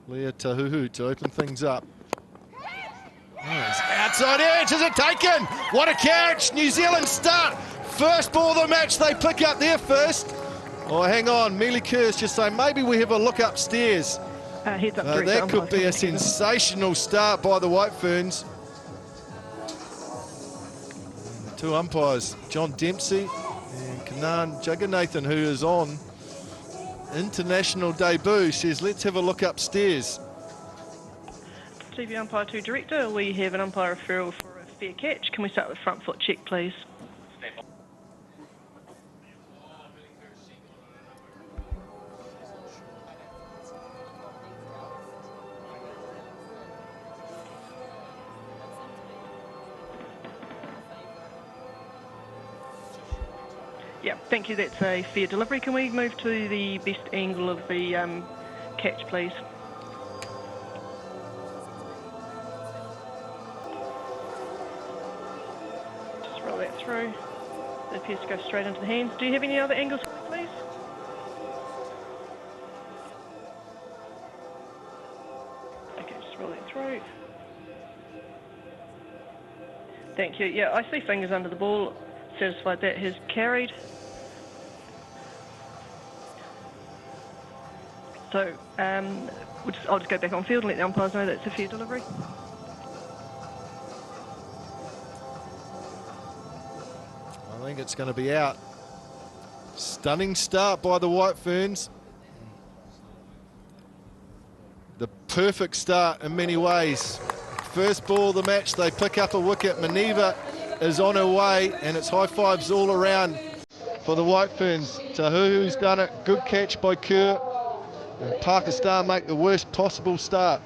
Leah Tahuhu to open things up. Nice. Outside edge, is it taken? What a catch! New Zealand start. First ball of the match, they pick up their first. Oh, hang on, Mealy Kerr's just saying maybe we have a look upstairs. Heads up, That could be a sensational start by the White Ferns. Two umpires, John Dempsey and Kanan Jagannathan, who is on international debut, says let's have a look upstairs. TV umpire to director, we have an umpire referral for a fair catch. Can we start with front foot check, please? Yeah, thank you, that's a fair delivery. Can we move to the best angle of the catch, please? Just roll that through. It appears to go straight into the hands. Do you have any other angles, please? Okay, just roll that through. Thank you. Yeah, I see fingers under the ball. Satisfied that has carried. So I'll just go back on field and let the umpires know that's a fair delivery. I think it's going to be out. Stunning start by the White Ferns. The perfect start in many ways. First ball of the match, they pick up a wicket. Maneva is on her way, and it's high fives all around for the White Ferns. Tahuhu's done it. Good catch by Kerr. And Pakistan make the worst possible start.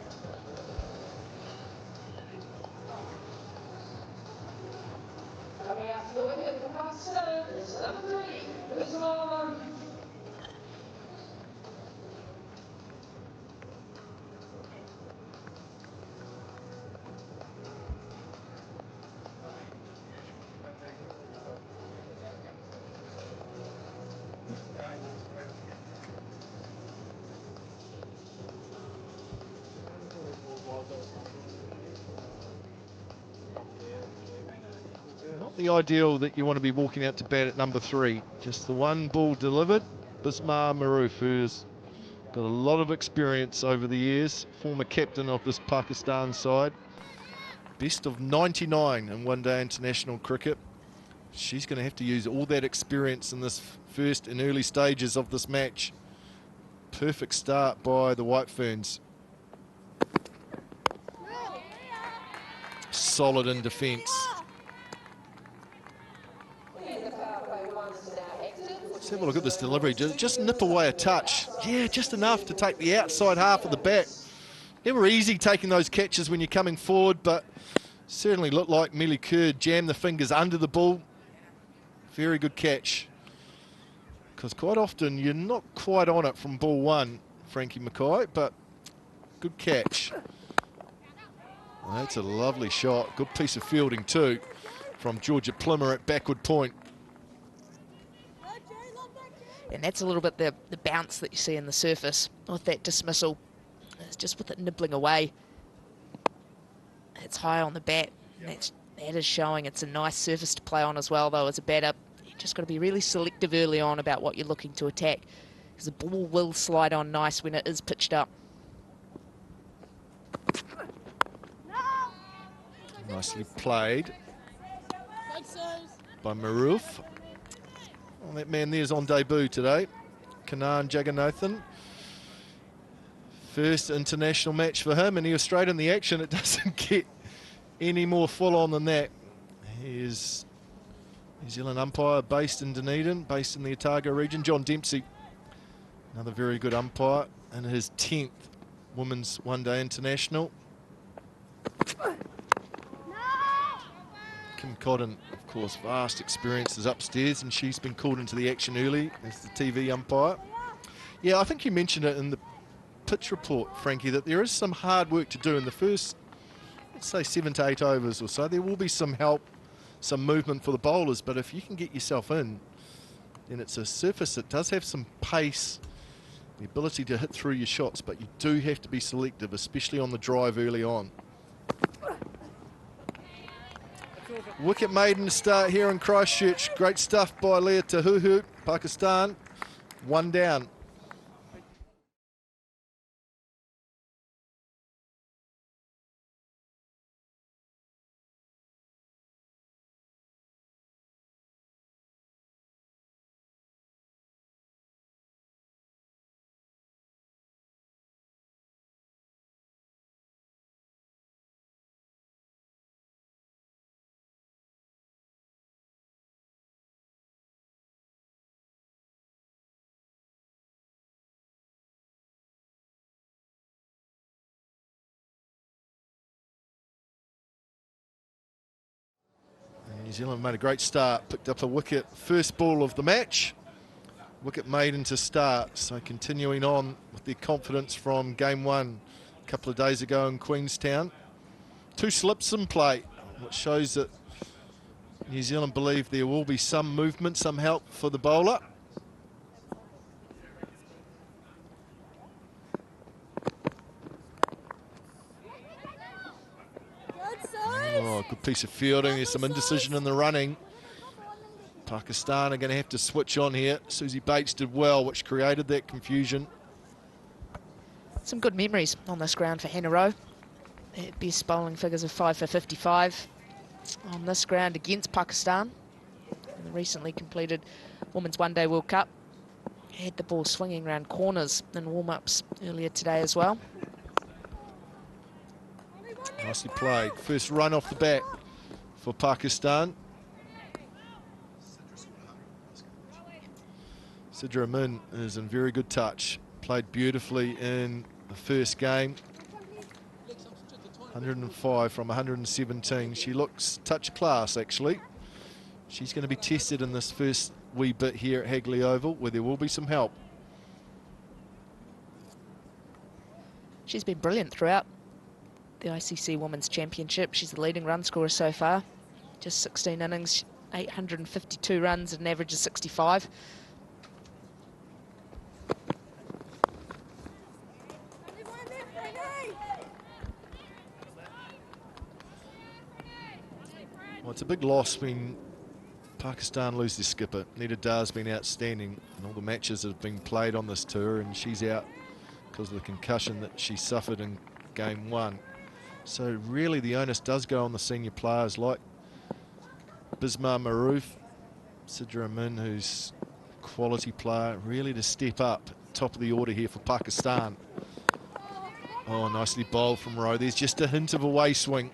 Not the ideal that you want to be walking out to bat at number 3. Just the one ball delivered. Bismar Maroof, who's got a lot of experience over the years, former captain of this Pakistan side. Best of 99 in one-day international cricket. She's going to have to use all that experience in this first and early stages of this match. Perfect start by the White Ferns. Solid in defence. Let's have a look at this delivery. Just nip away a touch. Yeah, just enough to take the outside half of the bat. Never easy taking those catches when you're coming forward, but certainly looked like Mealy Kerr jammed the fingers under the ball. Very good catch. Because quite often you're not quite on it from ball one, Frankie Mackay, but good catch. Well, that's a lovely shot. Good piece of fielding too from Georgia Plimmer at backward point. And that's a little bit the bounce that you see in the surface with that dismissal. It's just with it nibbling away. It's high on the bat. That is showing it's a nice surface to play on as well, though, as a batter. You've just got to be really selective early on about what you're looking to attack, because the ball will slide on nice when it is pitched up. Nicely played by Maroof. Well, that man there's on debut today, Kanan Jagannathan. First international match for him, and he was straight in the action. It doesn't get any more full on than that. He is New Zealand umpire based in Dunedin, based in the Otago region. John Dempsey, another very good umpire, in his 10th Women's One-Day International. Kim Cotton, of course, vast experience is upstairs, and she's been called into the action early as the TV umpire. Yeah, I think you mentioned it in the pitch report, Frankie, that there is some hard work to do in the first, let's say, 7 to 8 overs or so. There will be some help, some movement for the bowlers, but if you can get yourself in, then it's a surface that does have some pace the ability to hit through your shots, but you do have to be selective, especially on the drive early on. Wicket maiden to start here in Christchurch. Great stuff by Leah Tahuhu, Pakistan. 1 down. New Zealand made a great start, picked up a wicket, first ball of the match. Wicket maiden to start, so continuing on with their confidence from game 1 a couple of days ago in Queenstown. 2 slips in play, which shows that New Zealand believe there will be some movement, some help for the bowler. Oh, good piece of fielding. There's some indecision in the running. Pakistan are going to have to switch on here. Susie Bates did well, which created that confusion. Some good memories on this ground for Hannah Rowe. Their best bowling figures of 5 for 55 on this ground against Pakistan in the recently completed Women's One Day World Cup. Had the ball swinging around corners in warm-ups earlier today as well. Nicely played. First run off the bat for Pakistan. Sidra Amin is in very good touch. Played beautifully in the first game. 105 from 117. She looks touch class, actually. She's going to be tested in this first wee bit here at Hagley Oval, where there will be some help. She's been brilliant throughout the ICC Women's Championship. She's the leading run scorer so far. Just 16 innings, 852 runs at an average of 65. Well, it's a big loss when Pakistan lose their skipper. Nita Dar's been outstanding in all the matches that have been played on this tour, and she's out because of the concussion that she suffered in game 1. So really the onus does go on the senior players like Bismar Maroof, Sidra Amin, who's a quality player, really to step up. Top of the order here for Pakistan. Oh, nicely bowled from Rowe. There's just a hint of a way swing.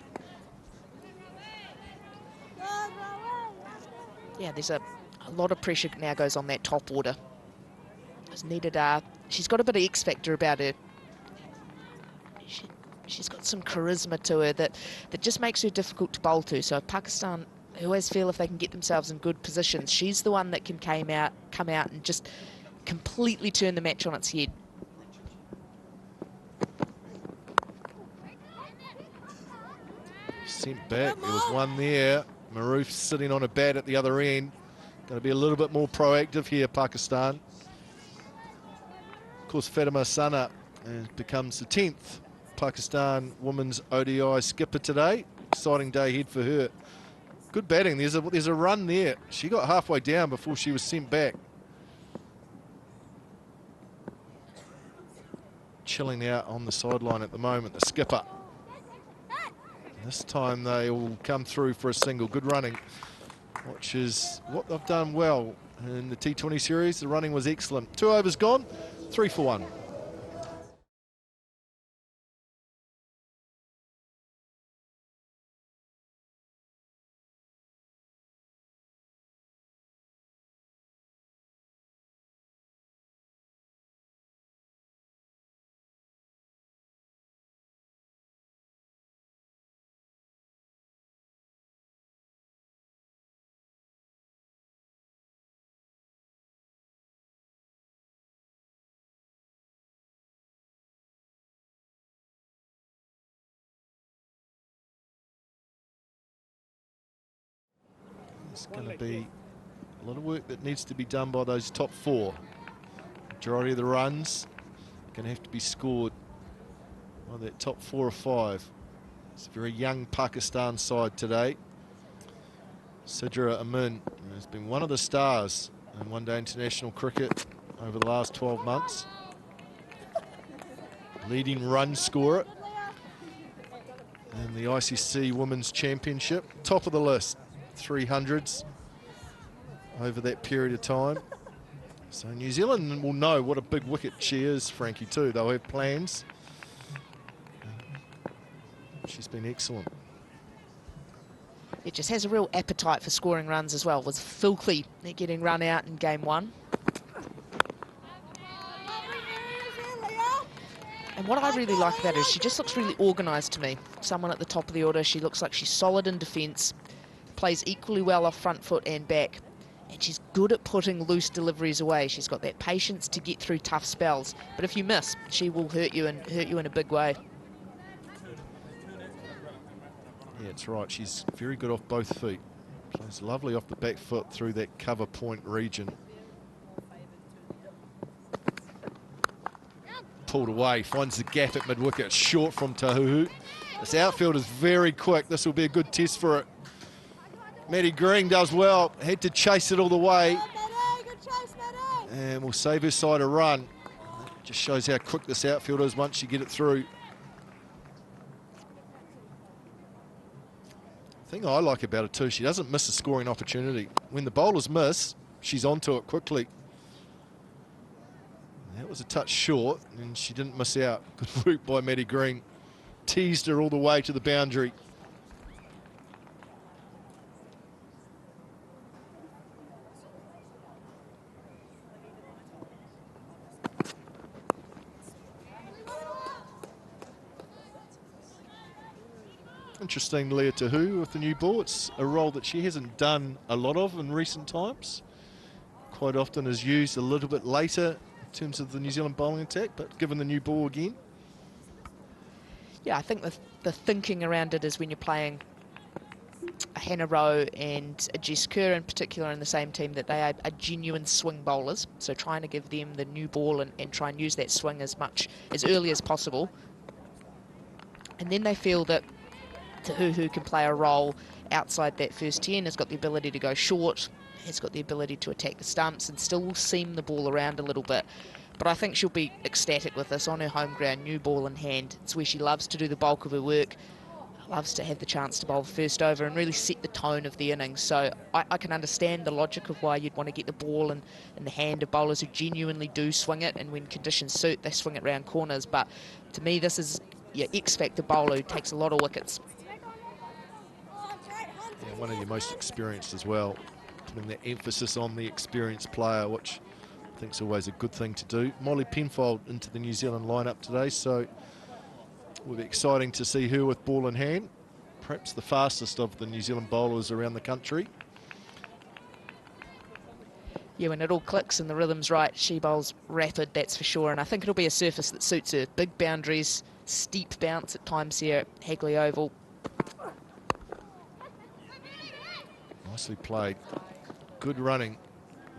Yeah, there's a lot of pressure now goes on that top order. As Nita Dar, she's got a bit of X factor about her. She's got some charisma to her that just makes her difficult to bowl to. So Pakistan, I always feel if they can get themselves in good positions, she's the one that can come out and just completely turn the match on its head. Sent back, there was one there. Maroof sitting on a bat at the other end. Going to be a little bit more proactive here, Pakistan. Of course, Fatima Sana becomes the 10th Pakistan Women's ODI skipper today. Exciting day ahead for her. Good batting. There's a run there. She got halfway down before she was sent back. Chilling out on the sideline at the moment, the skipper. This time they will come through for a single. Good running, which is what they've done well in the T20 series. The running was excellent. 2 overs gone, 3 for 1. It's going to be a lot of work that needs to be done by those top 4. Majority of the runs going to have to be scored by that top 4 or 5. It's a very young Pakistan side today. Sidra Amin has been one of the stars in one-day international cricket over the last 12 months. Leading run scorer in the ICC Women's Championship. Top of the list, 300s over that period of time. So New Zealand will know what a big wicket she is, Frankie, too. They'll have plans. She's been excellent. It just has a real appetite for scoring runs as well. Was filthy getting run out in game 1. And what I really like about her is she just looks really organised to me. Someone at the top of the order, she looks like she's solid in defence, plays equally well off front foot and back, and she's good at putting loose deliveries away. She's got that patience to get through tough spells, but if you miss, she will hurt you in a big way. Yeah, it's right. She's very good off both feet. Plays lovely off the back foot through that cover point region. Pulled away, finds the gap at mid-wicket, short from Tahuhu. This outfield is very quick. This will be a good test for it. Maddie Green does well, had to chase it all the way. And will save her side a run. Just shows how quick this outfield is once you get it through. The thing I like about it too, she doesn't miss a scoring opportunity. When the bowlers miss, she's onto it quickly. That was a touch short, and she didn't miss out. Good work by Maddie Green. Teased her all the way to the boundary. Interesting, Leah Tahu with the new ball. It's a role that she hasn't done a lot of in recent times. Quite often is used a little bit later in terms of the New Zealand bowling attack, but given the new ball again. Yeah, I think the thinking around it is when you're playing a Hannah Rowe and a Jess Kerr in particular in the same team, that they are genuine swing bowlers. So trying to give them the new ball and try and use that swing as early as possible. And then they feel that Tahuhu can play a role outside that first 10, has got the ability to go short, has got the ability to attack the stumps and still seam the ball around a little bit. But I think she'll be ecstatic with this on her home ground, new ball in hand. It's where she loves to do the bulk of her work, loves to have the chance to bowl the first over and really set the tone of the innings. So I can understand the logic of why you'd want to get the ball in the hand of bowlers who genuinely do swing it, and when conditions suit, they swing it round corners. But to me, this is your X-factor bowler who takes a lot of wickets. Yeah, one of your most experienced as well, putting that emphasis on the experienced player, which I think is always a good thing to do. Molly Penfold into the New Zealand lineup today, so it will be exciting to see her with ball in hand. Perhaps the fastest of the New Zealand bowlers around the country. Yeah, when it all clicks and the rhythm's right, she bowls rapid, that's for sure. And I think it'll be a surface that suits her. Big boundaries, steep bounce at times here at Hagley Oval. Nicely played. Good running.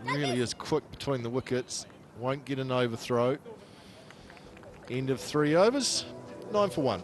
Really is quick between the wickets. Won't get an overthrow. End of 3 overs. 9 for 1.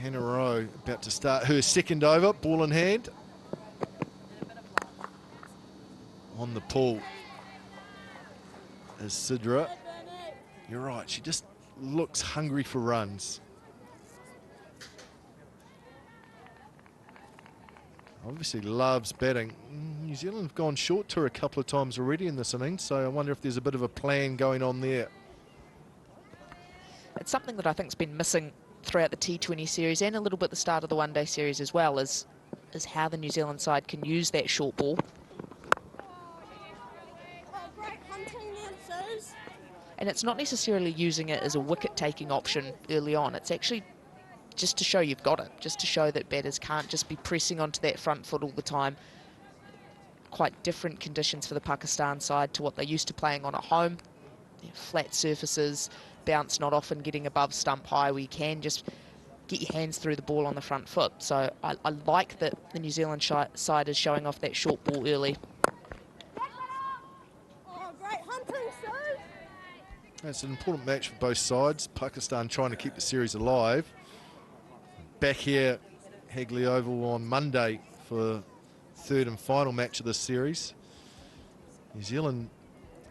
Hannah Rowe about to start her second over, ball in hand. On the pull is Sidra. You're right, she just looks hungry for runs. Obviously loves batting. New Zealand have gone short to her a couple of times already in this innings, so I wonder if there's a bit of a plan going on there. It's something that I think's been missing throughout the T20 series and a little bit the start of the one-day series as well, is how the New Zealand side can use that short ball. And it's not necessarily using it as a wicket-taking option early on. It's actually just to show you've got it, just to show that batters can't just be pressing onto that front foot all the time. Quite different conditions for the Pakistan side to what they're used to playing on at home. Flat surfaces, bounce not often getting above stump high, where you can just get your hands through the ball on the front foot. So I like that the New Zealand side is showing off that short ball early. It's an important match for both sides. Pakistan trying to keep the series alive. Back here, Hagley Oval on Monday for the third and final match of this series. New Zealand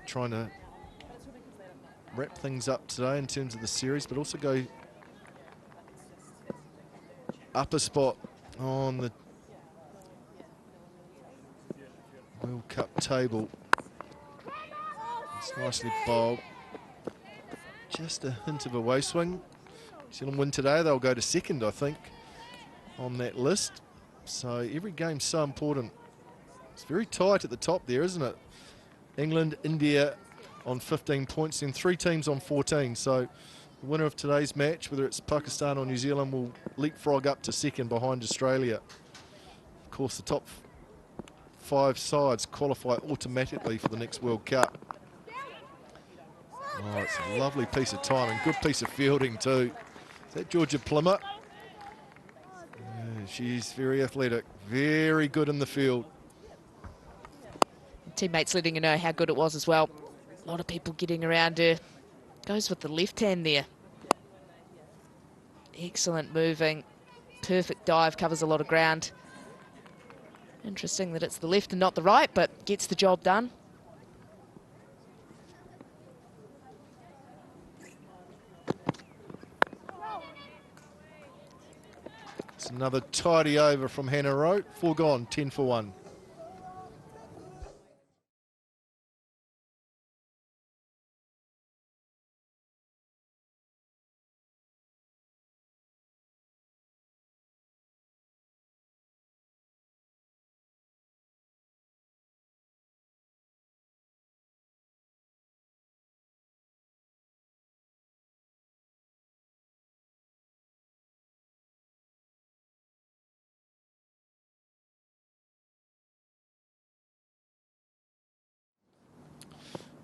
trying to wrap things up today in terms of the series, but also go upper spot on the World Cup table. It's nicely bowled. Just a hint of a way swing. New Zealand win today, they'll go to second, I think, on that list. So every game's so important. It's very tight at the top there, isn't it? England, India on 15 points, and 3 teams on 14. So the winner of today's match, whether it's Pakistan or New Zealand, will leapfrog up to second behind Australia. Of course, the top 5 sides qualify automatically for the next World Cup. Oh, it's a lovely piece of timing, good piece of fielding too. Is that Georgia Plummer? Yeah, she's very athletic, very good in the field. Teammates letting you know how good it was as well. A lot of people getting around her. Goes with the left hand there. Excellent moving, perfect dive, covers a lot of ground. Interesting that it's the left and not the right, but gets the job done. It's another tidy over from Hannah Rowe. 4 gone, 10 for 1.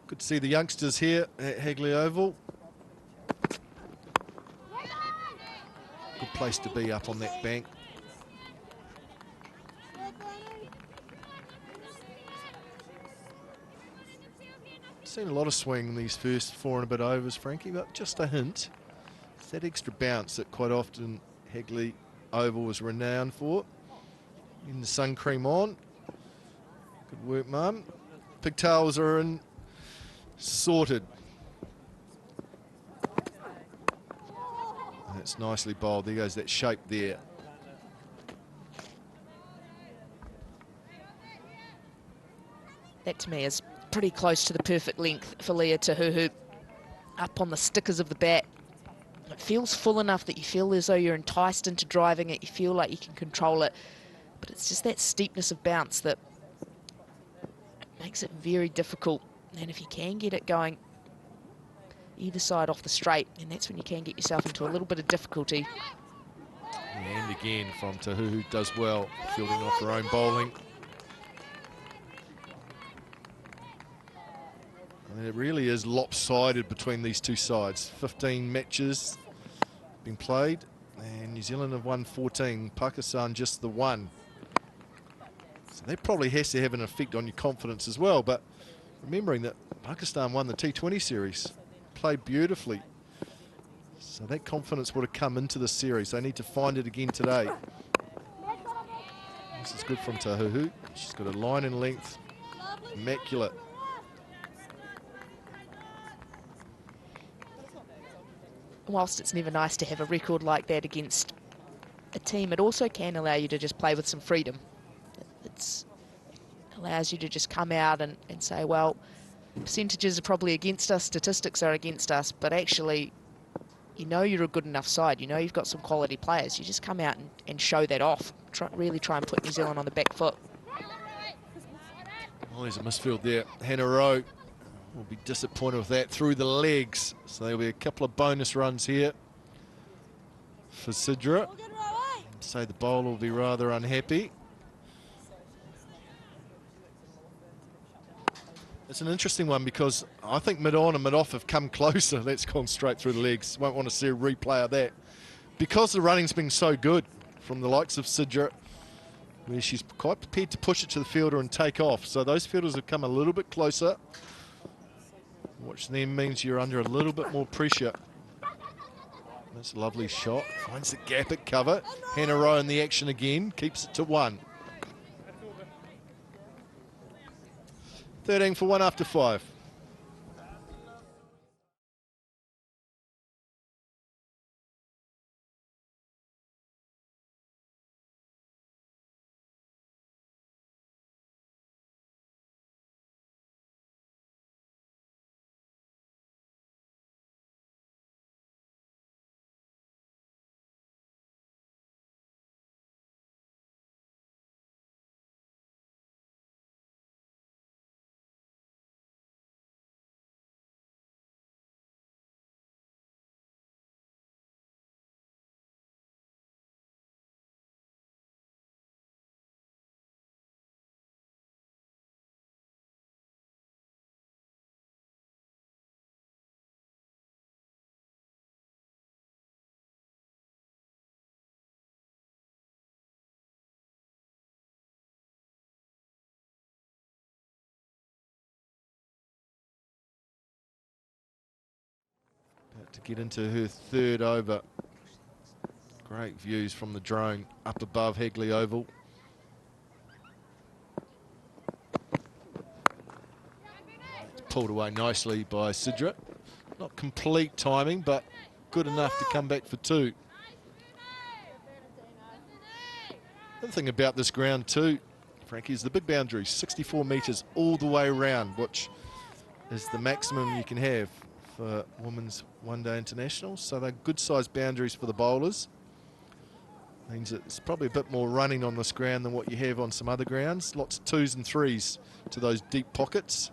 Good to see the youngsters here at Hagley Oval. Good place to be up on that bank. Seen a lot of swing in these first 4 and a bit overs, Frankie, but just a hint. It's that extra bounce that quite often Hagley Oval was renowned for. In the sun cream on. Good work, Mum. Pigtails are in. Sorted. That's nicely bowled. There goes that shape there. That to me is pretty close to the perfect length for Leah Tahuhu. Up on the stickers of the bat. It feels full enough that you feel as though you're enticed into driving it. You feel like you can control it. But it's just that steepness of bounce that makes it very difficult. And if you can get it going either side off the straight, and that's when you can get yourself into a little bit of difficulty. And again from Tahuhu, does well, fielding off her own bowling. And it really is lopsided between these two sides. 15 matches been played, and New Zealand have won 14, Pakistan just the 1. So that probably has to have an effect on your confidence as well, but remembering that Pakistan won the T20 series, played beautifully. So that confidence would have come into the series. They need to find it again today. This is good from Tahuhu. She's got a line and length, immaculate. Whilst it's never nice to have a record like that against a team, it also can allow you to just play with some freedom. It allows you to just come out and say, well, percentages are probably against us, statistics are against us, but actually you know you're a good enough side. You know you've got some quality players. You just come out and show that off. Really try and put New Zealand on the back foot. Oh, there's a misfield there. Hannah Rowe will be disappointed with that through the legs. So there'll be a couple of bonus runs here for Sidra. So the bowler will be rather unhappy. It's an interesting one because I think mid-on and mid-off have come closer. That's gone straight through the legs. Won't want to see a replay of that. Because the running's been so good from the likes of Sidra, where she's quite prepared to push it to the fielder and take off. So those fielders have come a little bit closer, which then means you're under a little bit more pressure. That's a lovely shot. Finds the gap at cover. Hannah Rowe in the action again. Keeps it to 1. 13 for 1 after 5. About to get into her 3rd over. Great views from the drone up above Hagley Oval. It's pulled away nicely by Sidra. Not complete timing, but good enough to come back for 2. The thing about this ground too, Frankie, is the big boundary, 64 metres all the way around, which is the maximum you can have for women's one-day internationals. So they're good-sized boundaries for the bowlers. Means it's probably a bit more running on this ground than what you have on some other grounds. Lots of 2s and 3s to those deep pockets.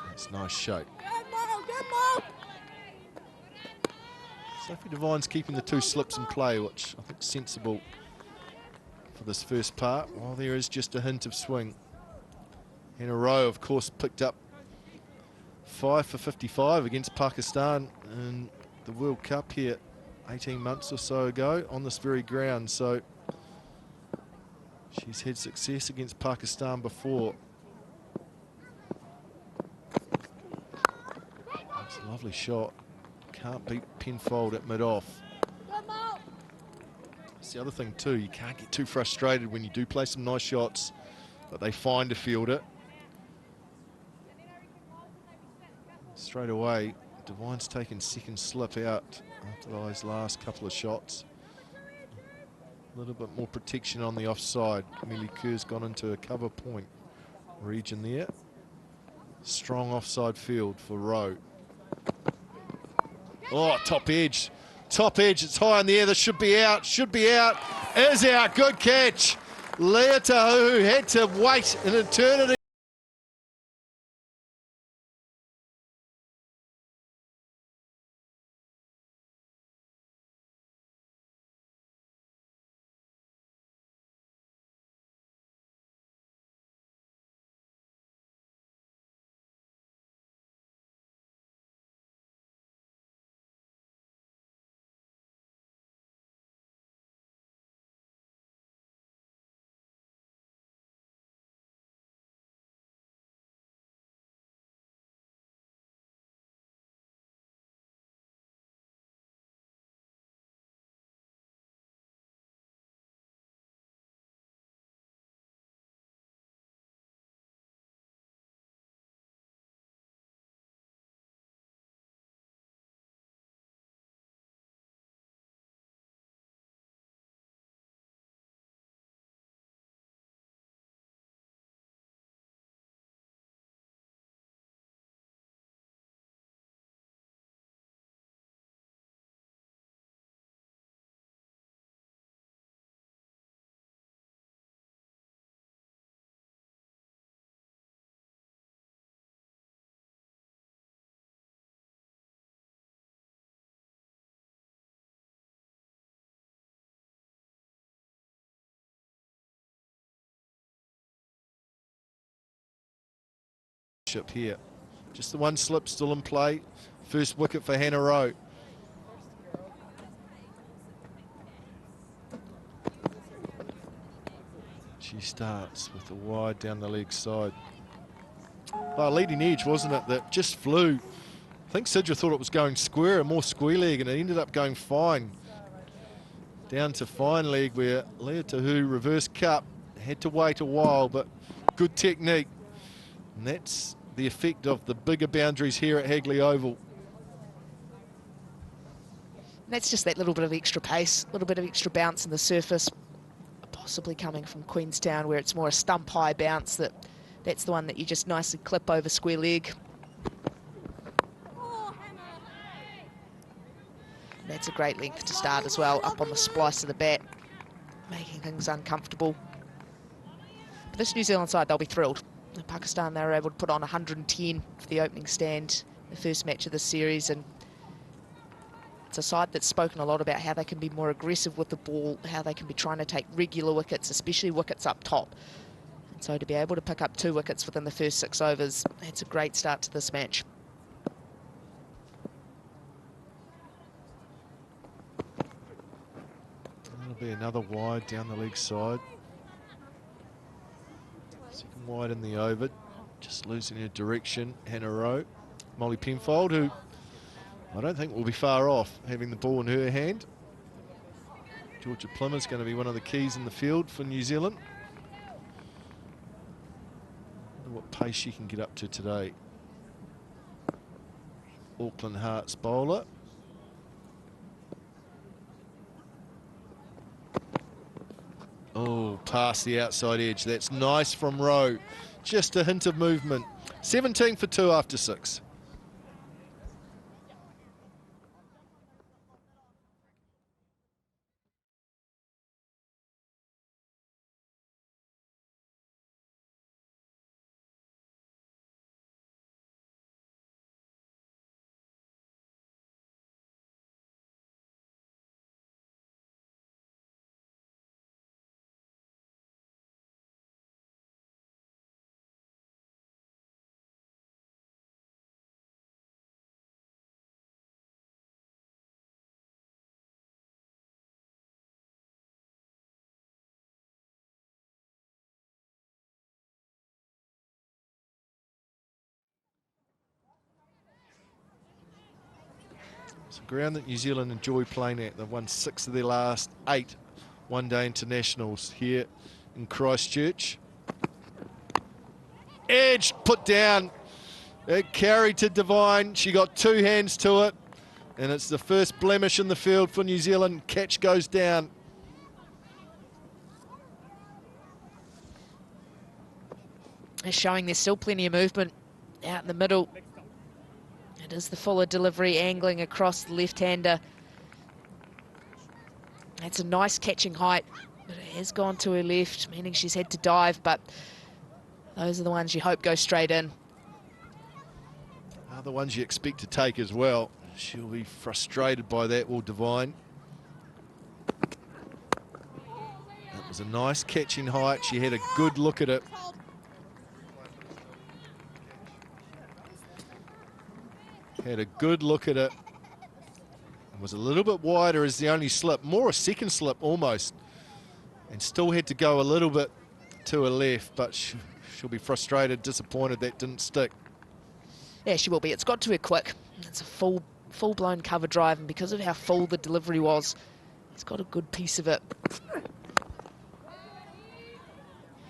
That's nice shape. Sophie Devine's keeping the 2 slips in play, which I think is sensible for this first part, while there is just a hint of swing. Hannah Rowe, of course, picked up 5 for 55 against Pakistan in the World Cup here 18 months or so ago on this very ground. So she's had success against Pakistan before. That's a lovely shot. Can't beat Penfold at mid-off. That's the other thing too, you can't get too frustrated when you do play some nice shots, but they find a fielder. Straight away, Devine's taken 2nd slip out after those last couple of shots. A little bit more protection on the offside. Amelia Kerr's gone into a cover point region there. Strong offside field for Rowe. Oh, top edge. Top edge, it's high in the air. This should be out. Should be out. Is out. Good catch. Leah Tahu had to wait an eternity. partnership here. Just the one slip still in play. First wicket for Hannah Rowe. She starts with the wide down the leg side. Oh, leading edge, wasn't it, that just flew. I think Sidra thought it was going square, a more square leg, and it ended up going fine. Down to fine leg where Leah Tahu reverse cup. Had to wait a while, but good technique. And that's the effect of the bigger boundaries here at Hagley Oval. That's just that little bit of extra pace, a little bit of extra bounce in the surface, possibly coming from Queenstown where it's more a stump high bounce. That's the one that you just nicely clip over square leg. That's a great length to start as well, up on the splice of the bat, making things uncomfortable. But this New Zealand side, they'll be thrilled. In Pakistan, they were able to put on 110 for the opening stand, the first match of this series, and it's a side that's spoken a lot about how they can be more aggressive with the ball, how they can be trying to take regular wickets, especially wickets up top. And so to be able to pick up 2 wickets within the first 6 overs, that's a great start to this match. That'll be another wide down the leg side. Second wide in the over, just losing her direction. Hannah Rowe, Molly Penfold, who I don't think will be far off having the ball in her hand. Georgia Plymmer's going to be one of the keys in the field for New Zealand. Wonder what pace she can get up to today. Auckland Hearts bowler. Oh, past the outside edge. That's nice from Rowe. Just a hint of movement. 17 for 2 after 6. It's a ground that New Zealand enjoy playing at. They've won 6 of their last 8 one-day internationals here in Christchurch. Edge put down. It carried to Devine. She got 2 hands to it. And it's the first blemish in the field for New Zealand. Catch goes down. They're showing there's still plenty of movement out in the middle. It is the fuller delivery, angling across the left-hander. That's a nice catching height, but it has gone to her left, meaning she's had to dive, but those are the ones you hope go straight in. Are the ones you expect to take as well. She'll be frustrated by that, will Devine. That was a nice catching height. She had a good look at it. Had a good look at it. It was a little bit wider as the only slip, more a second slip almost, and still had to go a little bit to her left, but she'll be frustrated, disappointed that didn't stick. Yeah, she will be. It's got to her quick. It's a full-blown cover drive, and because of how full the delivery was, it's got a good piece of it. But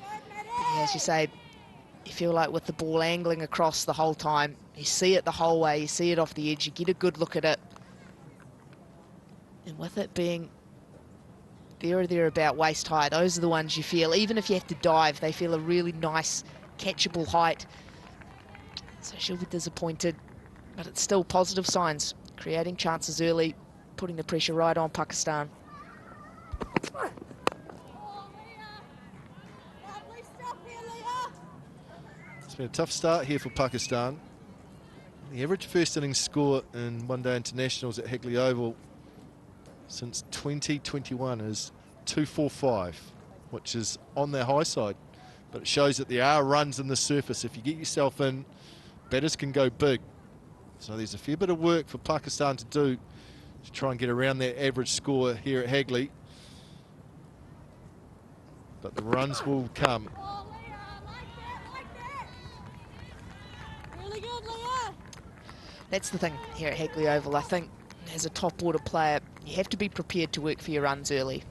yeah, as you say, you feel like with the ball angling across the whole time, you see it the whole way, you see it off the edge, you get a good look at it. And with it being there or thereabout waist high, those are the ones you feel, even if you have to dive, they feel a really nice, catchable height. So she'll be disappointed, but it's still positive signs, creating chances early, putting the pressure right on Pakistan. It's been a tough start here for Pakistan. The average first innings score in one-day internationals at Hagley Oval since 2021 is 245, which is on their high side. But it shows that there are runs in the surface. If you get yourself in, batters can go big. So there's a fair bit of work for Pakistan to do to try and get around that average score here at Hagley. But the runs will come. Really good, Leah. That's the thing here at Hagley Oval. I think as a top order player, you have to be prepared to work for your runs early.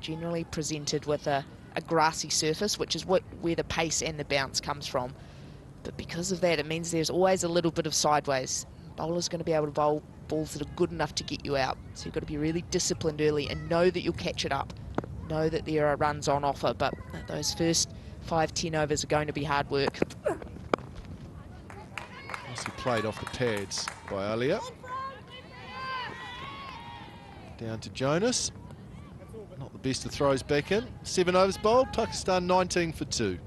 Generally presented with a grassy surface, which is where the pace and the bounce comes from. But because of that, it means there's always a little bit of sideways. Bowler's going to be able to bowl balls that are good enough to get you out. So you've got to be really disciplined early and know that you'll catch it up. Know that there are runs on offer, but those first 5-10 overs are going to be hard work. Nicely played off the pads by Alia. Down to Jonas. Not the best of throws back in. 7 overs bowled, Pakistan 19 for 2.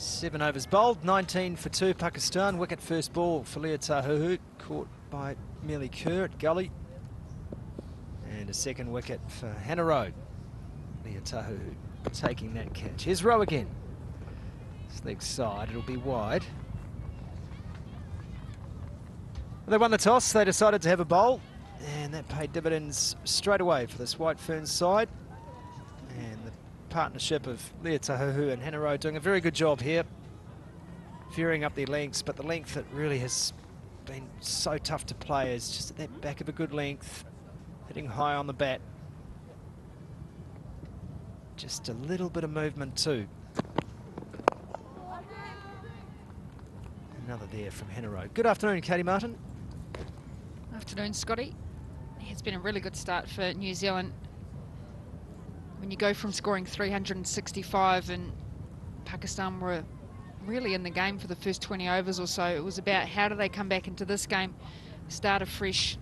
Seven overs bowled, 19 for 2 Pakistan. Wicket first ball for Leah Tahuhu, caught by Millie Kerr at gully. And a second wicket for Hannah Rowe. Leah Tahuhu taking that catch. Here's Rowe again. This leg side, it'll be wide. They won the toss, they decided to have a bowl, and that paid dividends straight away for this White Ferns side. And the partnership of Leah Tahuhu and Hannah Rowe doing a very good job here, veering up their lengths, but the length that really has been so tough to play is just at that back of a good length, hitting high on the bat. Just a little bit of movement too. Another there from Hannah Rowe. Good afternoon, Katie Martin. Afternoon, Scotty. It's been a really good start for New Zealand. When you go from scoring 365 and Pakistan were really in the game for the first 20 overs or so, it was about how do they come back into this game, start afresh,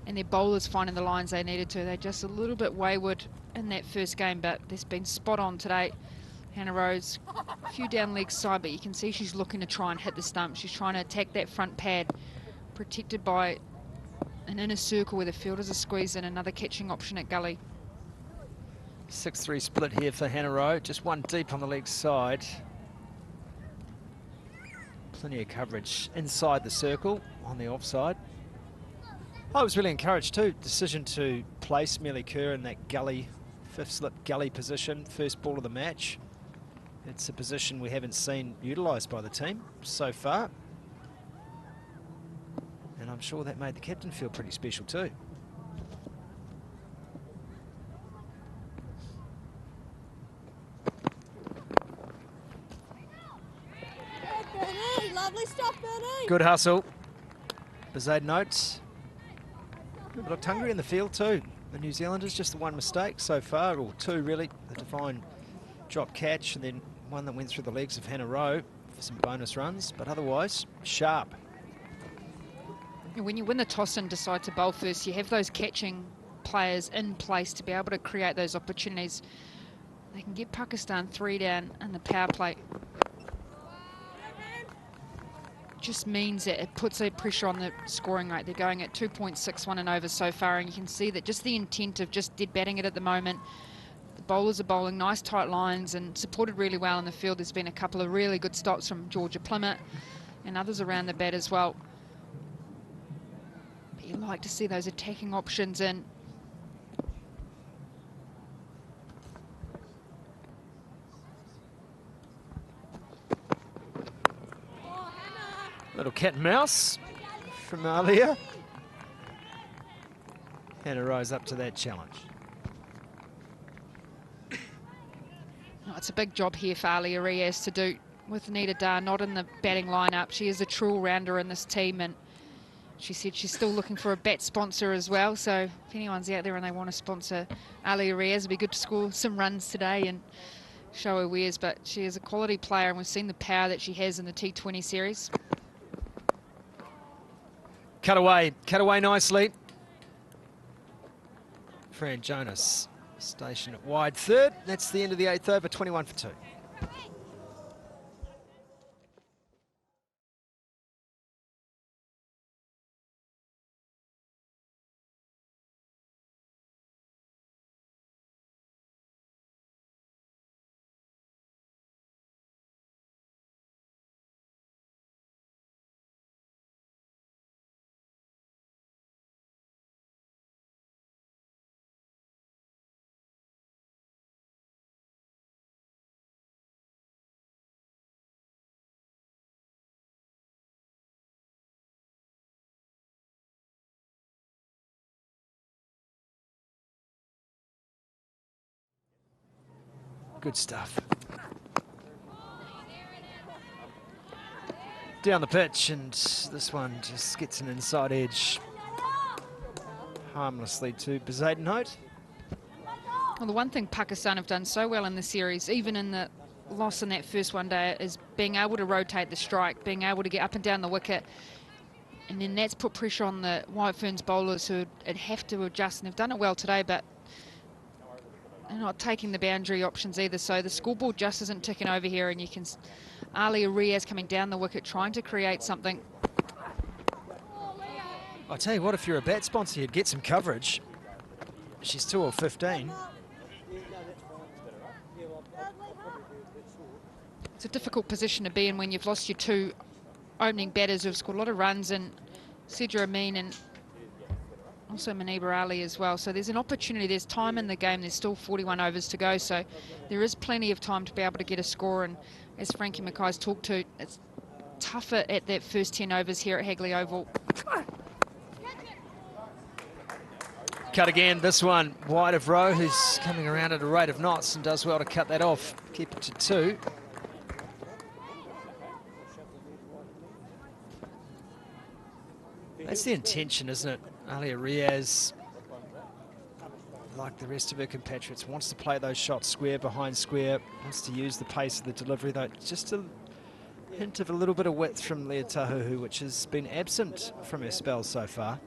and their bowlers finding the lines they needed to. They're just a little bit wayward in that first game, but they've been spot on today. Hannah Rowe's a few down leg side, but you can see she's looking to try and hit the stump. She's trying to attack that front pad, protected by an inner circle where the fielders are squeezed in. Another catching option at gully. 6-3 split here for Hannah Rowe, just one deep on the leg side. Plenty of coverage inside the circle on the offside. I was really encouraged too. Decision to place Millie Kerr in that gully, fifth slip gully position, first ball of the match. It's a position we haven't seen utilised by the team so far. And I'm sure that made the captain feel pretty special too. Lovely stuff, Bernie. Good hustle. Bazade notes. They looked hungry in the field too. The New Zealanders, just the one mistake so far, or two really. The Devine drop catch and then one that went through the legs of Hannah Rowe for some bonus runs, but otherwise sharp. When you win the toss and decide to bowl first, you have those catching players in place to be able to create those opportunities. They can get Pakistan 3 down in the power play. Just means that it puts a pressure on the scoring rate. They're going at 2.61 and over so far, and you can see that just the intent of just dead batting it at the moment. The bowlers are bowling nice tight lines and supported really well in the field. There's been a couple of really good stops from Georgia Plymouth and others around the bat as well. But you like to see those attacking options in. Little cat and mouse from Alia. Hannah Rowe's up to that challenge. Oh, it's a big job here for Alia Riaz to do with Nita Dar not in the batting lineup. She is a true all-rounder in this team, and She said she's still looking for a bat sponsor as well, so if anyone's out there and they want to sponsor Ali Arias, it'd be good to score some runs today and show her wares. But she is a quality player, and we've seen the power that she has in the T20 series. Cut away nicely. Fran Jonas station at wide third. That's the end of the 8th over, 21 for 2. Good stuff. Down the pitch, and this one just gets an inside edge harmlessly to Bezuidenhout. Well, the one thing Pakistan have done so well in the series, even in the loss in that first one day, is being able to rotate the strike, being able to get up and down the wicket. And then that's put pressure on the White Ferns bowlers who would have to adjust, and they've done it well today, but they're not taking the boundary options either. So the scoreboard just isn't ticking over here, and you can... Ali Arias coming down the wicket, trying to create something. I tell you what, if you're a bat sponsor, you'd get some coverage. She's 2 or 15. It's a difficult position to be in when you've lost your 2 opening batters who've scored a lot of runs, and Sidra Amin and also Maneba Ali as well. So there's an opportunity, there's time in the game, there's still 41 overs to go, so there is plenty of time to be able to get a score. And as Frankie Mackay's talked to, it's tougher at that first 10 overs here at Hagley Oval. Cut again, this one wide of Rowe, who's coming around at a rate of knots and does well to cut that off, keep it to 2. That's the intention, isn't it? Ali Arias, like the rest of her compatriots, wants to play those shots square behind square, wants to use the pace of the delivery, though just a hint of a little bit of width from Lea Tahuhu, which has been absent from her spell so far.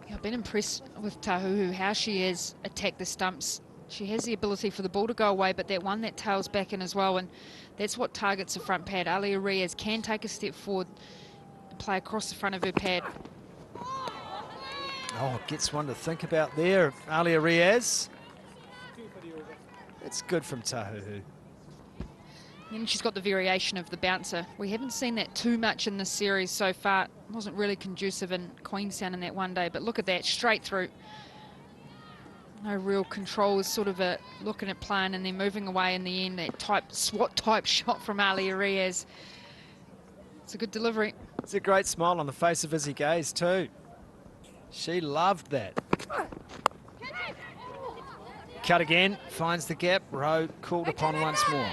I've been impressed with Tahuhu, how she has attacked the stumps. She has the ability for the ball to go away, but that one that tails back in as well, and that's what targets the front pad. Ali Arias can take a step forward and play across the front of her pad. Oh, gets one to think about there, Ali Arias. It's good from Tahuhu. And she's got the variation of the bouncer. We haven't seen that too much in this series so far. It wasn't really conducive in Queenstown in that one day, but look at that, straight through. No real control, is sort of a looking at playing and then moving away in the end. That type SWAT type shot from Ali Arias. It's a good delivery. It's a great smile on the face of Izzy Gaze too. She loved that. Cut again, finds the gap. Rowe called upon once more.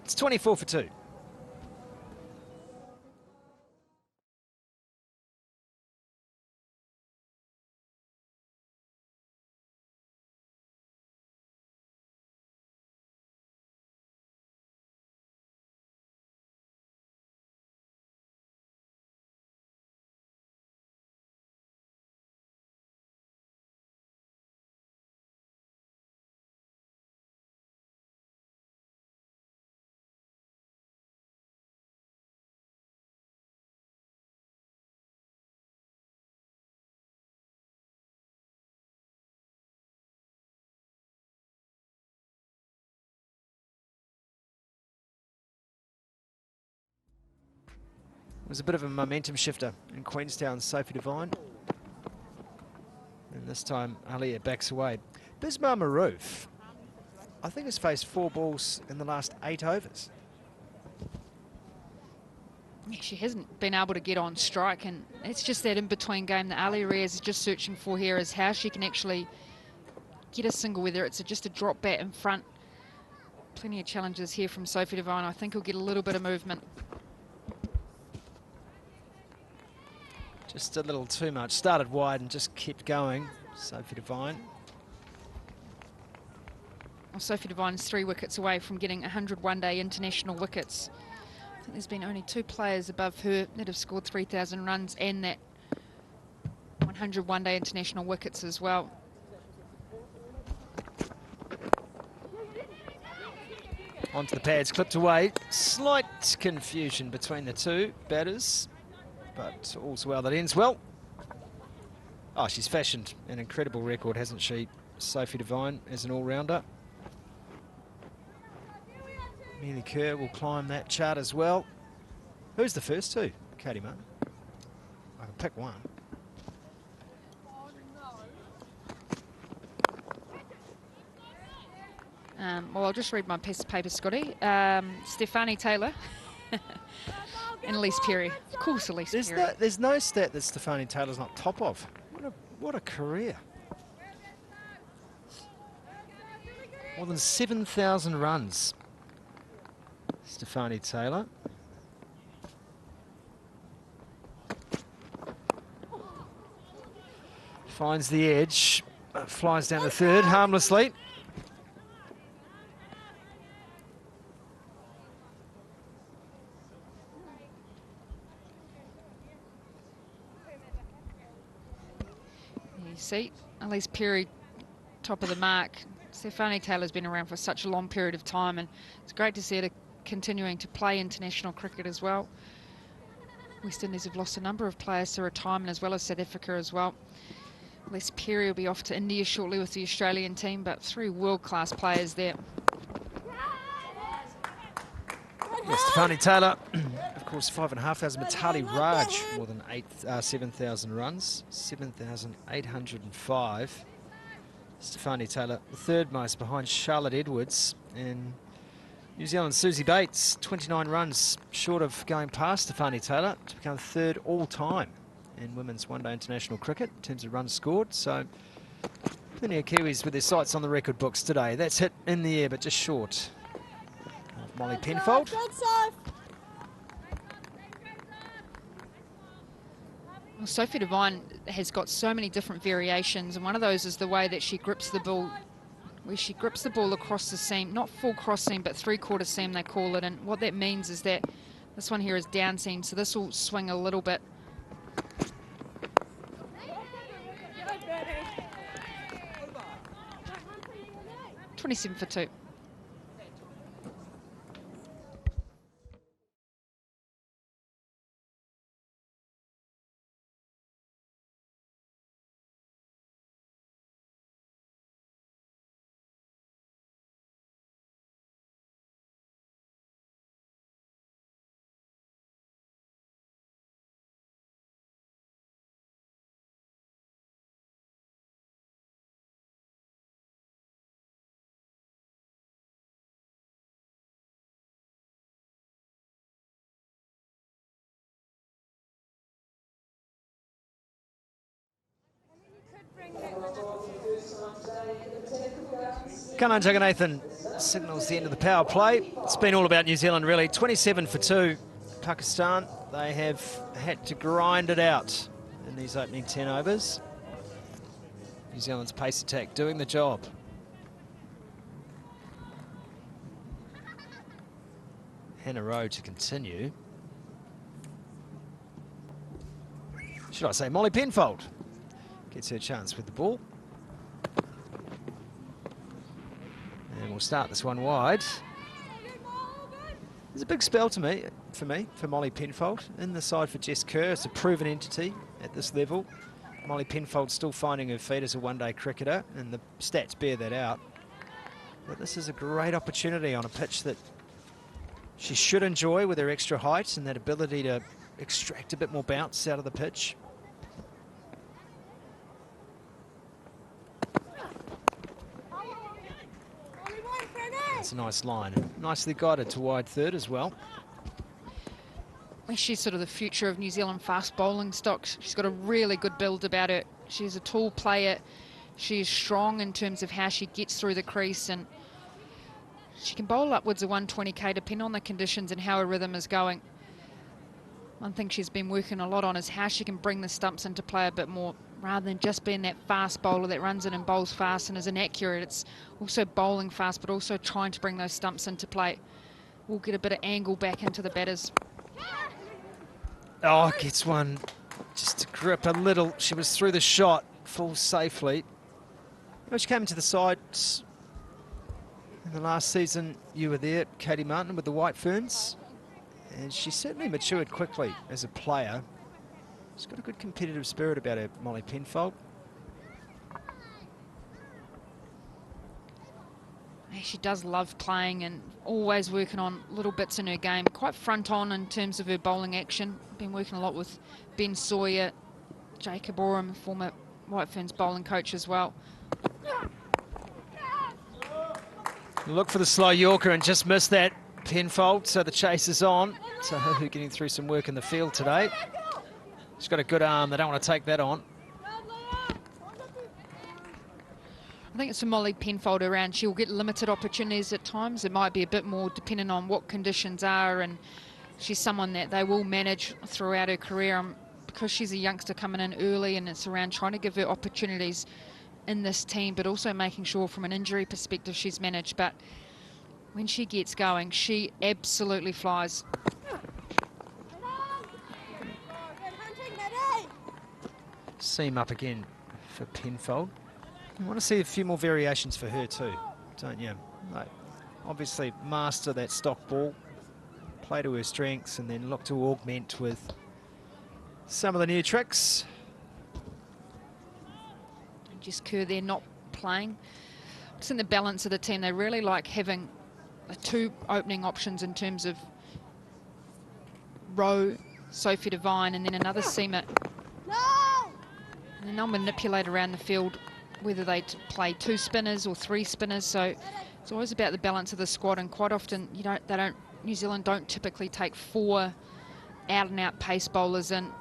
It's 24 for 2. It was a bit of a momentum shifter in Queenstown's Sophie Devine. And this time, Alia backs away. Bismar Maroof I think, has faced 4 balls in the last 8 overs. Yeah, she hasn't been able to get on strike, and it's just that in-between game that Ali Reyes is just searching for here, is how she can actually get a single, whether it's just a drop bat in front. Plenty of challenges here from Sophie Devine. I think he'll get a little bit of movement. Just a little too much. Started wide and just kept going, Sophie Devine. Well, Sophie Devine's 3 wickets away from getting 100 one-day international wickets. I think there's been only 2 players above her that have scored 3,000 runs and that 100 one-day international wickets as well. Onto the pads, clipped away. Slight confusion between the 2 batters, but all's well that ends well. Oh, she's fashioned an incredible record, hasn't she, Sophie Devine, as an all-rounder. Amelia Kerr will climb that chart as well. Who's the first 2? Katie Martin. I can pick one. Well, I'll just read my piece of paper, Scotty. Stefani Taylor and Elise Perry. Of course, Elise Perry. There's no stat that Stefani Taylor's not top of. What a career. More than 7,000 runs. Stefani Taylor. Finds the edge, flies down the third harmlessly. You see, Elise Perry, top of the mark. Stefani Taylor's been around for such a long period of time, and it's great to see her continuing to play international cricket as well. West Indies have lost a number of players to retirement, as well as South Africa as well. Les Perry will be off to India shortly with the Australian team, but 3 world-class players there. Yes, Stefani Taylor, of course, 5,500. Mitali Raj, more than 7,000 runs, 7,805. Stefani Taylor, the 3rd most behind Charlotte Edwards, and New Zealand's Susie Bates, 29 runs short of going past Stefani Taylor to become 3rd all-time in women's one-day international cricket in terms of runs scored. So plenty of Kiwis with their sights on the record books today. That's hit in the air, but just short of Molly Penfold. Well, Sophie Devine has got so many different variations, and one of those is the way that she grips the ball, where she grips the ball across the seam, not full cross seam, but 3/4 seam they call it. And what that means is that this one here is down seam, so this will swing a little bit. 27 for 2. Kanan Jagannathan signals the end of the power play. It's been all about New Zealand, really. 27 for 2. Pakistan, they have had to grind it out in these opening 10 overs. New Zealand's pace attack doing the job. Hannah Rowe to continue. Should I say Molly Penfold gets her chance with the ball. And we'll start this one wide. There's a big spell to me, for Molly Penfold. In the side for Jess Kerr, it's a proven entity at this level. Molly Penfold still finding her feet as a one-day cricketer, and the stats bear that out. But this is a great opportunity on a pitch that she should enjoy with her extra height and that ability to extract a bit more bounce out of the pitch. That's a nice line. Nicely guided to wide third as well. She's sort of the future of New Zealand fast bowling stock. She's got a really good build about her. She's a tall player. She is strong in terms of how she gets through the crease, and she can bowl upwards of 120k depending on the conditions and how her rhythm is going. One thing she's been working a lot on is how she can bring the stumps into play a bit more, rather than just being that fast bowler that runs in and bowls fast and is inaccurate. It's also bowling fast, but also trying to bring those stumps into play. We'll get a bit of angle back into the batters. Oh, gets one just to grip a little. She was through the shot, falls safely. She came into the side in the last season. You were there, Katie Martin, with the White Ferns. And she certainly matured quickly as a player. She's got a good competitive spirit about her, Molly Penfold. She does love playing and always working on little bits in her game. Quite front on in terms of her bowling action. Been working a lot with Ben Sawyer, Jacob Oram, former White Ferns bowling coach as well. Look for the slow Yorker and just missed that, Penfold, so the chase is on. So Huhu getting through some work in the field today. She's got a good arm, they don't want to take that on. I think it's for Molly Penfold around. She'll get limited opportunities at times. It might be a bit more depending on what conditions are, and she's someone that they will manage throughout her career. Because she's a youngster coming in early, and it's around trying to give her opportunities in this team, but also making sure from an injury perspective she's managed. But when she gets going, she absolutely flies. Seam up again for Penfold. You want to see a few more variations for her too, don't you? Like, obviously master that stock ball, play to her strengths, and then look to augment with some of the new tricks. Just Kerr there not playing. It's in the balance of the team. They really like having two opening options in terms of Rowe, Sophie Devine, and then another seamer. And then they'll manipulate around the field whether they play two spinners or three spinners. So it's always about the balance of the squad, and quite often New Zealand don't typically take four out-and-out pace bowlers in.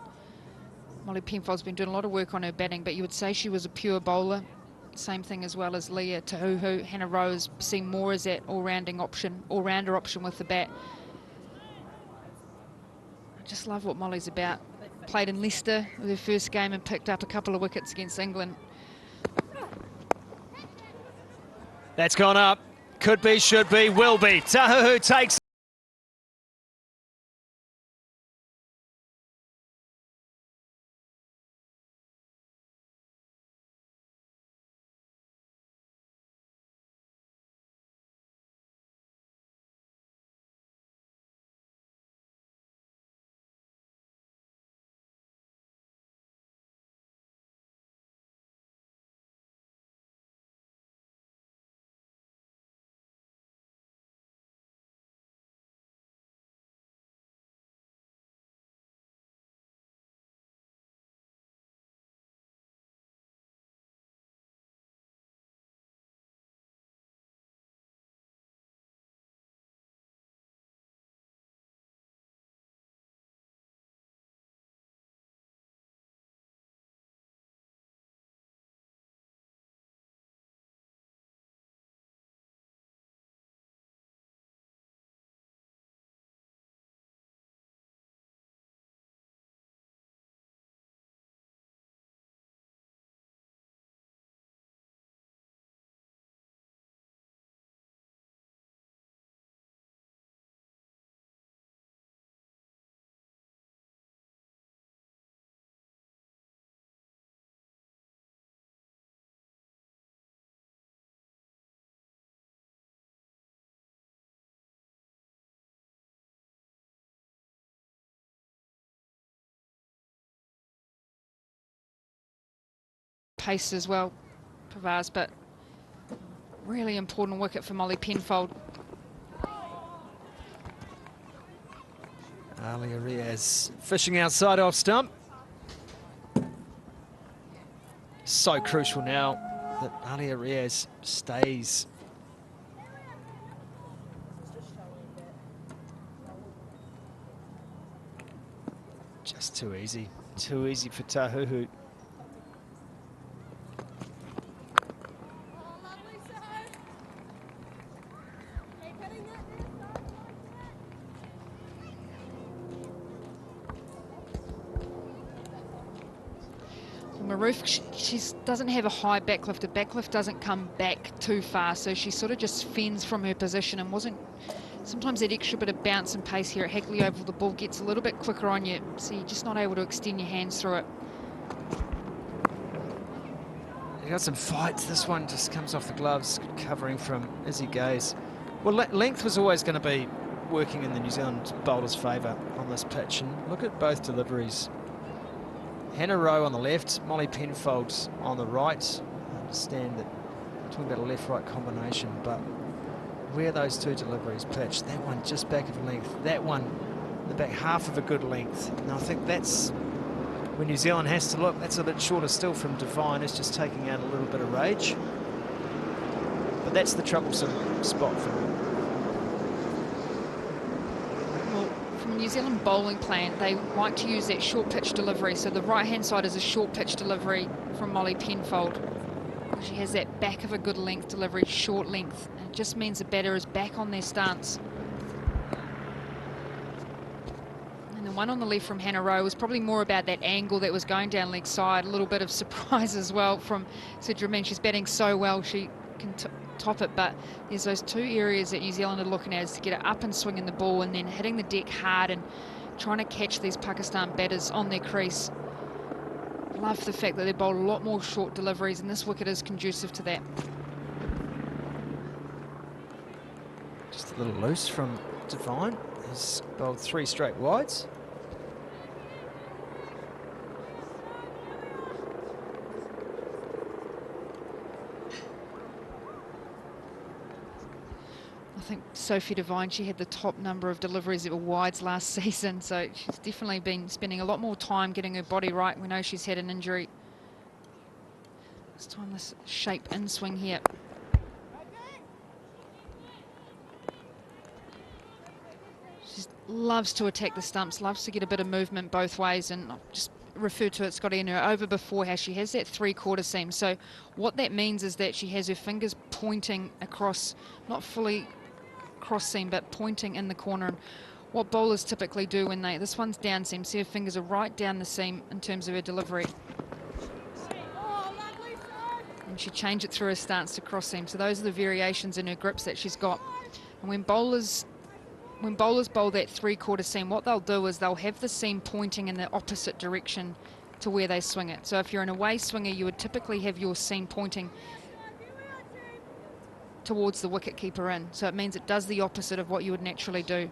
Molly Penfold's been doing a lot of work on her batting, but you would say she was a pure bowler. Same thing as well as Leah Tahuhu. Hannah Rose seen more as that all-rounder option with the bat. I just love what Molly's about. Played in Leicester with her first game and picked up a couple of wickets against England. That's gone up. Could be, should be, will be. Tahuhu takes pace as well, Pavars, but really important wicket for Molly Penfold. Alia Riaz fishing outside off stump. So crucial now that Alia Riaz stays Just too easy. Too easy for Tahuhu. Maroof, she doesn't have a high backlift. The backlift doesn't come back too far, so she sort of just fends from her position and wasn't. Sometimes that extra bit of bounce and pace here at Hackley Oval, the ball gets a little bit quicker on you, so you're just not able to extend your hands through it. You got some fights. This one just comes off the gloves, good covering from Izzy Gaze. Well, length was always going to be working in the New Zealand bowler's favour on this pitch, and look at both deliveries. Hannah Rowe on the left, Molly Penfold on the right. I understand that we're talking about a left-right combination, but where those two deliveries pitched, that one just back of length, that one the back half of a good length. And I think that's when New Zealand has to look. That's a bit shorter still from Devine, it's just taking out a little bit of rage. But that's the troublesome spot for me. New Zealand bowling plan, they like to use that short pitch delivery. So the right hand side is a short pitch delivery from Molly Penfold. She has that back of a good length delivery, short length. And it just means the batter is back on their stance. And the one on the left from Hannah Rowe was probably more about that angle that was going down leg side. A little bit of surprise as well from Sidra. She's batting so well, she can top it, but there's those two areas that New Zealand are looking at, is to get it up and swinging the ball and then hitting the deck hard and trying to catch these Pakistan batters on their crease. Love the fact that they bowl a lot more short deliveries, and this wicket is conducive to that. Just a little loose from Devine. He's bowled 3 straight wides. I think Sophie Devine, she had the top number of deliveries that were wides last season, so she's definitely been spending a lot more time getting her body right. We know she's had an injury. This time this shape in swing here. She loves to attack the stumps, loves to get a bit of movement both ways, and I've just referred to it, Scotty, in her over before, how she has that 3/4 seam. So what that means is that she has her fingers pointing across, not fully cross seam, but pointing in the corner. And what bowlers typically do when this one's down seam, see her fingers are right down the seam in terms of her delivery. And she changed it through her stance to cross seam. So those are the variations in her grips that she's got. And when bowlers bowl that 3/4 seam, what they'll do is they'll have the seam pointing in the opposite direction to where they swing it. So if you're an away swinger, you would typically have your seam pointing towards the wicket keeper in. So it means it does the opposite of what you would naturally do.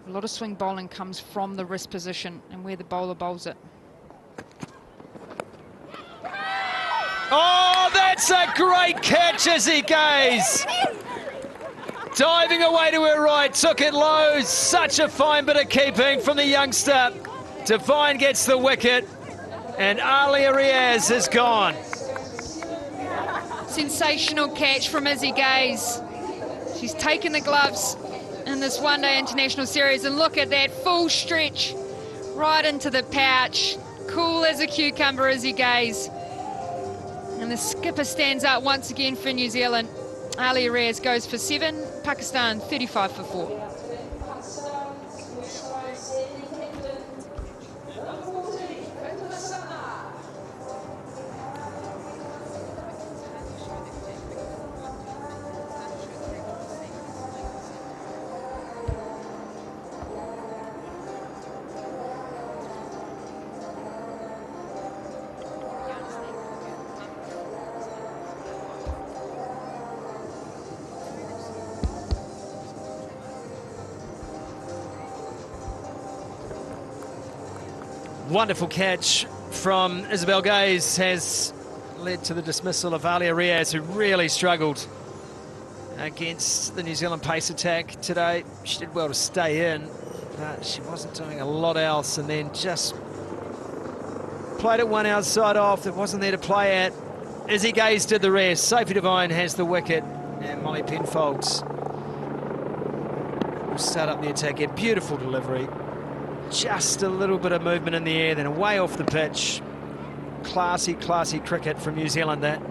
A lot of swing bowling comes from the wrist position and where the bowler bowls it. Oh, that's a great catch, Izzy Gaze. Diving away to her right, took it low. Such a fine bit of keeping from the youngster. Devine gets the wicket, and Alia Riaz is gone. Sensational catch from Izzy Gaze. She's taken the gloves in this one-day international series, and look at that full stretch right into the pouch. Cool as a cucumber, Izzy Gaze. And the skipper stands up once again for New Zealand. Alia Riaz goes for 7, Pakistan 35 for 4. Wonderful catch from Isabel Gaze has led to the dismissal of Alia Riaz, who really struggled against the New Zealand pace attack today. She did well to stay in, but she wasn't doing a lot else, and then just played it one outside off that wasn't there to play at. Izzy Gaze did the rest. Sophie Devine has the wicket, and Molly Penfold will start up the attack. A beautiful delivery. Just a little bit of movement in the air, then away off the pitch. Classy, classy cricket from New Zealand, that.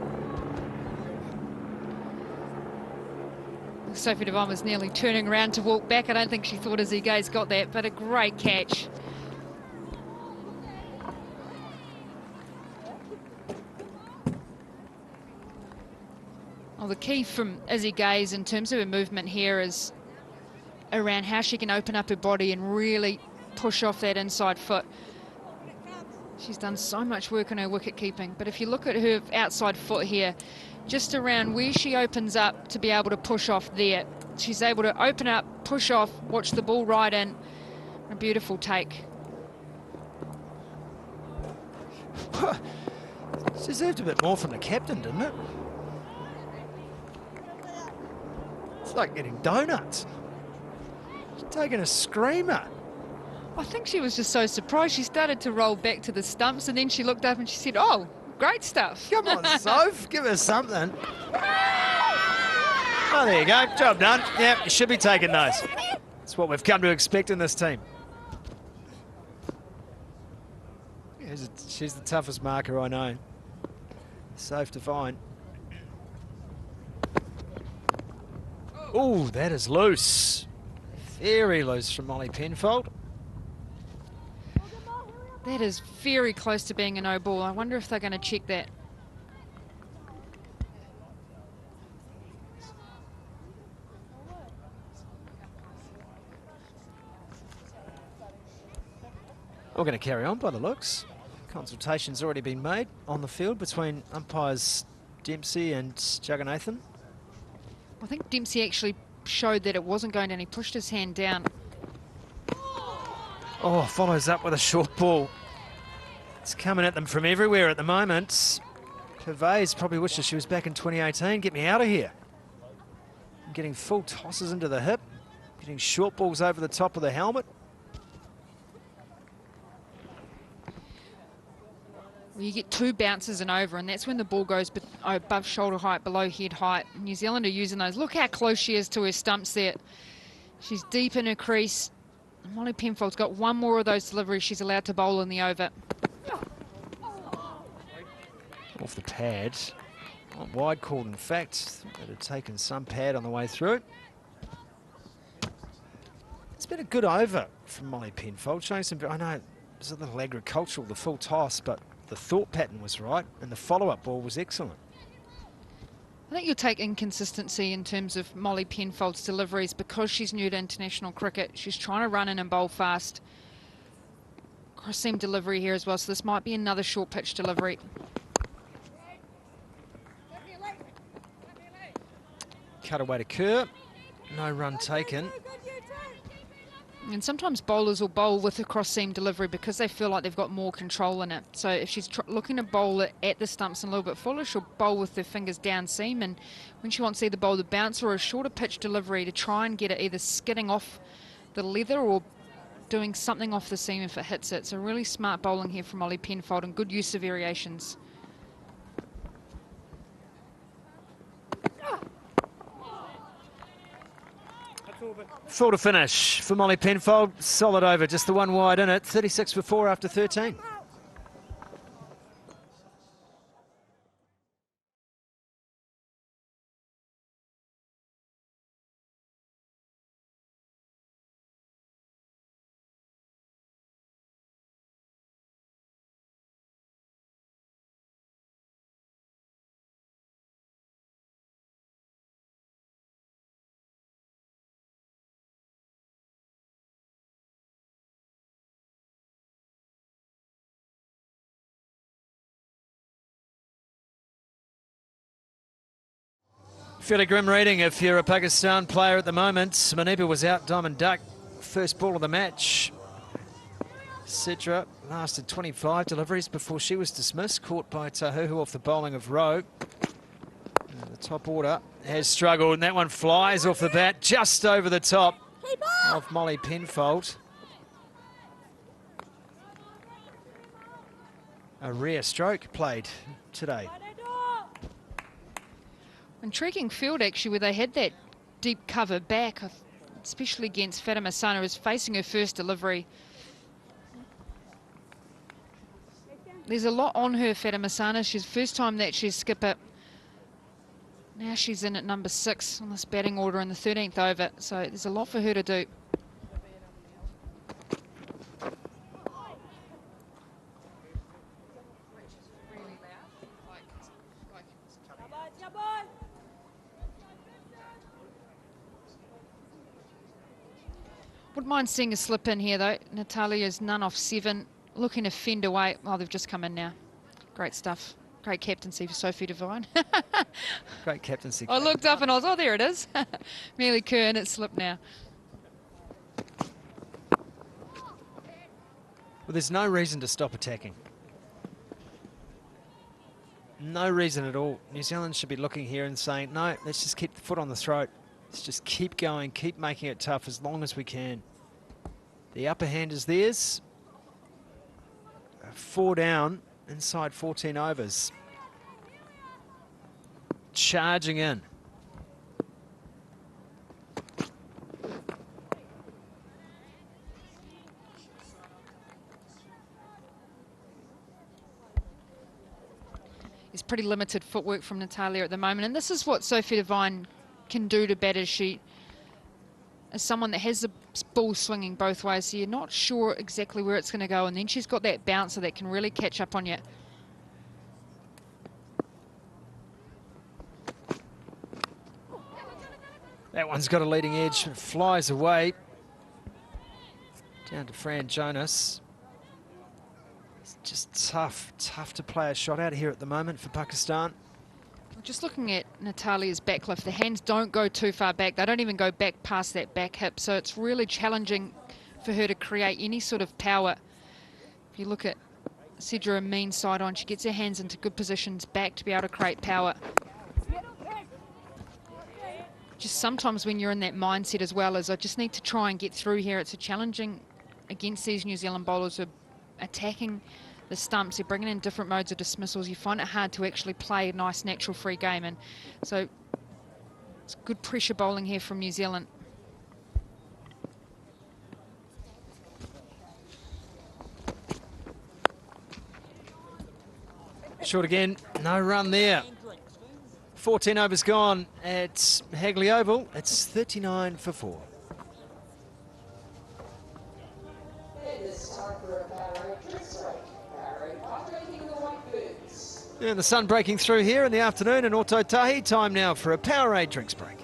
Sophie Devine was nearly turning around to walk back. I don't think she thought Izzy Gay's got that, but a great catch. Well, the key from Izzy Gay's in terms of her movement here is around how she can open up her body and really push off that inside foot. She's done so much work on her wicket keeping, but if you look at her outside foot here, just around where she opens up to be able to push off there, she's able to open up, push off, watch the ball right in. A beautiful take. Deserved a bit more from the captain, didn't it? It's like getting donuts. She's taking a screamer. I think she was just so surprised. She started to roll back to the stumps, and then she looked up and she said, "Oh, great stuff." Come on, Soph, give us something. Oh, there you go. Job done. Yeah, you should be taking those. That's what we've come to expect in this team. She's the toughest marker I know. Soph Devine. Oh, that is loose. Very loose from Molly Penfold. That is very close to being a no ball. I wonder if they're going to check that. We're going to carry on by the looks. Consultation's already been made on the field between umpires Dempsey and Jagannathan. I think Dempsey actually showed that it wasn't going and he pushed his hand down. Oh, follows up with a short ball. It's coming at them from everywhere at the moment. Gervais probably wishes she was back in 2018. Get me out of here. Getting full tosses into the hip. Getting short balls over the top of the helmet. Well, you get two bounces and over, and that's when the ball goes above shoulder height, below head height. New Zealand are using those. Look how close she is to her stumps there. She's deep in her crease. Molly Penfold's got one more of those deliveries. She's allowed to bowl in the over. Off the pad. Not wide called, in fact. It had taken some pad on the way through. It's been a good over from Molly Penfold. Showing some, I know it was a little agricultural, the full toss, but the thought pattern was right and the follow-up ball was excellent. I think you'll take inconsistency in terms of Molly Penfold's deliveries because she's new to international cricket. She's trying to run in and bowl fast. Cross-seam delivery here as well, so this might be another short pitch delivery. Cut away to Kerr. No run taken. And sometimes bowlers will bowl with a cross-seam delivery because they feel like they've got more control in it. So if she's looking to bowl it at the stumps and a little bit fuller, she'll bowl with her fingers down seam. And when she wants either bowl the bounce or a shorter pitch delivery to try and get it either skidding off the leather or doing something off the seam if it hits it. So really smart bowling here from Molly Penfold and good use of variations. Full to finish for Molly Penfold. Solid over, just the one wide in it. 36 for 4 after 13. Fairly grim reading if you're a Pakistan player at the moment. Maniba was out, Diamond Duck, first ball of the match. Sidra lasted 25 deliveries before she was dismissed, caught by Tahuhu off the bowling of Rowe. The top order has struggled, and that one flies off the bat just over the top of Molly Penfold. A rare stroke played today. Intriguing field actually where they had that deep cover back, especially against Fatima Sana, who was facing her first delivery. there's a lot on her, Fatima Sana. She's first time that she's skipper. Now she's in at number 6 on this batting order in the 13th over, so there's a lot for her to do. Wouldn't mind seeing a slip in here though. Natalia's none off 7, looking to fend away. Oh, they've just come in now. Great stuff. Great captaincy for Sophie Devine. Great captaincy. I looked up and I was, oh, there it is. Merely Kerr, and it slipped now. Well, there's no reason to stop attacking. No reason at all. New Zealand should be looking here and saying, no, let's just keep the foot on the throat. Let's just keep going, keep making it tough as long as we can. The upper hand is theirs. 4 down inside 14 overs. Charging in. It's pretty limited footwork from Natalia at the moment, and this is what Sophie Devine can do to batters. She is someone that has the ball swinging both ways, so you're not sure exactly where it's going to go, and then she's got that bouncer that can really catch up on you. That one's got a leading edge, it flies away. Down to Fran Jonas. It's just tough to play a shot out of here at the moment for Pakistan. Just looking at Natalia's backlift, the hands don't go too far back. They don't even go back past that back hip. So it's really challenging for her to create any sort of power. If you look at Cedra Amin side on, she gets her hands into good positions back to be able to create power. Just sometimes when you're in that mindset as well as I just need to try and get through here, it's a challenging against these New Zealand bowlers who are attacking the stumps. They're bringing in different modes of dismissals. You find it hard to actually play a nice natural free game, and so it's good pressure bowling here from New Zealand. Short again, no run there. 14 overs gone at Hagley Oval. It's 39 for 4. And the sun breaking through here in the afternoon in Ototahi. Time now for a Powerade drinks break.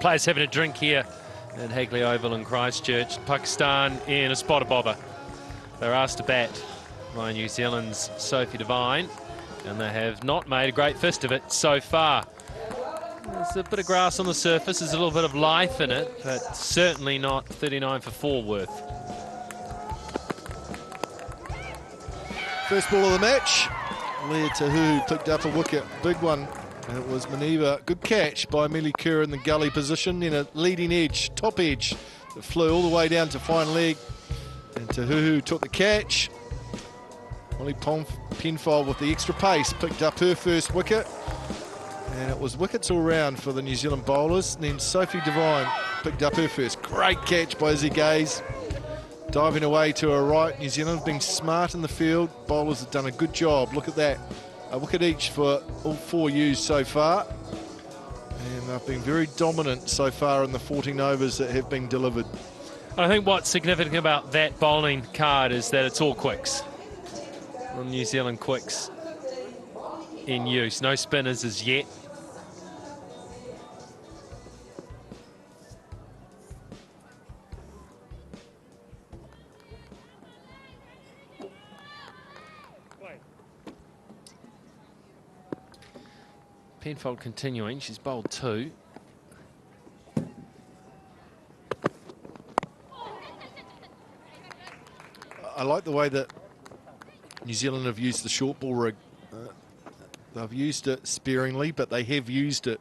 Players having a drink here at Hagley Oval in Christchurch. Pakistan in a spotter bobber. They're asked to bat by New Zealand's Sophie Devine, and they have not made a great fist of it so far. There's a bit of grass on the surface, there's a little bit of life in it, but certainly not 39 for 4 worth. First ball of the match. Lea Tahuhu picked up a wicket, big one. And it was Maneva. Good catch by Amelie Kerr in the gully position in a leading edge, top edge, that flew all the way down to fine leg. And Tahuhu took the catch. Molly Penfold with the extra pace picked up her first wicket. And it was wickets all round for the New Zealand bowlers. And then Sophie Devine picked up her first. Great catch by Izzy Gaze. Diving away to her right. New Zealand being smart in the field. Bowlers have done a good job. Look at that. A wicket each for all 4 used so far. And they've been very dominant so far in the 14 overs that have been delivered. I think what's significant about that bowling card is that it's all quicks. All New Zealand quicks in use. No spinners as yet. Penfold continuing, she's bowled 2. I like the way that New Zealand have used the short ball rig. They've used it sparingly, but they have used it,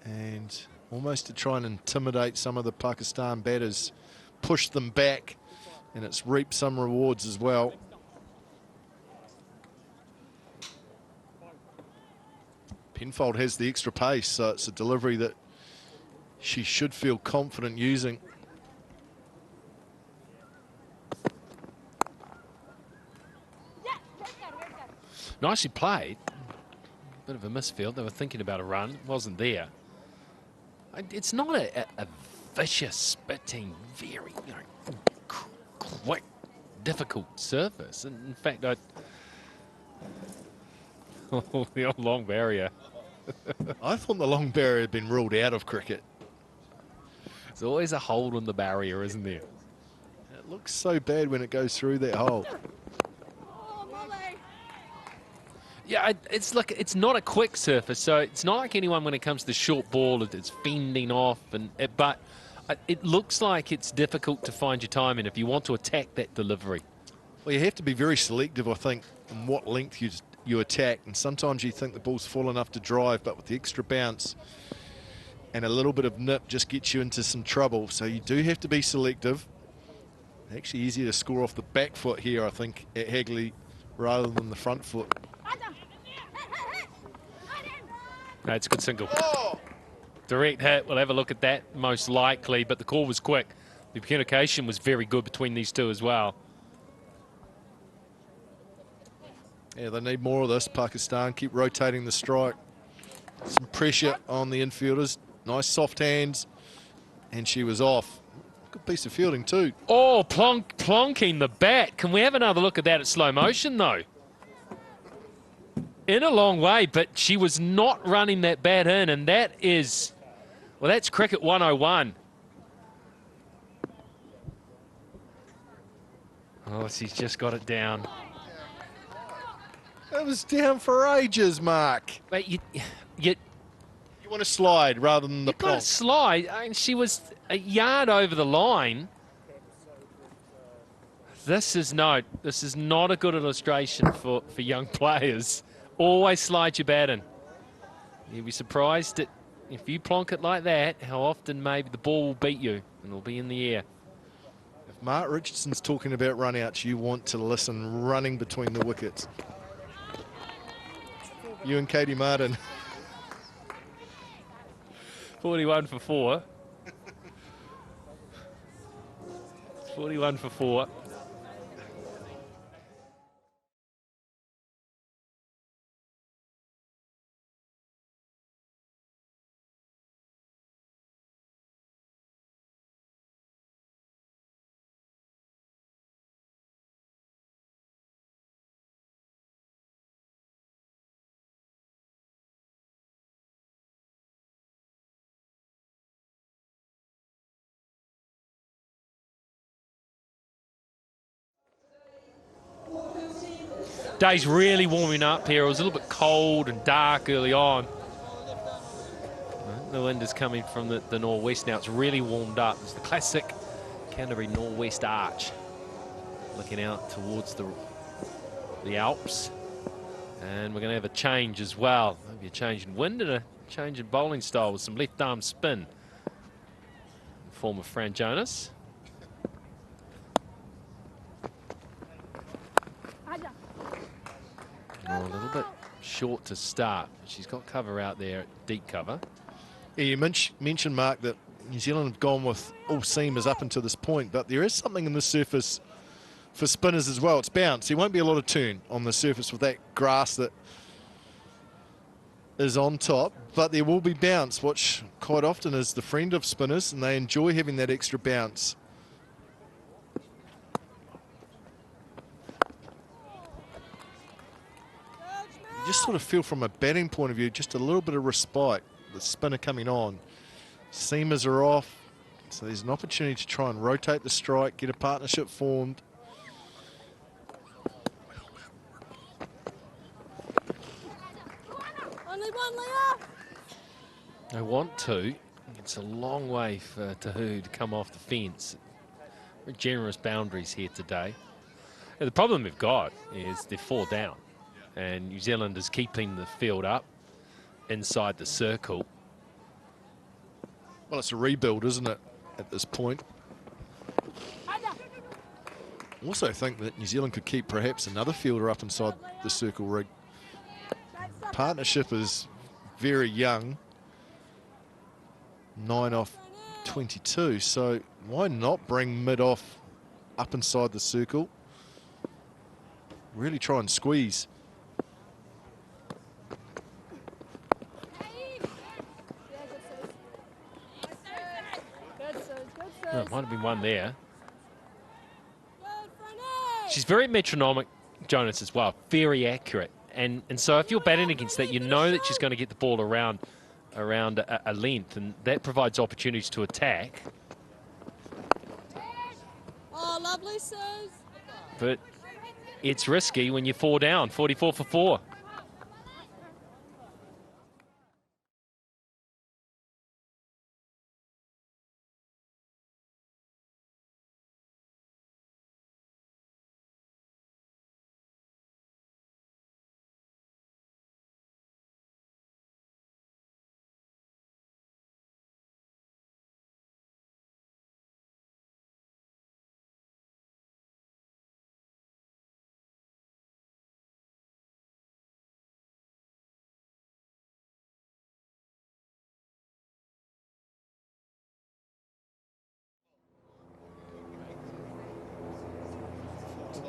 and almost to try and intimidate some of the Pakistan batters, push them back, and it's reaped some rewards as well. Penfold has the extra pace, so it's a delivery that she should feel confident using. Nicely played. Bit of a misfield. They were thinking about a run. Wasn't there. It's not a vicious, spitting, very quick, difficult surface. And in fact, oh, the long barrier. I thought the long barrier had been ruled out of cricket. There's always a hole in the barrier, isn't there? It looks so bad when it goes through that hole. Yeah, it's not a quick surface, so it's not like anyone when it comes to short ball it's fending off, but it looks like it's difficult to find your timing if you want to attack that delivery. Well, you have to be very selective, I think, in what length you attack, and sometimes you think the ball's full enough to drive, but with the extra bounce and a little bit of nip just gets you into some trouble. So you do have to be selective. Actually easier to score off the back foot here, I think, at Hagley rather than the front foot. No, it's a good single. Direct hit, we'll have a look at that most likely, but the call was quick. The communication was very good between these two as well. Yeah, they need more of this, Pakistan. Keep rotating the strike. Some pressure on the infielders. Nice soft hands. And she was off. Good piece of fielding too. Oh, plonking the bat. Can we have another look at that at slow motion though? In a long way, but she was not running that bat in, and that is, well, that's cricket 101. Oh, she's just got it down. It was down for ages, Mark. But you want to slide rather than the got to plonk. slide. I mean, she was a yard over the line. This is not a good illustration for young players. Always slide your bat in. You'll be surprised that if you plonk it like that, how often maybe the ball will beat you and it'll be in the air. If Mark Richardson's talking about run-outs, you want to listen running between the wickets. You and Katie Martin. 41 for 4. 41 for 4. Day's really warming up here. It was a little bit cold and dark early on. The wind is coming from the northwest now. It's really warmed up. It's the classic Canterbury northwest arch. Looking out towards the the Alps. And we're going to have a change as well. Maybe a change in wind and a change in bowling style with some left arm spin. In the form of Fran Jonas. Oh, a little bit short to start. She's got cover out there, deep cover. Yeah, you mentioned, Mark, that New Zealand have gone with all seamers up until this point, but there is something in the surface for spinners as well. It's bounce. There won't be a lot of turn on the surface with that grass that is on top, but there will be bounce, which quite often is the friend of spinners, and they enjoy having that extra bounce. You just sort of feel from a batting point of view, just a little bit of respite. The spinner coming on. Seamers are off, so there's an opportunity to try and rotate the strike, get a partnership formed. Only one, Leah. I want to. It's a long way for Tahu to come off the fence. Very generous boundaries here today. And the problem we've got is they're 4 down. And New Zealand is keeping the field up inside the circle. Well, it's a rebuild, isn't it, at this point? I also think that New Zealand could keep perhaps another fielder up inside the circle rig. Partnership is very young, 9 off 22, so why not bring mid off up inside the circle? Really try and squeeze. Oh, might have been one there. She's very metronomic, Jonas, as well. Very accurate. And so if you're batting against that, you know that she's going to get the ball around a length, and that provides opportunities to attack. Oh, lovely, Suze. But it's risky when you're 4 down, 44 for 4.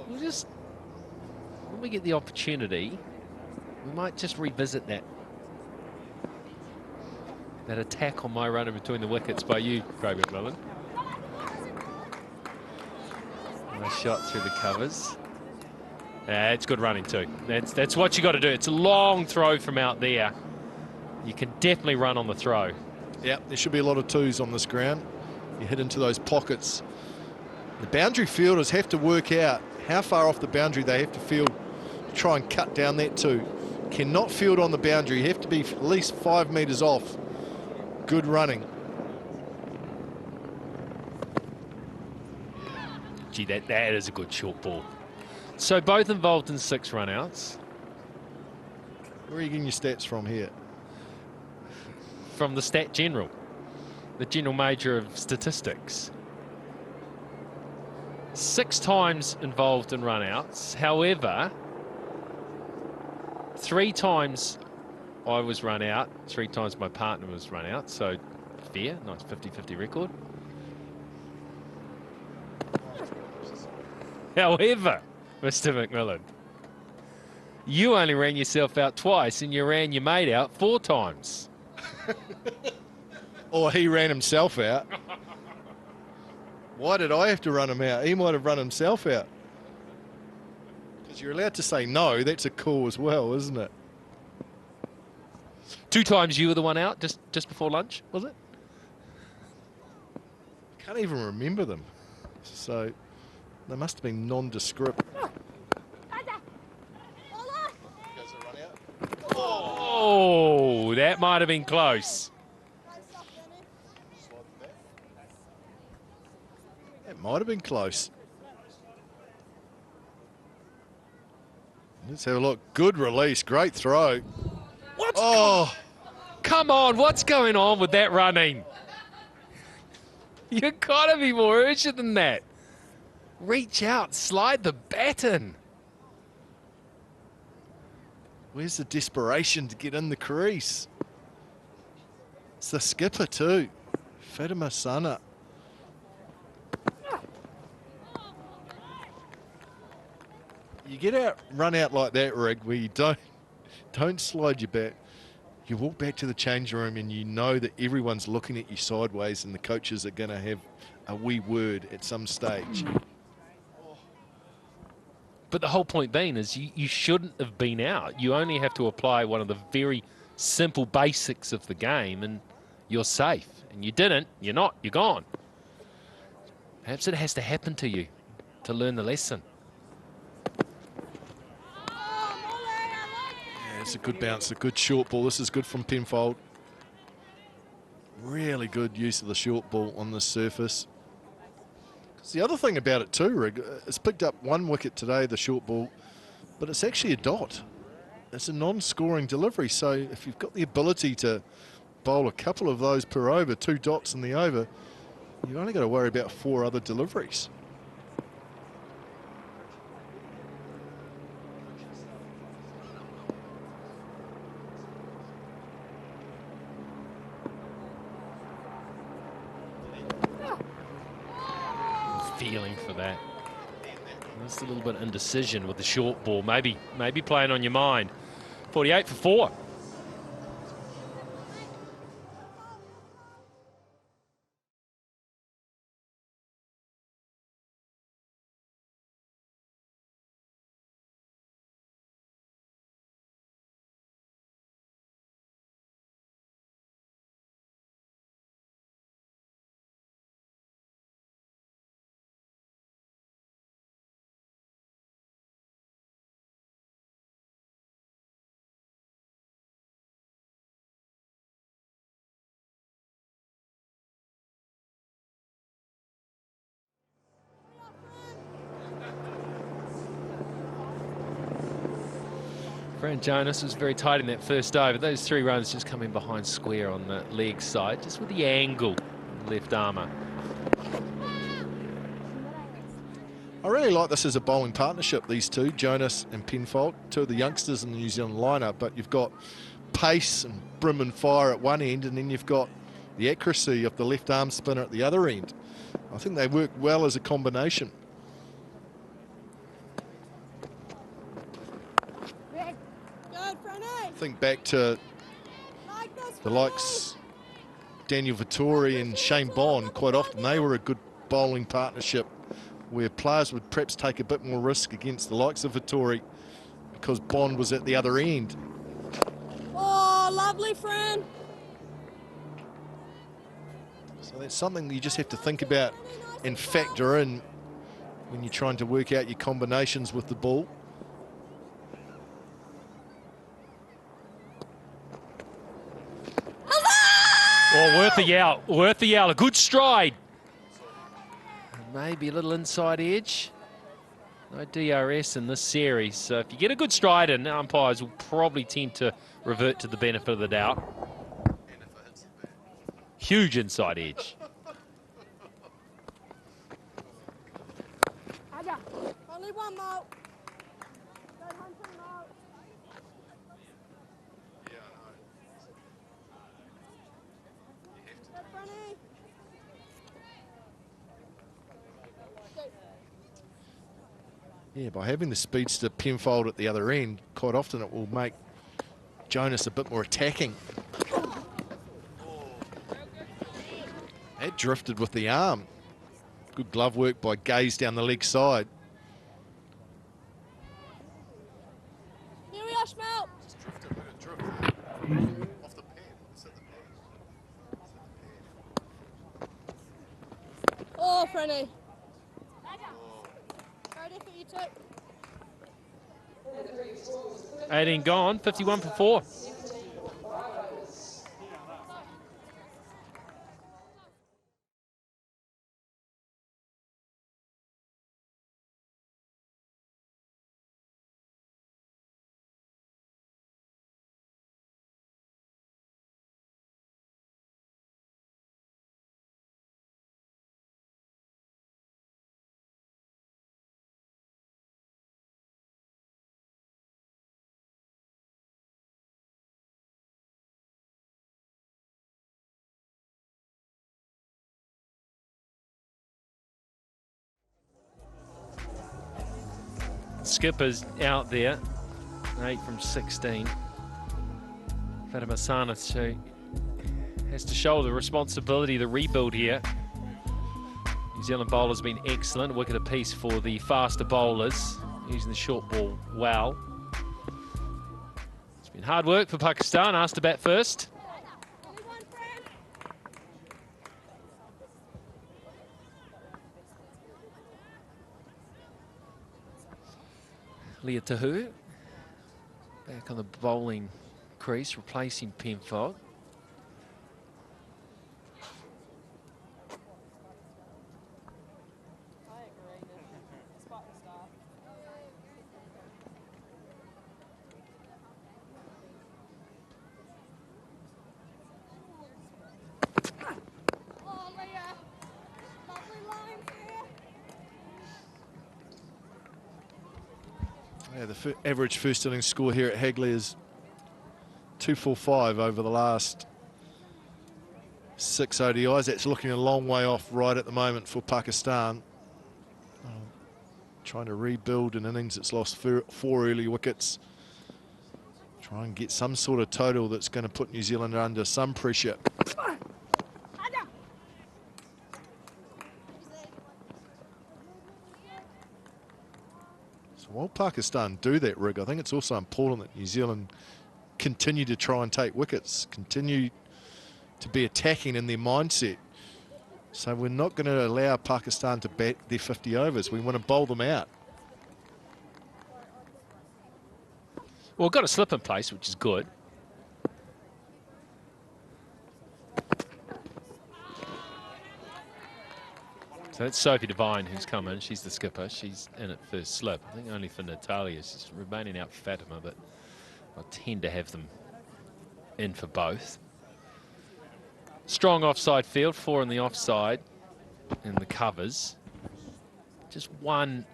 We'll just, when we get the opportunity, we might just revisit that attack on my run in between the wickets by you, Craig McMillan. Nice shot through the covers. It's good running too. That's what you got to do. It's a long throw from out there. You can definitely run on the throw. Yeah, there should be a lot of twos on this ground. You hit into those pockets. The boundary fielders have to work out how far off the boundary they have to field to try and cut down that two. Cannot field on the boundary. You have to be at least 5 metres off. Good running. Gee, that is a good short ball. So both involved in 6 run-outs. Where are you getting your stats from here? From the Stat General, the General Major of Statistics. 6 times involved in run-outs. However, 3 times I was run out, 3 times my partner was run out. So fair, nice 50-50 record. However, Mr. McMillan, you only ran yourself out twice and you ran your mate out 4 times. Or he ran himself out. Why did I have to run him out? He might have run himself out. Because you're allowed to say no. That's a call as well, isn't it? 2 times you were the one out just before lunch, was it? Can't even remember them. So they must have been nondescript. Oh, that might have been close. That might have been close. Let's have a look. Good release, great throw. What's Oh, come on, what's going on with that running? You've got to be more urgent than that. Reach out, slide the bat in. where's the desperation to get in the crease? It's the skipper too, Fatima Sana. You get out, run out like that, Rig, where you don't slide your bat. You walk back to the change room and you know that everyone's looking at you sideways and the coaches are going to have a wee word at some stage. But the whole point being is you shouldn't have been out. You only have to apply one of the very simple basics of the game and you're safe. And you didn't, you're not, you're gone. Perhaps it has to happen to you to learn the lesson. Yeah, it's a good bounce, a good short ball. This is good from Penfold. Really good use of the short ball on this surface. Because the other thing about it too, Rig, it's picked up 1 wicket today, the short ball, but it's actually a dot. It's a non-scoring delivery, so if you've got the ability to bowl a couple of those per over, 2 dots in the over, you've only got to worry about 4 other deliveries. Feeling for that. Just a little bit of indecision with the short ball. Maybe playing on your mind. 48 for 4. Fran Jonas was very tight in that first over. Those 3 runs just coming behind square on the leg side, just with the angle, left armour. I really like this as a bowling partnership, these two, Jonas and Penfold, 2 of the youngsters in the New Zealand lineup, but you've got pace and brim and fire at one end, and then you've got the accuracy of the left arm spinner at the other end. I think they work well as a combination. Think back to the likes Daniel Vittori and Shane Bond. Quite often they were a good bowling partnership where players would perhaps take a bit more risk against the likes of Vittori because Bond was at the other end. Oh, lovely, friend. So that's something that you just have to think about and factor in when you're trying to work out your combinations with the ball. Oh, worth the yell, worth the yell. A good stride. Maybe a little inside edge. No DRS in this series, so if you get a good stride in, umpires will probably tend to revert to the benefit of the doubt. Huge inside edge. Only one more. Go hunting now. Go, Franny. Yeah, by having the speedster Penfold at the other end, quite often it will make Jonas a bit more attacking. That drifted with the arm. Good glove work by Gaze down the leg side. Here we are, Schmelt. Oh, Franny. Great effort, you two. 18 gone, 51 for 4. skippers out there. 8 from 16. Fatima Sana has to shoulder the responsibility, the rebuild here. New Zealand bowlers have been excellent. Wicket apiece for the faster bowlers, using the short ball well. It's been hard work for Pakistan. Asked to bat first. Leah Tahu back on the bowling crease, replacing Penfold. Yeah, the average first innings score here at Hagley is 245 over the last 6 ODIs. That's looking a long way off right at the moment for Pakistan. Trying to rebuild an innings that's lost 4 early wickets. Try and get some sort of total that's going to put New Zealand under some pressure. While Pakistan do that, Rig, I think it's also important that New Zealand continue to try and take wickets, continue to be attacking in their mindset. So we're not going to allow Pakistan to bat their 50 overs. We want to bowl them out. Well, we've got a slip in place, which is good. So that's Sophie Devine who's come in. She's the skipper. She's in at first slip. I think only for Natalia. She's remaining out for Fatima, but I tend to have them in for both. Strong offside field, 4 in the offside in the covers. Just one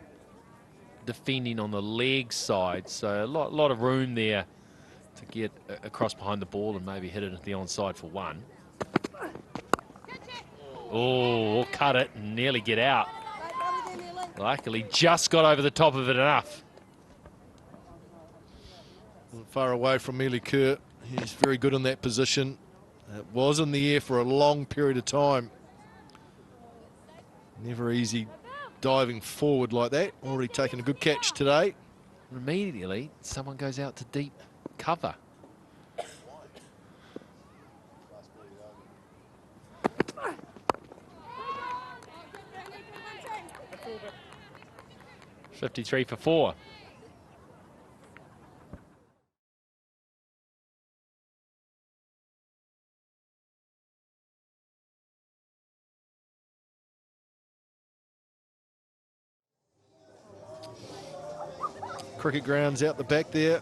defending on the leg side, so a lot of room there to get across behind the ball and maybe hit it at the onside for 1. Oh, cut it and nearly get out. Luckily, just got over the top of it enough. Far away from Mealy Kerr. He's very good in that position. It was in the air for a long period of time. Never easy diving forward like that. Already taken a good catch today. Immediately, someone goes out to deep cover. .53 for 4. Cricket grounds out the back there.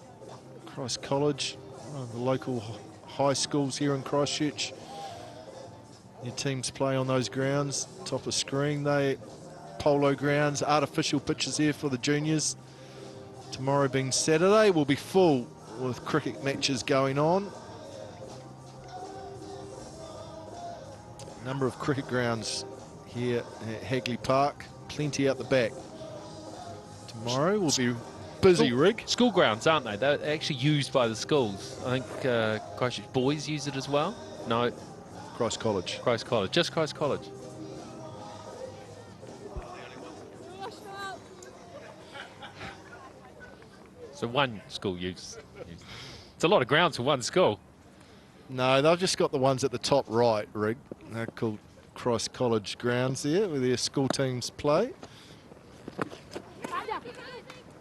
Christ College, one of the local high schools here in Christchurch. Your teams play on those grounds. Top of screen, they polo grounds, artificial pitches here for the juniors. Tomorrow being Saturday will be full with cricket matches going on. Number of cricket grounds here at Hagley Park, plenty out the back. Tomorrow will be busy, Rig. School grounds, aren't they? They're actually used by the schools. I think Christchurch boys use it as well. No. Christ College. Christ College, just Christ College. So one school use. It's a lot of grounds for one school. No, they've just got the ones at the top right, Rig. They're called Christ College grounds there, where their school teams play.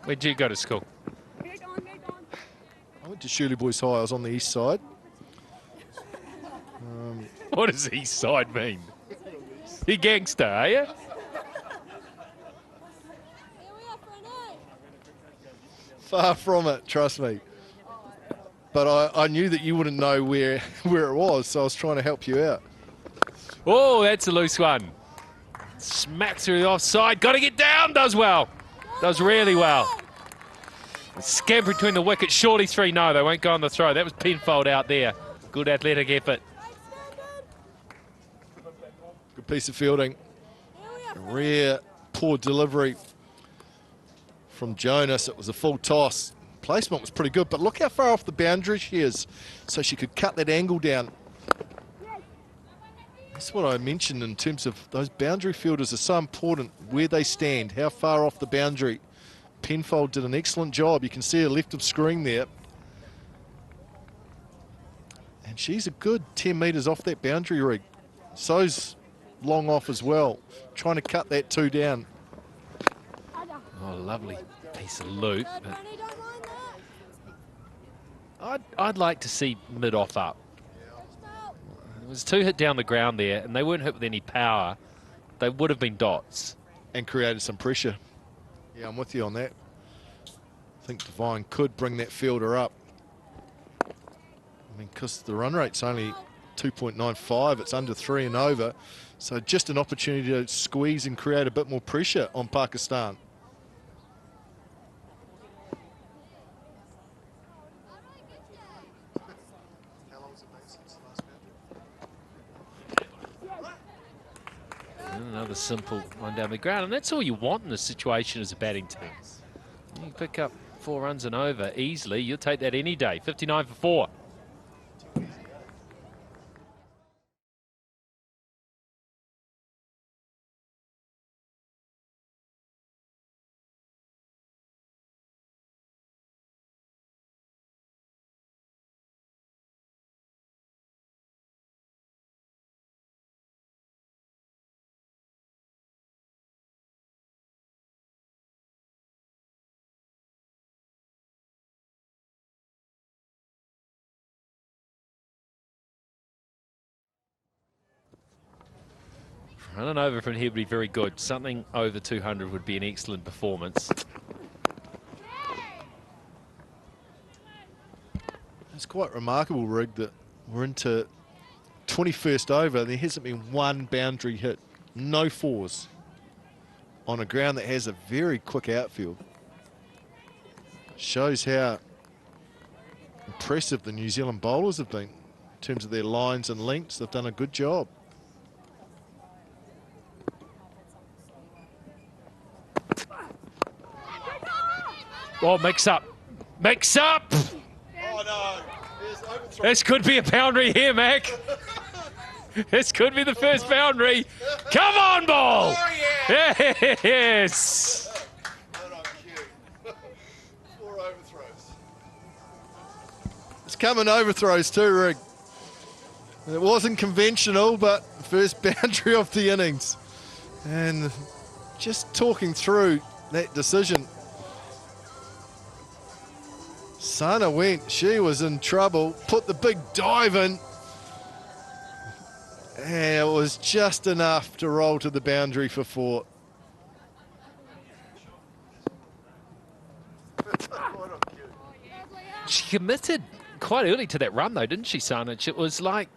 Where'd you go to school? I went to Shirley Boys High. I was on the east side. What does east side mean? You gangster, are you? Far from it, trust me. But I knew that you wouldn't know where it was, so I was trying to help you out. Oh, that's a loose one. Smack through the offside. Got to get down. Does well. Does really well. Scamper between the wickets. Surely 3. No, they won't go on the throw. That was Penfold out there. Good athletic effort. Good piece of fielding. Rare poor delivery from Jonas. It was a full toss. Placement was pretty good, but look how far off the boundary she is, so she could cut that angle down. That's what I mentioned in terms of those boundary fielders are so important, where they stand, how far off the boundary. Penfold did an excellent job. You can see her left of screen there. And she's a good 10 metres off that boundary rig. So's long off as well, trying to cut that 2 down. Oh, lovely piece of loop. I'd like to see mid-off up. It was 2 hit down the ground there, and they weren't hit with any power. They would have been dots. And created some pressure. Yeah, I'm with you on that. I think Devine could bring that fielder up. I mean, because the run rate's only 2.95, it's under 3 and over. So just an opportunity to squeeze and create a bit more pressure on Pakistan. Another simple one down the ground, and that's all you want in this situation as a batting team. You pick up 4 runs and over easily. You'll take that any day. 59 for 4. Running over from here would be very good. Something over 200 would be an excellent performance. It's quite remarkable, Rig, that we're into 21st over. There hasn't been one boundary hit, no 4s on a ground that has a very quick outfield. Shows how impressive the New Zealand bowlers have been in terms of their lines and lengths. They've done a good job. Oh, mix up. Mix up! Oh, no. This could be a boundary here, Mac. This could be the first boundary. Come on, ball! Oh, yeah. Yes! 4 overthrows. It's coming overthrows too, Rig. It wasn't conventional, but first boundary of the innings. And just talking through that decision, Sana went, she was in trouble, put the big dive in, and it was just enough to roll to the boundary for 4. She committed quite early to that run, though, didn't she, Sana? It was like,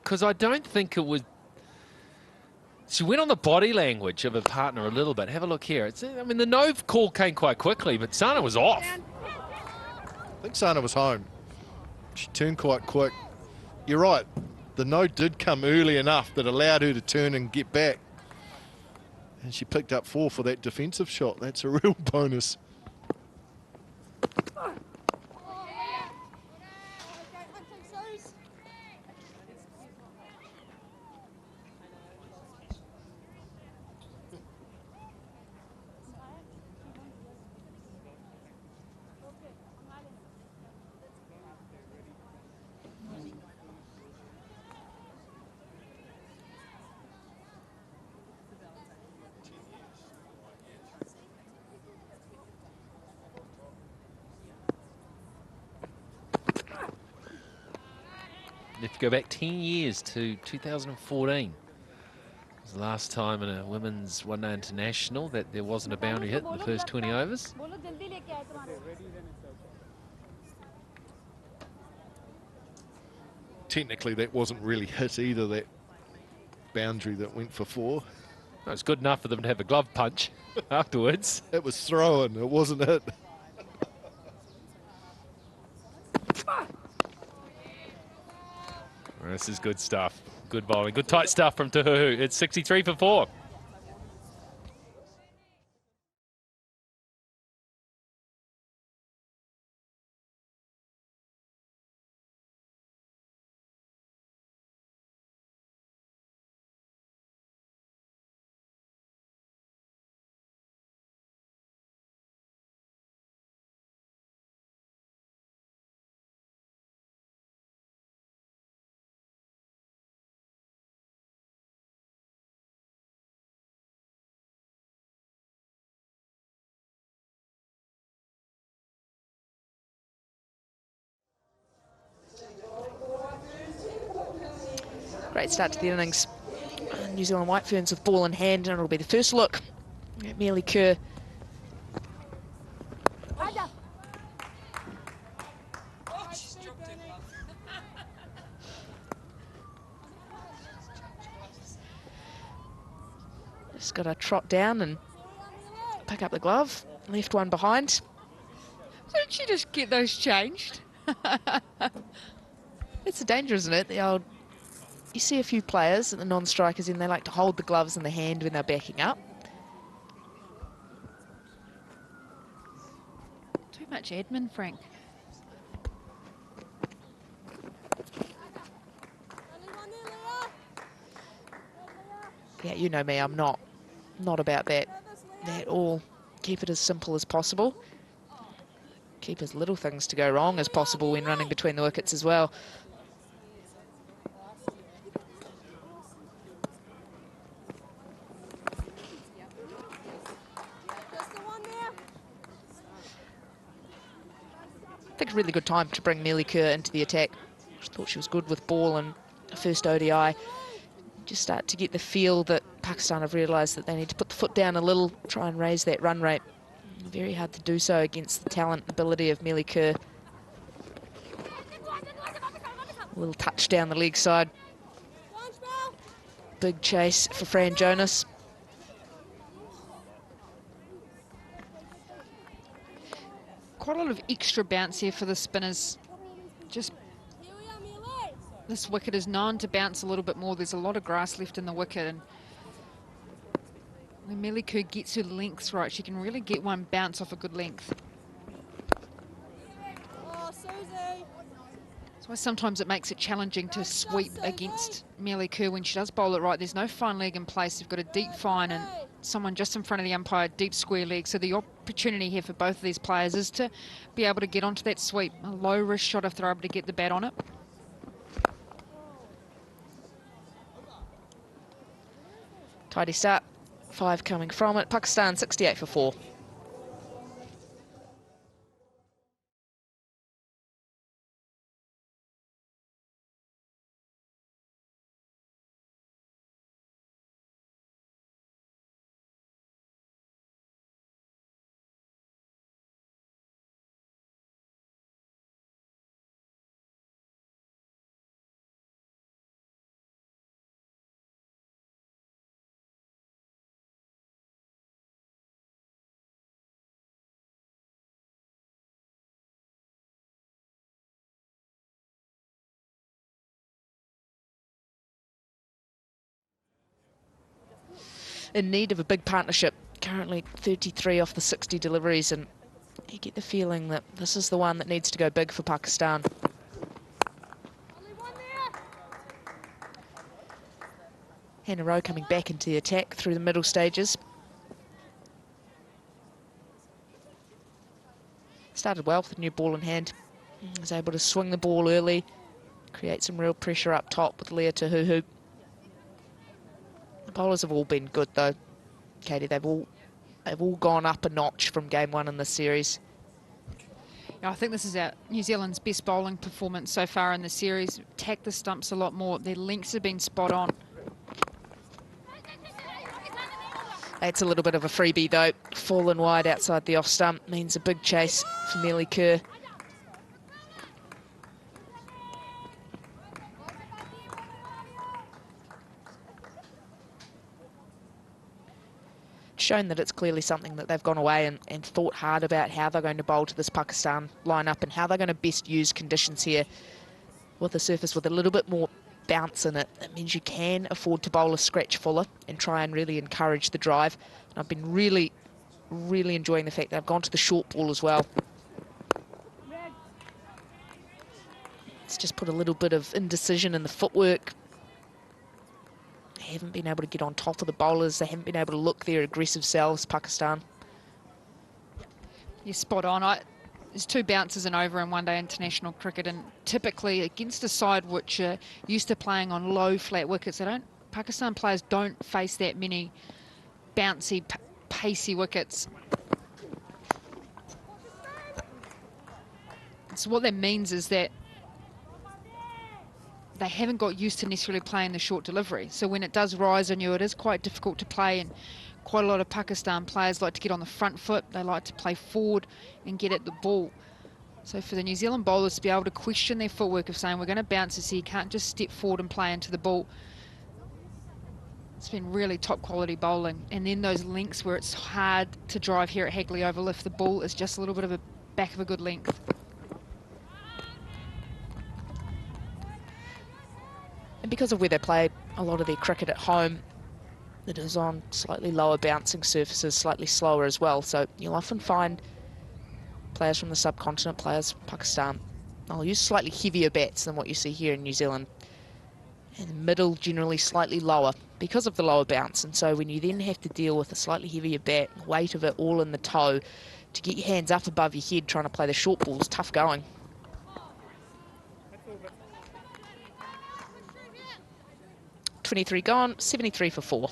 because I don't think it was... She went on the body language of her partner a little bit. Have a look here. I mean, the no call came quite quickly, but Sana was off. I think Sana was home. She turned quite quick. You're right. The no did come early enough that allowed her to turn and get back. And she picked up 4 for that defensive shot. That's a real bonus. If you go back 10 years to 2014, it was the last time in a women's one-day international that there wasn't a boundary hit in the first 20 overs. Technically, that wasn't really hit either, that boundary that went for 4. No, it's good enough for them to have a glove punch afterwards. It was thrown, it wasn't hit. This is good stuff. Good bowling. Good tight stuff from Tahuhu. It's 63 for 4. Great start to the innings. New Zealand White Ferns with ball in hand, and it'll be the first look at Mealy Kerr. Just got to trot down and pick up the glove. Left one behind. Didn't she just get those changed? It's a danger, isn't it? The old, you see a few players, the non-strikers, and they like to hold the gloves in the hand when they're backing up. Too much admin, Frank. Yeah, you know me, I'm not about that at all. Keep it as simple as possible. Keep as little things to go wrong as possible when running between the wickets as well. I think a really good time to bring Mealy Kerr into the attack. I thought she was good with ball in the first ODI. Just start to get the feel that Pakistan have realised that they need to put the foot down a little, try and raise that run rate. Very hard to do so against the talent and ability of Mealy Kerr. A little touch down the leg side. Big chase for Fran Jonas. Quite a lot of extra bounce here for the spinners. Just this wicket is known to bounce a little bit more. There's a lot of grass left in the wicket, and when Mealy Kerr gets her lengths right, she can really get one bounce off a good length. That's why sometimes it makes it challenging to sweep against Mealy Kerr when she does bowl it right. There's no fine leg in place. They've got a deep fine and someone just in front of the umpire, deep square leg. So the opportunity here for both of these players is to be able to get onto that sweep. A low risk shot if they're able to get the bat on it. Tidy start. 5 coming from it. Pakistan 68 for 4. In need of a big partnership. Currently 33 off the 60 deliveries, and you get the feeling that this is the one that needs to go big for Pakistan. Hannah Rowe coming back into the attack through the middle stages. Started well with a new ball in hand. Was able to swing the ball early, create some real pressure up top with Leah Tahuhu. The bowlers have all been good though, Katie. They've all gone up a notch from game 1 in this series. Yeah, I think this is New Zealand's best bowling performance so far in the series. Attacked the stumps a lot more. Their lengths have been spot on. That's a little bit of a freebie though. Fallen wide outside the off stump means a big chase for Mealy Kerr. Shown that it's clearly something that they've gone away and thought hard about how they're going to bowl to this Pakistan lineup and how they're going to best use conditions here. With a surface with a little bit more bounce in it, it means you can afford to bowl a scratch fuller and try and really encourage the drive. And I've been really enjoying the fact that I've gone to the short ball as well. It's just put a little bit of indecision in the footwork. They haven't been able to get on top of the bowlers. They haven't been able to look their aggressive selves, Pakistan. You're spot on. There's 2 bounces and over in one-day international cricket, and typically against a side which are used to playing on low, flat wickets, Pakistan players don't face that many bouncy, pacey wickets. So what that means is that they haven't got used to necessarily playing the short delivery. So when it does rise on you, it is quite difficult to play, and quite a lot of Pakistan players like to get on the front foot. They like to play forward and get at the ball. So for the New Zealand bowlers to be able to question their footwork of saying, we're going to bounce this here, you can't just step forward and play into the ball. It's been really top quality bowling. And then those lengths where it's hard to drive here at Hagley Oval if the ball is just a little bit of a back of a good length. And because of where they play a lot of their cricket at home, it is on slightly lower bouncing surfaces, slightly slower as well. So you'll often find players from the subcontinent, players from Pakistan, they'll use slightly heavier bats than what you see here in New Zealand. And the middle generally slightly lower because of the lower bounce. And so when you then have to deal with a slightly heavier bat, the weight of it all in the toe, to get your hands up above your head trying to play the short balls, tough going. .23 gone, 73 for 4.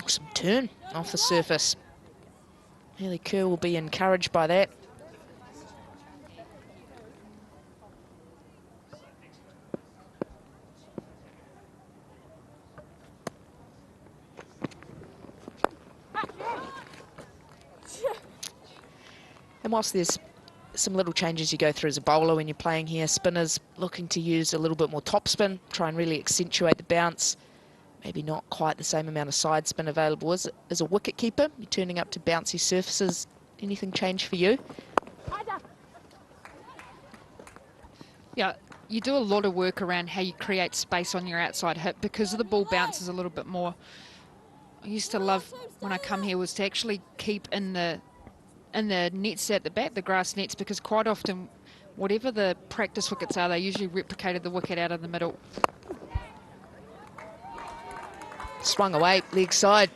Some turn off the surface. Haley Kerr will be encouraged by that. And whilst there's some little changes you go through as a bowler when you're playing here, spinners looking to use a little bit more topspin, try and really accentuate the bounce. Maybe not quite the same amount of side spin available as a wicket keeper. You're turning up to bouncy surfaces. Anything change for you? Yeah, you do a lot of work around how you create space on your outside hip because the ball bounces a little bit more. I used to love when I come here was to actually keep in the nets at the back, the grass nets, because quite often, whatever the practice wickets are, they usually replicated the wicket out of the middle. Swung away, leg side.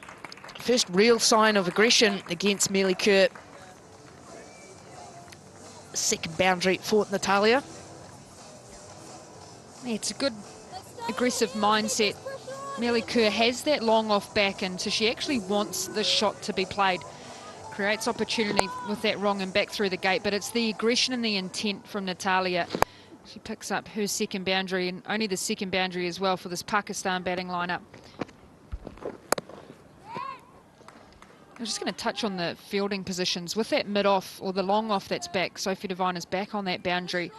First real sign of aggression against Mealy Kerr. Second boundary for Natalia. Yeah, it's a good aggressive mindset. Mealy Kerr has that long off back, and so she actually wants the shot to be played. Creates opportunity with that wrong and back through the gate, but it's the aggression and the intent from Natalia. She picks up her second boundary, and only the second boundary as well for this Pakistan batting lineup. I'm just going to touch on the fielding positions. With that mid-off, or the long off that's back, Sophie Devine is back on that boundary.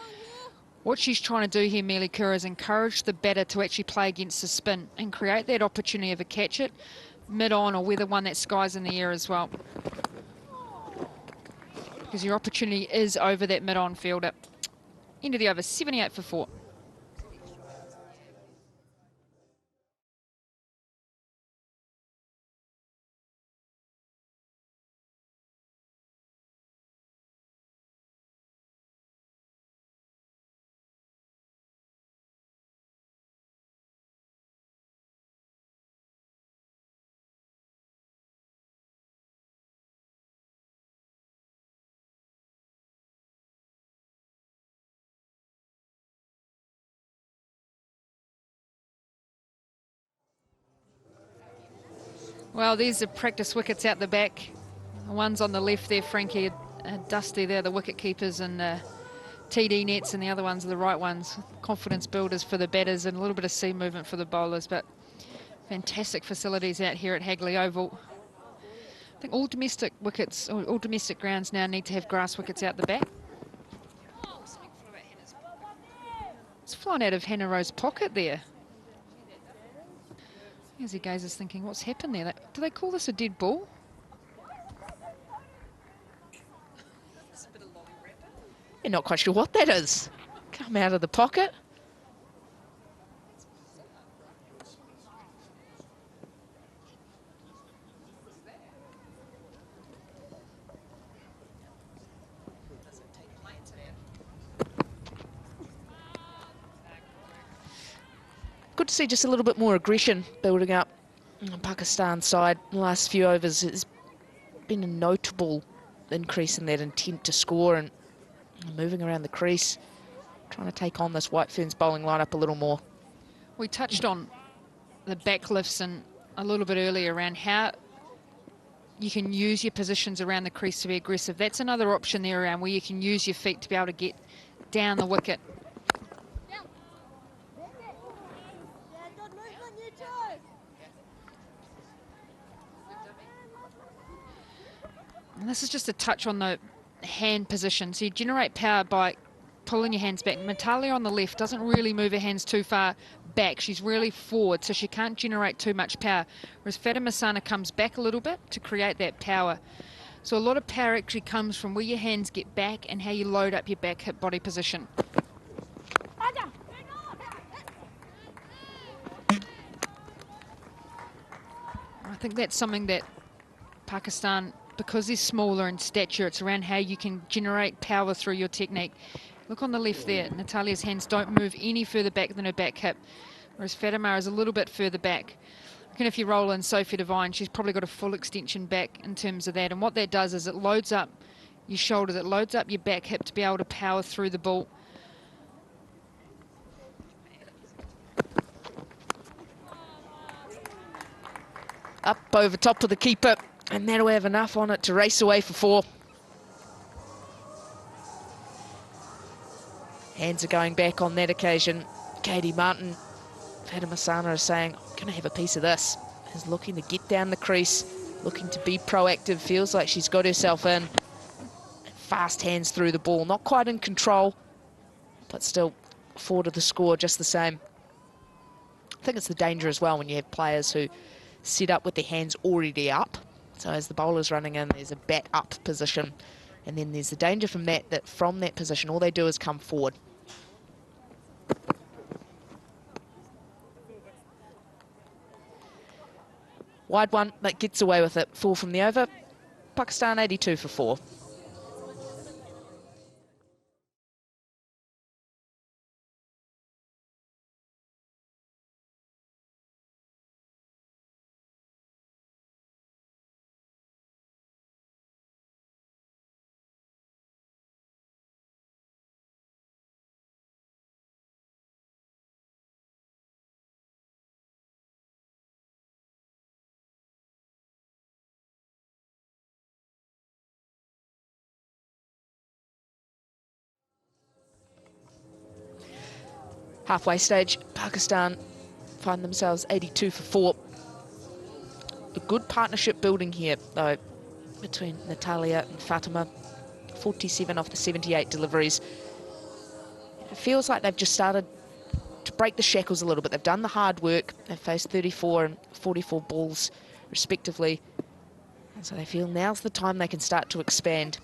What she's trying to do here, Mealy Kerr, is encourage the batter to actually play against the spin and create that opportunity of a catch it mid-on, or whether one that skies in the air as well. Because your opportunity is over that mid-on fielder. End of the over, 78 for 4. Well, these are practice wickets out the back. The ones on the left there, Frankie, Dusty there, the wicket keepers, and TD nets, and the other ones are the right ones. Confidence builders for the batters and a little bit of seam movement for the bowlers, but fantastic facilities out here at Hagley Oval. I think all domestic wickets, or all domestic grounds now need to have grass wickets out the back. It's flown out of Hannah Rowe's pocket there. As he gazes thinking, what's happened there? Do they call this a dead ball? You're not quite sure what that is. Come out of the pocket. good to see just a little bit more aggression building up on Pakistan's side. In the last few overs, there's been a notable increase in that intent to score and moving around the crease, trying to take on this White Ferns bowling lineup a little more. We touched on the back lifts and a little bit earlier around how you can use your positions around the crease to be aggressive. That's another option there around where you can use your feet to be able to get down the wicket. And this is just a touch on the hand position. So you generate power by pulling your hands back. Natalia on the left doesn't really move her hands too far back. She's really forward, so she can't generate too much power. Whereas Fatima Sana comes back a little bit to create that power. So a lot of power actually comes from where your hands get back and how you load up your back hip body position. I think that's something that Pakistan, because they're smaller in stature, it's around how you can generate power through your technique. Look on the left there, Natalia's hands don't move any further back than her back hip, whereas Fatima is a little bit further back. And if you roll in Sophie Devine, she's probably got a full extension back in terms of that. And what that does is it loads up your shoulders, it loads up your back hip to be able to power through the ball. Up over top of the keeper, and that'll have enough on it to race away for 4. Hands are going back on that occasion. Katie Martin, Fatima Sana is saying, I'm going to have a piece of this. Is looking to get down the crease, looking to be proactive, feels like she's got herself in. Fast hands through the ball, not quite in control, but still forward of the score just the same. I think it's the danger as well when you have players who set up with their hands already up. So as the bowler's running in, there's a bat up position. And then there's the danger from that from that position, all they do is come forward. Wide one, but gets away with it. 4 from the over. Pakistan 82 for 4. Halfway stage, Pakistan find themselves 82 for 4. A good partnership building here, though, between Natalia and Fatima. 47 off the 78 deliveries. It feels like they've just started to break the shackles a little bit. They've done the hard work. They've faced 34 and 44 balls, respectively. And so they feel now's the time they can start to expand.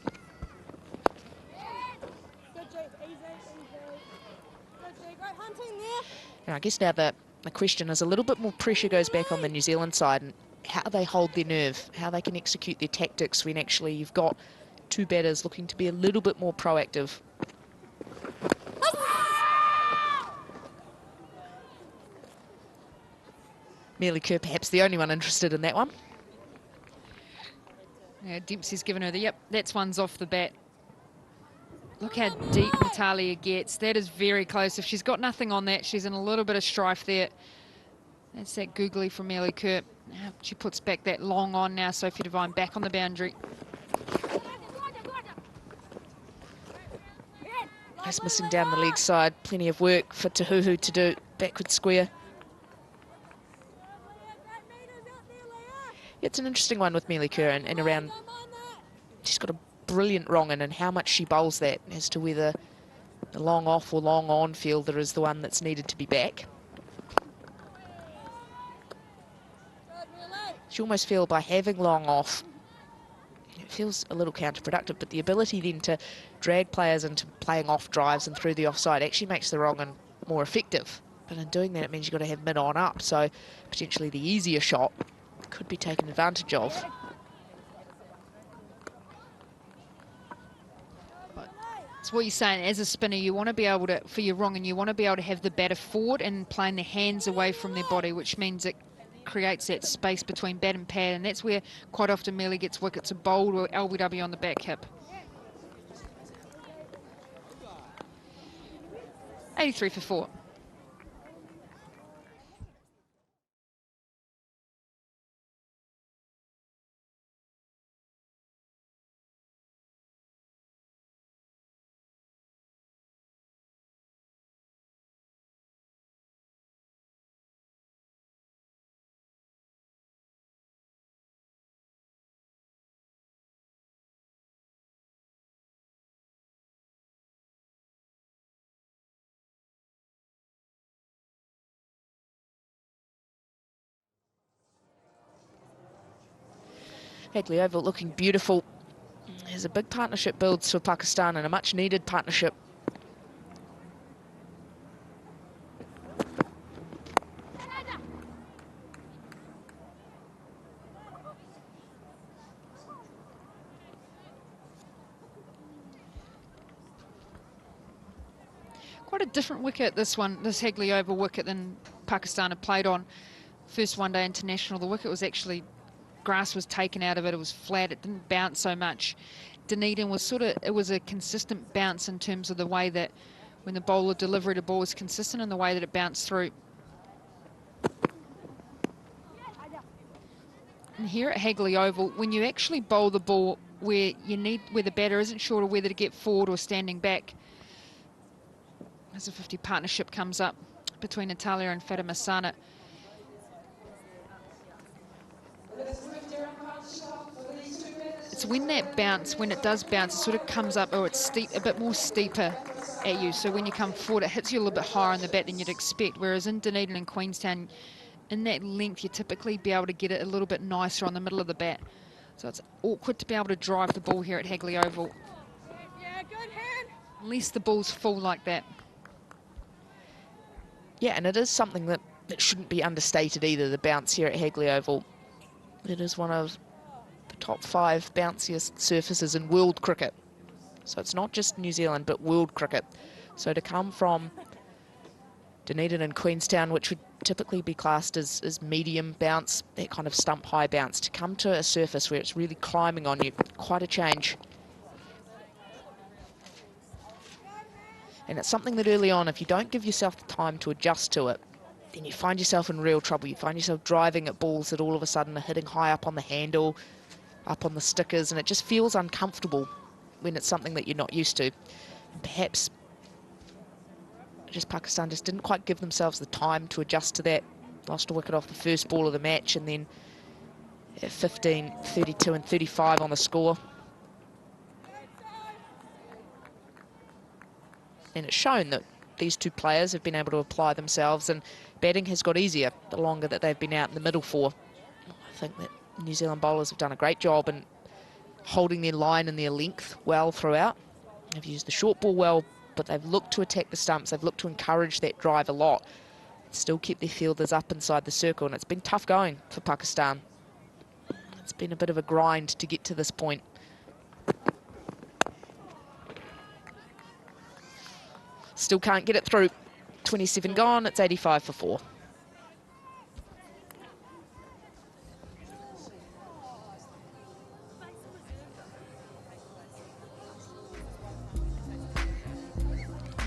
And I guess now the question is a little bit more pressure goes back on the New Zealand side and how they hold their nerve, how they can execute their tactics when actually you've got 2 batters looking to be a little bit more proactive. Merely Kerr perhaps the only one interested in that one. Yeah, Dempsey's given her the, yep, that's one's off the bat. Look how deep Natalia gets. That is very close. If she's got nothing on that, she's in a little bit of strife there. That's that googly from Merely Kerr. She puts back that long on now. Sophie Devine back on the boundary. Just missing down the leg side. Plenty of work for Tahuhu to do. Backward square. It's an interesting one with Merely Kerr and around. She's got a brilliant wrong in and how much she bowls that as to whether the long off or long on fielder is the one that's needed to be back. She almost feel by having long off, it feels a little counterproductive, but the ability then to drag players into playing off drives and through the offside actually makes the wrong and more effective. But in doing that, it means you've got to have mid on up, so potentially the easier shot could be taken advantage of. It's what you're saying, as a spinner, you want to be able to, for your wrong, and you want to be able to have the batter forward and playing their hands away from their body, which means it creates that space between bat and pad, and that's where quite often Mealy gets wickets, a bowled or LBW on the back hip. 83 for 4. Hagley Oval looking beautiful. There's a big partnership builds for Pakistan and a much needed partnership. Quite a different wicket, this Hagley Oval wicket, than Pakistan had played on. First one-day international, the wicket was actually, grass was taken out of it, it was flat, it didn't bounce so much. Dunedin was it was a consistent bounce in terms of the way that when the bowler delivered a ball was consistent in the way that it bounced through. And here at Hagley Oval, when you actually bowl the ball where the batter isn't sure of whether to get forward or standing back, as a 50 partnership comes up between Natalia and Fatima Sana. It's when that bounce, when it does bounce, it sort of comes up, or it's steep, a bit more steeper at you. So when you come forward, it hits you a little bit higher on the bat than you'd expect. Whereas in Dunedin and Queenstown, in that length, you typically be able to get it a little bit nicer on the middle of the bat. So it's awkward to be able to drive the ball here at Hagley Oval. Yeah, good hand. Unless the ball's full like that. Yeah, and it is something that shouldn't be understated either, the bounce here at Hagley Oval. It is one of the top 5 bounciest surfaces in world cricket. So it's not just New Zealand, but world cricket. So to come from Dunedin and Queenstown, which would typically be classed as medium bounce, that kind of stump high bounce, to come to a surface where it's really climbing on you, quite a change. And it's something that early on, if you don't give yourself the time to adjust to it, then you find yourself in real trouble. You find yourself driving at balls that all of a sudden are hitting high up on the handle, up on the stickers, and it just feels uncomfortable when it's something that you're not used to. And perhaps Pakistan just didn't quite give themselves the time to adjust to that. Lost a wicket off the first ball of the match, and then at 15, 32 and 35 on the score. And it's shown that these two players have been able to apply themselves, and batting has got easier the longer that they've been out in the middle for. I think that New Zealand bowlers have done a great job in holding their line and their length well throughout. They've used the short ball well, but they've looked to attack the stumps. They've looked to encourage that drive a lot. Still keep their fielders up inside the circle, and it's been tough going for Pakistan. It's been a bit of a grind to get to this point. Still can't get it through. 27 gone, it's 85 for 4.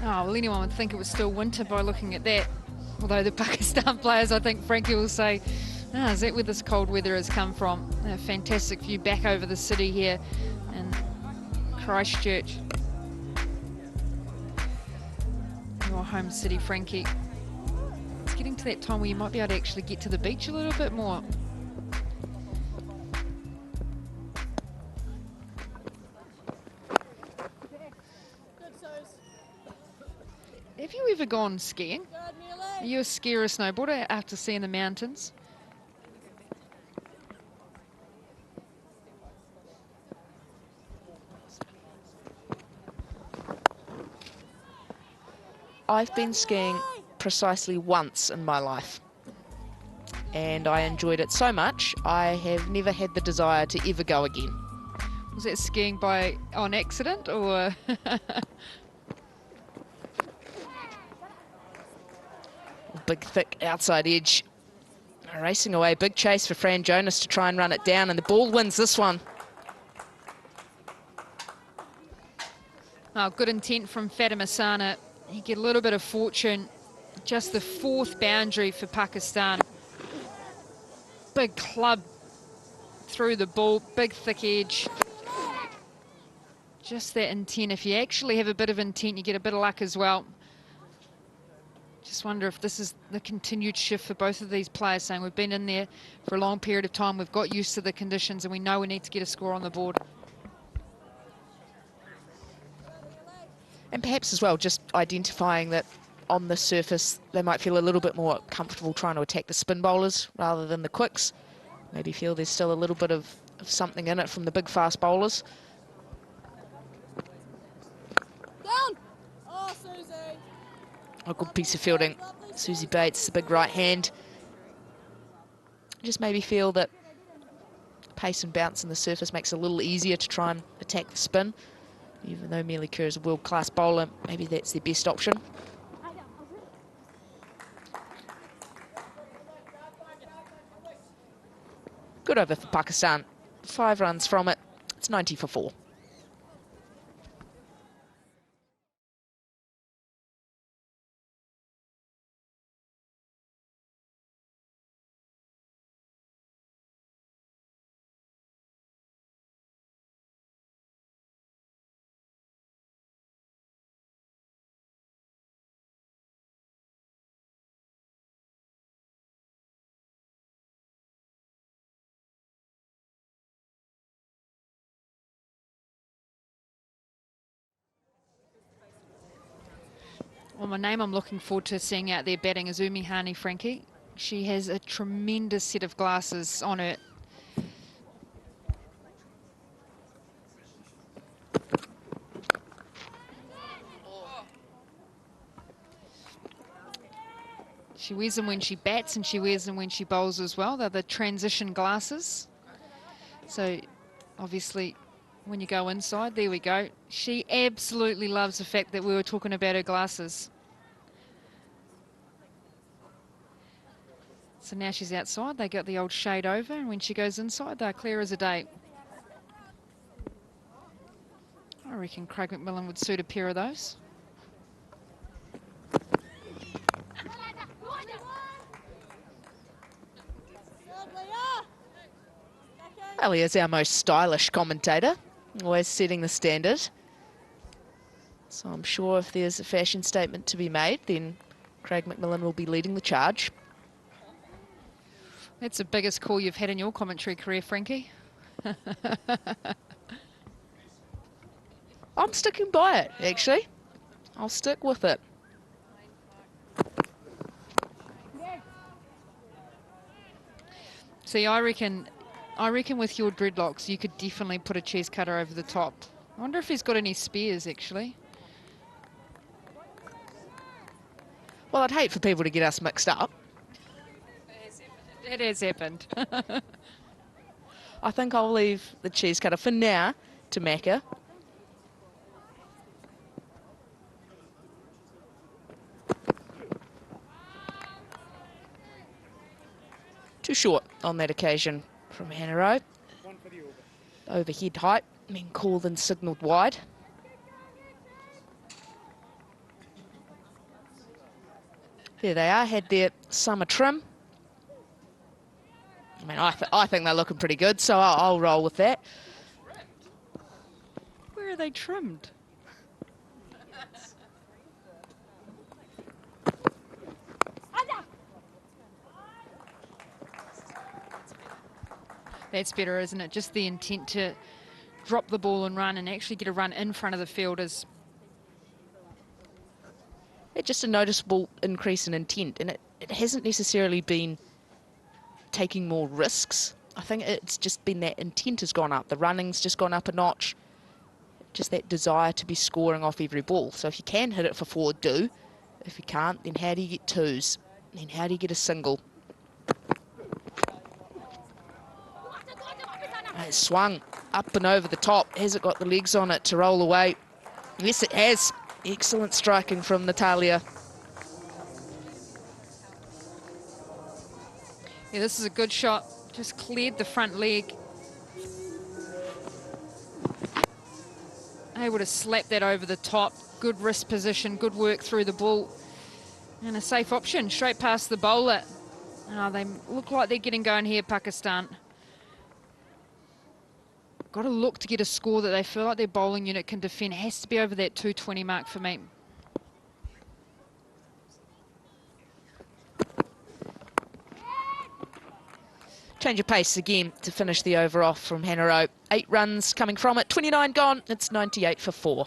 Oh, well, anyone would think it was still winter by looking at that. Although the Pakistan players, I think Frankie will say, is that where this cold weather has come from? A fantastic view back over the city here in Christchurch. Your home city, Frankie. It's getting to that time where you might be able to actually get to the beach a little bit more. Have you ever gone skiing? Are you a skier or a snowboarder after seeing the mountains? I've been skiing precisely once in my life, and I enjoyed it so much I have never had the desire to ever go again. Was that skiing on accident or? Big, thick outside edge. Racing away. Big chase for Fran Jonas to try and run it down, and the ball wins this one. Oh, good intent from Fatima Sana. You get a little bit of fortune. Just the 4th boundary for Pakistan. Big club through the ball, big thick edge. Just that intent. If you actually have a bit of intent, you get a bit of luck as well. Just wonder if this is the continued shift for both of these players, saying we've been in there for a long period of time, we've got used to the conditions, and we know we need to get a score on the board. And perhaps as well, just identifying that on the surface, they might feel a little bit more comfortable trying to attack the spin bowlers rather than the quicks. Maybe feel there's still a little bit of something in it from the big fast bowlers. Down! Oh, Susie. A good piece of fielding. Susie Bates, the big right hand. Just maybe feel that pace and bounce on the surface makes it a little easier to try and attack the spin. Even though Mealy Kerr is a world-class bowler, maybe that's their best option. Good over for Pakistan. 5 runs from it. It's 90 for 4. Well, my name I'm looking forward to seeing out there batting is Umi Hani, Frankie. She has a tremendous set of glasses on her. She wears them when she bats and she wears them when she bowls as well. They're the transition glasses. So obviously when you go inside, there we go. She absolutely loves the fact that we were talking about her glasses. So now she's outside, they got the old shade over, and when she goes inside, they're clear as a day. I reckon Craig McMillan would suit a pair of those. Well, he is our most stylish commentator, always setting the standard. So I'm sure if there's a fashion statement to be made, then Craig McMillan will be leading the charge. That's the biggest call you've had in your commentary career, Frankie. I'm sticking by it, actually. I'll stick with it. See, I reckon with your dreadlocks, you could definitely put a cheese cutter over the top. I wonder if he's got any spears, actually. Well, I'd hate for people to get us mixed up. It has happened. I think I'll leave the cheese cutter for now to Macca. Too short on that occasion from Hanero. Overhead height, being called and signalled wide. There they are, had their summer trim. I mean, I think they're looking pretty good, so I'll roll with that. Where are they trimmed? That's better, isn't it? Just the intent to drop the ball and run and actually get a run in front of the fielders. It's just a noticeable increase in intent, and it hasn't necessarily been taking more risks. I think it's just been that intent has gone up. The running's just gone up a notch. Just that desire to be scoring off every ball. So if you can hit it for 4, do. If you can't, then how do you get 2s? Then how do you get a single? It's swung. up and over the top. Has it got the legs on it to roll away? Yes, it has. Excellent striking from Natalia. Yeah, this is a good shot. Just cleared the front leg. Able to slap that over the top. Good wrist position, good work through the ball. And a safe option, straight past the bowler. Oh, they look like they're getting going here, Pakistan. Got to look to get a score that they feel like their bowling unit can defend. It has to be over that 220 mark for me. Change of pace again to finish the over off from Hanero. 8 runs coming from it, 29 gone. It's 98 for 4.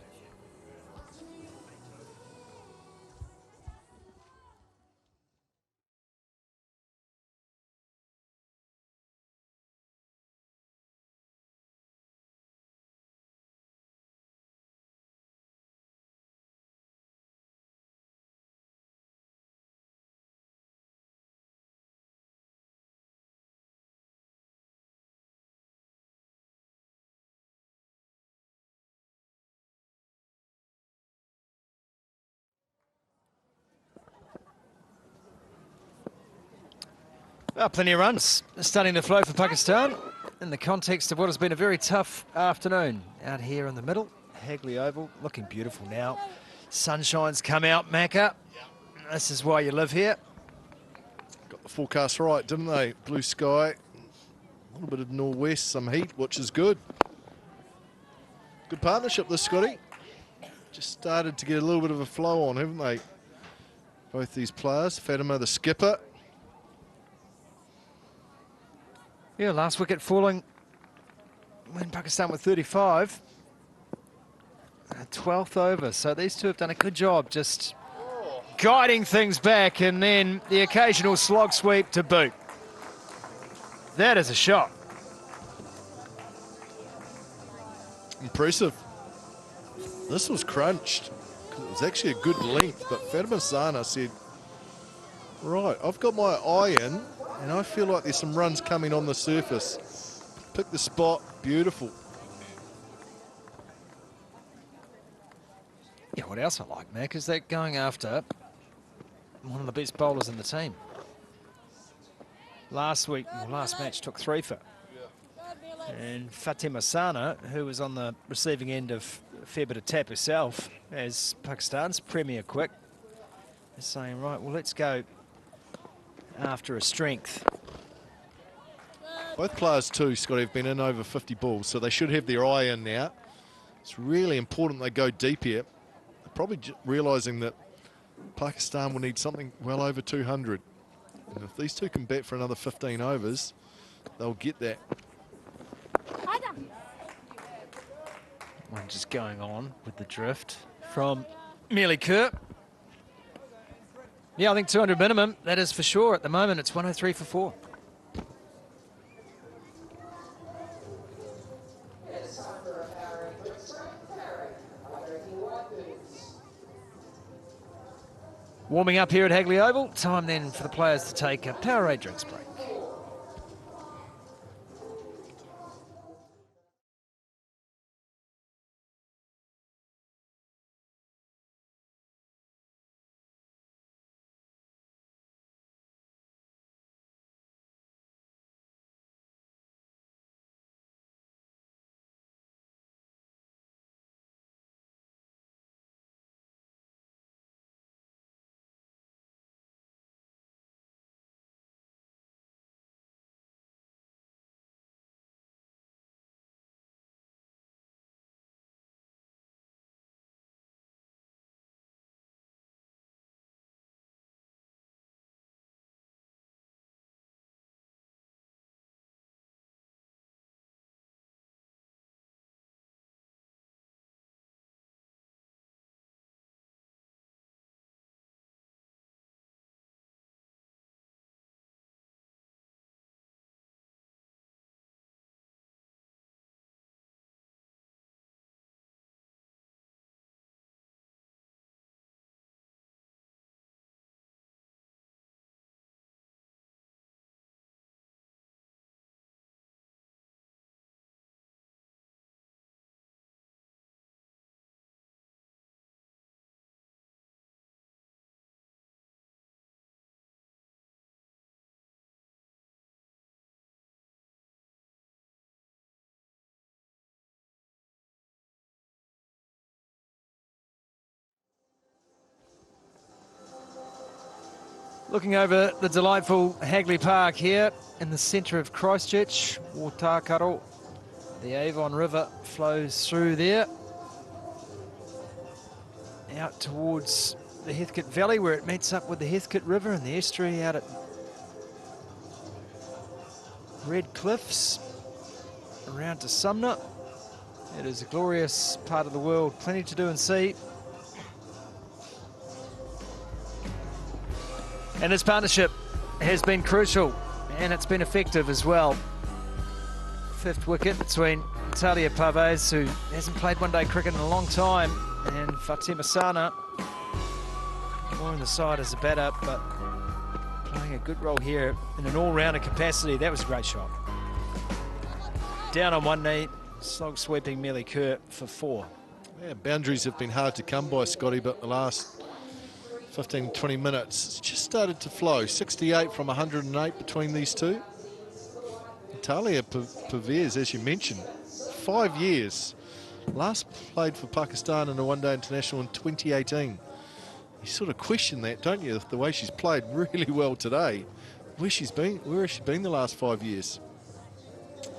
Well, plenty of runs starting to flow for Pakistan in the context of what has been a very tough afternoon out here in the middle. Hagley Oval looking beautiful now. Sunshine's come out, Macca. This is why you live here. Got the forecast right, didn't they? Blue sky, a little bit of northwest, some heat, which is good. Good partnership this, Scotty. Just started to get a little bit of a flow on, haven't they? Both these players. Fatima, the skipper. Yeah, last wicket falling when Pakistan were 35. 12th over, so these two have done a good job just guiding things back, and then the occasional slog sweep to boot. That is a shot. Impressive. This was crunched. It was actually a good length, but Fatima Sana said, right, I've got my eye in, and I feel like there's some runs coming on the surface. Pick the spot, beautiful. Yeah, what else I like, Mac, is that going after one of the best bowlers in the team. Last match took 3 for. And Fatima Sana, who was on the receiving end of a fair bit of tap herself as Pakistan's premier quick, is saying, right, well, let's go after a strength. Both players too, Scotty, have been in over 50 balls, so they should have their eye in now. It's really important they go deep here. They're probably realising that Pakistan will need something well over 200. And if these two can bat for another 15 overs, they'll get that. One just going on with the drift from Mealy Kerr. Yeah, I think 200 minimum, that is for sure. At the moment, it's 103 for 4. Warming up here at Hagley Oval. Time then for the players to take a Powerade drinks break. Looking over the delightful Hagley Park here in the centre of Christchurch, Watakaro. The Avon River flows through there, out towards the Heathcote Valley where it meets up with the Heathcote River and the estuary out at Red Cliffs, around to Sumner. It is a glorious part of the world, plenty to do and see. And this partnership has been crucial, and it's been effective as well. Fifth wicket between Natalia Pavez, who hasn't played one-day cricket in a long time, and Fatima Sana, more on the side as a batter, but playing a good role here in an all-rounder capacity. That was a great shot. Down on one knee, slog sweeping Melly Kerr for 4. Yeah, boundaries have been hard to come by, Scotty, but the last 15, 20 minutes, it's just started to flow. 68 from 108 between these two. Natalia Pavez, as you mentioned, 5 years. Last played for Pakistan in a one-day international in 2018. You sort of question that, don't you? The way she's played really well today. Where has she been the last 5 years?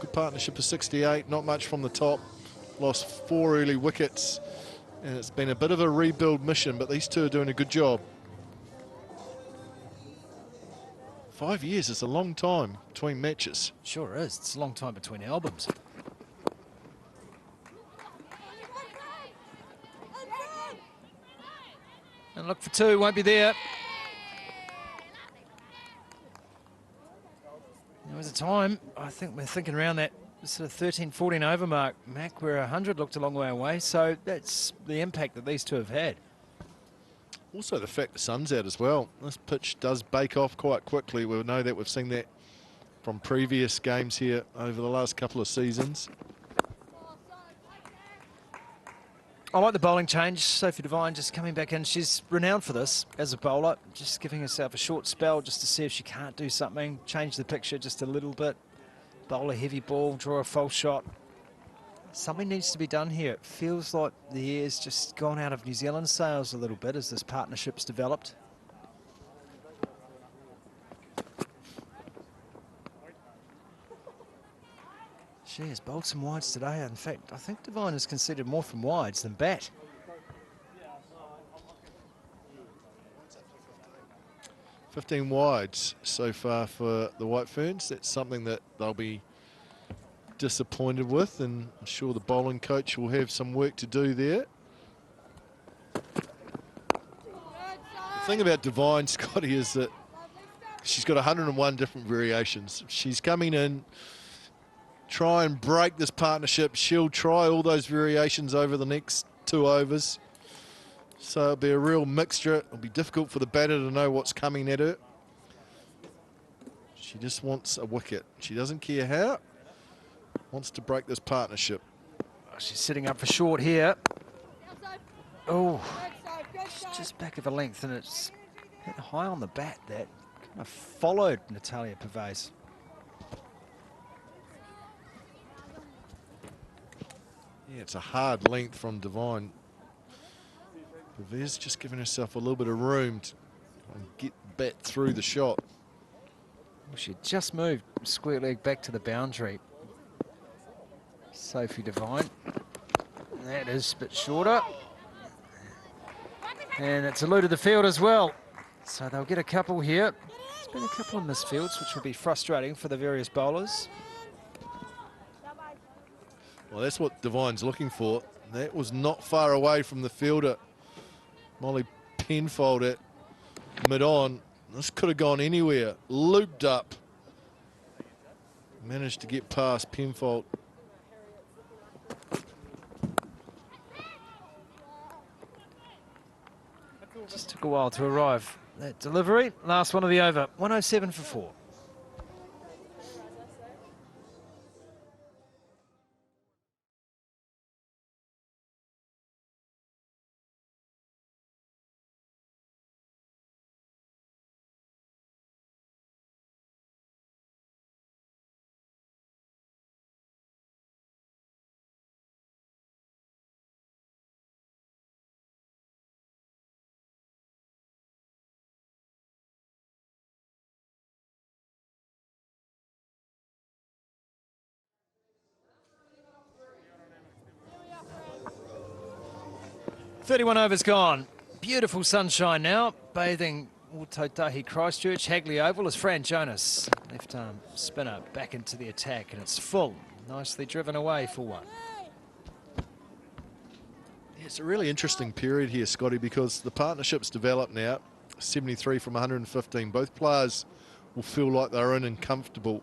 Good partnership of 68, not much from the top. Lost 4 early wickets. And it's been a bit of a rebuild mission, but these two are doing a good job. 5 years is a long time between matches. Sure is. It's a long time between albums. And look for 2, won't be there. There was a time, I think we're thinking around that sort of 13, 14 over mark, Mac, where 100 looked a long way away. So that's the impact that these two have had. Also the fact the sun's out as well. This pitch does bake off quite quickly. We'll know that. We've seen that from previous games here over the last couple of seasons. I like the bowling change. Sophie Devine just coming back in. She's renowned for this as a bowler, just giving herself a short spell just to see if she can't do something, change the picture just a little bit, bowl a heavy ball, draw a false shot. Something needs to be done here. It feels like the air's just gone out of New Zealand sails a little bit as this partnership's developed. She has bowled some wides today. In fact, I think Devine has conceded more from wides than bat. "15 wides so far for the White Ferns. That's something that they'll be disappointed with, and I'm sure the bowling coach will have some work to do there. The thing about Devine, Scotty, is that she's got 101 different variations. She's coming in, try and break this partnership. She'll try all those variations over the next 2 overs. So it'll be a real mixture. It'll be difficult for the batter to know what's coming at her. She just wants a wicket. She doesn't care how. Wants to break this partnership. She's sitting up for short here. Oh, it's just back of a length, and it's hit high on the bat. That kind of followed Natalia Pavez. Yeah, it's a hard length from Devine. Pavez just giving herself a little bit of room to get bat through the shot. Well, she just moved square leg back to the boundary. Sophie Devine. That is a bit shorter. And it's eluded the field as well. So they'll get a couple here. There's been a couple of misfields, which will be frustrating for the various bowlers. Well, that's what Devine's looking for. That was not far away from the fielder. Molly Penfold at mid-on. This could have gone anywhere. Looped up. Managed to get past Penfold. Just took a while to arrive. That delivery, last one of the over. 107 for 4. 31 overs gone. Beautiful sunshine now, bathing Autotahi Christchurch. Hagley Oval as Fran Jonas, left arm spinner, back into the attack, and it's full. Nicely driven away for one. It's a really interesting period here, Scotty, because the partnership's developed now. 73 from 115. Both players will feel like they're in and comfortable,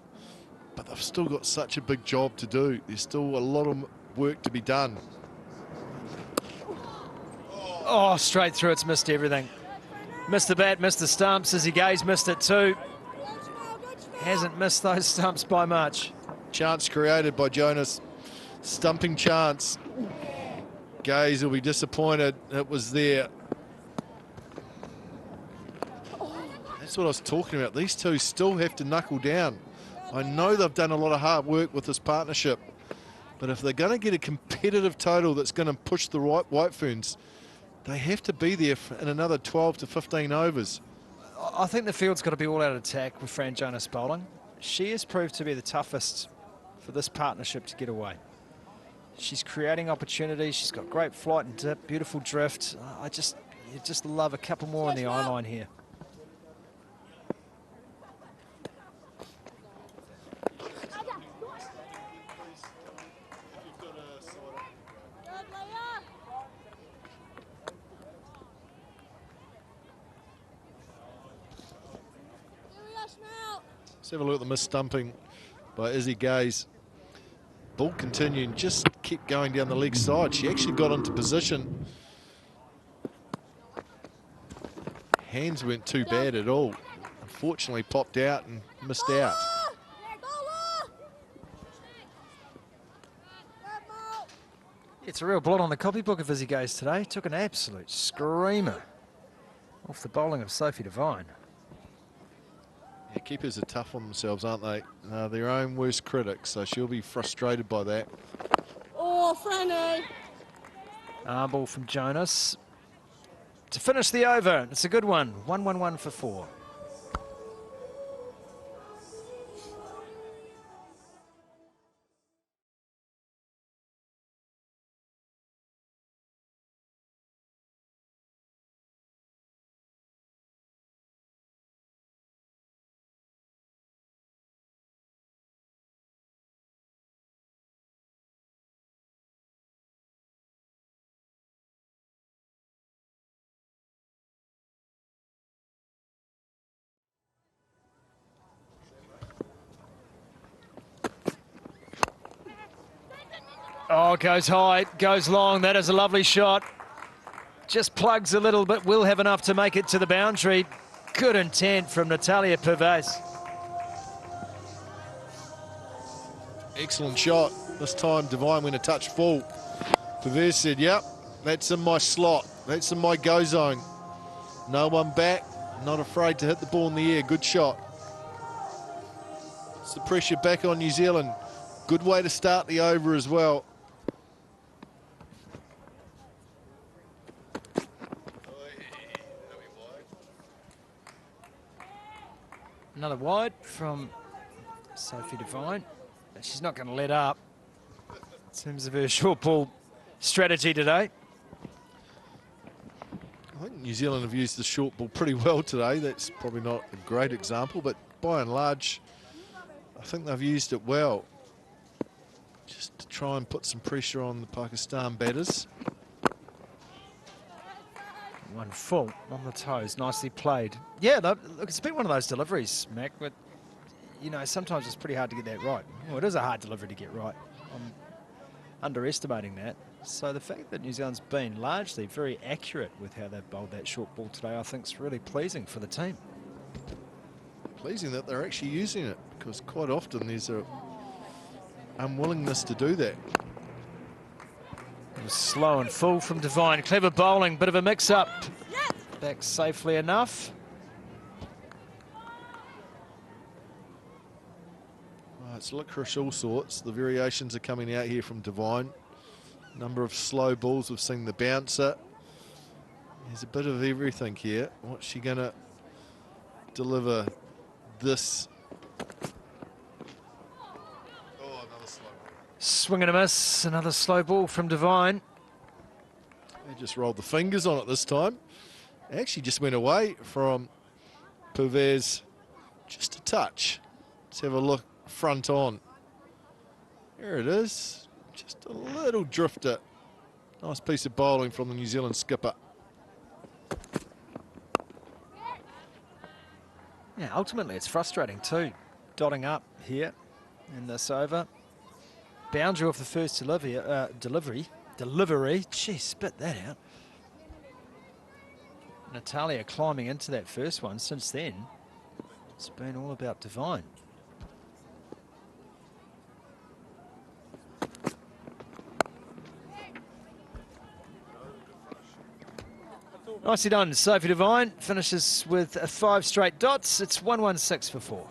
but they've still got such a big job to do. There's still a lot of work to be done. Oh, straight through. It's missed everything. Missed the bat, missed the stumps. Izzy Gaze missed it too. Hasn't missed those stumps by much. Chance created by Jonas. Stumping chance. Gaze will be disappointed. It was there. That's what I was talking about. These two still have to knuckle down. I know they've done a lot of hard work with this partnership, but if they're going to get a competitive total that's going to push the White Ferns, they have to be there in another 12 to 15 overs. I think the field's got to be all out attack with Fran Jonas bowling. She has proved to be the toughest for this partnership to get away. She's creating opportunities. She's got great flight and dip, beautiful drift. You just love a couple more in the eye line here. Let's have a look at the missed stumping by Izzy Gaze. Ball continuing, just kept going down the leg side. She actually got into position. Hands weren't too bad at all. Unfortunately popped out and missed out. It's a real blot on the copybook of Izzy Gaze today. Took an absolute screamer off the bowling of Sophie Devine. Yeah, keepers are tough on themselves, aren't they? Their own worst critics, so she'll be frustrated by that. Oh, Franny! Arm ball from Jonas to finish the over. It's a good one. 1-1-1 for 4. Oh, goes high, goes long. That is a lovely shot. Just plugs a little bit. Will have enough to make it to the boundary. Good intent from Natalia Pervez. Excellent shot. This time Devine went a touch full. Pervez said, yep, that's in my slot. That's in my go zone. No one back. Not afraid to hit the ball in the air. Good shot. It's the pressure back on New Zealand. Good way to start the over as well. Another wide from Sophie Devine. But she's not going to let up in terms of her short ball strategy today. I think New Zealand have used the short ball pretty well today. That's probably not a great example, but by and large, I think they've used it well. Just to try and put some pressure on the Pakistan batters. One full on the toes, nicely played. Yeah, look, it's been one of those deliveries, Mac, but, you know, sometimes it's pretty hard to get that right. Well, it is a hard delivery to get right. I'm underestimating that. So the fact that New Zealand's been largely very accurate with how they've bowled that short ball today, I think is really pleasing for the team. Pleasing that they're actually using it, because quite often there's a unwillingness to do that. It was slow and full from Devine. Clever bowling, bit of a mix-up. Back safely enough. Well, it's licorice all sorts. The variations are coming out here from Devine. Number of slow balls. We've seen the bouncer. There's a bit of everything here. What's she going to deliver this? Swing and a miss, another slow ball from Devine. They just rolled the fingers on it this time. Actually just went away from Pervez just a touch. Let's have a look front on. There it is. Just a little drifter. Nice piece of bowling from the New Zealand skipper. Yeah, ultimately it's frustrating too. Dotting up here in this over. Boundary off the first delivery. Gee, spit that out. Natalia climbing into that first one. Since then, it's been all about Devine. Nicely done. Sophie Devine finishes with 5 straight dots. It's 116 for 4.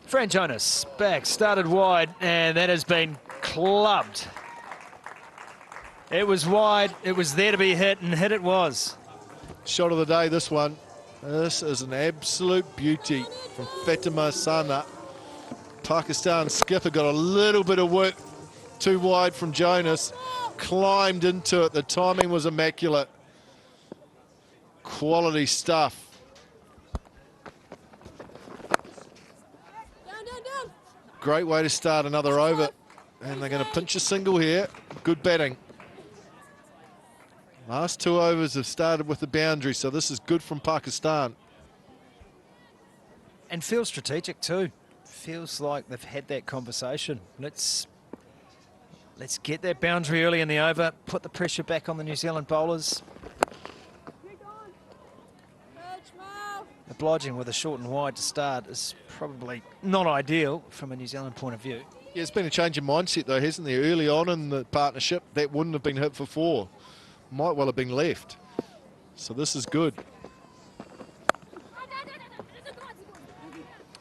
Fran Jonas back, started wide, and that has been clubbed. It was wide, it was there to be hit, and hit it was. Shot of the day, this one. This is an absolute beauty from Fatima Sana. Pakistan skipper got a little bit of work too wide from Jonas. Climbed into it. The timing was immaculate. Quality stuff. Great way to start another over. And they're going to pinch a single here. Good batting. Last 2 overs have started with the boundary, so this is good from Pakistan. And feels strategic too. Feels like they've had that conversation. Let's get that boundary early in the over, put the pressure back on the New Zealand bowlers. Obliging with a short and wide to start is probably not ideal from a New Zealand point of view. Yeah, it's been a change in mindset though, hasn't there? Early on in the partnership, that wouldn't have been hit for 4. Might well have been left. So this is good.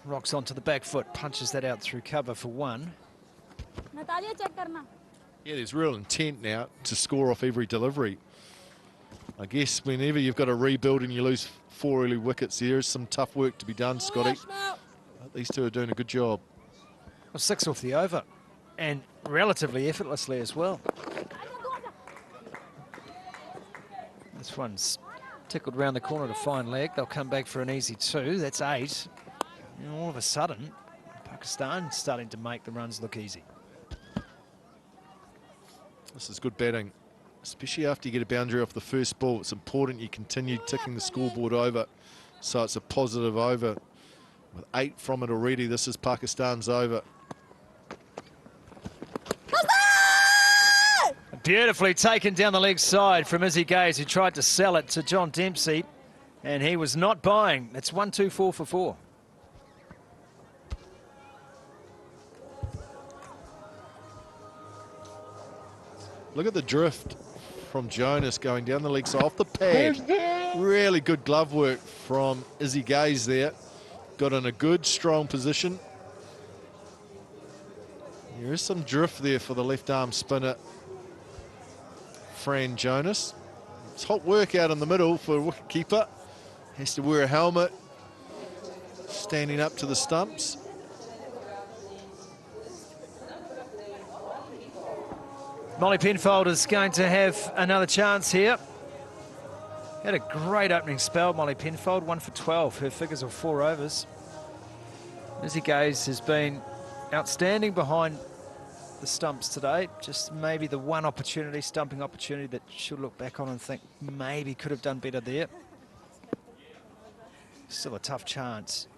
Rocks onto the back foot, punches that out through cover for 1. Yeah, there's real intent now to score off every delivery. I guess whenever you've got to rebuild and you lose 4 early wickets, there is some tough work to be done, Scotty. But these two are doing a good job. Well, 6 off the over, and relatively effortlessly as well. This one's tickled round the corner to fine leg. They'll come back for an easy 2. That's 8. And all of a sudden, Pakistan starting to make the runs look easy. This is good batting, especially after you get a boundary off the first ball. It's important you continue ticking the scoreboard over, so it's a positive over. With 8 from it already, this is Pakistan's over. Beautifully taken down the leg side from Izzy Gaze, who tried to sell it to John Dempsey, and he was not buying. It's 1-2-4 for 4. Look at the drift from Jonas going down the leg side off the pad. Really good glove work from Izzy Gaze there. Got in a good, strong position. There is some drift there for the left arm spinner, Fran Jonas. It's hot work out in the middle for a wicket keeper. Has to wear a helmet, standing up to the stumps. Molly Penfold is going to have another chance here. Had a great opening spell, Molly Penfold, 1 for 12. Her figures are 4 overs. Izzy Gaze has been outstanding behind the stumps today. Just maybe the one opportunity, stumping opportunity, that she'll look back on and think maybe could have done better there. Still a tough chance.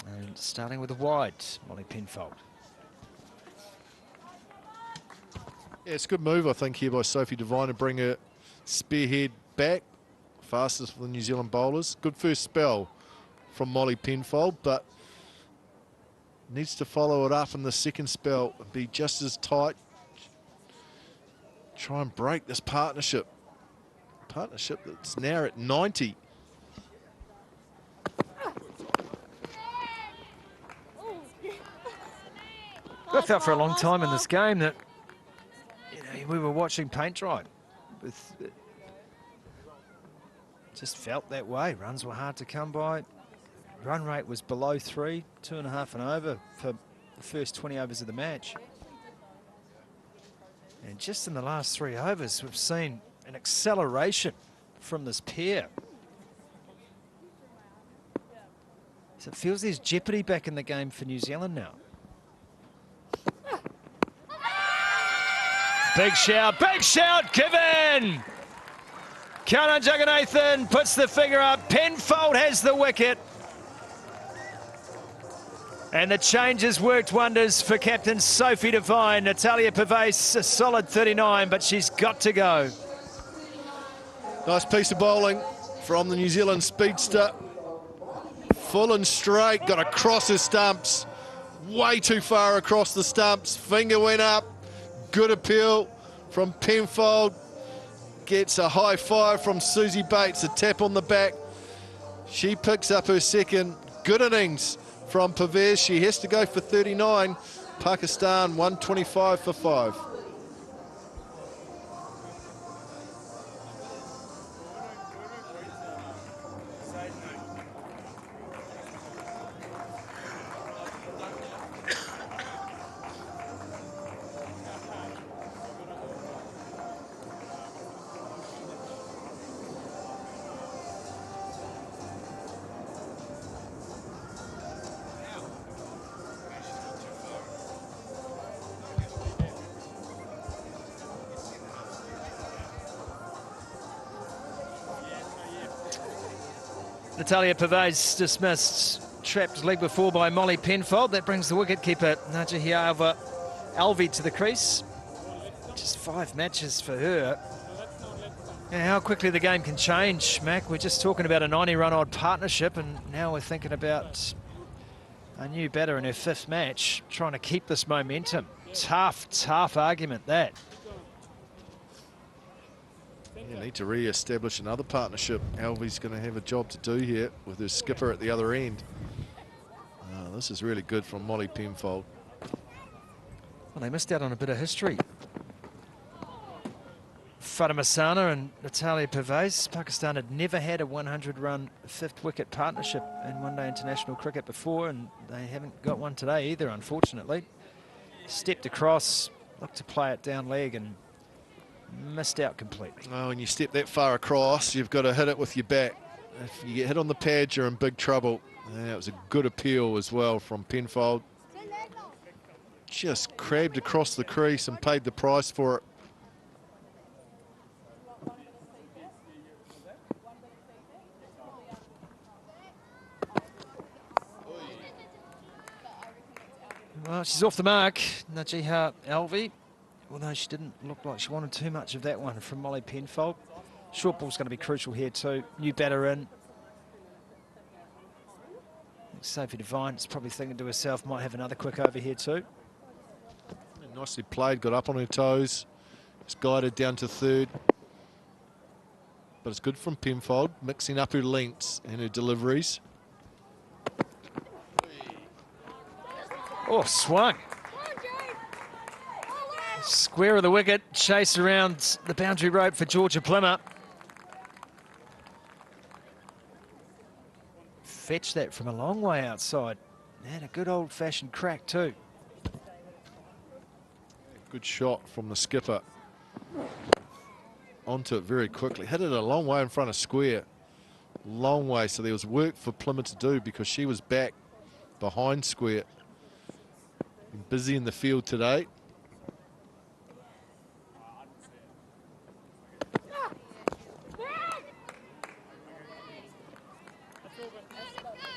And starting with a wide, Molly Penfold. Yeah, it's a good move, I think, here by Sophie Devine to bring her spearhead back. Fastest for the New Zealand bowlers. Good first spell from Molly Penfold, but needs to follow it up in the second spell and be just as tight. Try and break this partnership. Partnership that's now at 90. I felt for a long time in this game that we were watching paint dry. Just felt that way. Runs were hard to come by. Run rate was below 3, 2.5 and over for the first 20 overs of the match. And just in the last 3 overs, we've seen an acceleration from this pair. So it feels there's jeopardy back in the game for New Zealand now. Big shout, given! Kanan Jagannathan puts the figure up. Penfold has the wicket. And the changes worked wonders for captain Sophie Devine. Natalia Purves, a solid 39, but she's got to go. Nice piece of bowling from the New Zealand speedster. Full and straight, got across her stumps. Way too far across the stumps. Finger went up. Good appeal from Penfold. Gets a high five from Susie Bates, a tap on the back. She picks up her second. Good innings from Purves. She has to go for 39. Pakistan 125 for 5. Natalia Purves dismissed. Trapped leg before by Molly Penfold. That brings the wicketkeeper Najihia Alvi to the crease. Just 5 matches for her. Yeah, how quickly the game can change, Mac. We're just talking about a 90-run-odd partnership, and now we're thinking about a new batter in her 5th match, trying to keep this momentum. Tough argument, that. You need to re-establish another partnership. Alvy's going to have a job to do here with her skipper at the other end. This is really good from Molly Penfold. Well, they missed out on a bit of history. Fatima Sana and Natalia Purves. Pakistan had never had a 100-run 5th wicket partnership in one-day international cricket before, and they haven't got one today either, unfortunately. Stepped across, looked to play it down leg, and missed out completely. Oh, when you step that far across, you've got to hit it with your bat. If you get hit on the pad, you're in big trouble. That was a good appeal as well from Penfold. Just crabbed across the crease and paid the price for it. Well, she's off the mark, Najihia Alvi. Although she didn't look like she wanted too much of that one from Molly Penfold. Short ball's going to be crucial here too. New batter in. Sophie Devine is probably thinking to herself, might have another quick over here too. Nicely played, got up on her toes. It's guided down to 3rd. But it's good from Penfold, mixing up her lengths and her deliveries. Oh, swung. Square of the wicket, chase around the boundary rope for Georgia Plimmer. Fetched that from a long way outside. And a good old-fashioned crack too. Good shot from the skipper. Onto it very quickly. Hit it a long way in front of square. Long way, so there was work for Plimmer to do because she was back behind square. Been busy in the field today.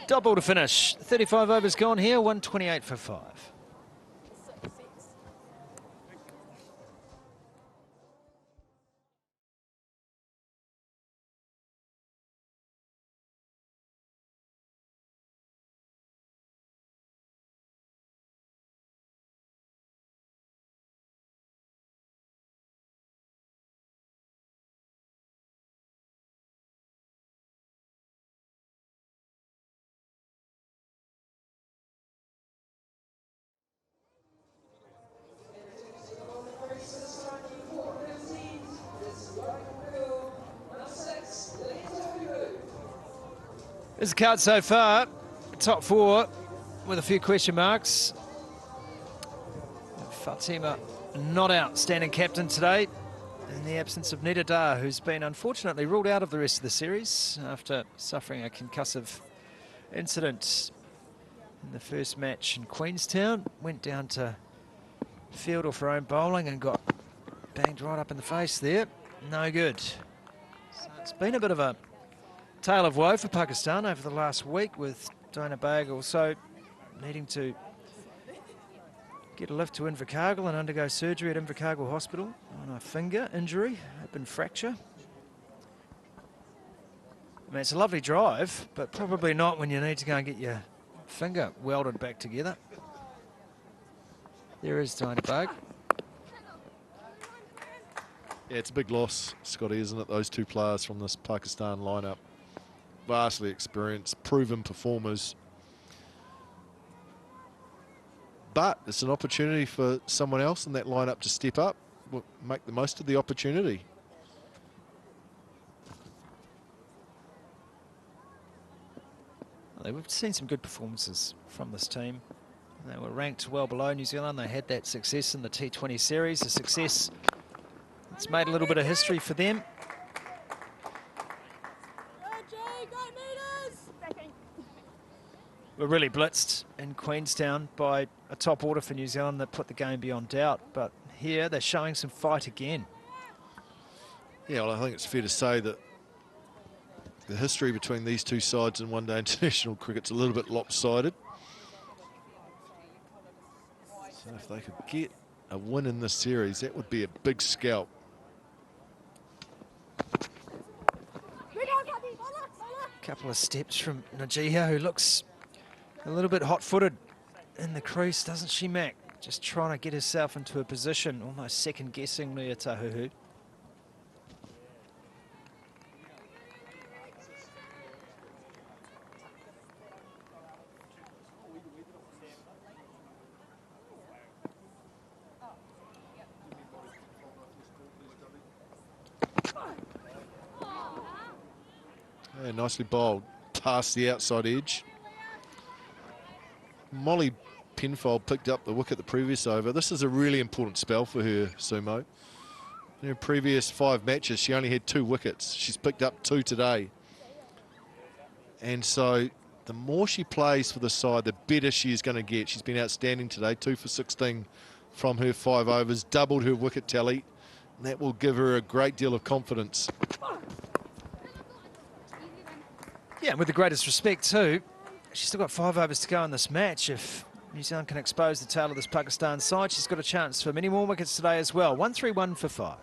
Double to finish. 35 overs gone here, 128 for 5. There's the card so far. Top 4 with a few question marks. Fatima not out, standing captain today, in the absence of Nita Dar, who's been unfortunately ruled out of the rest of the series after suffering a concussive incident in the first match in Queenstown. Went down to field off her own bowling and got banged right up in the face there. No good. So it's been a bit of a tale of woe for Pakistan over the last week, with Dina Bag also needing to get a lift to Invercargill and undergo surgery at Invercargill Hospital on a finger injury, open fracture. I mean, it's a lovely drive, but probably not when you need to go and get your finger welded back together. There is Dina Bag. Yeah, it's a big loss, Scotty, isn't it? Those two players from this Pakistan lineup. Vastly experienced, proven performers. But it's an opportunity for someone else in that lineup to step up, make the most of the opportunity. Well, we've seen some good performances from this team. They were ranked well below New Zealand. They had that success in the T20 series, a success that's made a little bit of history for them. We're really blitzed in Queenstown by a top order for New Zealand that put the game beyond doubt, but here they're showing some fight again. Yeah, well, I think it's fair to say that the history between these two sides in one-day international cricket's a little bit lopsided. So if they could get a win in this series, that would be a big scalp. Couple of steps from Najiha, who looks a little bit hot-footed in the crease, doesn't she, Mac? Just trying to get herself into a position, almost second-guessing Nia Tahuhu. Yeah, nicely bowled past the outside edge. Molly Penfold picked up the wicket the previous over. This is a really important spell for her, Sumo. In her previous 5 matches, she only had 2 wickets. She's picked up 2 today. And so the more she plays for the side, the better she is going to get. She's been outstanding today, 2 for 16 from her 5 overs, doubled her wicket tally. And that will give her a great deal of confidence. Yeah, and with the greatest respect too, she's still got 5 overs to go in this match. If New Zealand can expose the tail of this Pakistan side, she's got a chance for many more wickets today as well. 1-3-1 for 5.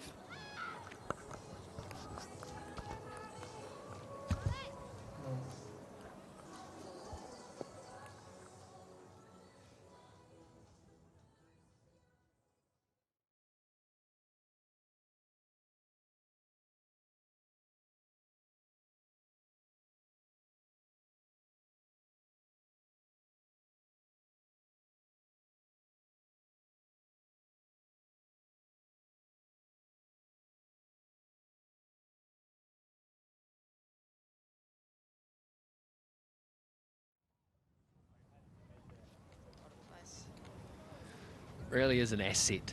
Really is an asset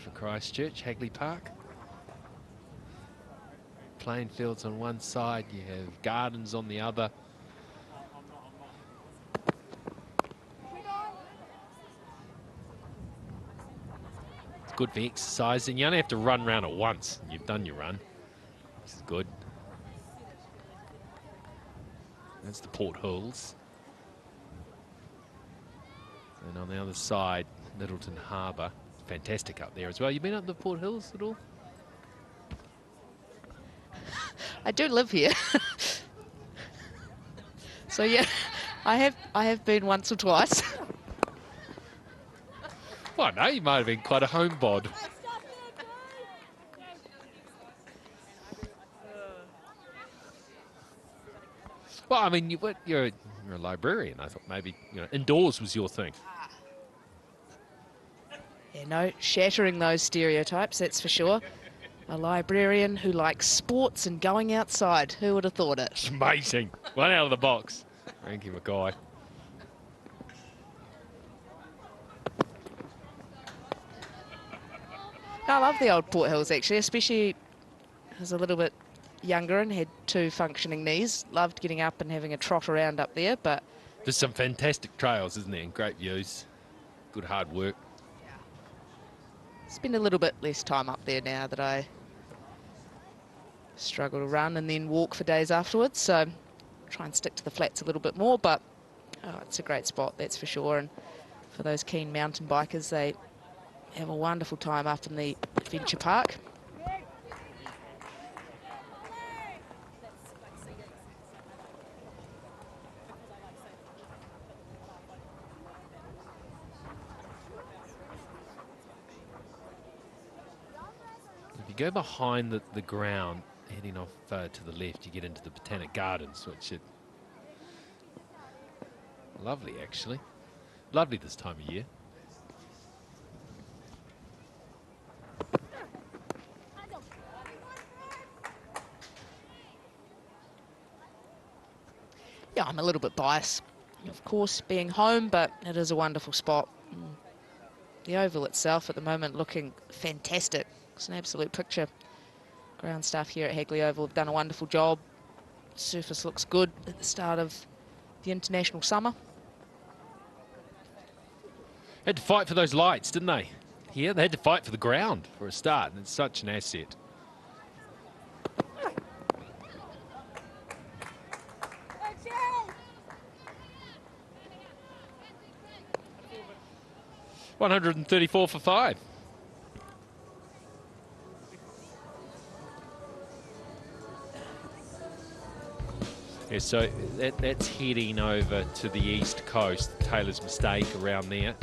for Christchurch, Hagley Park. Playing fields on one side, you have gardens on the other. It's good for exercising. You only have to run round it once. You've done your run. This is good. That's the Port Hills. And on the other side, Littleton Harbour. Fantastic up there as well. You been up the Port Hills at all? I do live here. So yeah, I have been once or twice. Well, no, you might have been quite a homebod. Well, I mean, you're a librarian. I thought maybe indoors was your thing. Yeah, no, shattering those stereotypes, that's for sure. A librarian who likes sports and going outside. Who would have thought it? It's amazing. One out of the box. Frankie Mackay. I love the old Port Hills, actually, especially as a little bit younger and had 2 functioning knees. Loved getting up and having a trot around up there, but... There's some fantastic trails, isn't there? And great views. Good hard work. Spend a little bit less time up there now that I struggle to run and then walk for days afterwards. So try and stick to the flats a little bit more, but it's a great spot, that's for sure. And for those keen mountain bikers, they have a wonderful time up in the adventure park. If you go behind the ground, heading off to the left, you get into the Botanic Gardens, which is lovely, actually. Lovely this time of year. Yeah, I'm a little bit biased, of course, being home, but it is a wonderful spot. The oval itself at the moment looking fantastic. It's an absolute picture. Ground staff here at Hagley Oval have done a wonderful job. Surface looks good at the start of the international summer. Had to fight for those lights, didn't they? Yeah, they had to fight for the ground for a start, and it's such an asset. $134 for 5. Yeah, so that's heading over to the east coast. Taylor's mistake around there.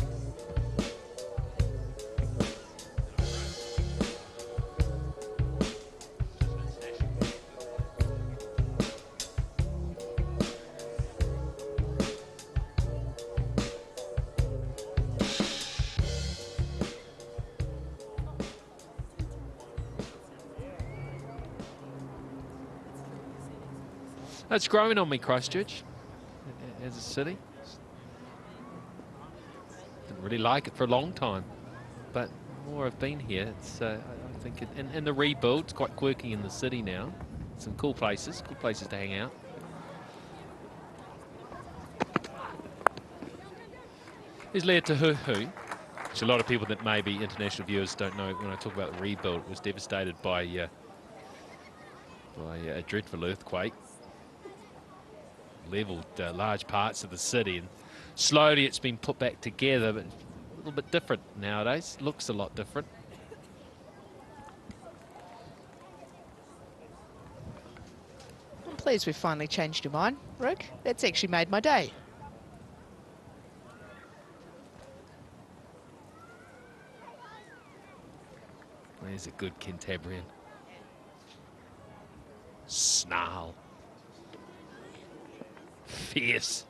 It's growing on me, Christchurch, as a city. Didn't really like it for a long time, but the more I've been here, it's I think, and the rebuild's quite quirky in the city now. Some cool places to hang out. Here's Lea Tahuhu, which a lot of people that maybe international viewers don't know. When I talk about the rebuild, it was devastated by a dreadful earthquake. Leveled large parts of the city, and slowly it's been put back together, but a little bit different nowadays. Looks a lot different. I'm pleased we've finally changed your mind, Rick. That's actually made my day. There's a good Cantabrian. Snarl. Fierce.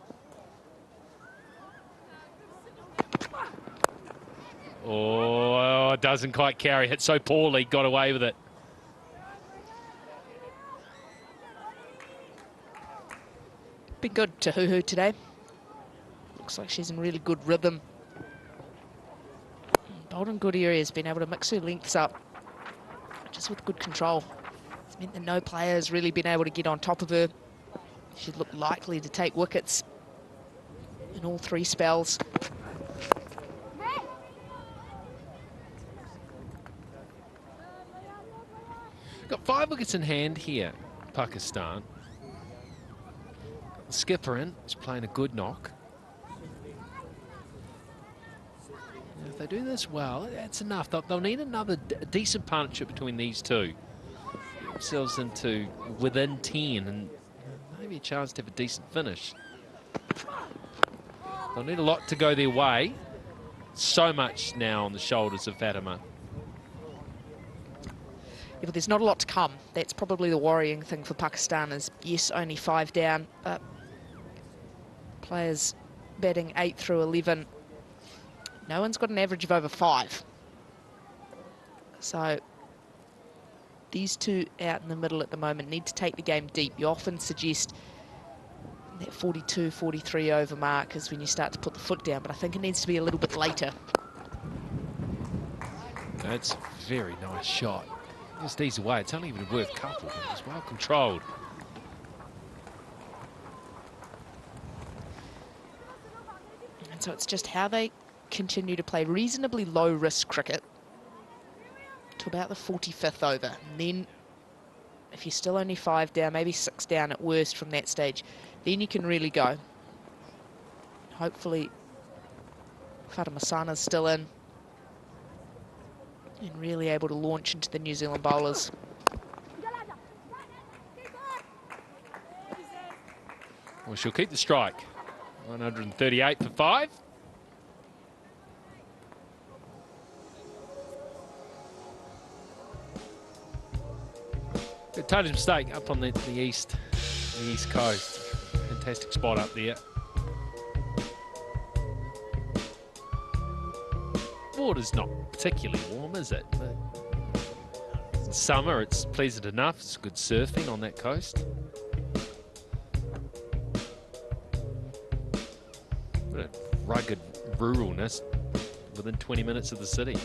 Oh, doesn't quite carry. Hit so poorly, got away with it. Been good to Tahuhu today. Looks like she's in really good rhythm. Bowled in good areas, been able to mix her lengths up, just with good control. It's meant that no player's really been able to get on top of her. She'd look likely to take wickets in all 3 spells. Got 5 wickets in hand here, Pakistan. The skipper in, is playing a good knock. And if they do this well, that's enough. They'll need another decent partnership between these two. Get themselves into within 10 and maybe a chance to have a decent finish. They'll need a lot to go their way. So much now on the shoulders of Fatima. Yeah, but there's not a lot to come. That's probably the worrying thing for Pakistan is, yes, only 5 down, but players batting 8 through 11. No one's got an average of over 5. So these two out in the middle at the moment need to take the game deep. You often suggest that 42, 43 over mark is when you start to put the foot down, but I think it needs to be a little bit later. That's a very nice shot. Just ease away. It's only even worth a couple, but it's well controlled. And so it's just how they continue to play reasonably low-risk cricket to about the 45th over. And then if you're still only 5 down, maybe 6 down at worst from that stage, then you can really go. Hopefully Fatima Sana's still in and really able to launch into the New Zealand bowlers. Well, she'll keep the strike. 138 for 5. Good tonnage mistake up on the east coast. Fantastic spot up there. Water's not particularly warm, is it? But in summer, it's pleasant enough. It's good surfing on that coast. But a rugged ruralness within 20 minutes of the city.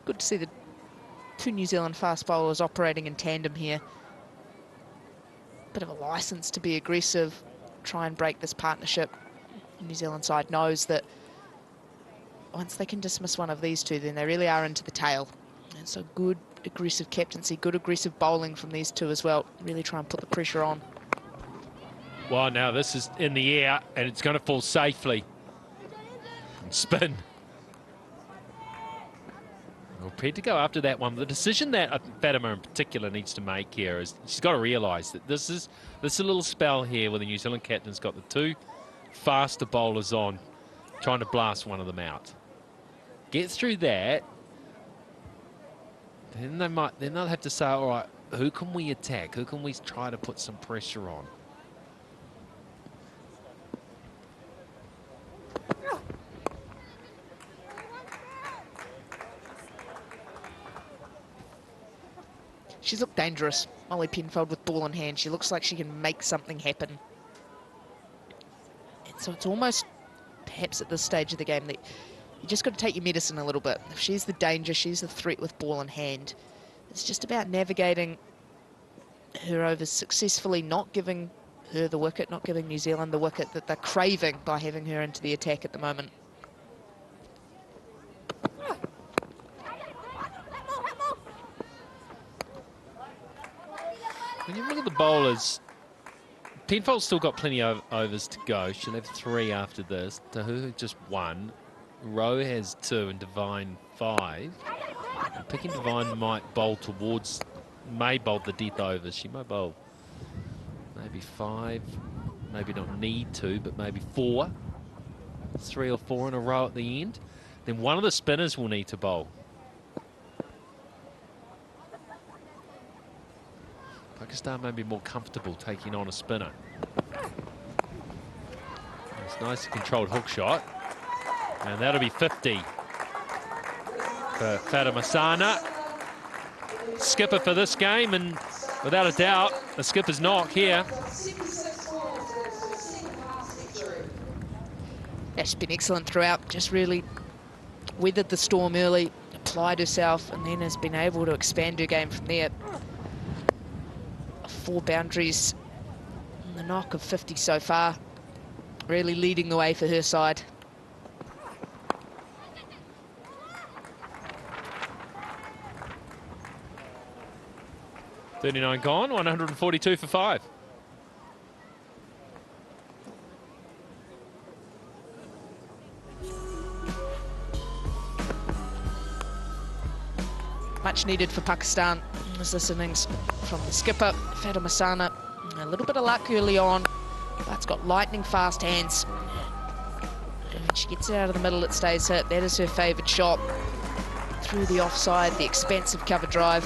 Good to see the two New Zealand fast bowlers operating in tandem here. Bit of a license to be aggressive, try and break this partnership. The New Zealand side knows that once they can dismiss one of these two, then they really are into the tail. And so good aggressive captaincy, good aggressive bowling from these two as well. Really try and put the pressure on. Well, now this is in the air and it's going to fall safely. And spin. We're prepared to go after that one. The decision that Fatima in particular needs to make here is she's got to realise that this is a little spell here where the New Zealand captain's got the two faster bowlers on, trying to blast one of them out. Get through that, then they'll have to say, all right, who can we attack? Who can we try to put some pressure on? She's looked dangerous, Molly Penfold, with ball in hand. She looks like she can make something happen. And so it's almost, perhaps at this stage of the game, that you just got to take your medicine a little bit. If she's the danger, she's the threat with ball in hand. It's just about navigating her overs successfully, not giving her the wicket, not giving New Zealand the wicket that they're craving by having her into the attack at the moment. When you look at the bowlers, Penfold's still got plenty of overs to go. She'll have 3 after this. Tahu just 1. Rowe has 2 and Devine 5. I'm picking Devine may bowl the death overs. She might bowl maybe 5, maybe not need to, but maybe 4. 3 or 4 in a row at the end. Then one of the spinners will need to bowl. Pakistan may be more comfortable taking on a spinner. It's a nicely controlled hook shot. And that'll be 50 for Fatima Sana. Skipper for this game, and without a doubt, the skipper's knock here. Yeah, she's been excellent throughout, just really weathered the storm early, applied herself, and then has been able to expand her game from there. 4 boundaries, and the knock of 50 so far, really leading the way for her side. .39 gone, 142 for 5. Much needed for Pakistan as this innings from the skipper, Fatima Sana. A little bit of luck early on, But it's got lightning fast hands. And when she gets it out of the middle, it stays hit. That is her favoured shot. Through the offside, the expansive cover drive.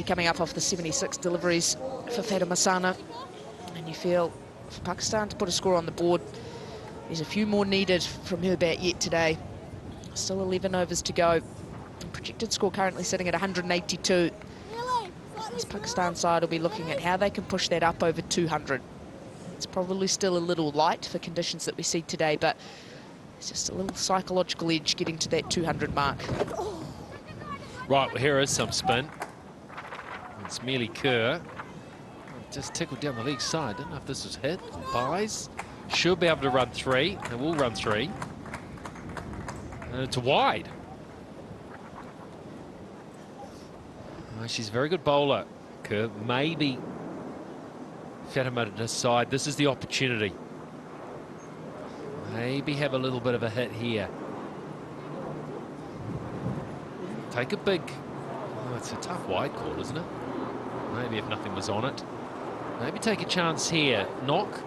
Coming up off the 76 deliveries for Fatima Sana. And you feel for Pakistan to put a score on the board, there's a few more needed from her bat yet today. Still 11 overs to go. The projected score currently sitting at 182. This Pakistan side will be looking at how they can push that up over 200. It's probably still a little light for conditions that we see today, but it's just a little psychological edge getting to that 200 mark. Right, well, here is some spin. It's merely Kerr. Just tickled down the leg side. Don't know if this was hit or buys. Should be able to run 3. They will run 3. And it's wide. Oh, she's a very good bowler, Kerr. Maybe Fatima to decide this is the opportunity. Maybe have a little bit of a hit here. Take a big... Oh, it's a tough wide call, isn't it? Maybe if nothing was on it. Maybe take a chance here. Knock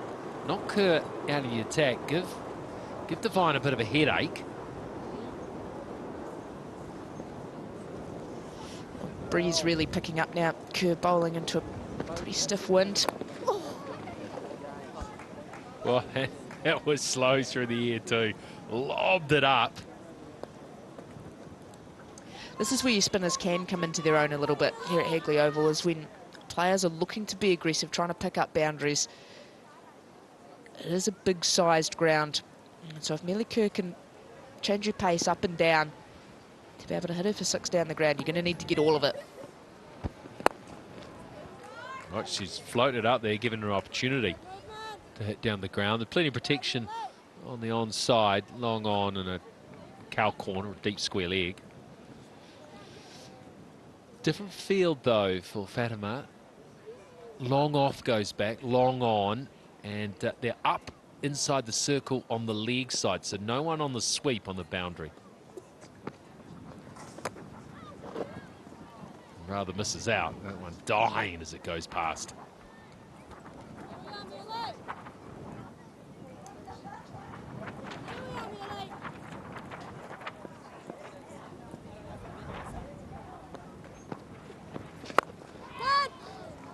Kerr out of the attack. Give Devine a bit of a headache. Breeze really picking up now. Kerr bowling into a pretty stiff wind. Well, that was slow through the air too. Lobbed it up. This is where your spinners can come into their own a little bit here at Hagley Oval, is when players are looking to be aggressive, trying to pick up boundaries. It is a big-sized ground. And so if Melly Kerr can change your pace up and down to be able to hit her for 6 down the ground, you're going to need to get all of it. Right, she's floated up there, giving her an opportunity to hit down the ground. There's plenty of protection on the onside, long on and a cow corner, a deep square leg. Different field, though, for Fatima. Long off goes back, long on, and they're up inside the circle on the leg side, so no one on the sweep on the boundary. Rather misses out. That one dying as it goes past.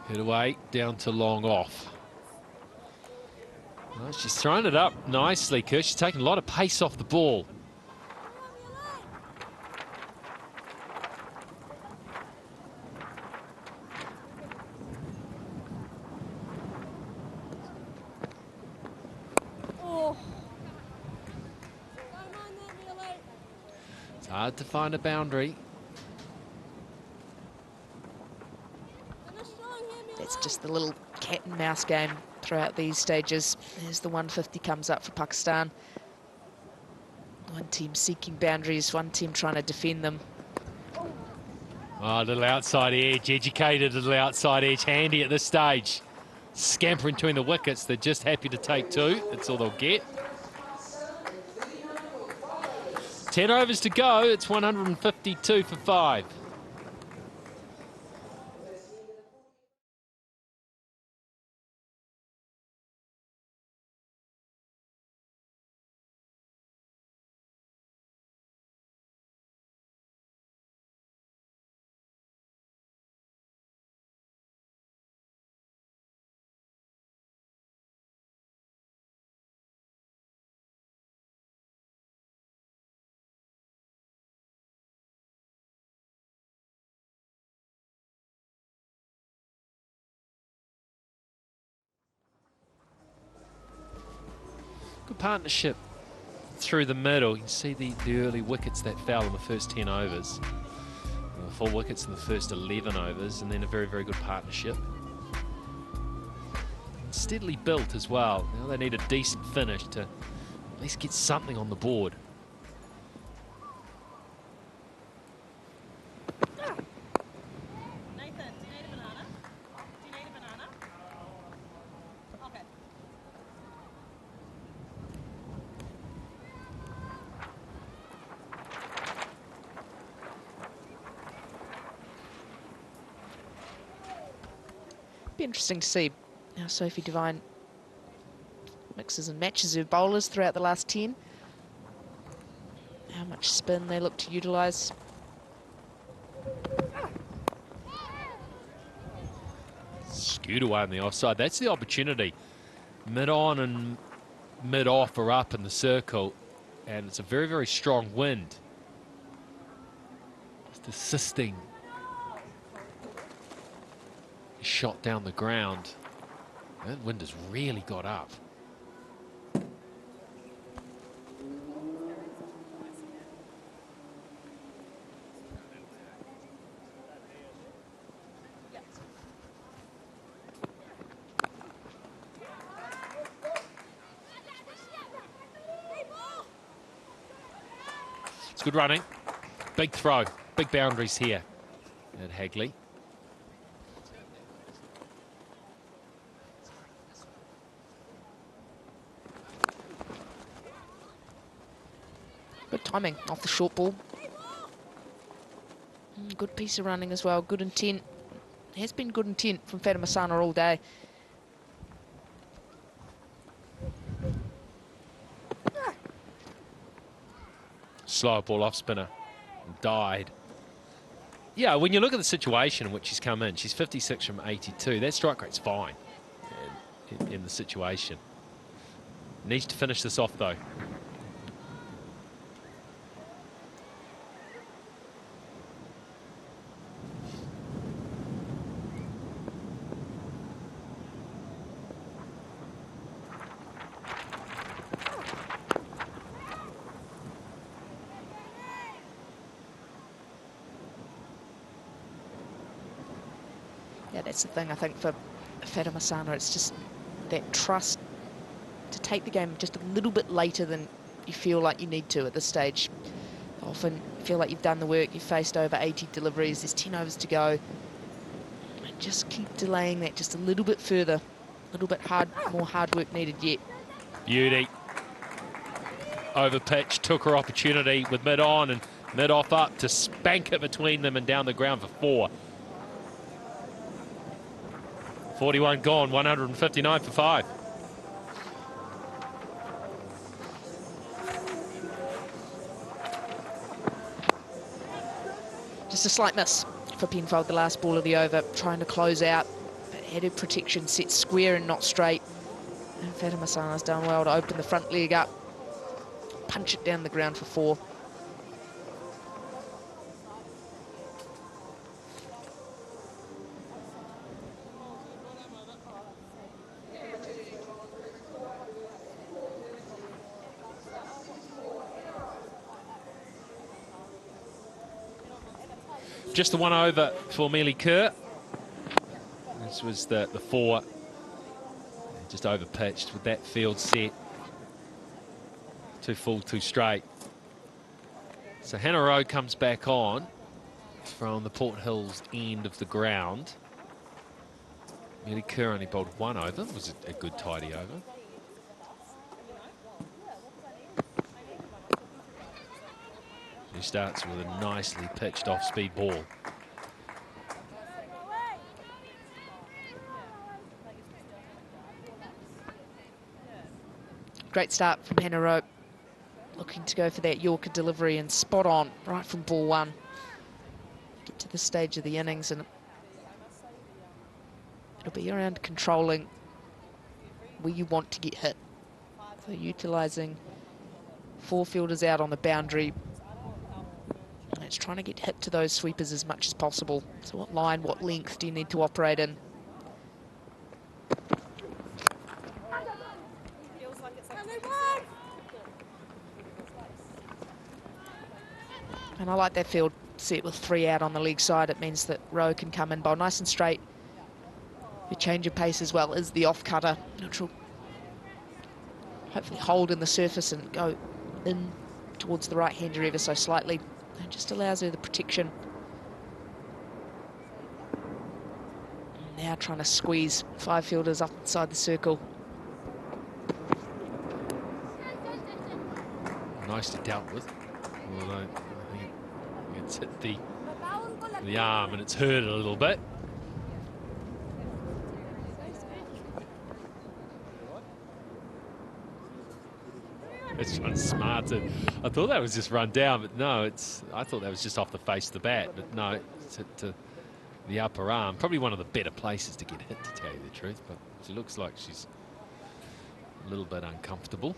Hit away, down to long off. Well, she's thrown it up nicely, Kerr. She's taken a lot of pace off the ball. It's hard to find a boundary. It's just the little cat and mouse game throughout these stages. There's the 150 comes up for Pakistan. One team seeking boundaries, one team trying to defend them. Oh, a little outside edge, educated little outside edge, handy at this stage. Scampering between the wickets, they're just happy to take 2. That's all they'll get. 10 overs to go, it's 152 for 5. Good partnership through the middle. You can see the early wickets that fell in the first 10 overs. 4 wickets in the first 11 overs, and then a very, very good partnership. Steadily built as well. Now they need a decent finish to at least get something on the board. be interesting to see how Sophie Devine mixes and matches her bowlers throughout the last 10. How much spin they look to utilise. Skewed away on the offside. That's the opportunity. Mid-on and mid-off are up in the circle, and it's a very, very strong wind. Just assisting. Shot down the ground. That wind has really got up. It's good running. Big throw. Big boundaries here at Hagley. Good timing off the short ball. Good piece of running as well. Good intent. Has been good intent from Fatima Sana all day. Slow ball off spinner. Died. Yeah, when you look at the situation in which she's come in, she's 56 from 82. That strike rate's fine in the situation. Needs to finish this off, though. Yeah, that's the thing, I think, for Fatima Sana. It's just that trust to take the game just a little bit later than you feel like you need to at this stage. Often feel like you've done the work, you've faced over 80 deliveries, there's 10 overs to go. And just keep delaying that just a little bit further. A little bit more hard work needed yet. Beauty. Over pitch, took her opportunity with mid-on and mid-off up to spank it between them and down the ground for 4. 41 gone, 159 for 5. Just a slight miss for Penfold, the last ball of the over, trying to close out. But had her protection set square and not straight. And Fatima Sana's done well to open the front leg up, punch it down the ground for 4. Just the 1 over for Mealy Kerr. This was the 4. Just over pitched with that field set. Too full, too straight. So Hannah Rowe comes back on from the Port Hills end of the ground. Mealy Kerr only bowled 1 over. It was a good tidy over. He starts with a nicely pitched off-speed ball. Great start from Hannah Rowe. Looking to go for that Yorker delivery and spot on right from ball 1. Get to this stage of the innings and it'll be around controlling where you want to get hit. So utilising 4 fielders out on the boundary. And it's trying to get hit to those sweepers as much as possible. So what line, what length do you need to operate in? And I like that field set with 3 out on the leg side. It means that Rowe can come in, bowl nice and straight. Your change of pace as well is the off cutter. Neutral. Hopefully hold in the surface and go in towards the right hander ever so slightly. It just allows her the protection. Now trying to squeeze 5 fielders up inside the circle. Nicely dealt with. Although I think it's hit the arm and it's hurt a little bit. It's smart. I thought that was just run down, but no, I thought that was just off the face of the bat, but no, it's hit to the upper arm. Probably one of the better places to get hit, to tell you the truth, but she looks like she's a little bit uncomfortable.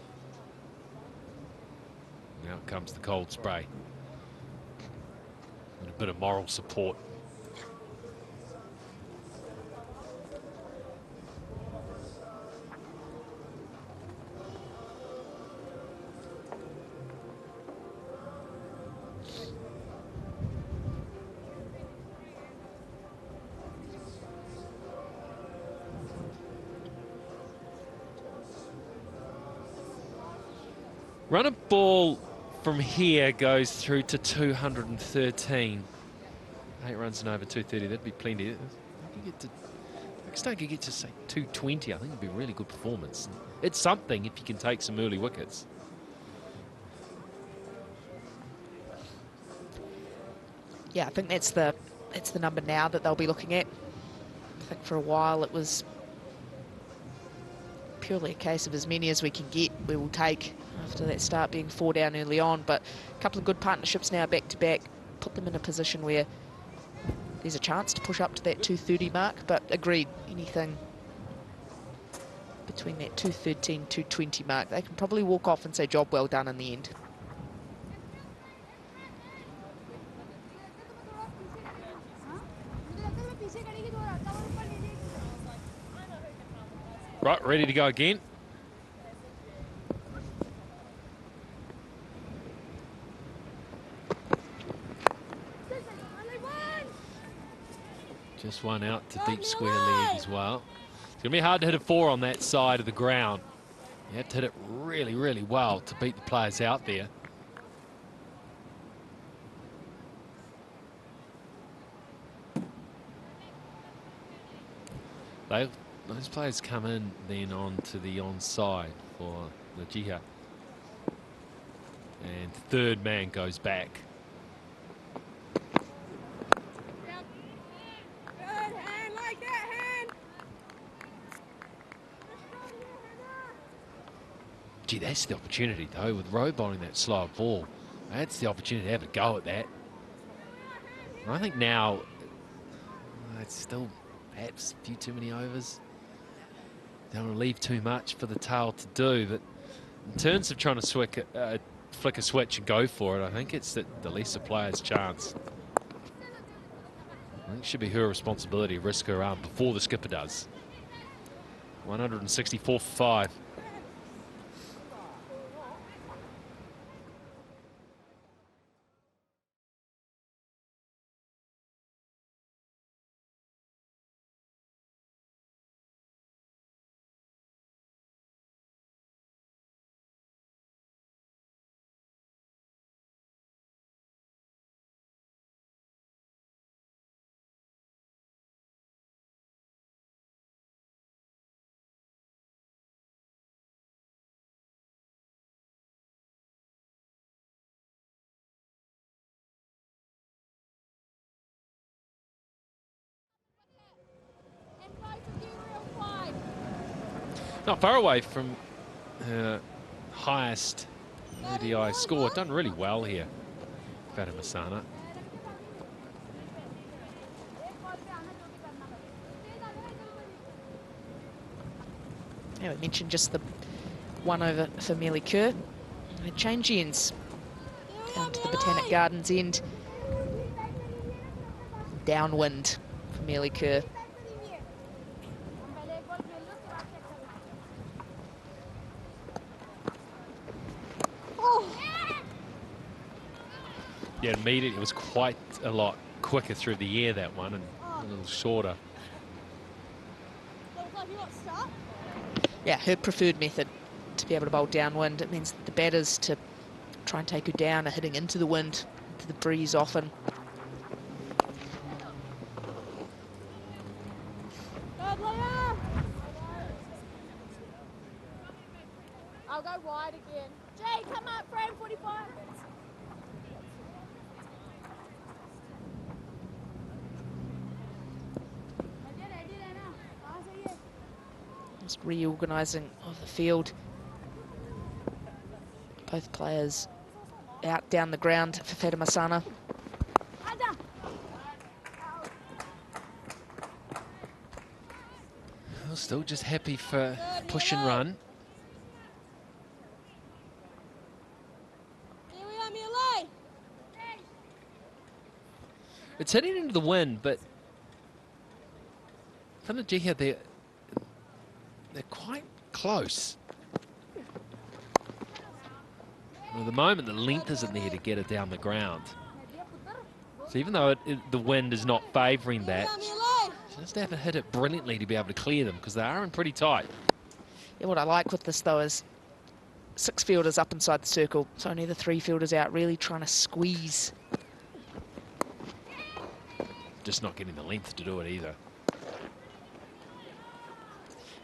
Now comes the cold spray. And a bit of moral support. Run a ball from here goes through to 213. 8 runs and over 230, that'd be plenty. Pakistan could get to, say, 220. I think it'd be a really good performance. It's something if you can take some early wickets. Yeah, I think that's the number now that they'll be looking at. I think for a while it was purely a case of as many as we can get, we will take after that start being 4 down early on. But a couple of good partnerships now back to back, put them in a position where there's a chance to push up to that 230 mark. But agreed, anything between that 213, 220 mark, they can probably walk off and say job well done in the end. Right, ready to go again. Just one out to deep square leg as well. It's going to be hard to hit a 4 on that side of the ground. You have to hit it really, really well to beat the players out there. Those players come in then on to the onside for the Jiha. And third man goes back. Gee, that's the opportunity, though, with Rowe bowling that slower ball. That's the opportunity to have a go at that. And I think now it's still perhaps a few too many overs. Don't want to leave too much for the tail to do, but in terms of trying to flick a switch and go for it, I think it's the lesser player's chance. I think it should be her responsibility to risk her arm before the skipper does. 164 for 5. Not far away from her highest ODI score. Done really well here, Fatima Sana. Yeah, we mentioned just the one over for Mealy Kerr. They change ends down to the Botanic Gardens end. Downwind for Mealy Kerr. Yeah, immediately it was quite a lot quicker through the air, that one, and a little shorter. Yeah, her preferred method to be able to bowl downwind. It means that the batters to try and take her down are hitting into the wind, into the breeze often. I'll go wide again. Jay, come up, frame 45. Just reorganising of the field. Both players out down the ground for Fatima Sana. Well, still just happy for push and run. It's hitting into the wind, but for Najiha, they're quite close. Well, at the moment, the length isn't there to get it down the ground. So even though the wind is not favouring that, she has to have to hit it brilliantly to be able to clear them, because they are in pretty tight. Yeah, what I like with this, though, is 6 fielders up inside the circle. So only the 3 fielders out, really trying to squeeze. Just not getting the length to do it either.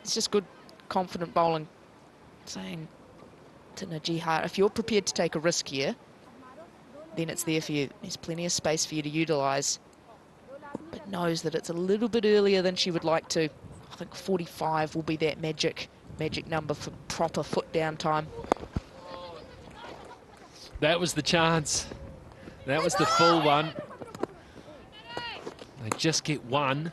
It's just good, confident bowling. Saying to Najiha, if you're prepared to take a risk here, then it's there for you. There's plenty of space for you to utilise. But knows that it's a little bit earlier than she would like to. I think 45 will be that magic number for proper foot down time. That was the chance. That was the full one. They just get one.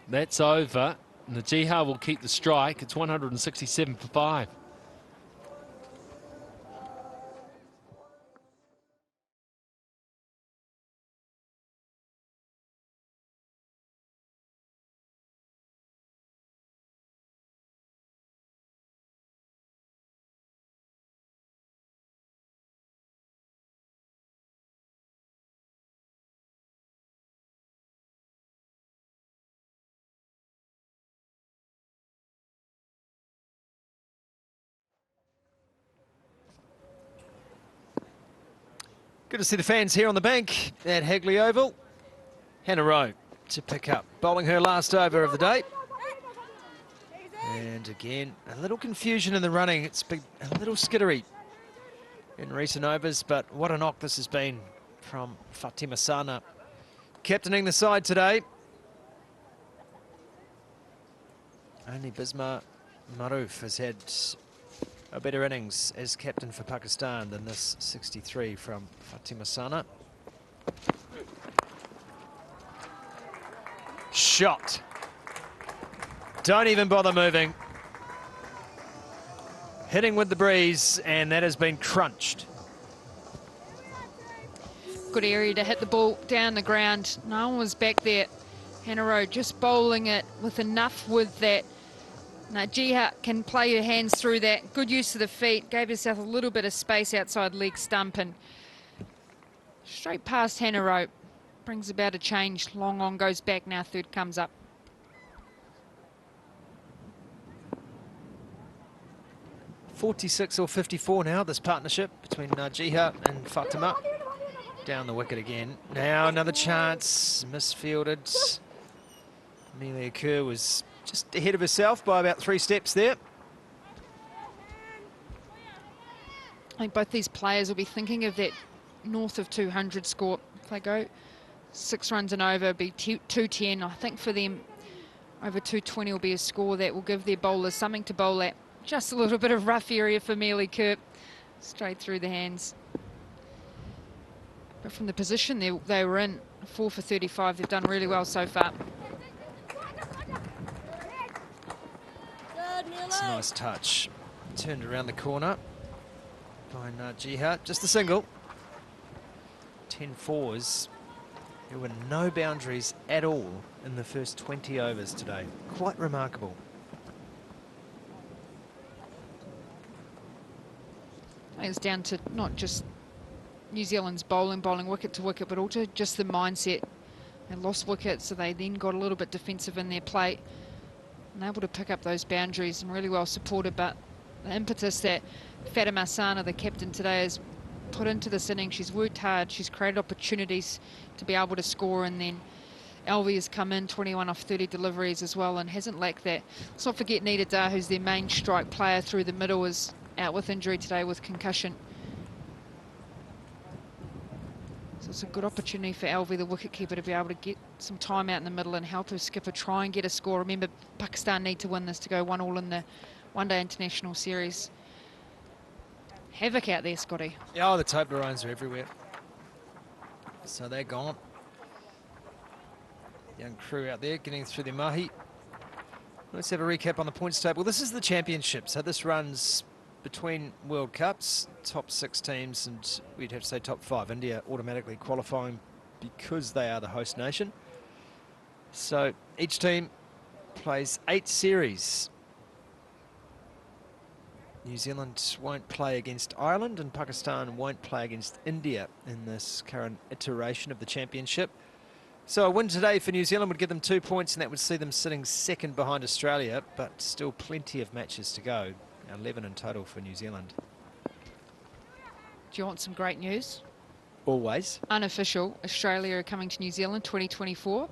That's over. Najiha will keep the strike. It's 167 for 5. Good to see the fans here on the bank at Hagley Oval. Hannah Rowe to pick up, bowling her last over of the day. And again, a little confusion in the running. It's been a little skittery in recent overs, but what a knock this has been from Fatima Sana, captaining the side today. Only Bisma Maroof has had a better innings as captain for Pakistan than this 63 from Fatima Sana. Shot. Don't even bother moving. Hitting with the breeze, and that has been crunched. Good area to hit the ball down the ground. No one was back there. Hannah Rowe just bowling it with enough width that Najiha can play her hands through that. Good use of the feet. Gave herself a little bit of space outside leg stump and straight past Hannah Rowe. Brings about a change. Long on goes back now. Third comes up. .46 or 54 now, this partnership between Najiha and Fatima. Down the wicket again. Now another chance. Misfielded. Amelia Kerr was just ahead of herself by about 3 steps there. I think both these players will be thinking of that north of 200 score. If they go 6 runs and over, it'll be 210. I think for them, over 220 will be a score that will give their bowlers something to bowl at. Just a little bit of rough area for Amelia Kerr. Straight through the hands. But from the position they were in, 4 for 35, they've done really well so far. It's a nice touch. Turned around the corner by Najiha. Just a single. 10 fours. There were no boundaries at all in the first 20 overs today. Quite remarkable. I think it's down to not just New Zealand's bowling wicket to wicket, but also just the mindset. They lost wickets, so they then got a little bit defensive in their play. And able to pick up those boundaries and really well supported, but the impetus that Fatima Sana, the captain today, has put into this inning, she's worked hard, she's created opportunities to be able to score, and then Alvie has come in 21 off 30 deliveries as well and hasn't lacked that. Let's not forget Nita Dar, who's their main strike player through the middle, is out with injury today with concussion. So it's a good opportunity for Alvie, the wicketkeeper, to be able to get some time out in the middle and help her skipper try and get a score. Remember, Pakistan need to win this to go 1-1 in the one-day international series. havoc out there, Scotty. Yeah, the Toblerones are everywhere. So they're gone. Young crew out there getting through their mahi. Let's have a recap on the points table. This is the championship, so this runs between World Cups, top 6 teams, and we'd have to say top 5. India automatically qualifying because they are the host nation. So each team plays 8 series. New Zealand won't play against Ireland and Pakistan won't play against India in this current iteration of the championship. So a win today for New Zealand would give them 2 points, and that would see them sitting second behind Australia, but still plenty of matches to go. 11 in total for New Zealand. Do you want some great news? Always. Unofficial, Australia are coming to New Zealand 2024.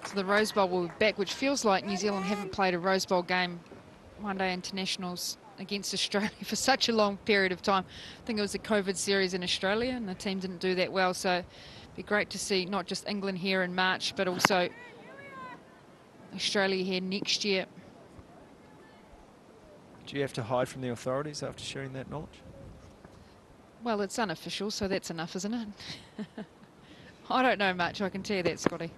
So the Rose Bowl will be back, which feels like New Zealand haven't played a Rose Bowl game, one-day internationals against Australia for such a long period of time. I think it was a COVID series in Australia and the team didn't do that well, so it'd be great to see not just England here in March, but also Australia here next year. Do you have to hide from the authorities after sharing that knowledge? Well, it's unofficial, so that's enough, isn't it? I don't know much, I can tell you that, Scotty.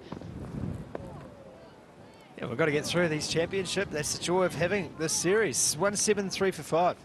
Yeah, we've got to get through these championships. That's the joy of having this series. 1-7, 3 for 5.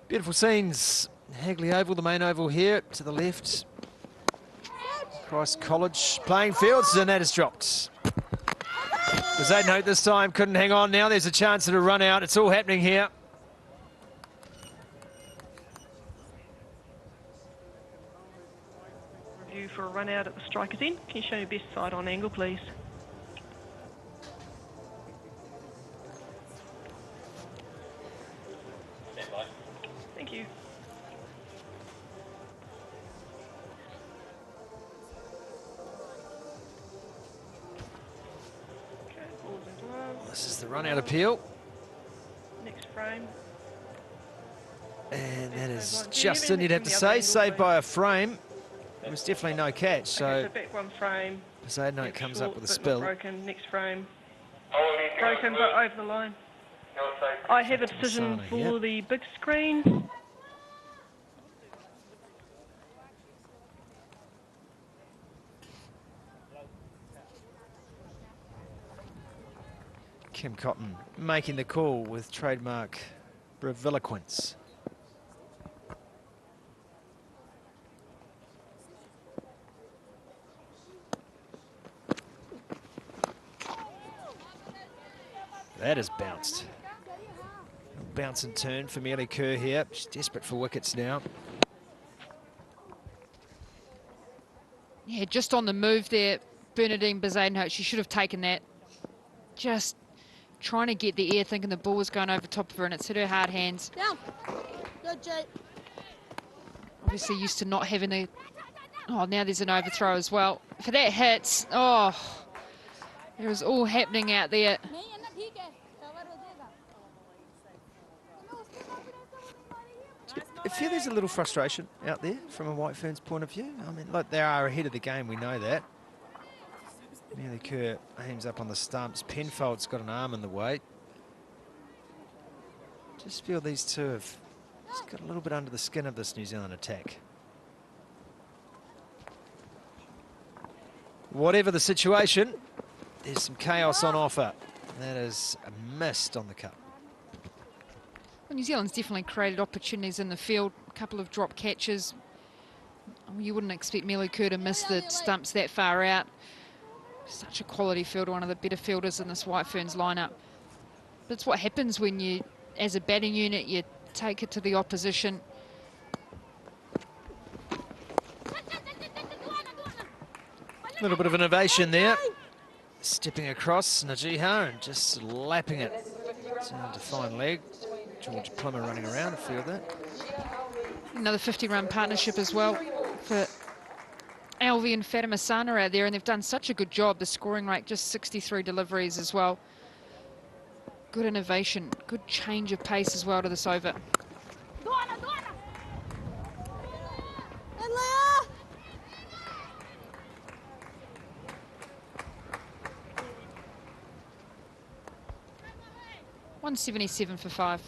Beautiful scenes. Hagley Oval, the main oval here to the left. Christ College playing fields, and that is dropped. Zayden this time couldn't hang on. Now there's a chance at a run out. It's all happening here. Review for a run out at the striker's end. Can you show your best side on angle, please? Thank you. Okay, balls and gloves. This is the run out appeal. Next frame. And that is Right, Justin, you'd have to say, saved by a frame. There was definitely no catch, Okay, so so back one frame. Zayden Yep, comes short, up with a but not spill. broken. Next frame. Broken, but over the line. I have a decision Sana, for yep. the big screen. Kim Cotton making the call with trademark breviloquence. That is bounced. Bounce and turn for Mealy Kerr here. She's desperate for wickets now. Yeah, just on the move there, Bernadine Bezuidenhout, she should have taken that. Just trying to get the air, thinking the ball was going over top of her, and it's hit her hard hands. Down. Good, Jake. Obviously used to not having the... Oh, now there's an overthrow as well. For that hit, oh, it was all happening out there. I feel there's a little frustration out there from a White Ferns point of view. I mean, look, they are ahead of the game, we know that. Mealy Kerr aims up on the stumps. Penfold's got an arm in the way. Just feel these two have just got a little bit under the skin of this New Zealand attack. Whatever the situation, there's some chaos on offer. That is a missed on the cup. Well, New Zealand's definitely created opportunities in the field. A couple of drop catches. You wouldn't expect Mealy Kerr to miss the stumps that far out. Such a quality fielder, one of the better fielders in this White Ferns lineup. But it's what happens when you, as a batting unit, you take it to the opposition. A little bit of innovation there. Stepping across Najiha and just lapping it down to fine leg. George Plummer running around, a few of that. Another 50-run partnership as well for Alvi and Fatima Sana out there, and they've done such a good job. The scoring rate, just 63 deliveries as well. Good innovation, good change of pace as well to this over. 177 for 5.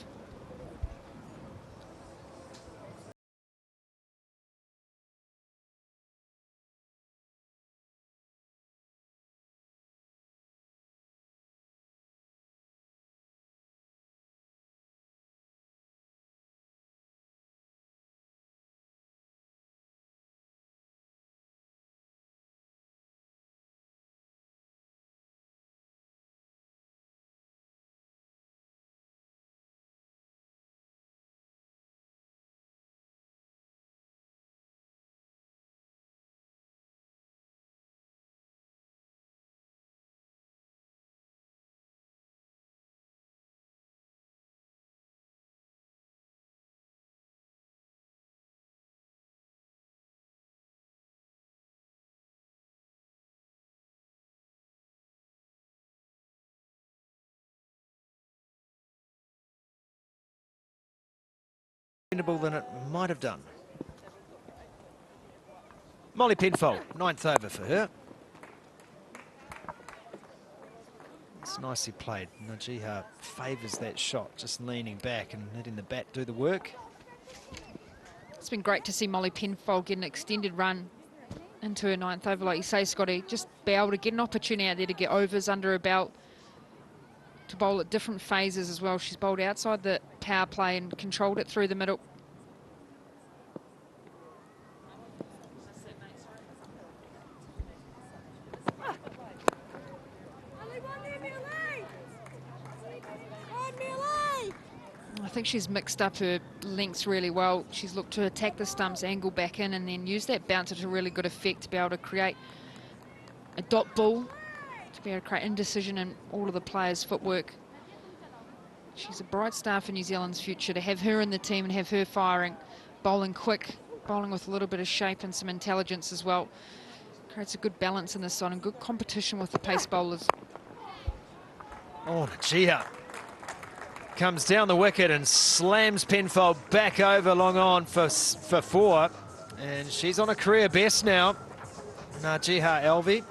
Than it might have done. Molly Penfold, 9th over for her. It's nicely played. Najiha favours that shot, just leaning back and letting the bat do the work. It's been great to see Molly Penfold get an extended run into her 9th over, like you say, Scotty. Just be able to get an opportunity out there to get overs under her belt, to bowl at different phases as well. She's bowled outside the power play and controlled it through the middle. I think she's mixed up her lengths really well. She's looked to attack the stumps, angle back in, and then use that bouncer to really good effect to be able to create a dot ball, to be able to create indecision in all of the players' footwork. She's a bright star for New Zealand's future. To have her in the team and have her firing, bowling quick, bowling with a little bit of shape and some intelligence as well, creates a good balance in the side and good competition with the pace bowlers. Oh, Najiha comes down the wicket and slams Penfold back over long on for 4. And she's on a career best now, Najiha Alvi.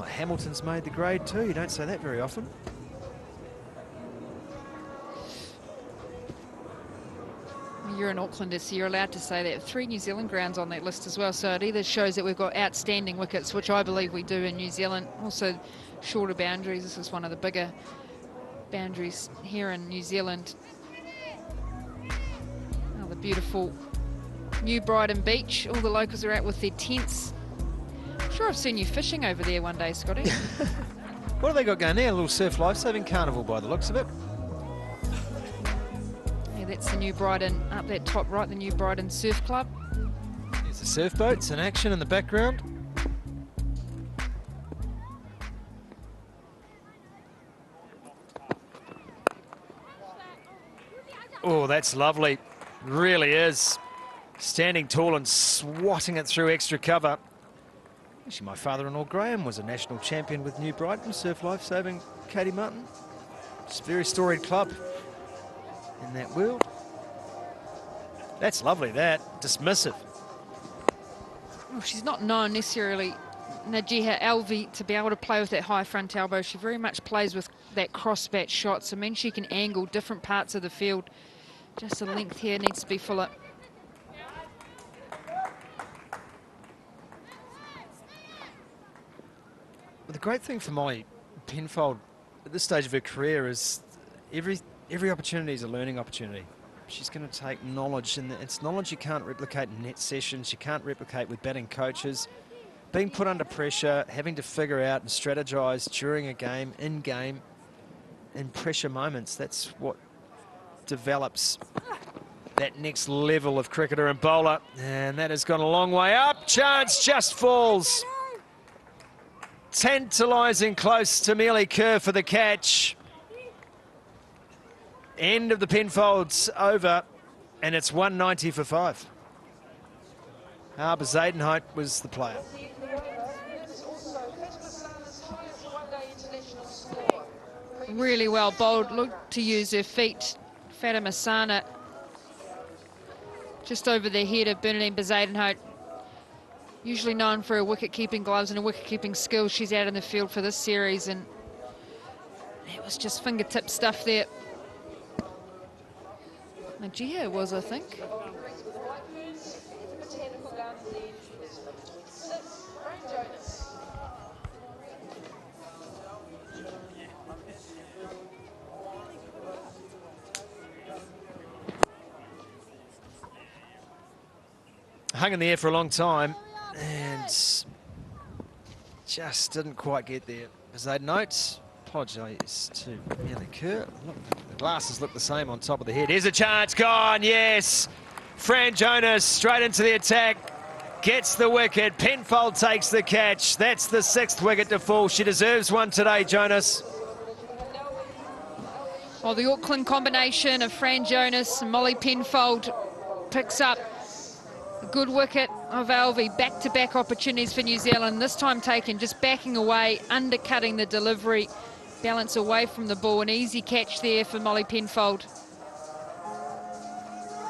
Hamilton's made the grade too. You don't say that very often. You're in Auckland, so you're allowed to say that. 3 New Zealand grounds on that list as well, so it either shows that we've got outstanding wickets, which I believe we do in New Zealand, also shorter boundaries. This is one of the bigger boundaries here in New Zealand. Oh, the beautiful New Brighton Beach. All the locals are out with their tents. I'm sure I've seen you fishing over there one day, Scotty. What have they got going there? A little surf lifesaving carnival by the looks of it. That's the New Brighton, up that top right, the New Brighton Surf Club. There's the surf boats in action in the background. Oh, that's lovely. Really is. Standing tall and swatting it through extra cover. Actually, my father-in-law Graham was a national champion with New Brighton Surf Lifesaving, Katie Martin. It's a very storied club in that world. That's lovely, that. Dismissive. Well, she's not known necessarily, Najiha Alvi, to be able to play with that high front elbow. She very much plays with that cross-bat shot, so it means she can angle different parts of the field. Just the length here needs to be fuller. Well, the great thing for Molly Penfold at this stage of her career is every opportunity is a learning opportunity. She's going to take knowledge, and it's knowledge you can't replicate in net sessions, you can't replicate with batting coaches. Being put under pressure, having to figure out and strategise during a game, in-game, in pressure moments, that's what develops that next level of cricketer and bowler. And that has gone a long way up. Chance just falls. Tantalising close to Mealy Kerr for the catch. End of the Penfolds over, and it's 190 for 5. Harbour Zadenhout was the player. Really well bowled, looked to use her feet. Fatima Sana just over the head of Bernadine Zadenhout. Usually known for her wicket-keeping gloves and her wicket-keeping skills. She's out in the field for this series, and it was just fingertip stuff there. Najiha was, I think. Hung in the air for a long time and just didn't quite get there. Zadenhout, apologise to Mealy Kerr. Look, the glasses look the same on top of the head. Here's a chance, gone, yes. Fran Jonas straight into the attack, gets the wicket. Penfold takes the catch. That's the 6th wicket to fall. She deserves one today, Jonas. Well, the Auckland combination of Fran Jonas and Molly Penfold picks up a good wicket of Alvi. Back-to-back opportunities for New Zealand, this time taken, just backing away, undercutting the delivery, balance away from the ball. An easy catch there for Molly Penfold.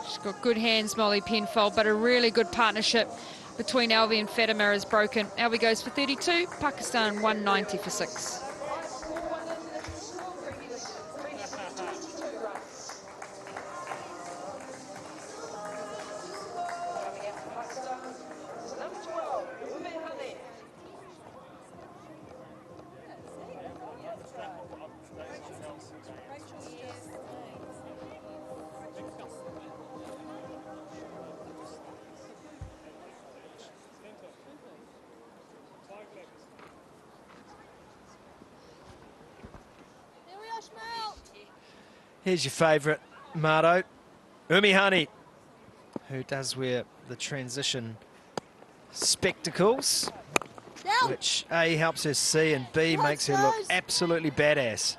She's got good hands, Molly Penfold, but a really good partnership between Alvi and Fatima is broken. Alvi goes for 32, Pakistan 190 for 6. Here's your favourite, Mardo, Umihani, who does wear the transition spectacles, which A, helps her see, and B, makes her look absolutely badass.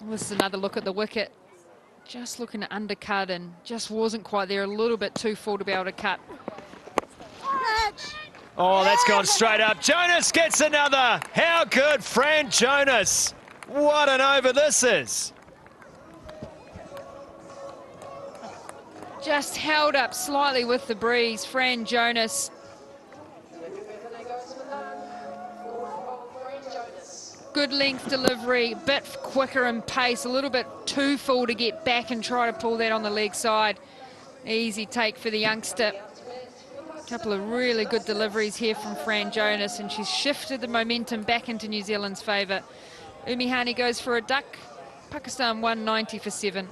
This is another look at the wicket. Just looking to undercut and just wasn't quite there, a little bit too full to be able to cut. Oh, that's gone straight up. Jonas gets another. How good, Fran Jonas. What an over this is. Just held up slightly with the breeze. Fran Jonas good length delivery, bit quicker in pace, a little bit too full to get back and try to pull that on the leg side. Easy take for the youngster. A couple of really good deliveries here from Fran Jonas, and she's shifted the momentum back into New Zealand's favour. Umihani goes for a duck. Pakistan 190 for 7.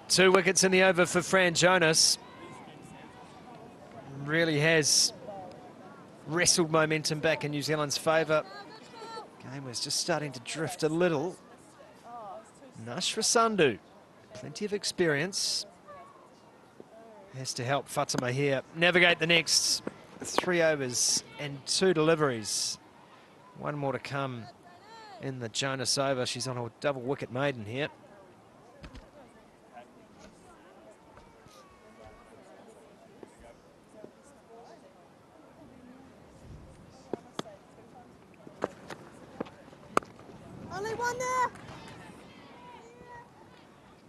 Two wickets in the over for Fran Jonas. Really has wrestled momentum back in New Zealand's favour. Game was just starting to drift a little. Nashra Sandhu, plenty of experience. Has to help Fatima here navigate the next 3 overs and 2 deliveries. One more to come in the Jonas over. She's on a double wicket maiden here.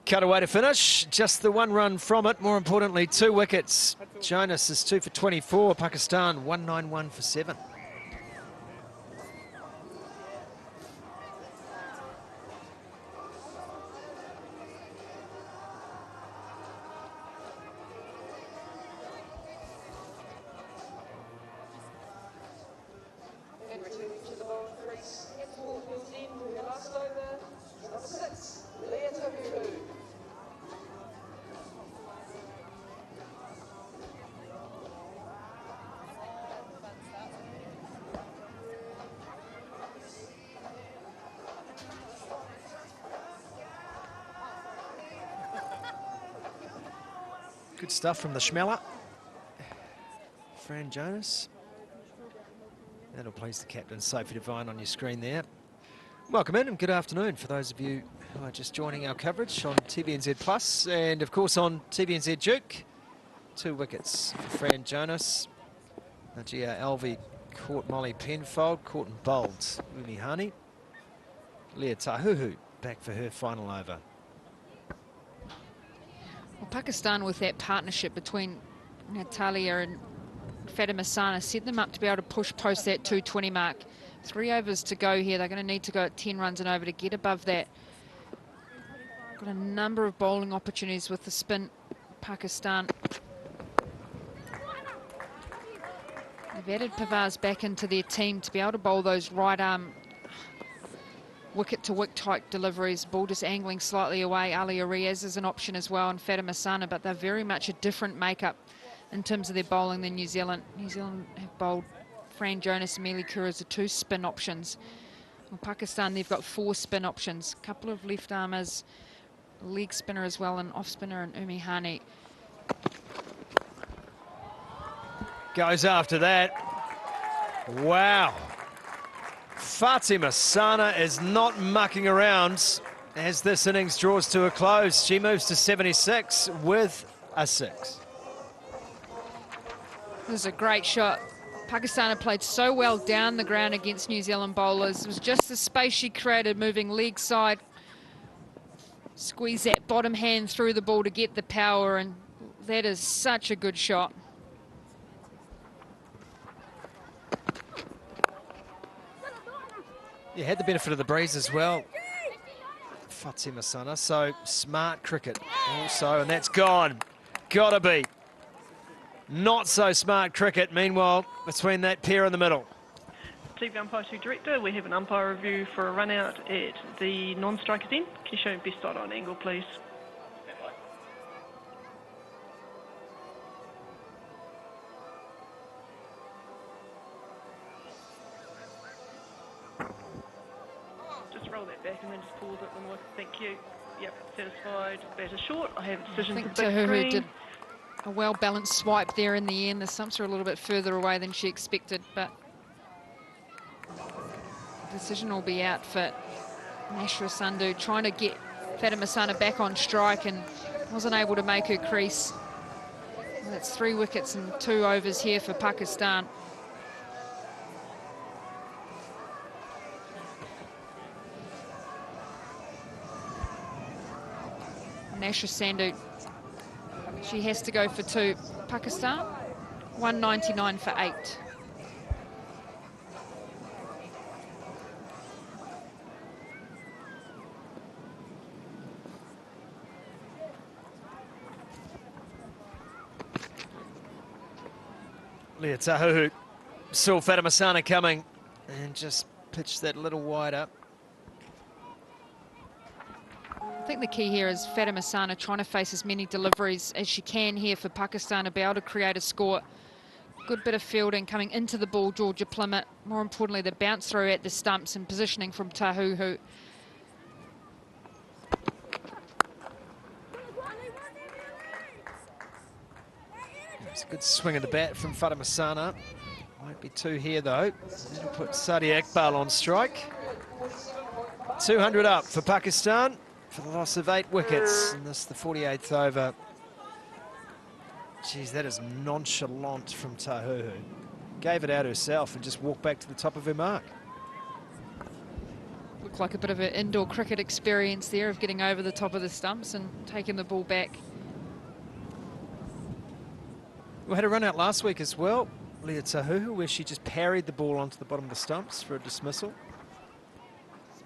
Cutaway to finish, just the 1 run from it. More importantly, 2 wickets. Jonas is 2 for 24. Pakistan 191 for 7. Good stuff from the Schmeller. Fran Jonas. That'll please the captain, Sophie Devine, on your screen there. Welcome in and good afternoon for those of you who are just joining our coverage on TVNZ Plus and of course on TVNZ Duke. 2 wickets for Fran Jonas. Najia Alvi caught Molly Penfold, caught and bowled Umihani. Leah Tahuhu back for her final over. Well, Pakistan, with that partnership between Natalia and Fatima Sana, set them up to be able to push post that 220 mark. 3 overs to go here. They're going to need to go at 10 runs and over to get above that. Got a number of bowling opportunities with the spin, Pakistan. They've added Pavars back into their team to be able to bowl those right arm wicket to wicket type deliveries. Ball just angling slightly away. Ali Arias is an option as well, and Fatima Sana, but they're very much a different makeup in terms of their bowling than New Zealand. New Zealand have bowled Fran Jonas and Mealy Kura as the 2 spin options. Well, Pakistan, they've got 4 spin options. A couple of left armers, leg spinner as well, and off spinner and Umihani. Goes after that. Wow. Fatima Sana is not mucking around as this innings draws to a close. She moves to 76 with a 6. This is a great shot. Pakistan have played so well down the ground against New Zealand bowlers. It was just the space she created, moving leg side. Squeeze that bottom hand through the ball to get the power, and that is such a good shot. You had the benefit of the breeze as well, Fatima Sana, so smart cricket also, and that's gone. Gotta be. Not so smart cricket, meanwhile, between that pair in the middle. TV Umpire 2 Director, we have an umpire review for a run out at the non-strikers end. Can you show me best on angle, please? Just roll that back and then just pause it. Thank you. Yep, satisfied. Batter short. I have a decision I think for big Tahuhu screen. did a well-balanced swipe there in the end. The stumps are a little bit further away than she expected, but the decision will be out for Nashra Sandhu, trying to get Fatima Sana back on strike and wasn't able to make her crease. Well, that's 3 wickets and 2 overs here for Pakistan. Nashra Sandhu, she has to go for 2. Pakistan, 199 for 8. Leah Tahuhu saw Fatima Sana coming and just pitched that little wide up. I think the key here is Fatima Sana trying to face as many deliveries as she can here for Pakistan to be able to create a score. Good bit of fielding coming into the ball, Georgia Plymouth. More importantly, the bounce through at the stumps and positioning from Tahuhu. It's a good swing of the bat from Fatima Sana. Won't be 2 here though. It'll put Sadia Iqbal on strike. 200 up for Pakistan for the loss of 8 wickets in this, the 48th over. Geez, that is nonchalant from Tahuhu. Gave it out herself and just walked back to the top of her mark. Looked like a bit of an indoor cricket experience there of getting over the top of the stumps and taking the ball back. We had a run out last week as well, Leah Tahuhu, where she just parried the ball onto the bottom of the stumps for a dismissal.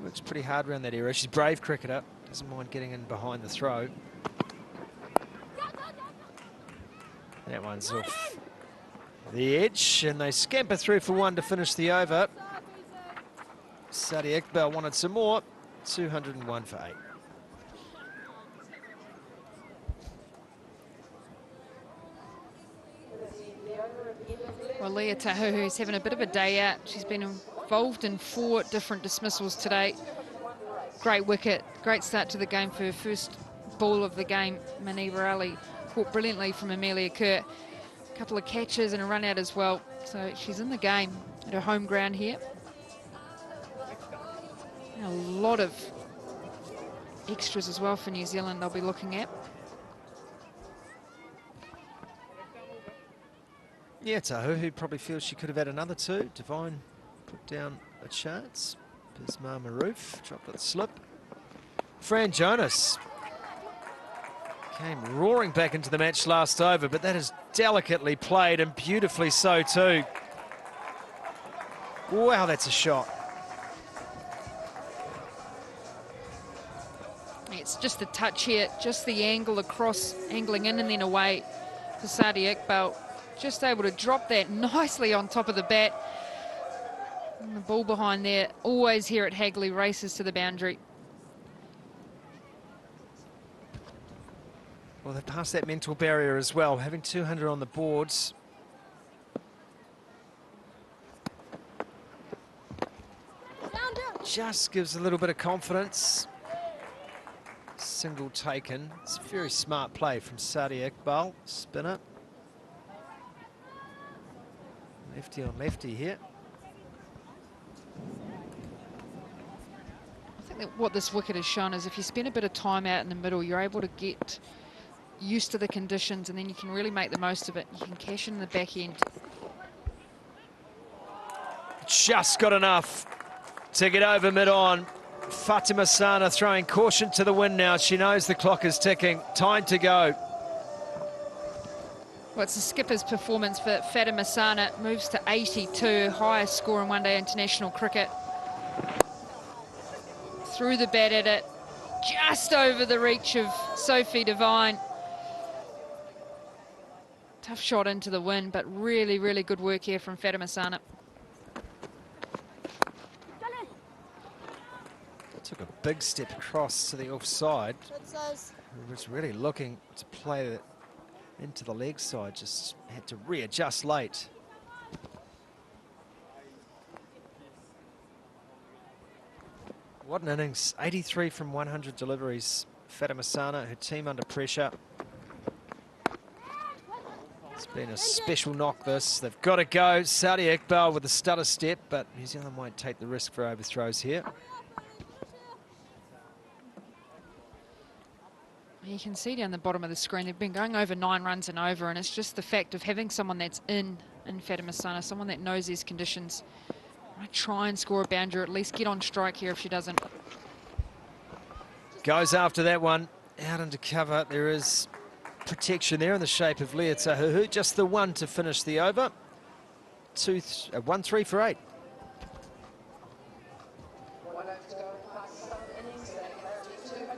Works pretty hard around that area. She's a brave cricketer, doesn't mind getting in behind the throw. That one's off the edge, and they scamper through for 1 to finish the over. Sadia Iqbal wanted some more, 201 for 8. Well, Leah Tahuhu's having a bit of a day out. She's been involved in 4 different dismissals today. Great wicket, great start to the game for her first ball of the game. Maneva Ali caught brilliantly from Amelia Kerr. A couple of catches and a run out as well. So she's in the game at her home ground here. And a lot of extras as well for New Zealand they'll be looking at. Yeah, Tahuhu probably feels she could have had another 2. Devine put down a chance. Bismar Maroof, chocolate slip. Fran Jonas came roaring back into the match last over, but that is delicately played and beautifully so too. Wow, that's a shot. It's just the touch here, just the angle across, angling in and then away for Sadia Iqbal. Just able to drop that nicely on top of the bat. And the ball behind there, always here at Hagley, races to the boundary. Well, they've passed that mental barrier as well, having 200 on the boards. Just gives a little bit of confidence. Single taken. It's a very smart play from Sadia Iqbal, spinner. Lefty on lefty here. I think that what this wicket has shown is if you spend a bit of time out in the middle, you're able to get used to the conditions and then you can really make the most of it. You can cash in the back end. Just got enough to get over mid-on. Fatima Sana throwing caution to the wind now. She knows the clock is ticking. Time to go. Well, it's a skipper's performance for Fatima Sana. Moves to 82, highest score in one-day international cricket. Threw the bat at it, just over the reach of Sophie Devine. Tough shot into the wind, but really, really good work here from Fatima Sana. Took a big step across to the offside. Was really looking to play it into the leg side, just had to readjust late. What an innings, 83 from 100 deliveries. Fatima Sana, her team under pressure. It's been a special knock this. They've got to go. Saudi Iqbal with a stutter step, but New Zealand won't take the risk for overthrows here. You can see down the bottom of the screen, they've been going over 9 runs and over, and it's just the fact of having someone that's in Fatima Sana, someone that knows these conditions. I try and score a boundary, or at least get on strike here if she doesn't. Goes after that one, out into cover. There is protection there in the shape of Lea Tahuhu. Just the one to finish the over. 1-3 for 8.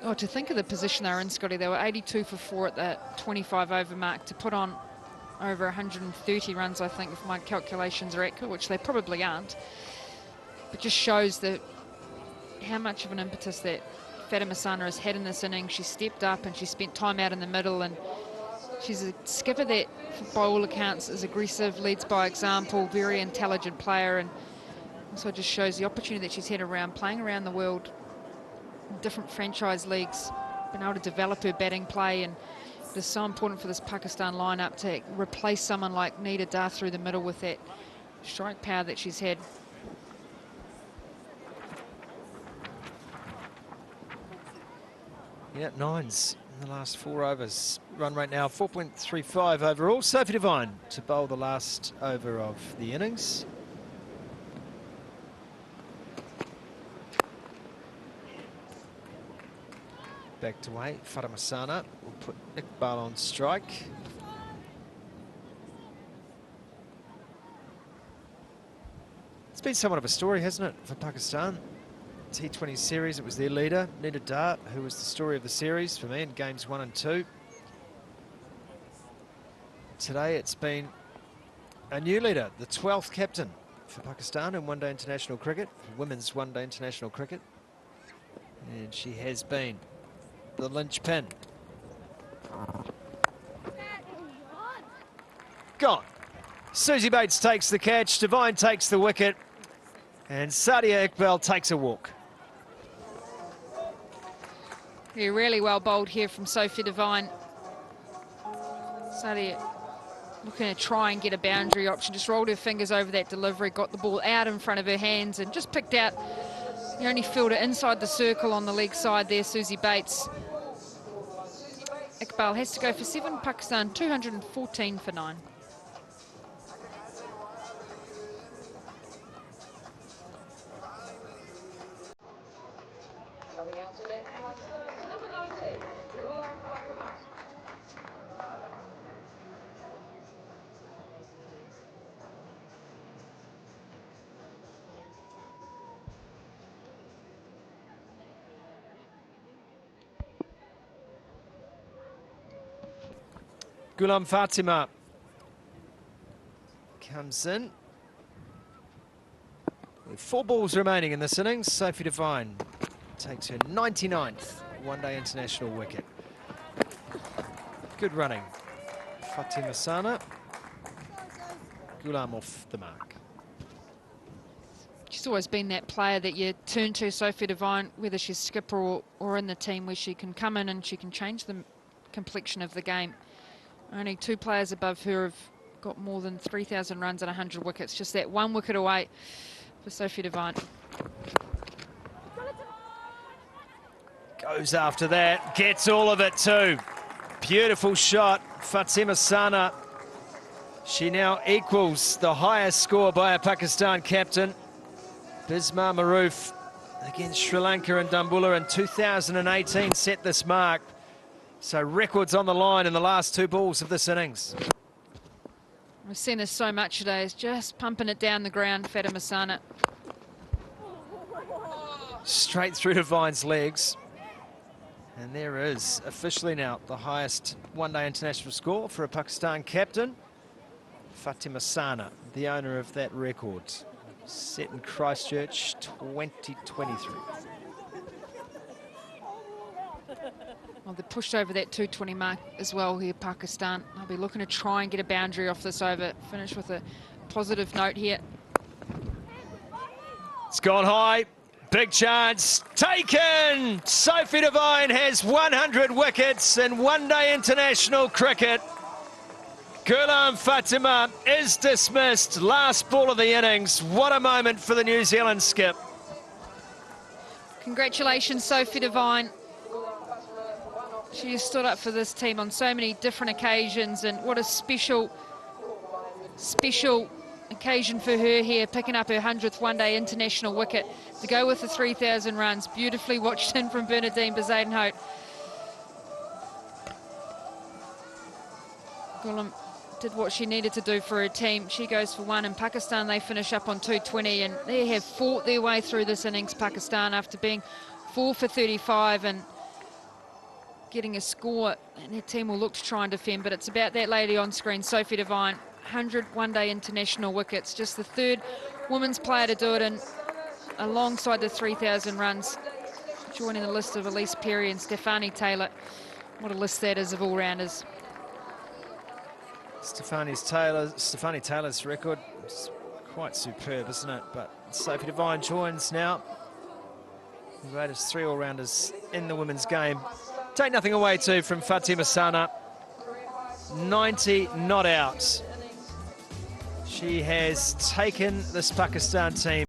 Oh, to think of the position they were in, Scotty, they were 82 for 4 at the 25 over mark to put on over 130 runs, I think, if my calculations are accurate, which they probably aren't. But just shows that how much of an impetus that Fatima Sana has had in this inning. She stepped up and she spent time out in the middle, and she's a skipper that, by all accounts, is aggressive, leads by example, very intelligent player, and also just shows the opportunity that she's had around playing around the world, different franchise leagues, been able to develop her batting play, and it is so important for this Pakistan lineup to replace someone like Nida Dar through the middle with that strike power that she's had. Yeah, 9s in the last 4 overs. Run rate now 4.35 overall. Sophie Devine to bowl the last over of the innings. Back to weight. Fatima Sana will put Iqbal on strike. It's been somewhat of a story, hasn't it, for Pakistan? T20 series, it was their leader, Nida Dar, who was the story of the series for me in games 1 and 2. Today it's been a new leader, the 12th captain for Pakistan in one-day international cricket, women's one-day international cricket. And she has been the linchpin. Gone. Susie Bates takes the catch, Devine takes the wicket, and Sadia Iqbal takes a walk. Yeah, really well bowled here from Sophie Devine. Sadia looking to try and get a boundary option, just rolled her fingers over that delivery, got the ball out in front of her hands, and just picked out the only fielder inside the circle on the leg side there, Susie Bates. Iqbal has to go for 7, Pakistan 214 for 9. Ghulam Fatima comes in with 4 balls remaining in this innings. Sophie Devine takes her 99th one-day international wicket. Good running. Fatima Sana. Ghulam off the mark. She's always been that player that you turn to, Sophie Devine, whether she's skipper or in the team, where she can come in and she can change the complexion of the game. Only 2 players above her have got more than 3,000 runs and 100 wickets. Just that 1 wicket away for Sophie Devine. Goes after that, gets all of it too. Beautiful shot, Fatima Sana. She now equals the highest score by a Pakistan captain, Bismar Maroof, against Sri Lanka and Dambulla in 2018, set this mark. So records on the line in the last 2 balls of this innings. We've seen this so much today. It's just pumping it down the ground, Fatima Sana. Straight through Devine's legs. And there is officially now the highest one-day international score for a Pakistan captain. Fatima Sana, the owner of that record. Set in Christchurch 2023. Well, they pushed over that 220 mark as well here, Pakistan. They'll be looking to try and get a boundary off this over. Finish with a positive note here. It's gone high. Big chance. Taken! Sophie Devine has 100 wickets in one-day international cricket. Ghulam Fatima is dismissed. Last ball of the innings. What a moment for the New Zealand skip. Congratulations, Sophie Devine. She has stood up for this team on so many different occasions, and what a special occasion for her here, picking up her 100th one-day international wicket to go with the 3,000 runs. Beautifully watched in from Bernadine Bezuidenhout. Ghulam did what she needed to do for her team. She goes for one. In Pakistan, they finish up on 220, and they have fought their way through this innings, Pakistan, after being 4 for 35 and getting a score, and their team will look to try and defend, but it's about that lady on screen, Sophie Devine. 100 one-day international wickets, just the third women's player to do it, and alongside the 3,000 runs, joining the list of Elise Perry and Stephanie Taylor. What a list that is of all-rounders. Stephanie Taylor's record is quite superb, isn't it? But Sophie Devine joins now. The greatest 3 all-rounders in the women's game. Take nothing away too from Fatima Sana. 90 not out. She has taken this Pakistan team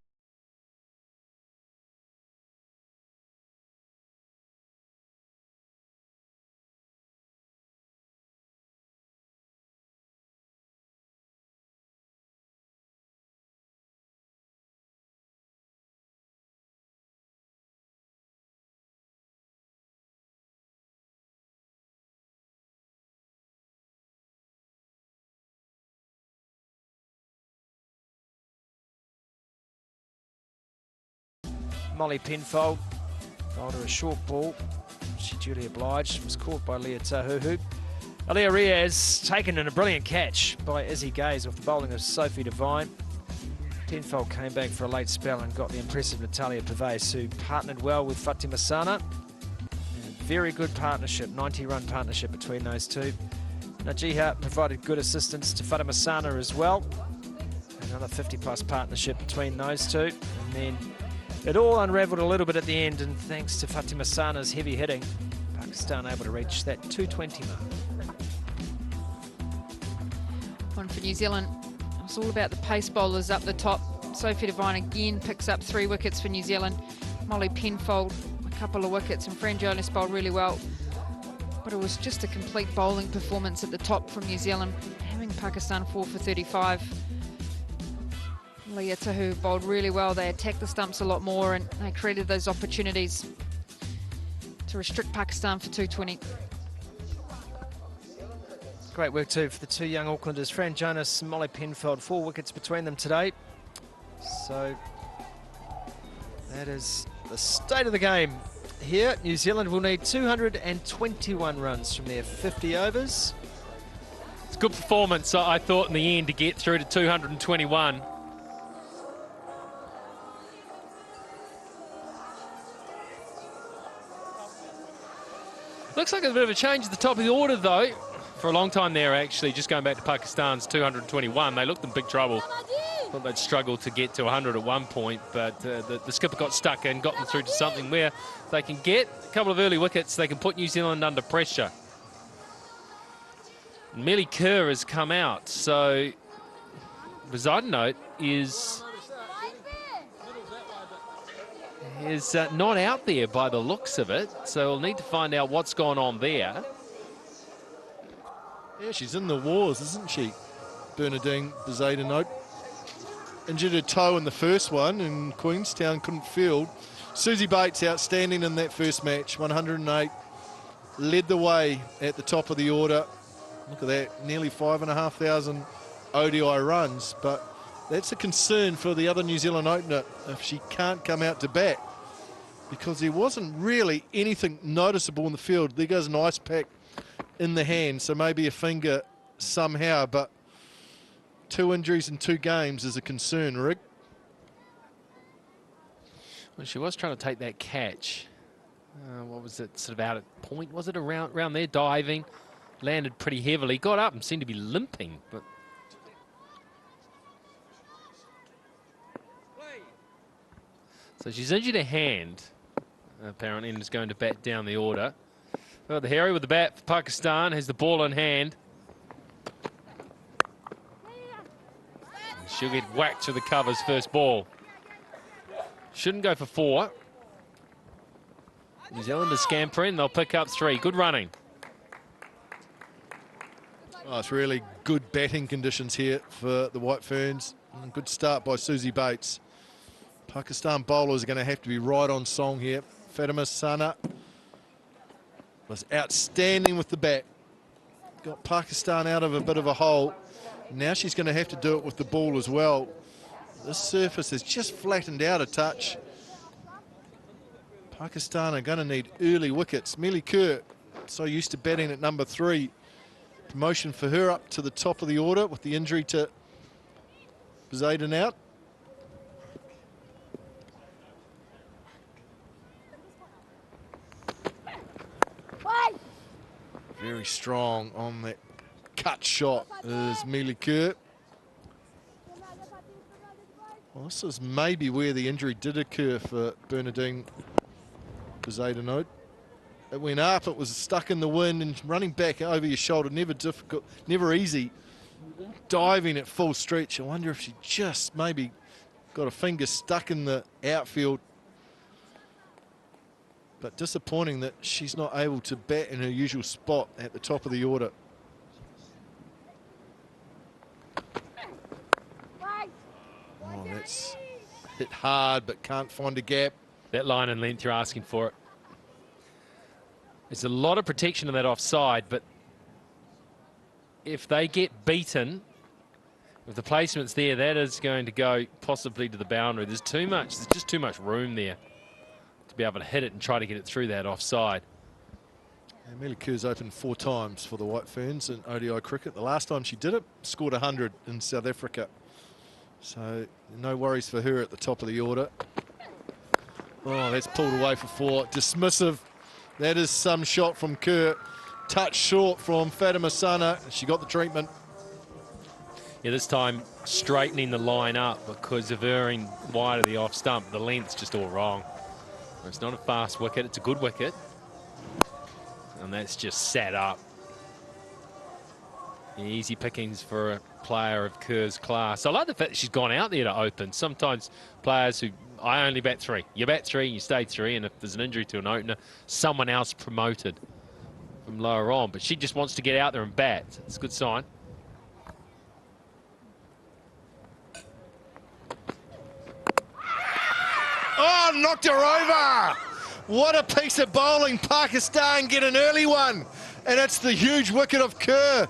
Molly Penfold bowled her a short ball. She duly obliged, was caught by Leah Tahuhu. Aliyah Riaz taken in a brilliant catch by Izzy Gaze off the bowling of Sophie Devine. Penfold came back for a late spell and got the impressive Natalia Pervez, who partnered well with Fatima Sana. Very good partnership, 90-run partnership between those two. Najiha provided good assistance to Fatima Sana as well. Another 50-plus partnership between those two. And then it all unravelled a little bit at the end, and thanks to Fatima Sana's heavy hitting, Pakistan able to reach that 220 mark. One for New Zealand. It's all about the pace bowlers up the top. Sophie Devine again picks up 3 wickets for New Zealand. Molly Penfold, a couple of wickets, and Fran Jonas bowled really well. But it was just a complete bowling performance at the top from New Zealand, having Pakistan 4 for 35. Leah Tahu bowled really well. They attacked the stumps a lot more, and they created those opportunities to restrict Pakistan for 220. Great work too for the 2 young Aucklanders, Fran Jonas and Molly Penfold. 4 wickets between them today. So that is the state of the game here. New Zealand will need 221 runs from their 50 overs. It's a good performance, I thought, in the end, to get through to 221. Looks like a bit of a change at the top of the order, though. For a long time there, actually, just going back to Pakistan's 221, they looked in big trouble. Thought they'd struggle to get to 100 at one point, but the skipper got stuck and got them through to something where they can get a couple of early wickets. They can put New Zealand under pressure. Millie Kerr has come out, so Bezuidenhout is not out there by the looks of it, so we'll need to find out what's gone on there. Yeah, she's in the wars, isn't she? Bernadine Bezuidenhout. Injured her toe in the first one, and Queenstown couldn't field. Susie Bates outstanding in that first match, 108. Led the way at the top of the order. Look at that, nearly 5,500 ODI runs, but that's a concern for the other New Zealand opener if she can't come out to bat, because there wasn't really anything noticeable in the field. There goes an ice pack in the hand, so maybe a finger somehow, but 2 injuries in 2 games is a concern, Rick. Well, she was trying to take that catch. What was it, sort of out at point? Was it around there, diving? Landed pretty heavily, got up and seemed to be limping, but so she's injured her hand, apparently, and is going to bat down the order. Well, the Harry with the bat for Pakistan has the ball in hand. She'll get whacked through the covers first ball. Shouldn't go for 4. New Zealand is scampering. They'll pick up 3. Good running. Oh, it's really good batting conditions here for the White Ferns. Good start by Susie Bates. Pakistan bowlers are going to have to be right on song here. Fatima Sana was outstanding with the bat. Got Pakistan out of a bit of a hole. Now she's going to have to do it with the ball as well. This surface has just flattened out a touch. Pakistan are going to need early wickets. Millie Kerr, so used to batting at number 3. Promotion for her up to the top of the order with the injury to Zayden out. Very strong on that cut shot is Millie Kerr. Well, this is maybe where the injury did occur for Bernadine Zayden. It went up, it was stuck in the wind, and running back over your shoulder, never difficult, never easy. Diving at full stretch. I wonder if she just maybe got a finger stuck in the outfield. But disappointing that she's not able to bat in her usual spot at the top of the order. Oh, that's hit hard but can't find a gap. That line and length, you're asking for it. There's a lot of protection in that offside, but if they get beaten, if the placement's there, that is going to go possibly to the boundary. There's just too much room there to be able to hit it and try to get it through that offside. Millie Kerr's opened 4 times for the White Ferns in ODI cricket. The last time she did it, scored 100 in South Africa. So no worries for her at the top of the order. Oh, that's pulled away for 4. Dismissive. That is some shot from Kerr. Touch short from Fatima Sana. She got the treatment. Yeah, this time straightening the line up because of erring wide of the off stump. The length's just all wrong. It's not a fast wicket, it's a good wicket. And that's just sat up. Easy pickings for a player of Kerr's class. I like the fact that she's gone out there to open. Sometimes players who, I only bat 3. You bat 3, you stay 3, and if there's an injury to an opener, someone else promoted from lower on. But she just wants to get out there and bat. It's a good sign. Oh, knocked her over. What a piece of bowling. Pakistan get an early one. And it's the huge wicket of Kerr.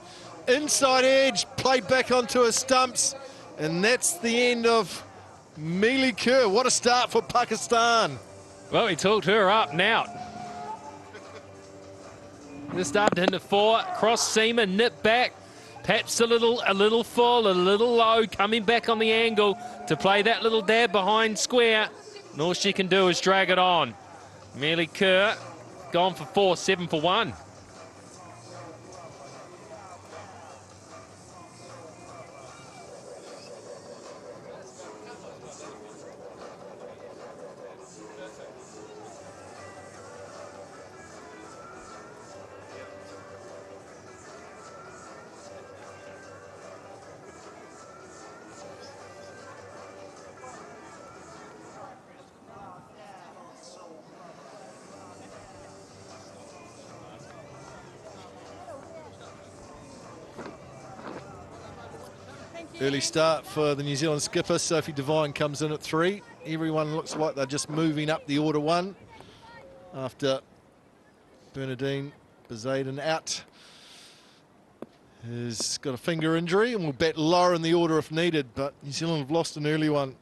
Inside edge, played back onto her stumps. And that's the end of Millie Kerr. What a start for Pakistan. Well, he talked her up now. Just up into 4, cross seamer, nip back. Perhaps a little full, a little low, coming back on the angle to play that little dab behind square. And all she can do is drag it on. Millie Kerr gone for 4, 7 for 1. Early start for the New Zealand skipper. Sophie Devine comes in at 3. Everyone looks like they're just moving up the order 1 after Bernadine Zayden out. Has got a finger injury and will bat lower in the order if needed, but New Zealand have lost an early one.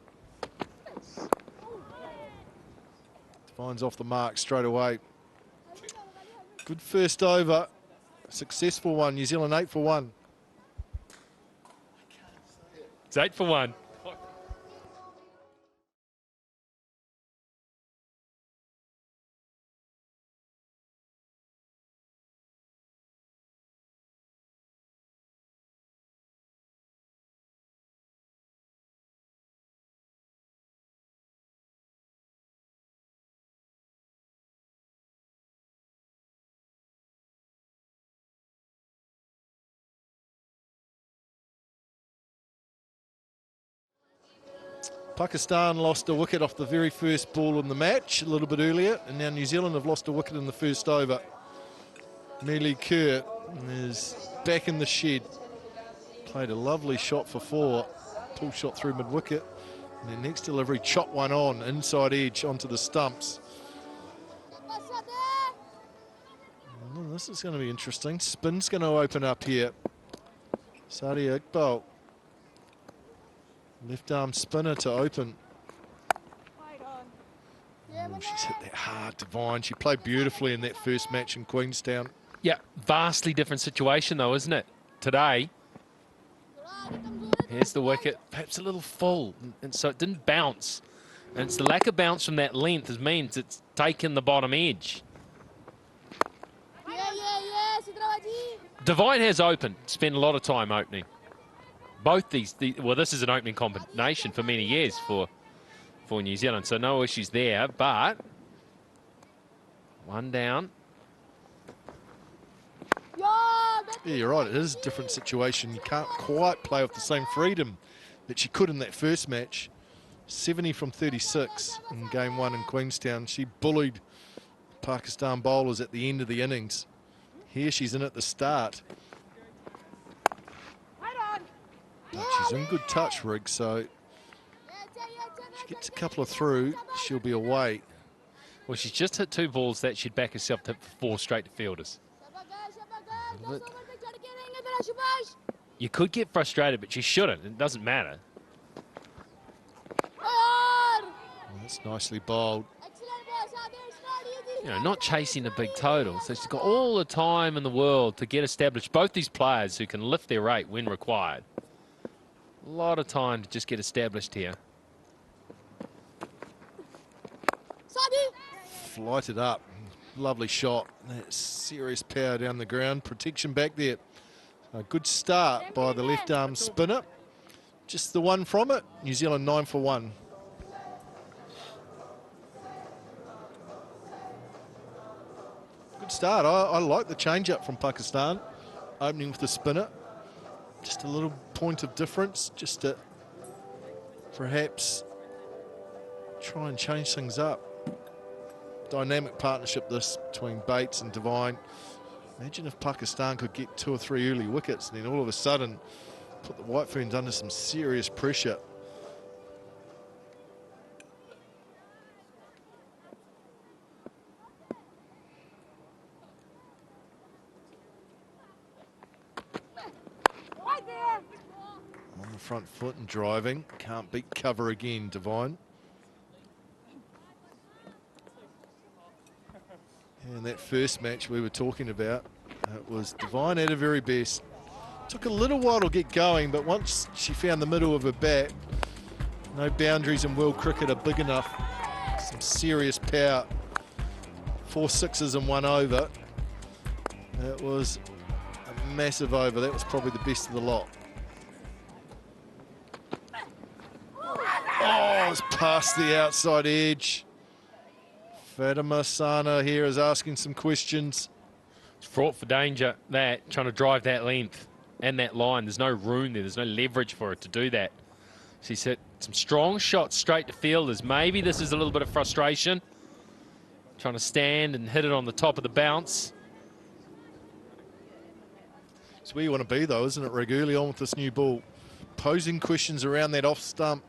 Devine's off the mark straight away. Good first over. Successful one. New Zealand 8 for 1. It's 8 for 1. Pakistan lost a wicket off the very first ball in the match a little bit earlier, and now New Zealand have lost a wicket in the first over. Mealy Kerr is back in the shed. Played a lovely shot for 4, pull shot through mid-wicket, and then next delivery, chop one on, inside edge onto the stumps. Oh, this is going to be interesting. Spin's going to open up here. Sadia Iqbal. Left arm spinner to open. Oh, she's hit that hard, Devine. She played beautifully in that first match in Queenstown. Yeah, vastly different situation though, isn't it? Today, here's the wicket, perhaps a little full, and so it didn't bounce. And it's the lack of bounce from that length that means it's taken the bottom edge. Devine has opened, spent a lot of time opening. Both well, this is an opening combination for many years for New Zealand, so no issues there, but one down. Yeah, you're right, it is a different situation. You can't quite play with the same freedom that she could in that first match. 70 from 36 in game 1 in Queenstown. She bullied Pakistan bowlers at the end of the innings. Here she's in at the start. But she's in good touch, Riggs, so if she gets a couple of through, she'll be away. Well, she's just hit 2 balls that she'd back herself to 4 straight to fielders. You could get frustrated, but you shouldn't. It doesn't matter. That's nicely bowled. You know, not chasing a big total. So she's got all the time in the world to get established. Both these players who can lift their rate when required. A lot of time to just get established here. Flighted up. Lovely shot. That's serious power down the ground. Protection back there. A good start by the left arm spinner. Just the one from it. New Zealand 9 for 1. Good start. I like the change-up from Pakistan. Opening with the spinner. Just a little point of difference. Just to perhaps try and change things up. Dynamic partnership this between Bates and Devine. Imagine if Pakistan could get 2 or 3 early wickets and then all of a sudden put the White Ferns under some serious pressure. On the front foot and driving. Can't beat cover again, Devine. And that first match we were talking about, it was Devine at her very best. Took a little while to get going, but once she found the middle of her bat, no boundaries in world cricket are big enough. Some serious power. 4 sixes in 1 over. That was a massive over. That was probably the best of the lot. Oh, it's past the outside edge. Fatima Sana here is asking some questions. It's fraught for danger, that, trying to drive that length and that line. There's no room there. There's no leverage for it to do that. She's hit some strong shots straight to fielders. Maybe this is a little bit of frustration. Trying to stand and hit it on the top of the bounce. It's where you want to be, though, isn't it, Rig? Early on with this new ball. Posing questions around that off stump.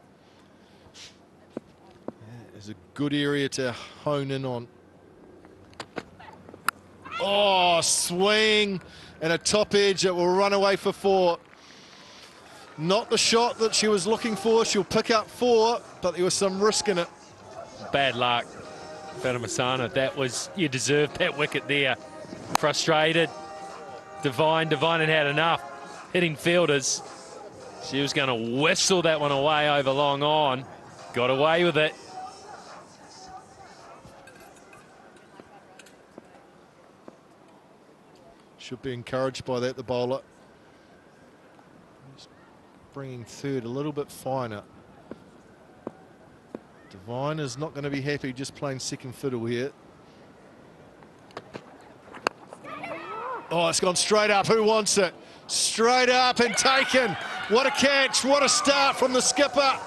Is a good area to hone in on. Oh, swing and a top edge that will run away for 4. Not the shot that she was looking for. She'll pick up 4, but there was some risk in it. Bad luck, Fatima Sana. That was, you deserved that wicket there. Frustrated. Devine had had enough hitting fielders. She was going to whistle that one away over long on. Got away with it. Should be encouraged by that, the bowler. Just bringing third a little bit finer. Devine is not going to be happy just playing second fiddle here. Oh, it's gone straight up. Who wants it? Straight up and taken. What a catch. What a start from the skipper.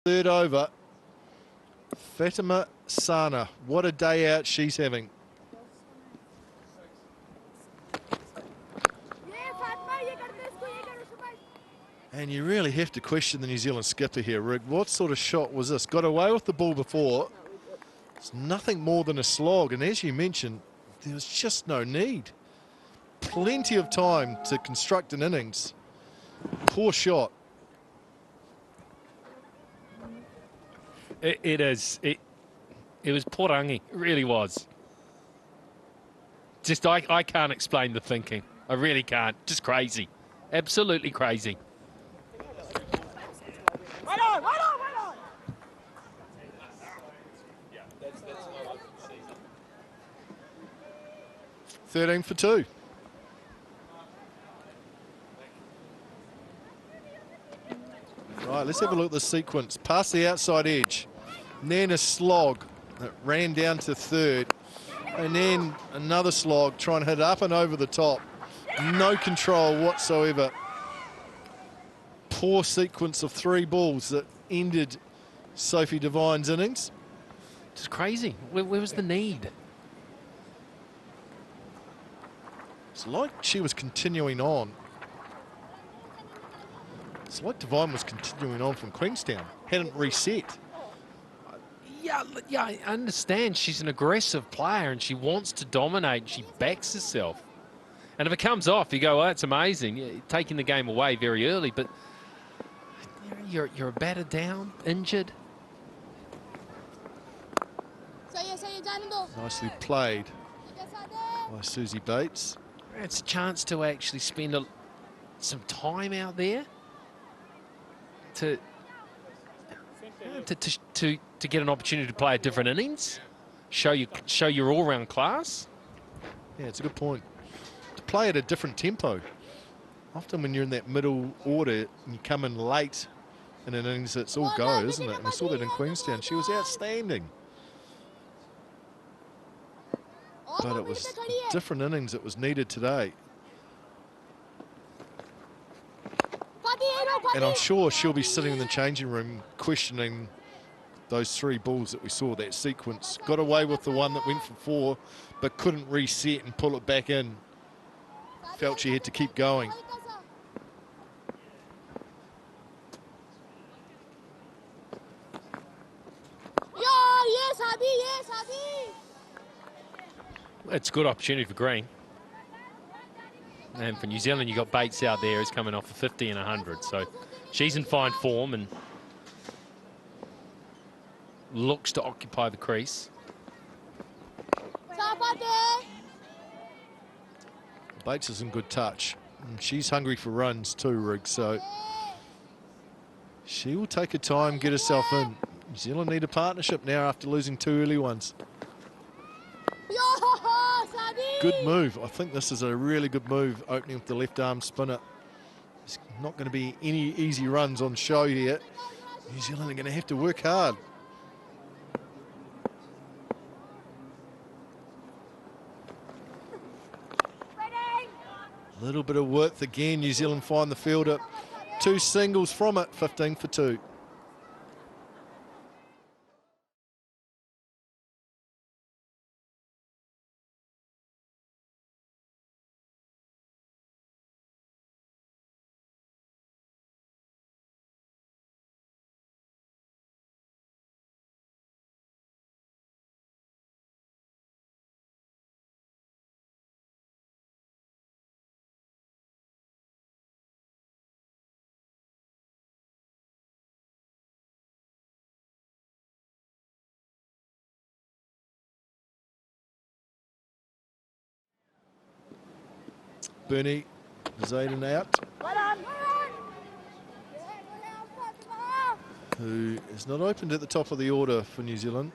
Third over. Fatima Sana. What a day out she's having. And you really have to question the New Zealand skipper here, Rick. What sort of shot was this? Got away with the ball before. It's nothing more than a slog. And as you mentioned, there was just no need. Plenty of time to construct an innings. Poor shot. It was porangi. It really was. Just, I can't explain the thinking. I really can't. Just crazy. Absolutely crazy. Right on, right on, right on. 13 for 2. Right, let's have a look at the sequence. Past the outside edge. And then a slog that ran down to third. And then another slog trying to hit up and over the top. No control whatsoever. Poor sequence of 3 balls that ended Sophie Devine's innings. Just crazy. Where was the need? It's like she was continuing on. It's like Devine was continuing on from Queenstown. Hadn't reset. Yeah, I understand. She's an aggressive player and she wants to dominate. And she backs herself. And if it comes off, you go, oh, that's amazing. You're taking the game away very early, but you're a batter down, injured. Nicely played by Susie Bates. It's a chance to actually spend some time out there to get an opportunity to play a different innings, show your all-round class. Yeah, it's a good point. To play at a different tempo. Often when you're in that middle order and you come in late in an innings, it's all go, isn't it? And we saw that in Queenstown. She was outstanding. But it was a different innings that was needed today. And I'm sure she'll be sitting in the changing room questioning those 3 balls that we saw, that sequence. Got away with the one that went for 4, but couldn't reset and pull it back in. Felt she had to keep going. It's a good opportunity for Green. And for New Zealand, you've got Bates out there who's coming off a 50 and 100. So she's in fine form and looks to occupy the crease. Bates is in good touch. And she's hungry for runs too, Rig. So she will take her time, get herself in. New Zealand need a partnership now after losing 2 early ones. Good move. I think this is a really good move, opening with the left arm spinner. There's not going to be any easy runs on show here. New Zealand are going to have to work hard. A little bit of width again. New Zealand find the fielder. 2 singles from it, 15 for 2. Bernie Zayden out, who is not opened at the top of the order for New Zealand.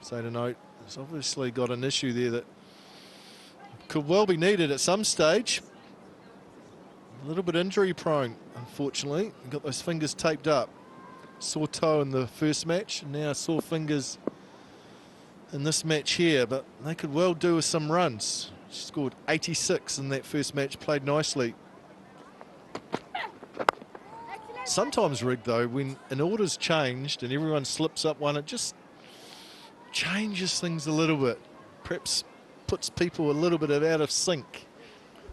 Zayden out has obviously got an issue there that could well be needed at some stage. A little bit injury prone, unfortunately. He got those fingers taped up. Sore toe in the first match, and now sore fingers in this match here, but they could well do with some runs. She scored 86 in that first match, played nicely. Sometimes, Rig, though, when an order's changed and everyone slips up one, it just changes things a little bit. Perhaps puts people a little bit out of sync.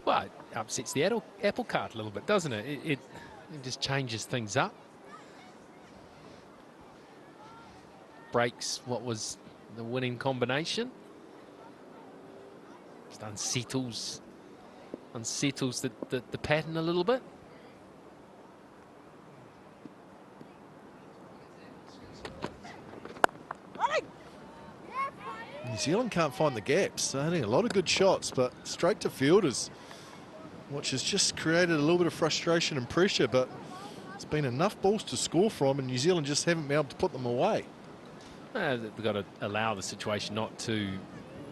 Well, it upsets the apple cart a little bit, doesn't it? It just changes things up. Breaks what was the winning combination. Just unsettles the pattern a little bit. New Zealand can't find the gaps. They're hitting a lot of good shots, but straight to fielders, which has just created a little bit of frustration and pressure, but it's been enough balls to score from, and New Zealand just haven't been able to put them away. They've got to allow the situation not to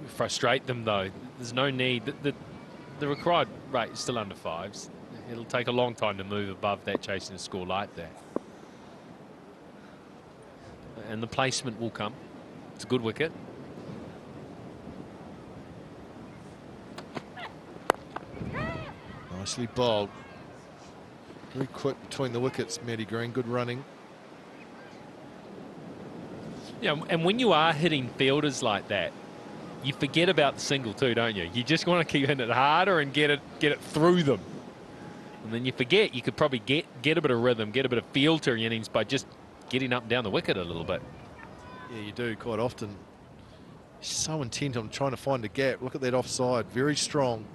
frustrate them, though. There's no need. The required rate is still under 5s. It'll take a long time to move above that, chasing a score like that. And the placement will come. It's a good wicket. Nicely bowled. Very quick between the wickets, Matty Green. Good running. Yeah, and when you are hitting fielders like that, you forget about the single too, don't you? You just want to keep hitting it harder and get it through them. And then you forget you could probably get a bit of rhythm, get a bit of feel to your innings by just getting up and down the wicket a little bit. Yeah, you do quite often. So intent on trying to find a gap. Look at that offside, very strong.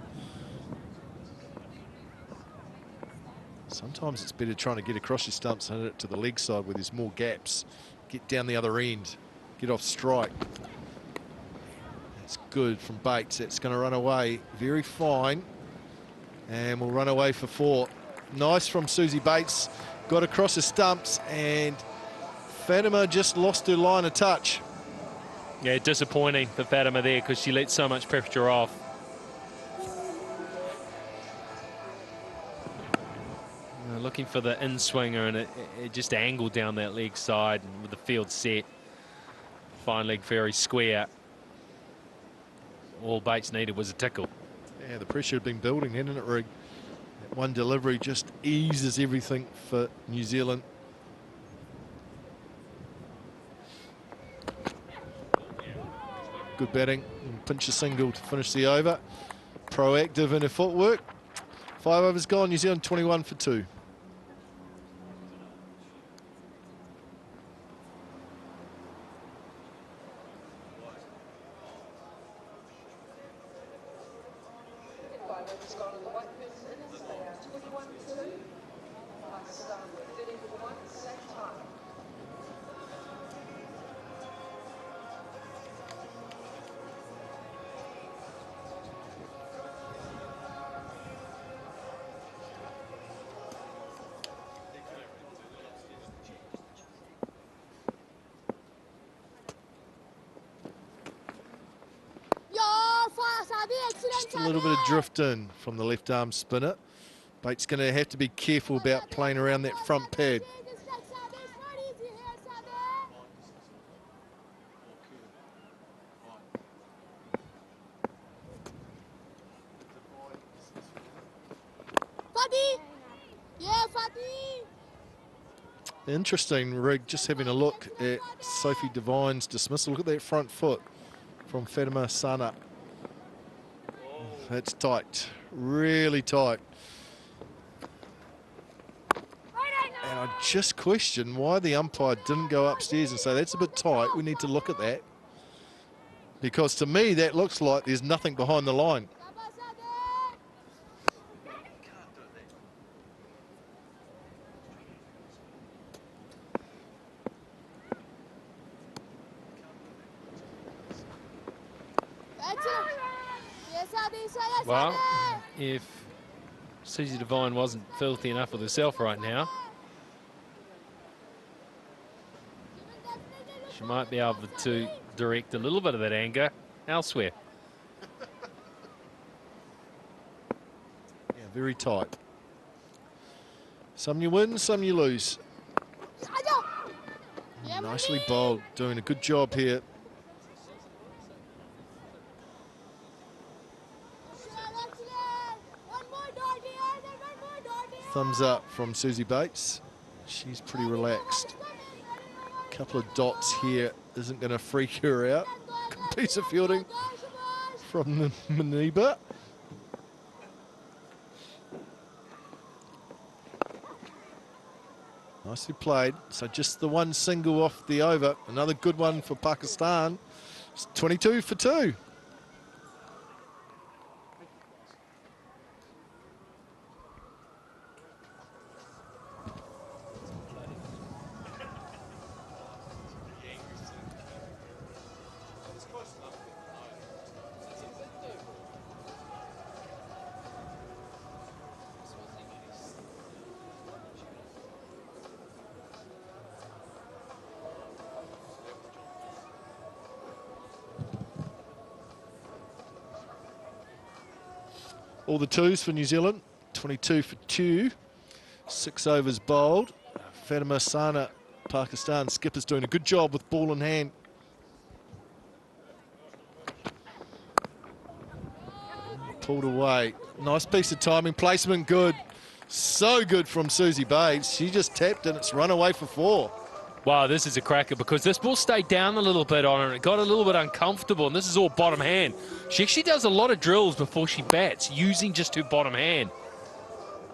Sometimes it's better trying to get across your stumps and hit it to the leg side where there's more gaps. Get down the other end, get off strike. That's good from Bates. That's going to run away. Very fine. And we'll run away for 4. Nice from Susie Bates. Got across the stumps, and Fatima just lost her line of touch. Yeah, disappointing for Fatima there because she let so much pressure off. Looking for the in-swinger, and it just angled down that leg side, and with the field set. Fine leg very square. All Bates needed was a tickle. Yeah, the pressure had been building, hadn't it, Rig? That one delivery just eases everything for New Zealand. Good batting, and pinch a single to finish the over. Proactive in her footwork. 5 overs gone, New Zealand 21 for 2. Just a little bit of drift in from the left arm spinner. Bates going to have to be careful about playing around that front pad. Interesting, Rig, just having a look at Sophie Devine's dismissal. Look at that front foot from Fatima Sana. That's tight, really tight. And I just question why the umpire didn't go upstairs and say, that's a bit tight, we need to look at that. Because to me, that looks like there's nothing behind the line. Well, if Susie Devine wasn't filthy enough with herself right now, she might be able to direct a little bit of that anger elsewhere. Yeah, very tight. Some you win, some you lose. Nicely bowled, doing a good job here. Thumbs up from Susie Bates. She's pretty relaxed. A couple of dots here isn't going to freak her out. Good piece of fielding from the Maniba. Nicely played. So just the one single off the over. Another good one for Pakistan. It's 22 for 2. All the twos for New Zealand, 22 for 2. 6 overs bowled. Fatima Sana, Pakistan skipper's doing a good job with ball in hand. Pulled away. Nice piece of timing. Placement good. So good from Susie Bates. She just tapped and it's run away for 4. Wow, this is a cracker because this ball stayed down a little bit on her and it got a little bit uncomfortable, and this is all bottom hand. She actually does a lot of drills before she bats using just her bottom hand.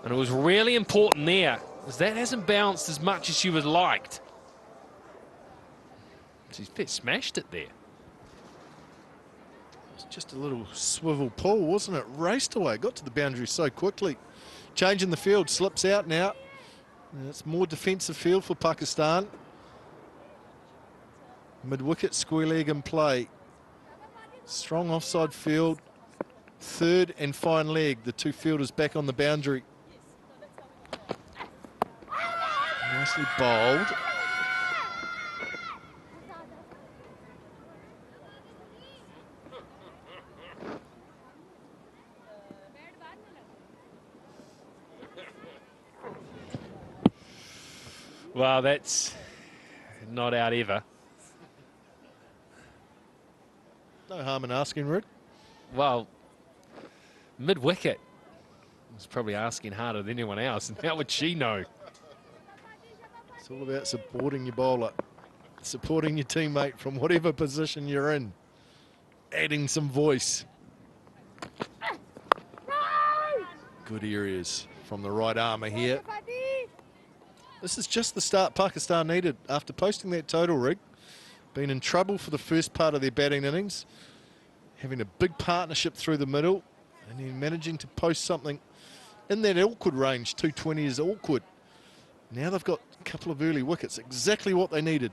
And it was really important there, because that hasn't bounced as much as she would liked. She's smashed it there. It's just a little swivel pull, wasn't it? Raced away, got to the boundary so quickly. Changing the field, slips out now. And it's more defensive field for Pakistan. Mid-wicket, square leg in play. Strong offside field. Third and fine leg. The two fielders back on the boundary. Nicely bowled. Well, that's not out ever. No harm in asking, Rick. Well, mid-wicket was probably asking harder than anyone else, and how would she know? It's all about supporting your bowler, supporting your teammate from whatever position you're in, adding some voice. Good areas from the right armour here. This is just the start Pakistan needed after posting that total, Rig. Been in trouble for the first part of their batting innings, having a big partnership through the middle, and then managing to post something in that awkward range. 220 is awkward. Now they've got a couple of early wickets, exactly what they needed.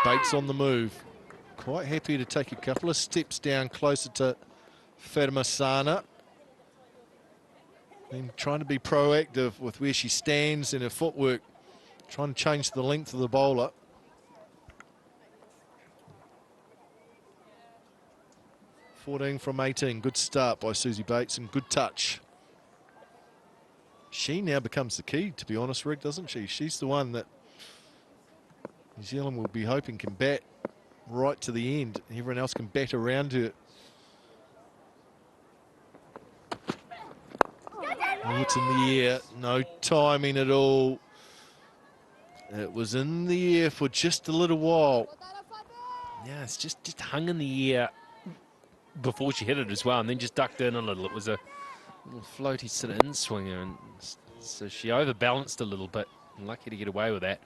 Bates on the move. Quite happy to take a couple of steps down closer to Fatima Sana. Then trying to be proactive with where she stands and her footwork. Trying to change the length of the bowler. .14 from 18. Good start by Susie Bates and good touch. She now becomes the key, to be honest, Rick, doesn't she? She's the one that New Zealand will be hoping can bat right to the end. Everyone else can bat around her. Oh, it's in the air. No timing at all. It was in the air for just a little while. Yeah, it's just hung in the air before she hit it as well, and then just ducked in a little. It was a little floaty sort of in-swinger, and so she overbalanced a little bit. Lucky to get away with that.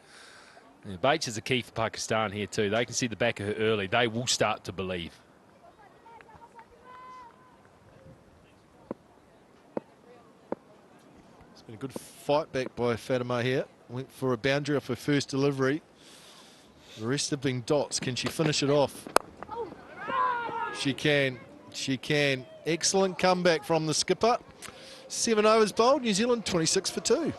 Yeah, Bates is the key for Pakistan here too. They can see the back of her early. They will start to believe. It's been a good fight back by Fatima here. Went for a boundary off her first delivery. The rest have been dots. Can she finish it off? She can. She can. Excellent comeback from the skipper. 7 overs bowled. New Zealand 26 for 2.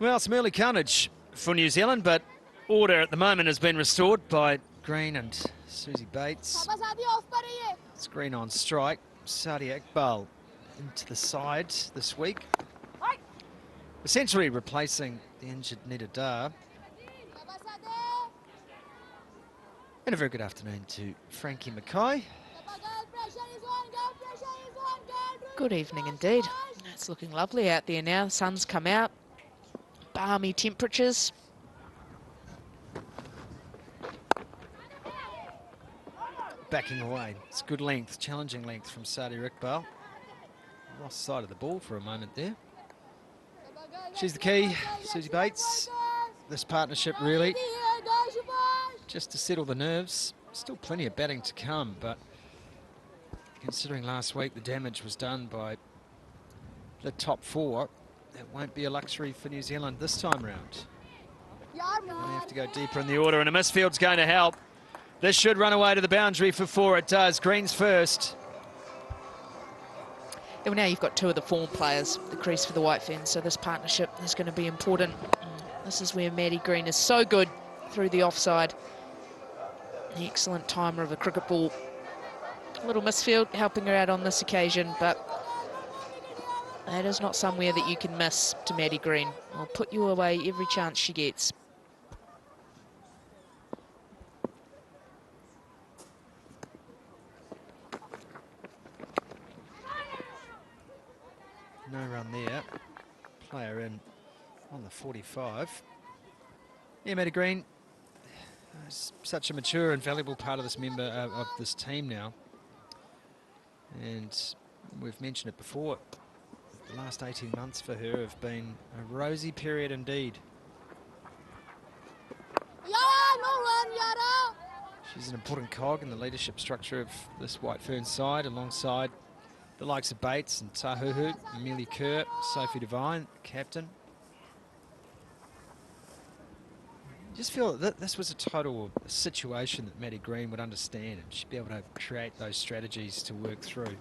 Well, some early carnage for New Zealand, but order at the moment has been restored by Green and Susie Bates. It's Green on strike. Sadia Iqbal into the side this week, essentially replacing the injured Nita Dar. And a very good afternoon to Frankie Mackay. Good evening indeed. It's looking lovely out there now. The sun's come out. Balmy temperatures. Backing away. It's good length, challenging length from Sadia Iqbal. Lost sight of the ball for a moment there. She's the key, Susie Bates. This partnership really, just to settle the nerves. Still plenty of batting to come, but considering last week the damage was done by the top four, that won't be a luxury for New Zealand this time round. They have to go deeper in the order, and a misfield's going to help. This should run away to the boundary for 4. It does. Green's first. Yeah, well, now you've got 2 of the form players, the crease for the White Ferns, so this partnership is going to be important. This is where Maddie Green is so good through the offside. An excellent timer of a cricket ball. A little misfield helping her out on this occasion, but that is not somewhere that you can miss to Maddie Green. I'll put you away every chance she gets. No run there. Player in on the 45. Yeah, Maddie Green is such a mature and valuable part of this of this team now. And we've mentioned it before. The last 18 months for her have been a rosy period indeed. She's an important cog in the leadership structure of this White Ferns side, alongside the likes of Bates and Tahuhu, Amelia Kerr, Sophie Devine, captain. Just feel that this was a total situation that Maddie Green would understand, and she'd be able to create those strategies to work through.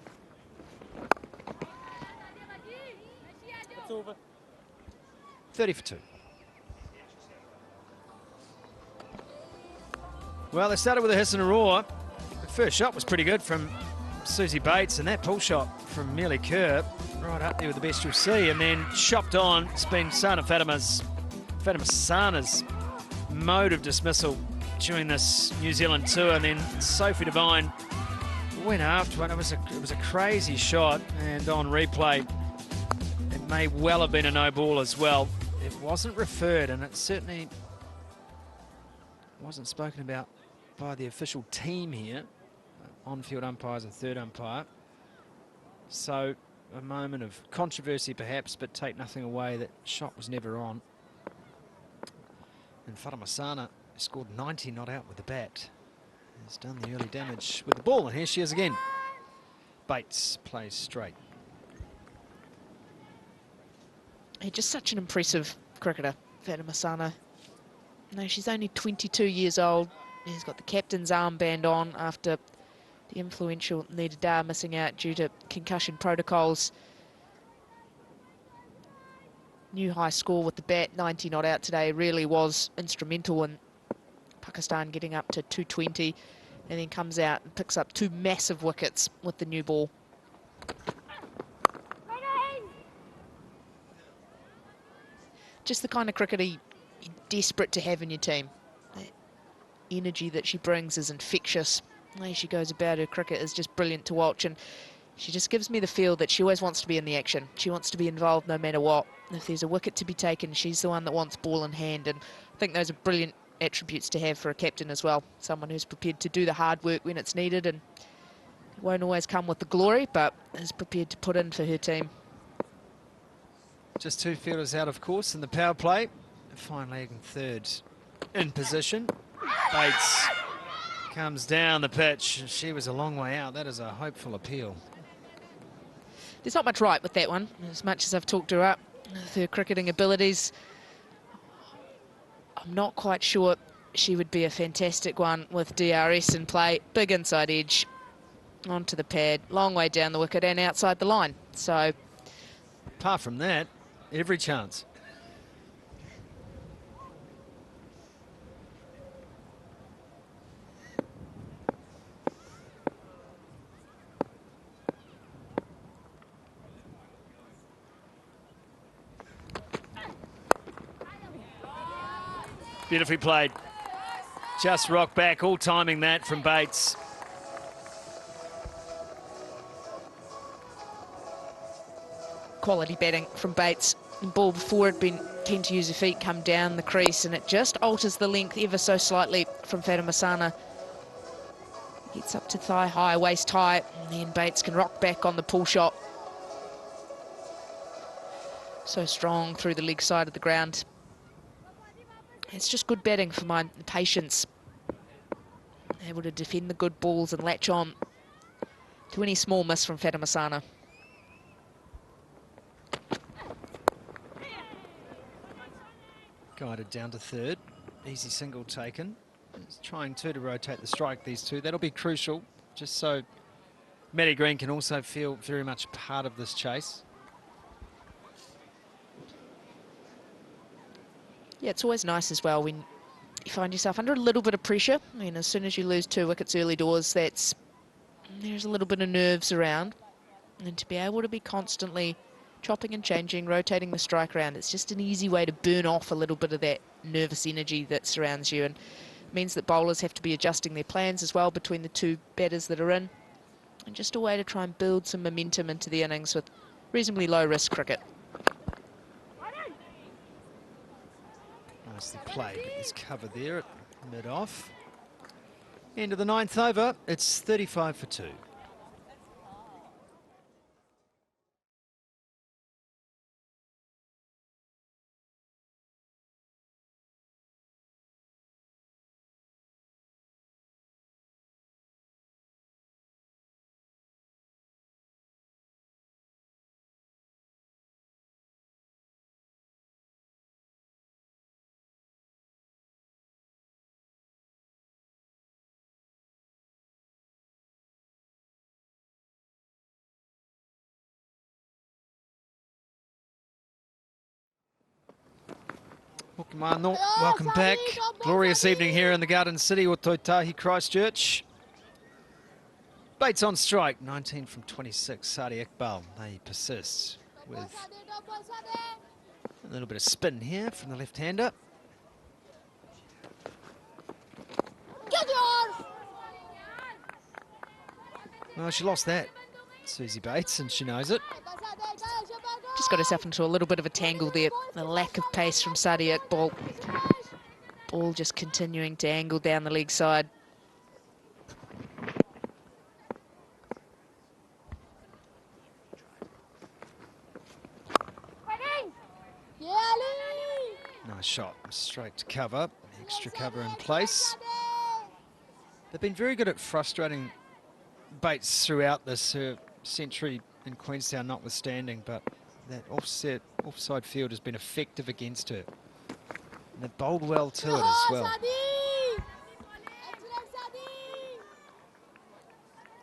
It's over. 30 for 2. Well, they started with a hiss and a roar. The first shot was pretty good from Susie Bates, and that pull shot from Amelia Kerr right up there with the best you'll see, and then chopped on. It's been Fatima Sana's mode of dismissal during this New Zealand tour, and then Sophie Devine went after one. It was a crazy shot, and on replay it may well have been a no ball as well. It wasn't referred, and it certainly wasn't spoken about by the official team here, on-field umpires and third umpire. So a moment of controversy perhaps, but take nothing away, that shot was never on. And Fatima Sana scored 90 not out with the bat. Has done the early damage with the ball, and here she is again. Bates plays straight. Just such an impressive cricketer, Fatima Sana. No, she's only 22 years old. She's got the captain's armband on after the influential Nita Dar missing out due to concussion protocols. New high score with the bat, 90 not out today, really was instrumental in Pakistan getting up to 220, and then comes out and picks up 2 massive wickets with the new ball. Just the kind of cricketer you're desperate to have in your team. That energy that she brings is infectious. The way she goes about her cricket is just brilliant to watch, and she just gives me the feel that she always wants to be in the action. She wants to be involved no matter what. If there's a wicket to be taken, she's the one that wants ball in hand, and I think those are brilliant attributes to have for a captain as well. Someone who's prepared to do the hard work when it's needed, and it won't always come with the glory, but is prepared to put in for her team. Just 2 fielders out, of course, in the power play. Fine leg and third in position. Bates comes down the pitch. She was a long way out. That is a hopeful appeal. There's not much right with that one. As much as I've talked her up with her cricketing abilities, I'm not quite sure she would be a fantastic one with DRS in play. Big inside edge onto the pad, long way down the wicket and outside the line. So apart from that, every chance. Beautifully played. Just rock back, all timing that from Bates. Quality batting from Bates. The ball before had been keen to use her feet, come down the crease, and it just alters the length ever so slightly from Fatima Sana. Gets up to thigh high, waist high, and then Bates can rock back on the pull shot. So strong through the leg side of the ground. It's just good batting for my patience. Able to defend the good balls and latch on to any small miss from Fatima Sana. Guided down to third. Easy single taken. He's trying to rotate the strike, these two. That'll be crucial, just so Maddie Green can also feel very much part of this chase. Yeah, it's always nice as well when you find yourself under a little bit of pressure. I mean, as soon as you lose 2 wickets early doors, there's a little bit of nerves around. And to be able to be constantly chopping and changing, rotating the strike around, it's just an easy way to burn off a little bit of that nervous energy that surrounds you, and means that bowlers have to be adjusting their plans as well between the 2 batters that are in, and just a way to try and build some momentum into the innings with reasonably low risk cricket. Nicely played. There's cover there at mid-off. End of the 9th over. It's 35 for 2. Mano, welcome back. Glorious evening here in the Garden City with Toitahi Christchurch. Bates on strike, 19 from 26. Sadi Iqbal, they persist with a little bit of spin here from the left-hander. Well, she lost that, Susie Bates, and she knows it. Just got herself into a little bit of a tangle there. The lack of pace from Sadi Iqbal. Ball just continuing to angle down the leg side. Nice shot, straight to cover. Extra cover in place. They've been very good at frustrating Bates throughout this century in Queenstown notwithstanding, but that offside field has been effective against her. And they've bowled well to it as well.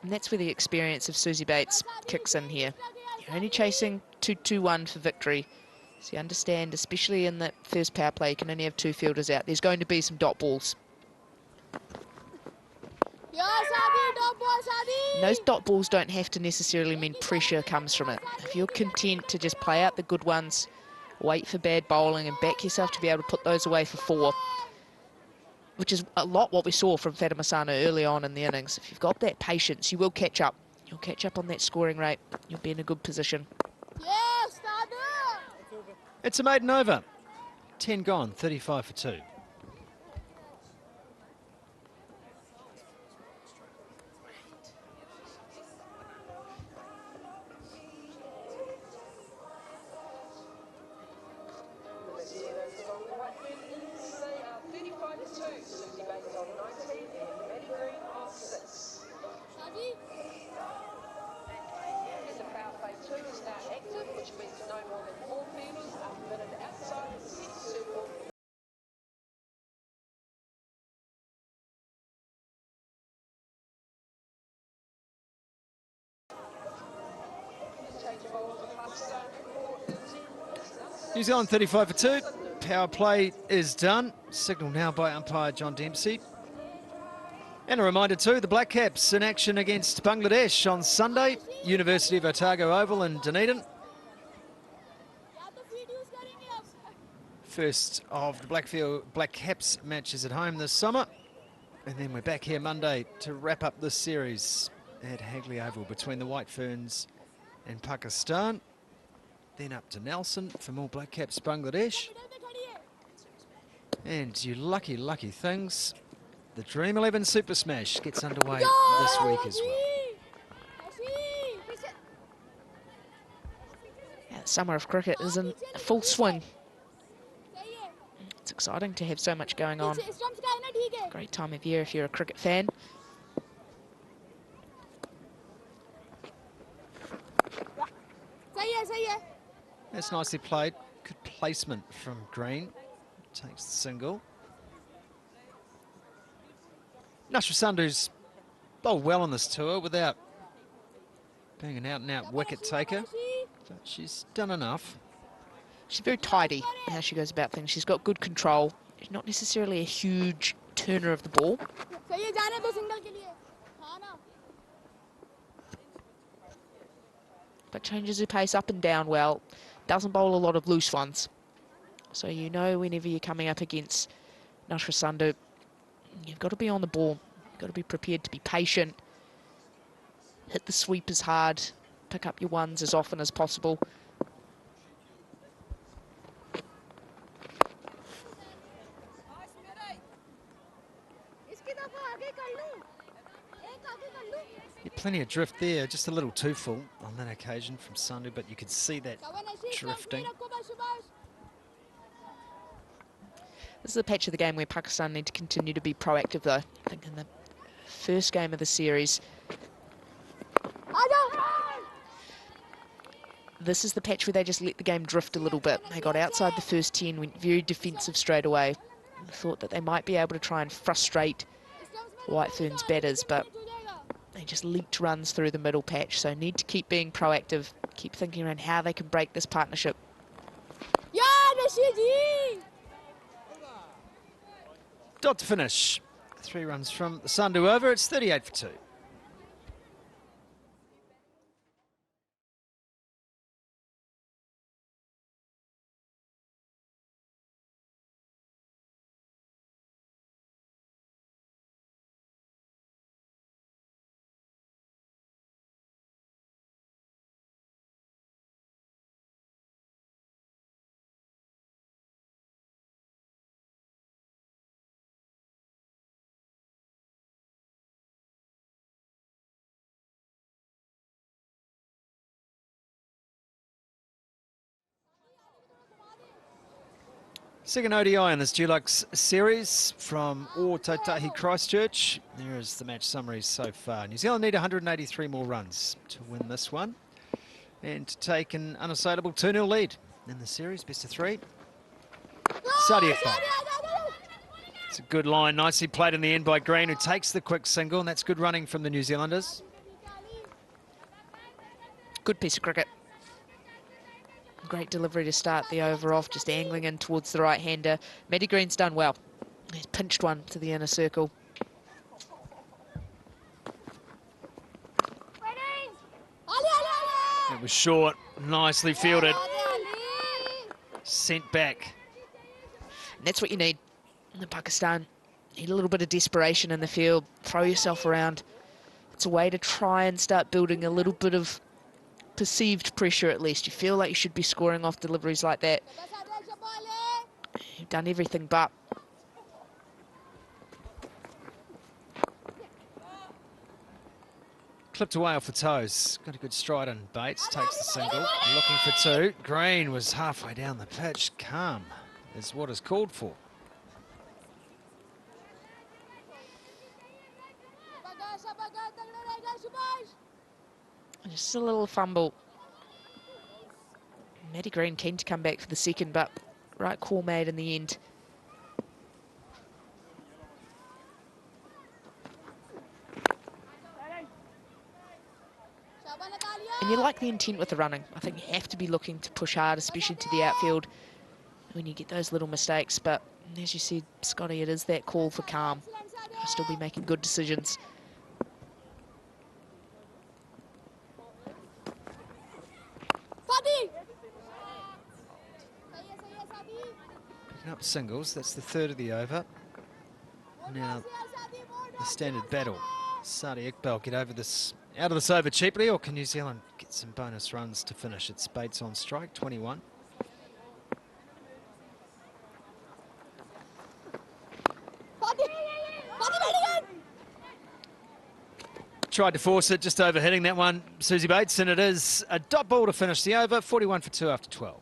And that's where the experience of Susie Bates kicks in here. You're only chasing 2-2-1 for victory. So you understand, especially in that first power play, you can only have 2 fielders out. There's going to be some dot balls. And those dot balls don't have to necessarily mean pressure comes from it. If you're content to just play out the good ones, wait for bad bowling and back yourself to be able to put those away for 4, which is a lot what we saw from Fatima Sana early on in the innings. If you've got that patience, you will catch up. You'll catch up on that scoring rate. You'll be in a good position. It's a maiden over. 10 gone, 35 for 2. New Zealand 35 for 2. Power play is done. Signal now by umpire John Dempsey. And a reminder too, the Black Caps in action against Bangladesh on Sunday. University of Otago Oval in Dunedin. First of the Black Caps matches at home this summer. And then we're back here Monday to wrap up this series at Hagley Oval between the White Ferns and Pakistan. Then up to Nelson for more Black Caps Bangladesh. And you lucky, lucky things, the Dream 11 Super Smash gets underway this week as well. Yeah, the summer of cricket is in full swing. It's exciting to have so much going on. Great time of year if you're a cricket fan. That's nicely played. Good placement from Green. Takes the single. Nushra Sandhu's bowled well on this tour without being an out-and-out wicket taker, but she's done enough. She's very tidy in how she goes about things. She's got good control. She's not necessarily a huge turner of the ball. But changes her pace up and down well. Doesn't bowl a lot of loose ones. So you know whenever you're coming up against Nushra Sandhu, you've got to be on the ball. You've got to be prepared to be patient. Hit the sweepers hard. Pick up your ones as often as possible. Yeah, plenty of drift there, just a little too full on that occasion from Sandhu, but you could see that drifting. This is a patch of the game where Pakistan need to continue to be proactive, though. I think in the first game of the series, this is the patch where they just let the game drift a little bit. They got outside the first 10, went very defensive straight away. Thought that they might be able to try and frustrate White Ferns batters, but they just leaked runs through the middle patch. So need to keep being proactive, keep thinking around how they can break this partnership. Dot to finish. 3 runs from the Sandhu over. It's 38 for 2. Second ODI in this Dulux series from Ōtautahi Christchurch. There is the match summary so far. New Zealand need 183 more runs to win this one and to take an unassailable 2-0 lead in the series, best of 3. Sadia Khan. It's a good line, nicely played in the end by Green, who takes the quick single, and that's good running from the New Zealanders. Good piece of cricket. Great delivery to start the over off, just angling in towards the right-hander. Maddie Green's done well. He's pinched one to the inner circle. It was short, nicely fielded. Sent back. And that's what you need in Pakistan. Need a little bit of desperation in the field. Throw yourself around. It's a way to try and start building a little bit of perceived pressure at least. You feel like you should be scoring off deliveries like that. You've done everything but. Clipped away off the toes. Got a good stride on Bates. Takes the single. Looking for 2. Green was halfway down the pitch. Calm is what is called for. Just a little fumble. Maddie Green keen to come back for the second, but right call made in the end. And you like the intent with the running. I think you have to be looking to push hard, especially to the outfield when you get those little mistakes. But as you said, Scotty, it is that call for calm. You'll still be making good decisions. up singles. That's the third of the over. Now, the standard battle. Sadi Iqbal get over this, out of this over cheaply, or can New Zealand get some bonus runs to finish? It's Bates on strike, 21. Tried to force it, just over hitting that one, Susie Bates, and it is a dot ball to finish the over, 41 for 2 after 12.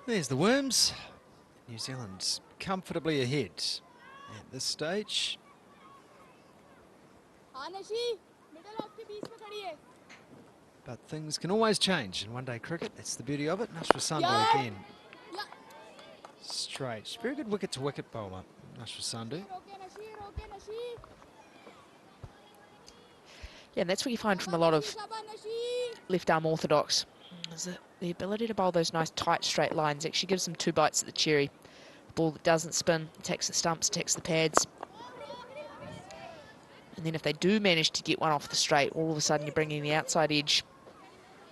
There's the Worms. New Zealand's comfortably ahead at this stage. But things can always change in one-day cricket. That's the beauty of it. Nashra Sandhu again. Straight. Very good wicket-to-wicket bowler, Nashra Sandhu. Yeah, and that's what you find from a lot of left-arm orthodox. Is the ability to bowl those nice tight straight lines actually gives them 2 bites at the cherry. A ball that doesn't spin, attacks the stumps, attacks the pads. And then if they do manage to get one off the straight, all of a sudden you're bringing the outside edge,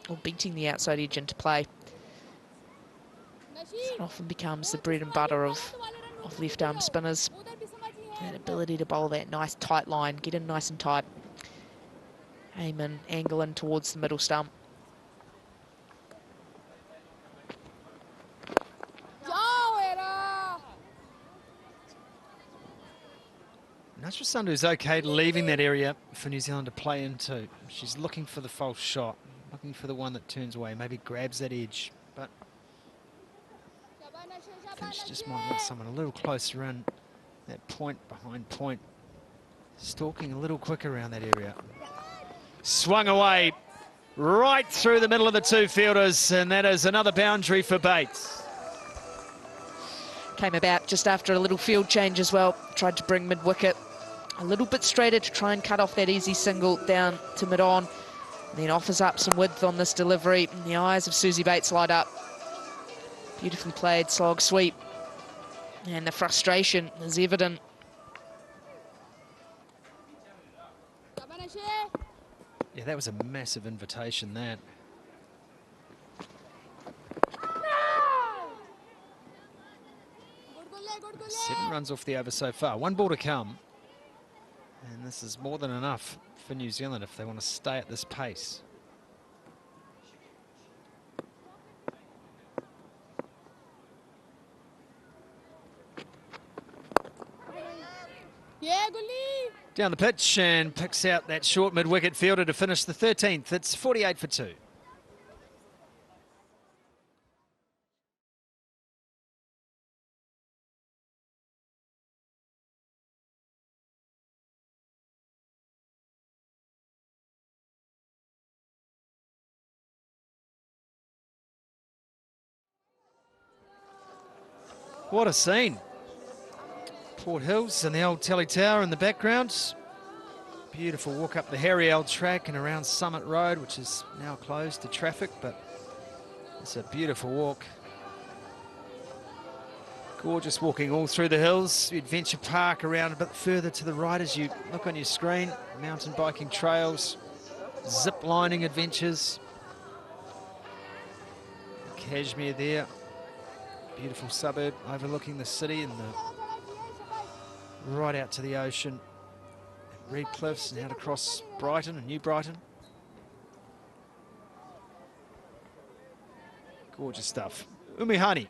or beating the outside edge into play. It often becomes the bread and butter of left-arm spinners. That ability to bowl that nice tight line, get in nice and tight. Aim in, angle in towards the middle stump. Nashra Sandhu's okay leaving that area for New Zealand to play into. She's looking for the false shot, looking for the one that turns away, maybe grabs that edge, but I think she just might want someone a little closer in, that point behind point, stalking a little quicker around that area. Swung away right through the middle of the 2 fielders, and that is another boundary for Bates. Came about just after a little field change as well. Tried to bring mid-wicket a little bit straighter to try and cut off that easy single down to mid-on. Then offers up some width on this delivery, and the eyes of Susie Bates light up. Beautifully played slog sweep. And the frustration is evident. Yeah, that was a massive invitation, that. No! 7 runs off the over so far. 1 ball to come. And this is more than enough for New Zealand if they want to stay at this pace. Down the pitch and picks out that short mid-wicket fielder to finish the 13th. It's 48 for 2. What a scene. Port Hills and the old Telly Tower in the background. Beautiful walk up the Harry L track and around Summit Road, which is now closed to traffic, but it's a beautiful walk. Gorgeous walking all through the hills. Adventure Park around a bit further to the right as you look on your screen. Mountain biking trails, zip lining adventures. Kashmir there. Beautiful suburb overlooking the city and right out to the ocean. Reed Cliffs and out across Brighton and New Brighton. Gorgeous stuff. Umihani,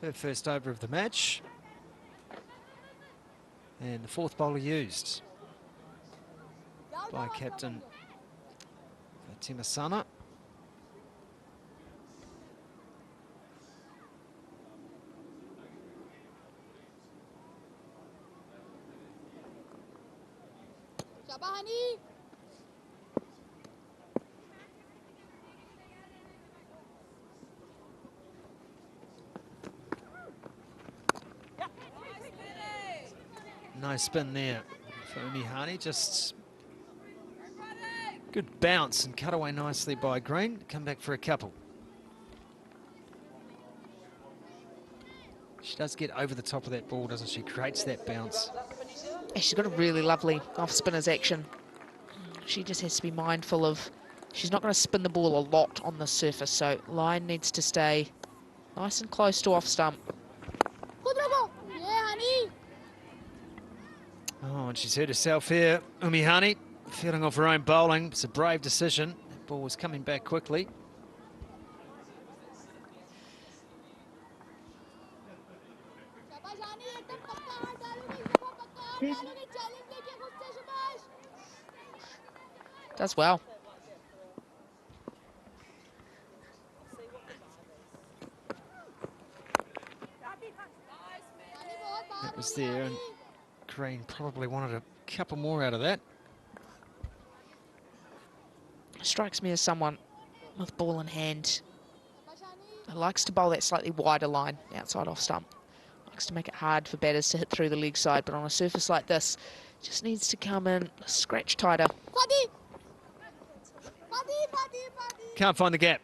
her first over of the match. And the 4th bowler used by captain Fatima Sana. no spin there for Umihani. Just good bounce and cut away nicely by Green. Come back for a couple. She does get over the top of that ball, doesn't she? Creates that bounce. Yeah, she's got a really lovely off-spinners action. She just has to be mindful of, she's not going to spin the ball a lot on the surface, so line needs to stay nice and close to off stump. Oh, and she's hurt herself here, Umihani, feeling off her own bowling. It's a brave decision. That ball was coming back quickly. Does well. That was there, and Green probably wanted a couple more out of that. Strikes me as someone with ball in hand who likes to bowl that slightly wider line outside off stump. Likes to make it hard for batters to hit through the leg side, but on a surface like this, just needs to come in a scratch tighter. Can't find the gap.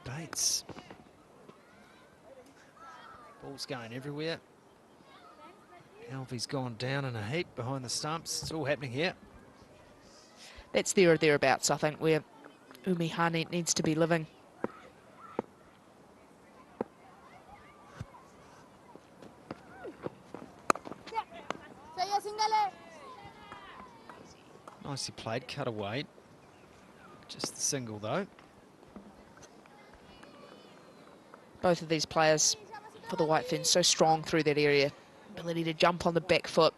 Bates. Ball's going everywhere. Alfie's gone down in a heap behind the stumps. It's all happening here. That's there or thereabouts, I think, where Umihani needs to be living. Nicely played, cut away. Just the single though. Both of these players for the White Ferns so strong through that area. Ability to jump on the back foot.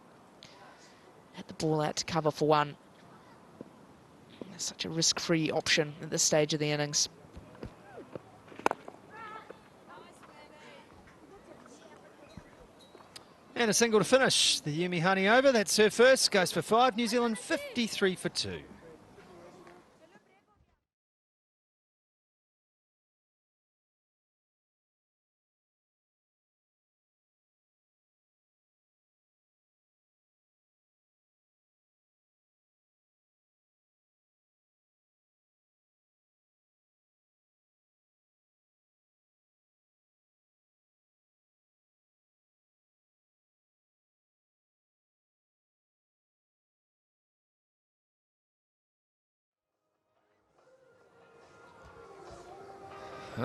Hit the ball out to cover for one. It's such a risk-free option at this stage of the innings. And a single to finish. The Umihani over, that's her first, goes for 5. New Zealand 53 for 2.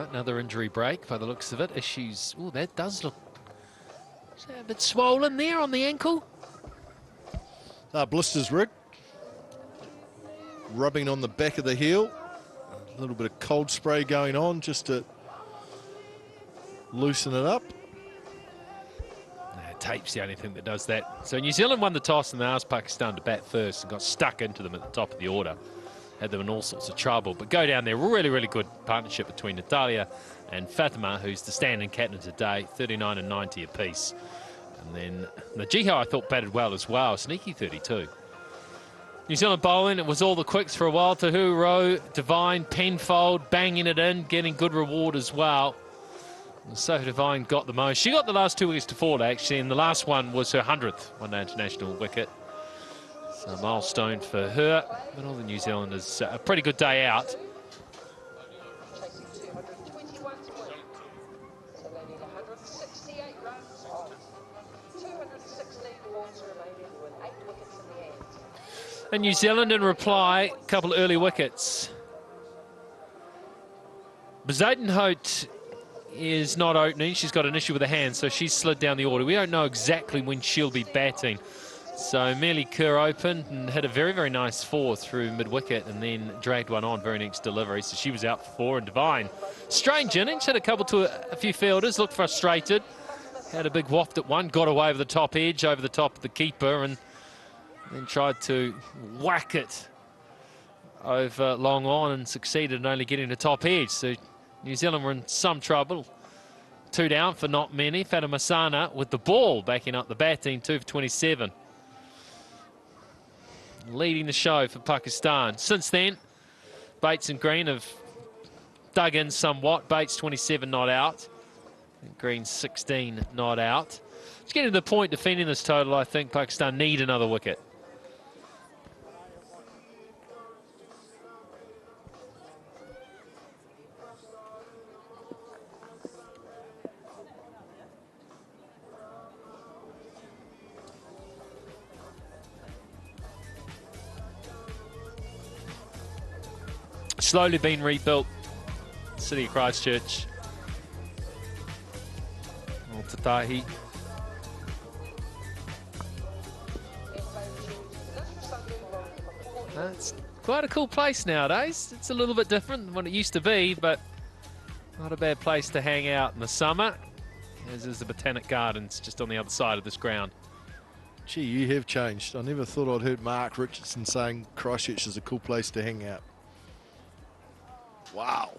Another injury break by the looks of it. Issues. Oh, that does look a bit swollen there on the ankle. Blisters, Rick. Rubbing on the back of the heel. A little bit of cold spray going on just to loosen it up. Tape's the only thing that does that. So New Zealand won the toss and they asked Pakistan to bat first and got stuck into them at the top of the order. Had them in all sorts of trouble. But go down there, really, really good partnership between Natalia and Fatima, who's the stand-in captain today, 39 and 90 apiece. And then Najiho, I thought, batted well as well, sneaky 32. New Zealand bowling, it was all the quicks for a while. Tahuro, Devine, Penfold, banging it in, getting good reward as well. And Sophie Devine got the most. She got the last 2 wickets to fall, actually, and the last one was her 100th one-day international wicket. So a milestone for her, but all the New Zealanders, a pretty good day out. And New Zealand in reply, a couple of early wickets. Bezuidenhout is not opening. She's got an issue with her hand, so she's slid down the order. We don't know exactly when she'll be batting. So Merely Kerr opened and hit a very, very nice 4 through mid-wicket and then dragged one on very next delivery. So she was out for 4. And Devine, strange innings, hit a couple to a few fielders, looked frustrated. Had a big waft at one, got away over the top edge, over the top of the keeper, and then tried to whack it over long on and succeeded in only getting the top edge. So New Zealand were in some trouble. 2 down for not many. Fatima Sana with the ball backing up the batting, 2 for 27. Leading the show for Pakistan. Since then, Bates and Green have dug in somewhat. Bates 27 not out, and Green 16 not out. It's getting to the point defending this total, I think Pakistan need another wicket. Slowly being rebuilt. City of Christchurch. Tatahi. It's quite a cool place nowadays. It's a little bit different than what it used to be, but not a bad place to hang out in the summer, as is the Botanic Gardens just on the other side of this ground. Gee, you have changed. I never thought I'd heard Mark Richardson saying Christchurch is a cool place to hang out. Wow.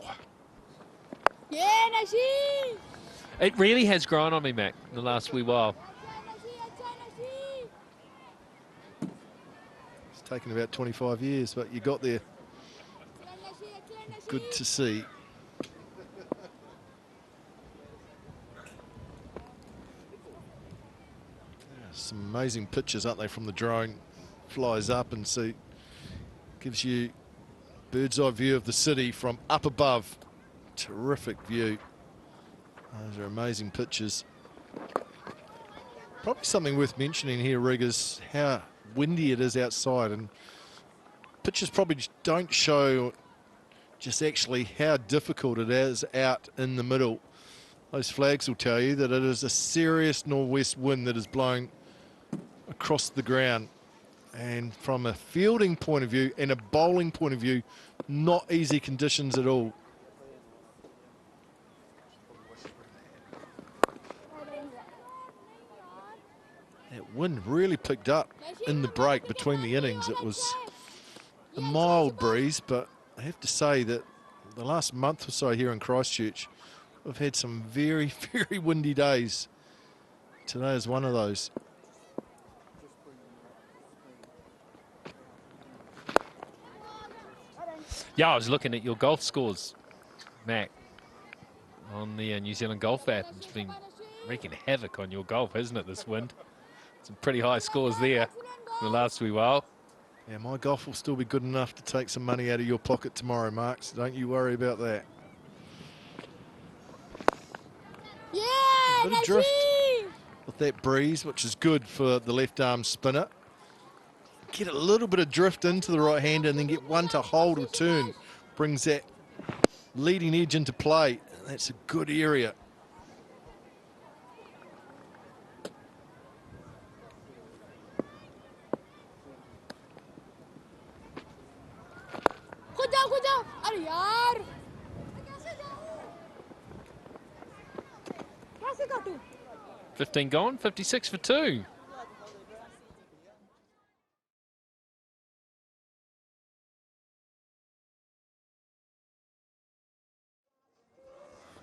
Yeah, Nashi! It really has grown on me, Mac, in the last wee while. It's taken about 25 years, but you got there. Good to see. Some amazing pictures, aren't they, from the drone? Flies up and see, gives you bird's eye view of the city from up above. Terrific view. Those are amazing pictures. Probably something worth mentioning here, Rig, is how windy it is outside, and pictures probably don't show just actually how difficult it is out in the middle. Those flags will tell you that it is a serious northwest wind that is blowing across the ground, and from a fielding point of view and a bowling point of view, not easy conditions at all. That wind really picked up in the break between the innings. It was a mild breeze, but I have to say that the last month or so here in Christchurch, we've had some very, very windy days. Today is one of those. Yeah, I was looking at your golf scores, Mac, on the New Zealand Golf app. It's been wreaking havoc on your golf, hasn't it, this wind? Some pretty high scores there for the last wee while. Yeah, my golf will still be good enough to take some money out of your pocket tomorrow, Mark, so don't you worry about that. Yeah, a bit of drift with that breeze, which is good for the left arm spinner. Get a little bit of drift into the right hander and then get one to hold or turn. Brings that leading edge into play. That's a good area. Good job. अरे यार कैसे काटूं 15 gone, 56 for 2.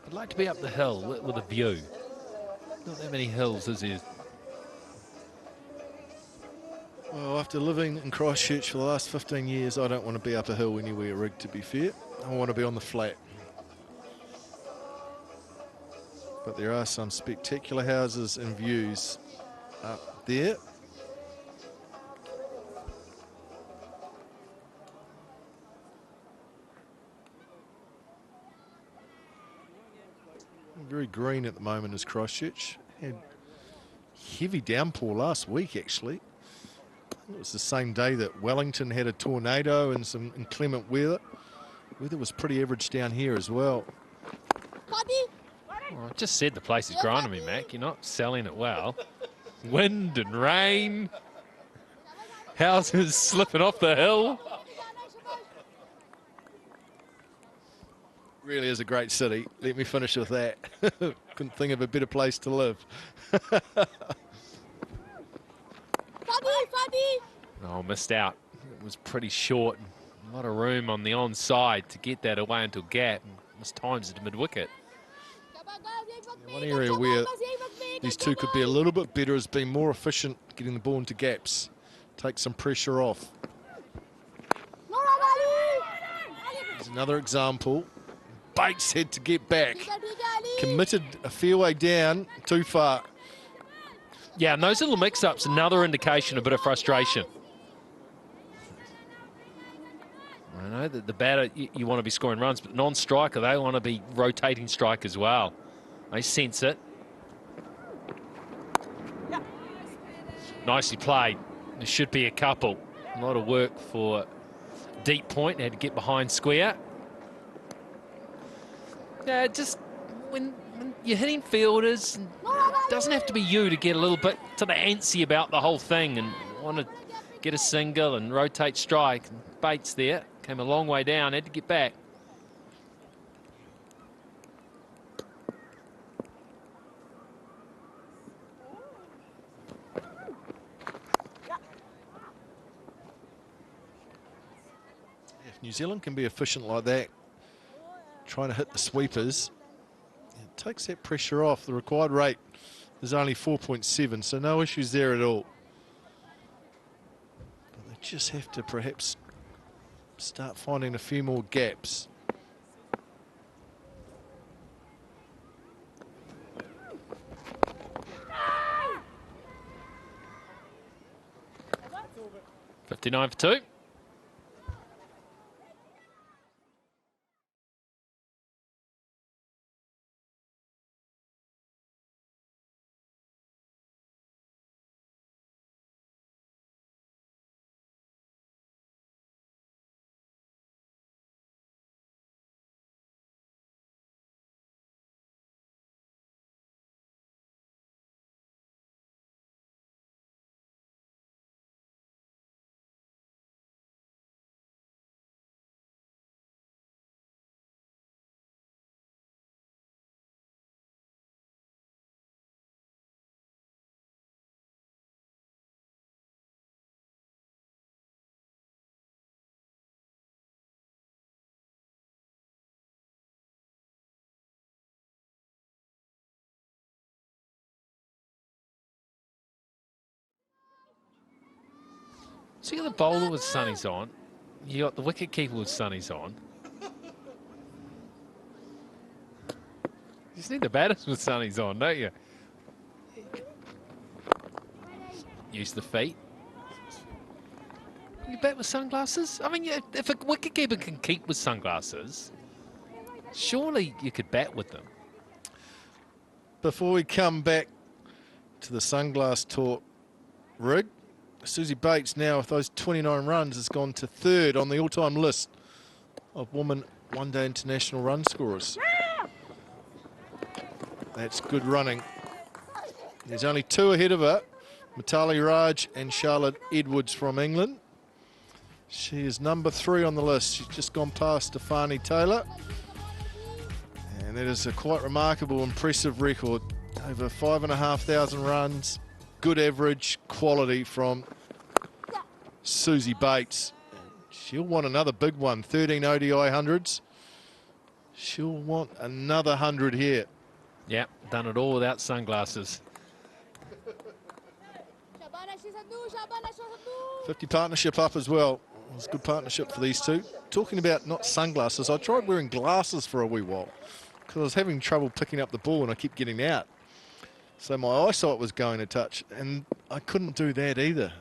I'd like to be up the hill with a view. Not that many hills, is there? Well, after living in Christchurch for the last 15 years, I don't want to be up a hill anywhere, Rig, to be fair. I want to be on the flat. But there are some spectacular houses and views up there. Very green at the moment is Christchurch. Had heavy downpour last week, actually. It was the same day that Wellington had a tornado and some inclement weather. Weather was pretty average down here as well. Well, I just said the place is growing on me, Mac. You're not selling it well. Wind and rain. Houses slipping off the hill. Really is a great city. Let me finish with that. Couldn't think of a better place to live. Oh, missed out. It was pretty short. A lot of room on the onside to get that away into gap. Missed times at the mid-wicket. One area where these two could be a little bit better is being more efficient getting the ball into gaps. Take some pressure off. There's another example. Bates had to get back. Committed a fair way down, too far. Yeah, and those little mix-ups, another indication, a bit of frustration. I know that the batter, you want to be scoring runs, but non-striker, they want to be rotating strike as well. They sense it. Nicely played. There should be a couple. A lot of work for deep point. Had to get behind square. Yeah, just when you're hitting fielders, it doesn't have to be you to get a little bit sort of antsy about the whole thing and want to get a single and rotate strike. And Bates there came a long way down, had to get back. If New Zealand can be efficient like that, trying to hit the sweepers, it takes that pressure off. The required rate is only 4.7, so no issues there at all. But they just have to perhaps start finding a few more gaps. .59 for 2. So you got the bowler with sunnies on. You got the wicket keeper with sunnies on. You just need the batters with sunnies on, don't you? Use the feet. You bat with sunglasses? I mean, if a wicketkeeper can keep with sunglasses, surely you could bat with them. Before we come back to the sunglass talk, Rig, Susie Bates now with those 29 runs has gone to 3rd on the all-time list of women one-day international run scorers. That's good running. There's only 2 ahead of her, Mitali Raj and Charlotte Edwards from England. She is number 3 on the list. She's just gone past Stefani Taylor. And that is a quite remarkable, impressive record. Over 5,500 runs. Good average quality from Susie Bates. She'll want another big one, 13 ODI hundreds. She'll want another 100 here. Yeah, done it all without sunglasses. 50 partnership up as well. It was a good partnership for these two. Talking about not sunglasses, I tried wearing glasses for a wee while because I was having trouble picking up the ball and I kept getting out. So my eyesight was going a touch, and I couldn't do that either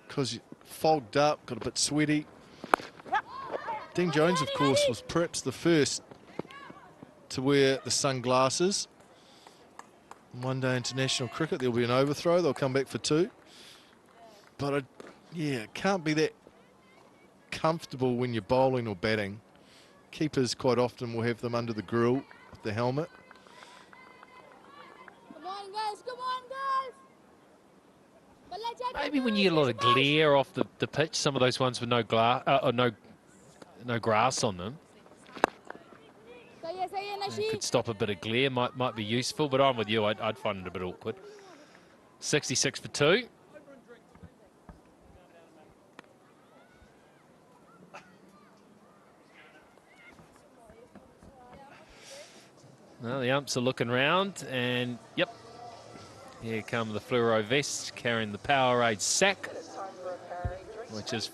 because fogged up, got a bit sweaty. Dean Jones, of course, was perhaps the first to wear the sunglasses. One-day international cricket, there'll be an overthrow. They'll come back for 2. But, yeah, it can't be that comfortable when you're bowling or batting. Keepers quite often will have them under the grill with the helmet. Come on, guys. Come on, guys. Maybe when you get a lot of glare off the pitch, some of those ones with no grass on them. It could stop a bit of glare, might be useful, but I'm with you, I'd find it a bit awkward. 66 for 2. Well, the umps are looking round, and yep, here come the fluoro vests carrying the Powerade sack, which is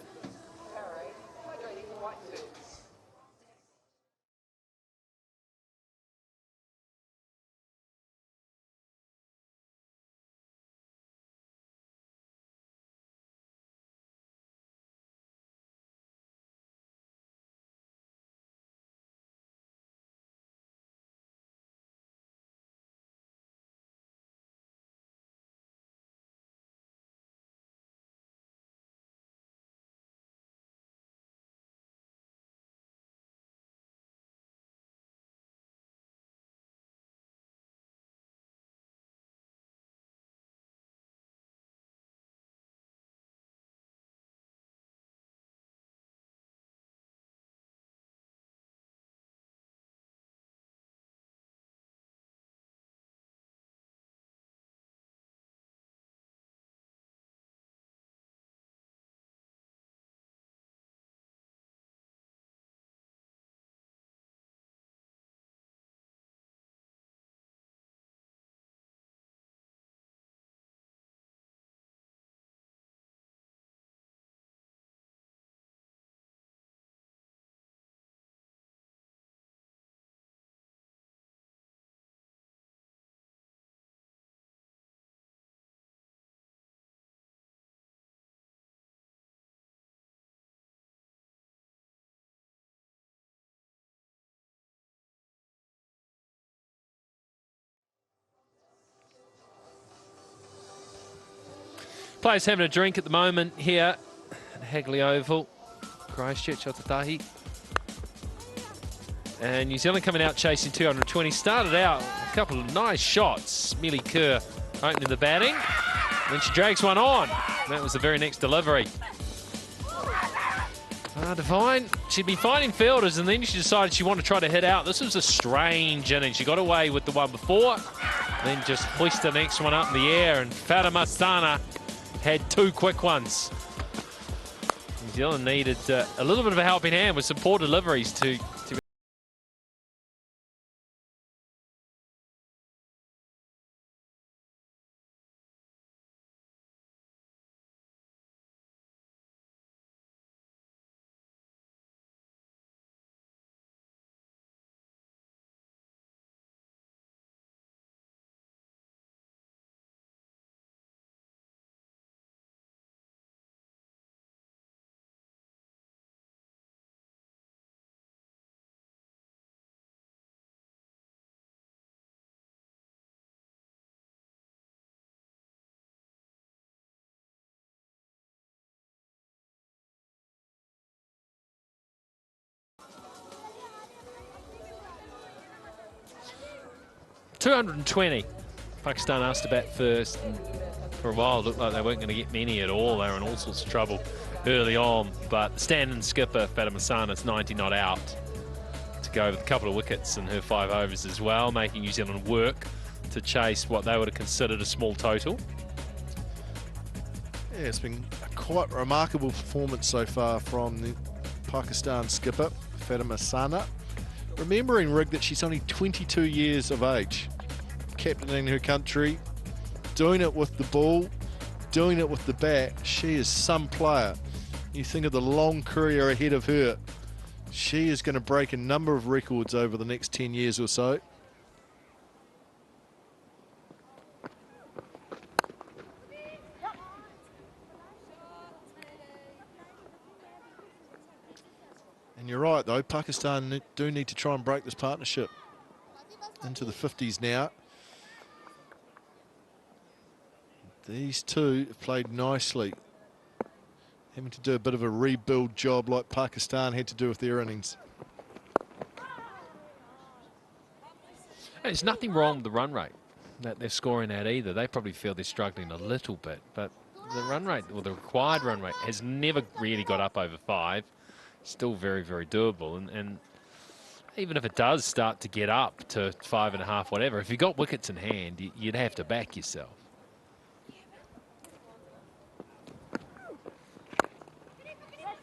Players having a drink at the moment here at Hagley Oval. Christchurch, Otatahi. And New Zealand coming out chasing 220. Started out a couple of nice shots. Millie Kerr opening the batting. Then she drags one on. That was the very next delivery. Devine, she'd been finding fielders and then she decided she wanted to try to hit out. This was a strange inning. She got away with the one before, then just hoisted the next one up in the air, and Fatima Sana had two quick ones. New Zealand needed a little bit of a helping hand with some poor deliveries to .220. Pakistan asked to bat first, and for a while it looked like they weren't going to get many at all. They were in all sorts of trouble early on, but the stand-in skipper Fatima Sana is 90 not out to go with a couple of wickets in her 5 overs as well, making New Zealand work to chase what they would have considered a small total. Yeah, it's been a quite remarkable performance so far from the Pakistan skipper Fatima Sana. Remembering, Rig, that she's only 22 years of age, captaining her country, doing it with the ball, doing it with the bat. She is some player. You think of the long career ahead of her. She is going to break a number of records over the next 10 years or so. And you're right, though, Pakistan do need to try and break this partnership into the 50s now. These two have played nicely, having to do a bit of a rebuild job like Pakistan had to do with their innings. There's nothing wrong with the run rate that they're scoring at either. They probably feel they're struggling a little bit, but the run rate, or the required run rate, has never really got up over 5. Still very, very doable, and even if it does start to get up to 5.5, whatever, if you've got wickets in hand, you'd have to back yourself.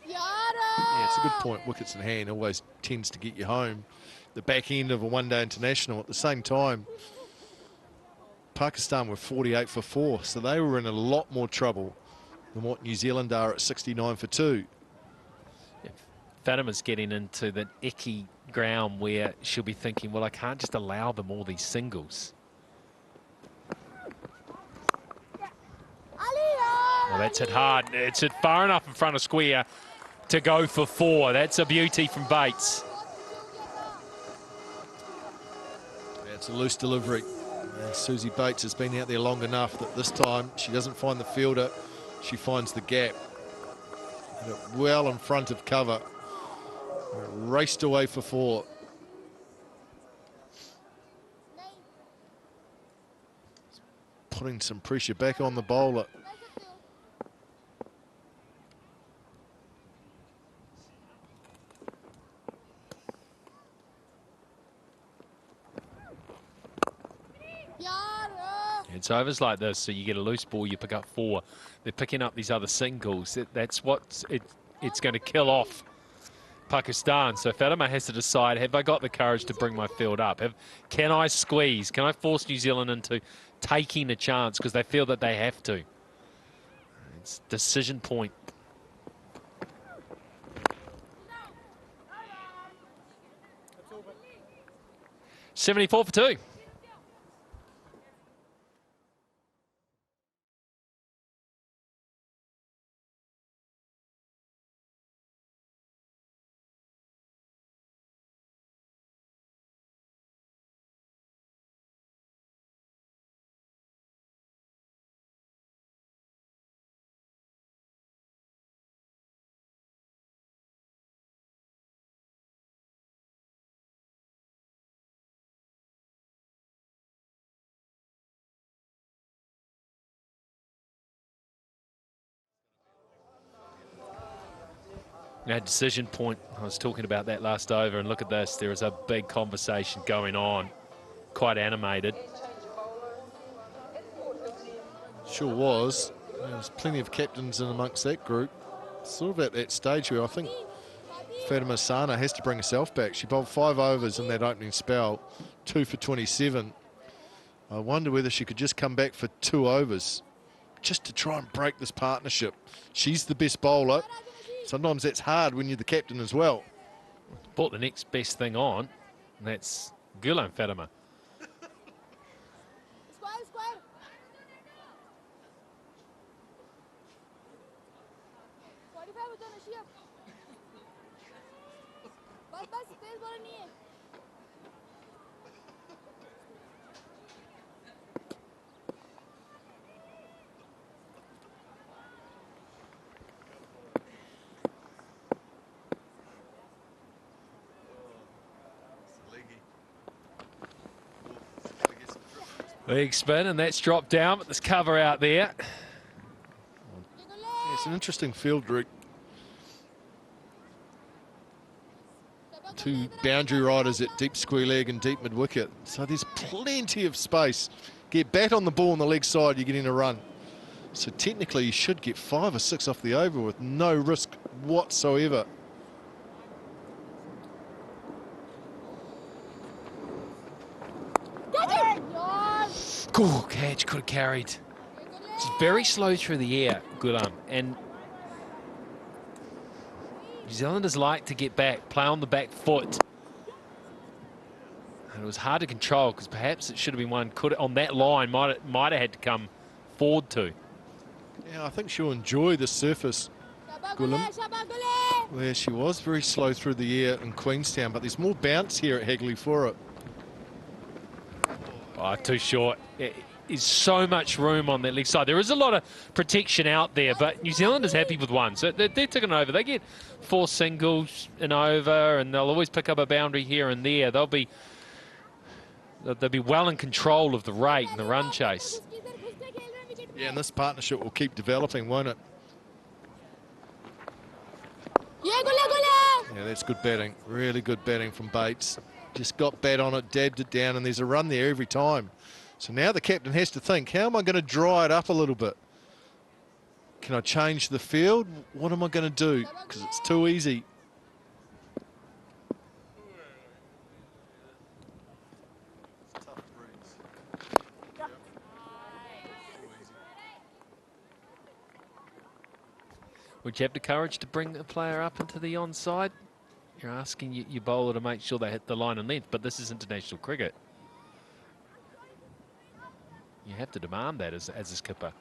Yeah, it's a good point. Wickets in hand always tends to get you home. The back end of a one-day international. At the same time, Pakistan were 48 for 4, so they were in a lot more trouble than what New Zealand are at 69 for 2. Fatima's getting into that icky ground where she'll be thinking, well, I can't just allow them all these singles. Well, that's hit hard. It's hit far enough in front of square to go for 4. That's a beauty from Bates. It's a loose delivery. And Susie Bates has been out there long enough that this time she doesn't find the fielder, she finds the gap. And it well in front of cover. Raced away for 4. Putting some pressure back on the bowler. It's overs like this, so you get a loose ball, you pick up 4. They're picking up these other singles. That's what it's going to kill off Pakistan. So Fatima has to decide, have I got the courage to bring my field up? Can I squeeze? Can I force New Zealand into taking a chance because they feel that they have to? It's decision point. 74 for 2. That decision point, I was talking about that last over, and look at this, there is a big conversation going on, quite animated. Sure was. There's plenty of captains in amongst that group. Sort of at that stage where I think Fatima Sana has to bring herself back. She bowled 5 overs in that opening spell, 2 for 27. I wonder whether she could just come back for 2 overs just to try and break this partnership. She's the best bowler. Sometimes that's hard when you're the captain as well. Brought the next best thing on, and that's Gulam Fatima. Big spin, and that's dropped down, but there's cover out there. It's an interesting field, Rick. 2 boundary riders at deep square leg and deep mid-wicket. So there's plenty of space. Get bat on the ball on the leg side, you're getting a run. So technically you should get 5 or 6 off the over with no risk whatsoever. Cool catch, could have carried. It's very slow through the air, Gulam, and New Zealanders like to get back, play on the back foot. And it was hard to control because perhaps it should have been one on that line, might have had to come forward to. Yeah, I think she'll enjoy the surface, Gulam, where she was very slow through the air in Queenstown, but there's more bounce here at Hagley for it. Oh, too short. There's so much room on that leg side. There is a lot of protection out there, but New Zealand is happy with one. So they're taking over. They get 4 singles and over, and they'll always pick up a boundary here and there. They'll be well in control of the rate and the run chase. Yeah, and this partnership will keep developing, won't it? Yeah, that's good batting. Really good batting from Bates. Just got bat on it, dabbed it down, and there's a run there every time. So now the captain has to think, how am I going to dry it up a little bit? Can I change the field? What am I going to do? Because it's too easy. Would you have the courage to bring a player up into the onside? You're asking your bowler to make sure they hit the line and length, but this is international cricket. You have to demand that as a skipper.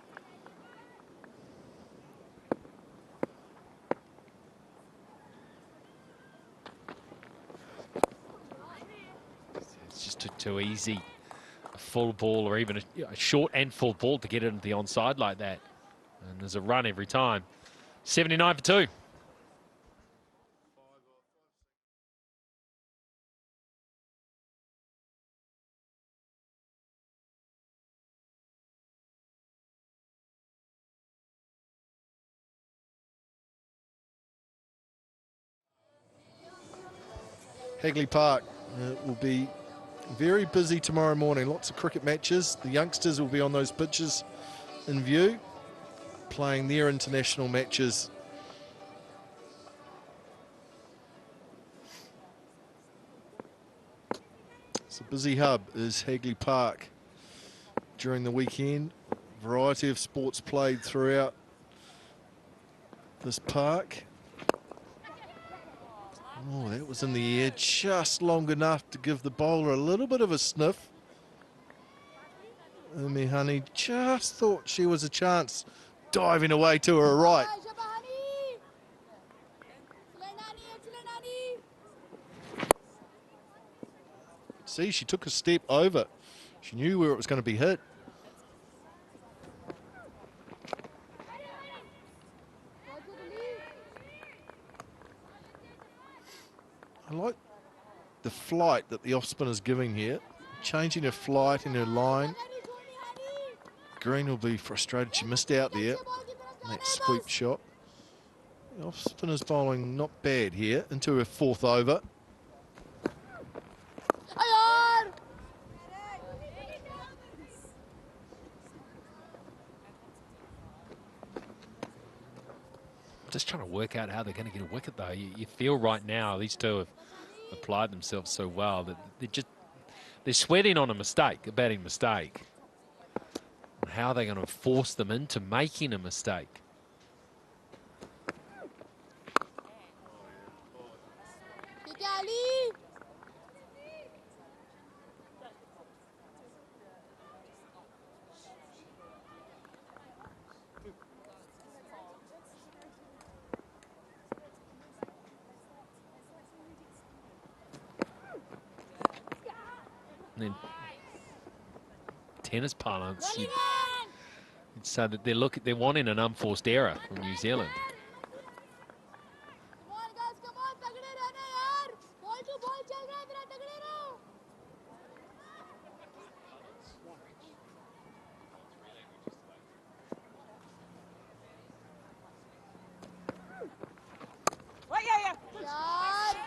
It's just too easy. A full ball or even a short and full ball to get it into the onside like that. And there's a run every time. 79 for 2. Hagley Park will be very busy tomorrow morning. Lots of cricket matches. The youngsters will be on those pitches in view, playing their international matches. It's a busy hub is Hagley Park during the weekend. Variety of sports played throughout this park. Oh, that was in the air just long enough to give the bowler a little bit of a sniff. Umi Honey just thought she was a chance, diving away to her right. See, she took a step over. She knew where it was going to be hit. I like the flight that the off-spin is giving here. Changing her flight and her line. Green will be frustrated. She missed out there in that sweep shot. Off spinners bowling not bad here into her 4th over. Just trying to work out how they're going to get a wicket, though. You feel right now these two have applied themselves so well that they're sweating on a mistake, a batting mistake. And how are they going to force them into making a mistake? And then tennis parlance, you'd say that they're wanting an unforced error from New Zealand.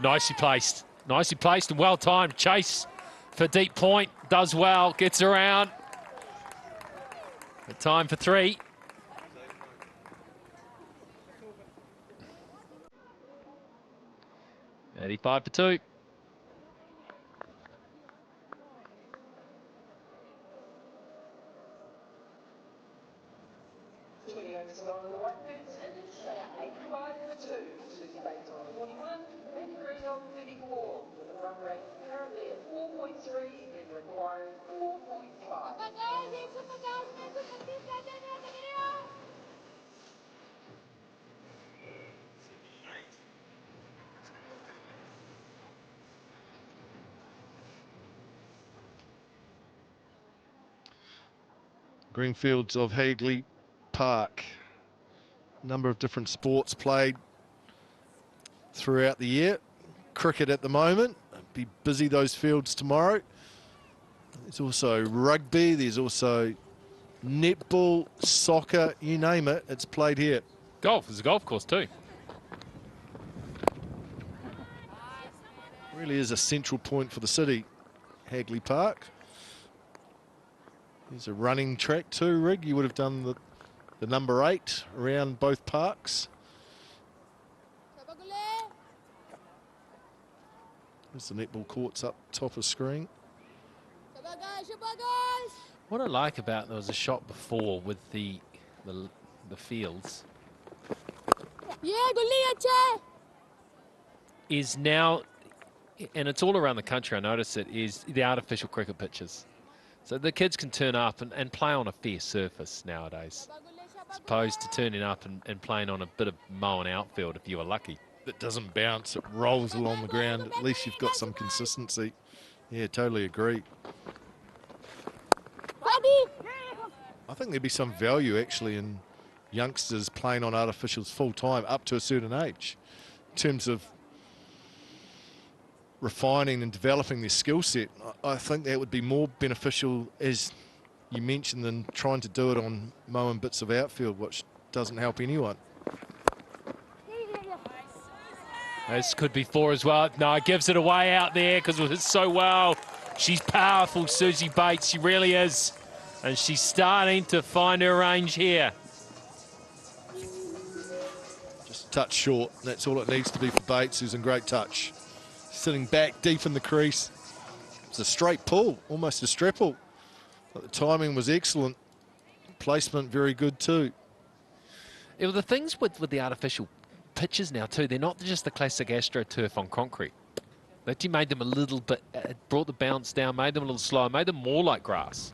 Nicely placed and well timed. Chase for deep point, does well, gets around. The time for 3. $85 for 2. Greenfields of Hagley Park. Number of different sports played throughout the year. Cricket at the moment. Be busy those fields tomorrow. There's also rugby. There's also netball, soccer, you name it. It's played here. Golf. There's a golf course too. Really is a central point for the city, Hagley Park. There's a running track too, Rig. You would have done the number 8 around both parks. There's the netball courts up top of screen. What I like about, there was a shot before with the fields, is now, and it's all around the country, I notice it, is the artificial cricket pitches. So the kids can turn up and play on a fair surface nowadays, as opposed to turning up and playing on a bit of mown outfield if you were lucky. It doesn't bounce, it rolls along the ground. At least you've got some consistency. Yeah, totally agree. I think there'd be some value actually in youngsters playing on artificials full time up to a certain age, in terms of refining and developing their skill set. I think that would be more beneficial, as you mentioned, than trying to do it on mowing bits of outfield, which doesn't help anyone. This could be 4 as well. No, it gives it away out there because it was so well. She's powerful, Susie Bates. She really is. And she's starting to find her range here. Just a touch short. That's all it needs to be for Bates, who's in great touch. Sitting back deep in the crease. It's a straight pull, almost a strepple. But the timing was excellent. Placement very good too. Yeah, well, the things with the artificial pitches now too, they're not just the classic AstroTurf on concrete. They actually made them a little bit, brought the bounce down, made them a little slower, made them more like grass.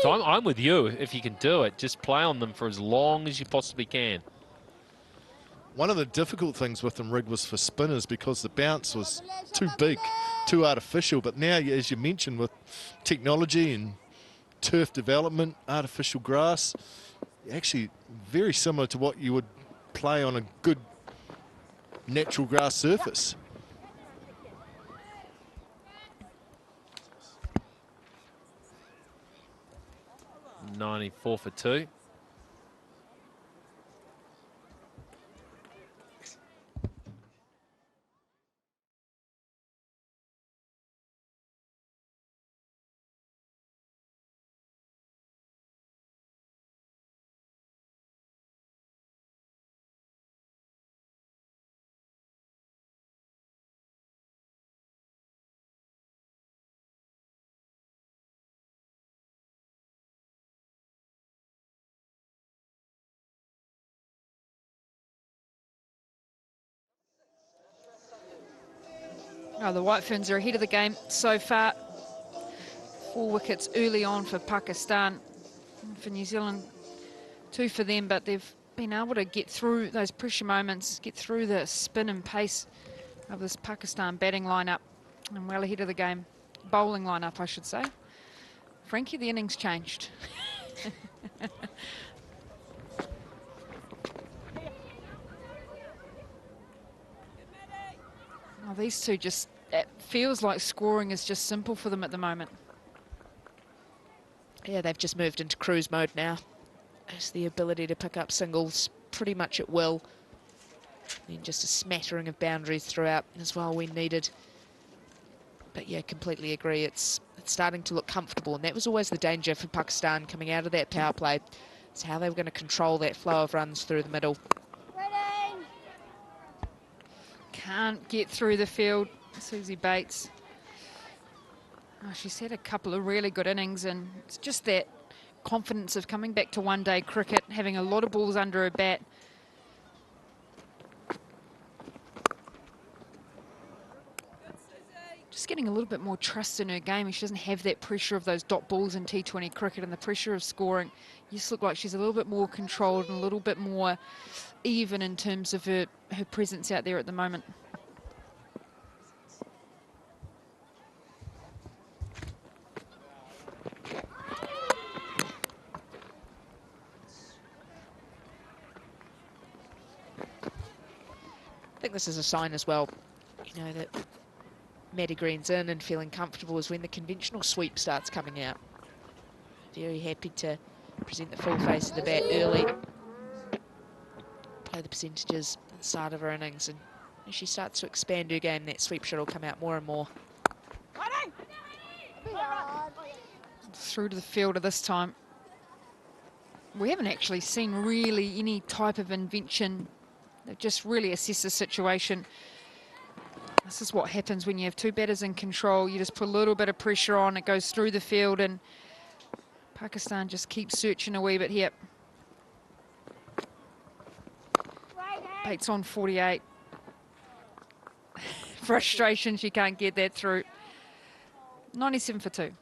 So I'm with you. If you can do it, just play on them for as long as you possibly can. One of the difficult things with them, Rig, was for spinners because the bounce was too big, too artificial. But now, as you mentioned, with technology and turf development, artificial grass, actually very similar to what you would play on a good natural grass surface. $94 for 2. Oh, the White Ferns are ahead of the game so far. 4 wickets early on for Pakistan. And for New Zealand, 2 for them, but they've been able to get through those pressure moments, get through the spin and pace of this Pakistan batting lineup, and well ahead of the game. Bowling lineup, I should say. Frankie, the innings changed. Oh, these two just, it feels like scoring is just simple for them at the moment. Yeah, they've just moved into cruise mode now. It's the ability to pick up singles pretty much at will. And just a smattering of boundaries throughout as well when needed. But yeah, completely agree. It's starting to look comfortable, and that was always the danger for Pakistan coming out of that power play. It's how they were going to control that flow of runs through the middle. Ready. Can't get through the field, Susie Bates. Oh, she's had a couple of really good innings, and it's just that confidence of coming back to one-day cricket, having a lot of balls under her bat. Just getting a little bit more trust in her game. She doesn't have that pressure of those dot balls in T20 cricket and the pressure of scoring. You just look like she's a little bit more controlled and a little bit more even in terms of her presence out there at the moment. I think this is a sign as well, you know, that Maddie Green's in and feeling comfortable is when the conventional sweep starts coming out. Very happy to present the full face of the bat early. Play the percentages at the start of her innings, and as she starts to expand her game, that sweep shot will come out more and more. Through to the fielder this time. We haven't actually seen really any type of invention. They've just really assessed the situation. This is what happens when you have 2 batters in control. You just put a little bit of pressure on, it goes through the field, and Pakistan just keeps searching a wee bit here. Bates on 48. Frustration, she can't get that through. 97 for 2.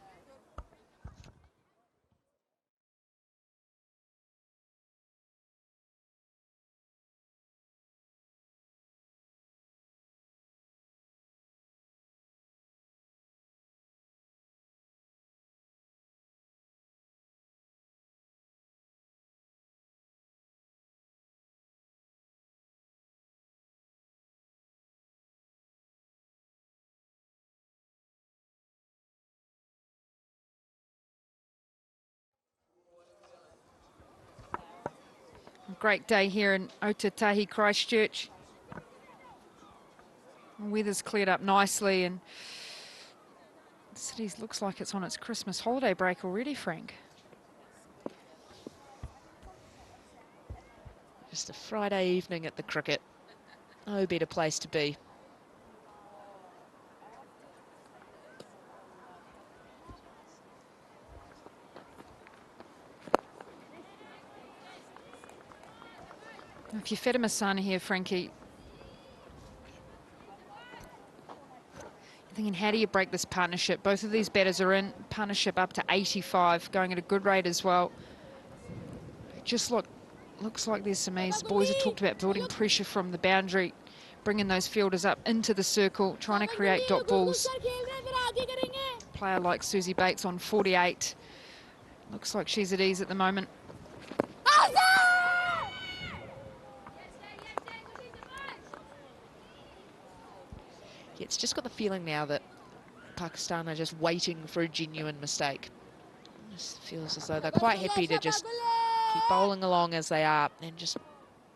Great day here in Otatahi, Christchurch. The weather's cleared up nicely, and the city looks like it's on its Christmas holiday break already, Frank. Just a Friday evening at the cricket. No better place to be. If you're Fatima Sana here, Frankie, you're thinking, how do you break this partnership? Both of these batters are in partnership up to 85, going at a good rate as well. It just looks like there's some ace. The boys have talked about building pressure from the boundary, bringing those fielders up into the circle, trying to create dot balls. Player like Susie Bates on 48. Looks like she's at ease at the moment. It's just got the feeling now that Pakistan are just waiting for a genuine mistake. It just feels as though they're quite happy to just keep bowling along as they are and just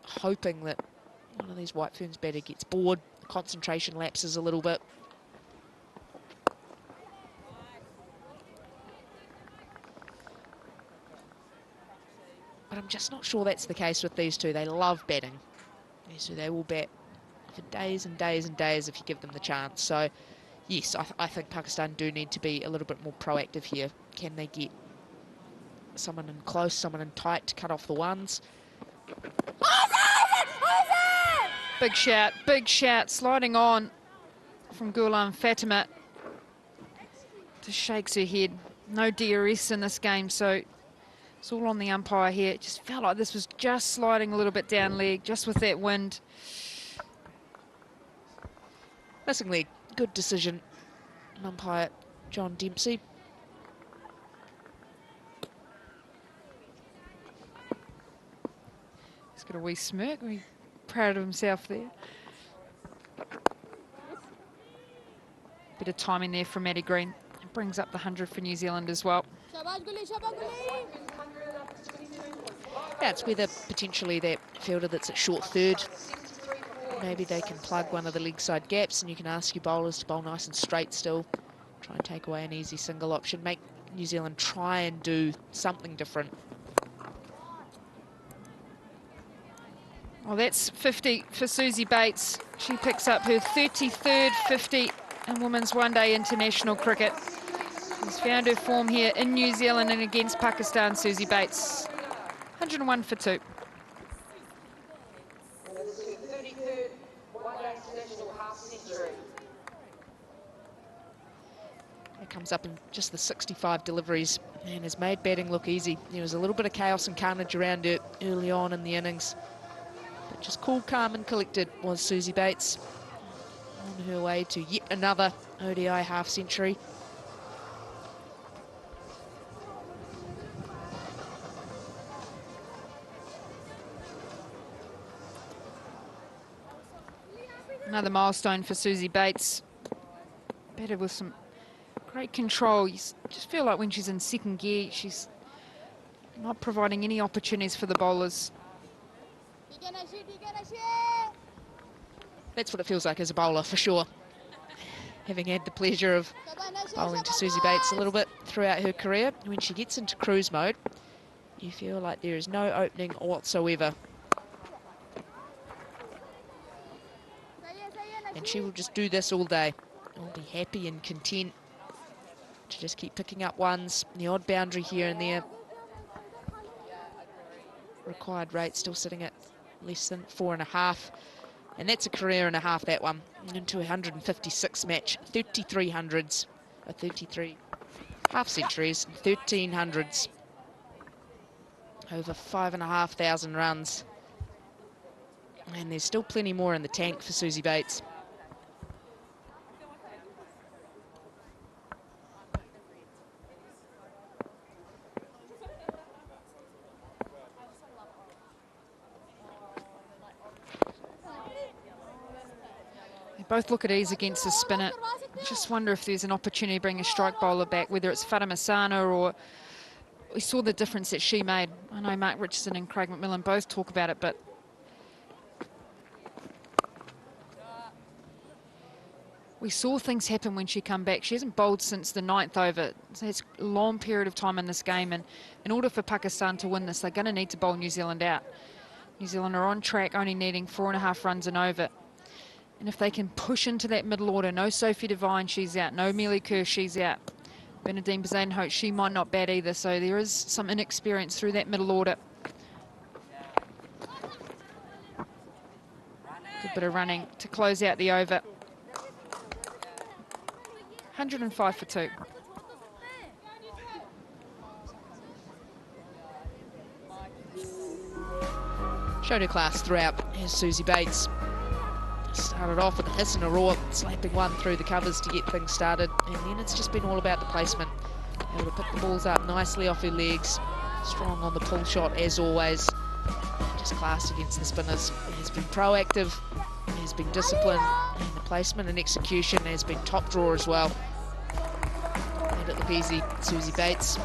hoping that one of these White Ferns batter gets bored, concentration lapses a little bit. But I'm just not sure that's the case with these two. They love batting. So they will bat for days and days and days if you give them the chance. So yes, I think Pakistan do need to be a little bit more proactive here. Can they get someone in close, someone in tight to cut off the ones? Big shout, sliding on from Gulam. Fatima just shakes her head. No DRS in this game, so it's all on the umpire here. It just felt like this was just sliding a little bit down leg, just with that wind. Missing leg, good decision. Umpire John Dempsey. He's got a wee smirk, really proud of himself there. Bit of timing there from Maddie Green. It brings up the 100 for New Zealand as well. Yeah, it's whether potentially that fielder that's at short third, maybe they can plug one of the leg side gaps, and you can ask your bowlers to bowl nice and straight still. Try and take away an easy single option. Make New Zealand try and do something different. Well, that's 50 for Susie Bates. She picks up her 33rd 50 in women's one-day international cricket. She's found her form here in New Zealand and against Pakistan, Susie Bates. 101 for 2. It comes up in just the 65 deliveries and has made batting look easy. There was a little bit of chaos and carnage around her early on in the innings. But just cool, calm and collected was Susie Bates on her way to yet another ODI half-century. Another milestone for Susie Bates. Batted with some great control. You just feel like when she's in second gear, she's not providing any opportunities for the bowlers. That's what it feels like as a bowler, for sure. Having had the pleasure of bowling to Susie Bates a little bit throughout her career, when she gets into cruise mode, you feel like there is no opening whatsoever. And she will just do this all day. Will be happy and content to just keep picking up ones, the odd boundary here and there. Required rate still sitting at less than 4.5. And that's a career and a half, that one. Into a 156 match, 33 hundreds, 33 half centuries, 13 hundreds. Over 5,500 runs. And there's still plenty more in the tank for Susie Bates. Both look at ease against the spinner. Just wonder if there's an opportunity to bring a strike bowler back, whether it's Fatima Sana or... We saw the difference that she made. I know Mark Richardson and Craig McMillan both talk about it, but... we saw things happen when she come back. She hasn't bowled since the 9th over. So it's a long period of time in this game, and in order for Pakistan to win this, they're going to need to bowl New Zealand out. New Zealand are on track, only needing 4.5 runs and over. And if they can push into that middle order, no Sophie Devine, she's out. No Amelia Kerr, she's out. Bernadine Bazanhout, she might not bat either. So there is some inexperience through that middle order. Good bit of running to close out the over. 105 for 2. Showed her class throughout. Here's Susie Bates. Started off with a hiss and a roar, slapping one through the covers to get things started, and then it's just been all about the placement. Able to pick the balls up nicely off her legs, strong on the pull shot as always. Just class against the spinners. Has been proactive, has been disciplined, and the placement and execution has been top draw as well. Made it look easy, Susie Bates.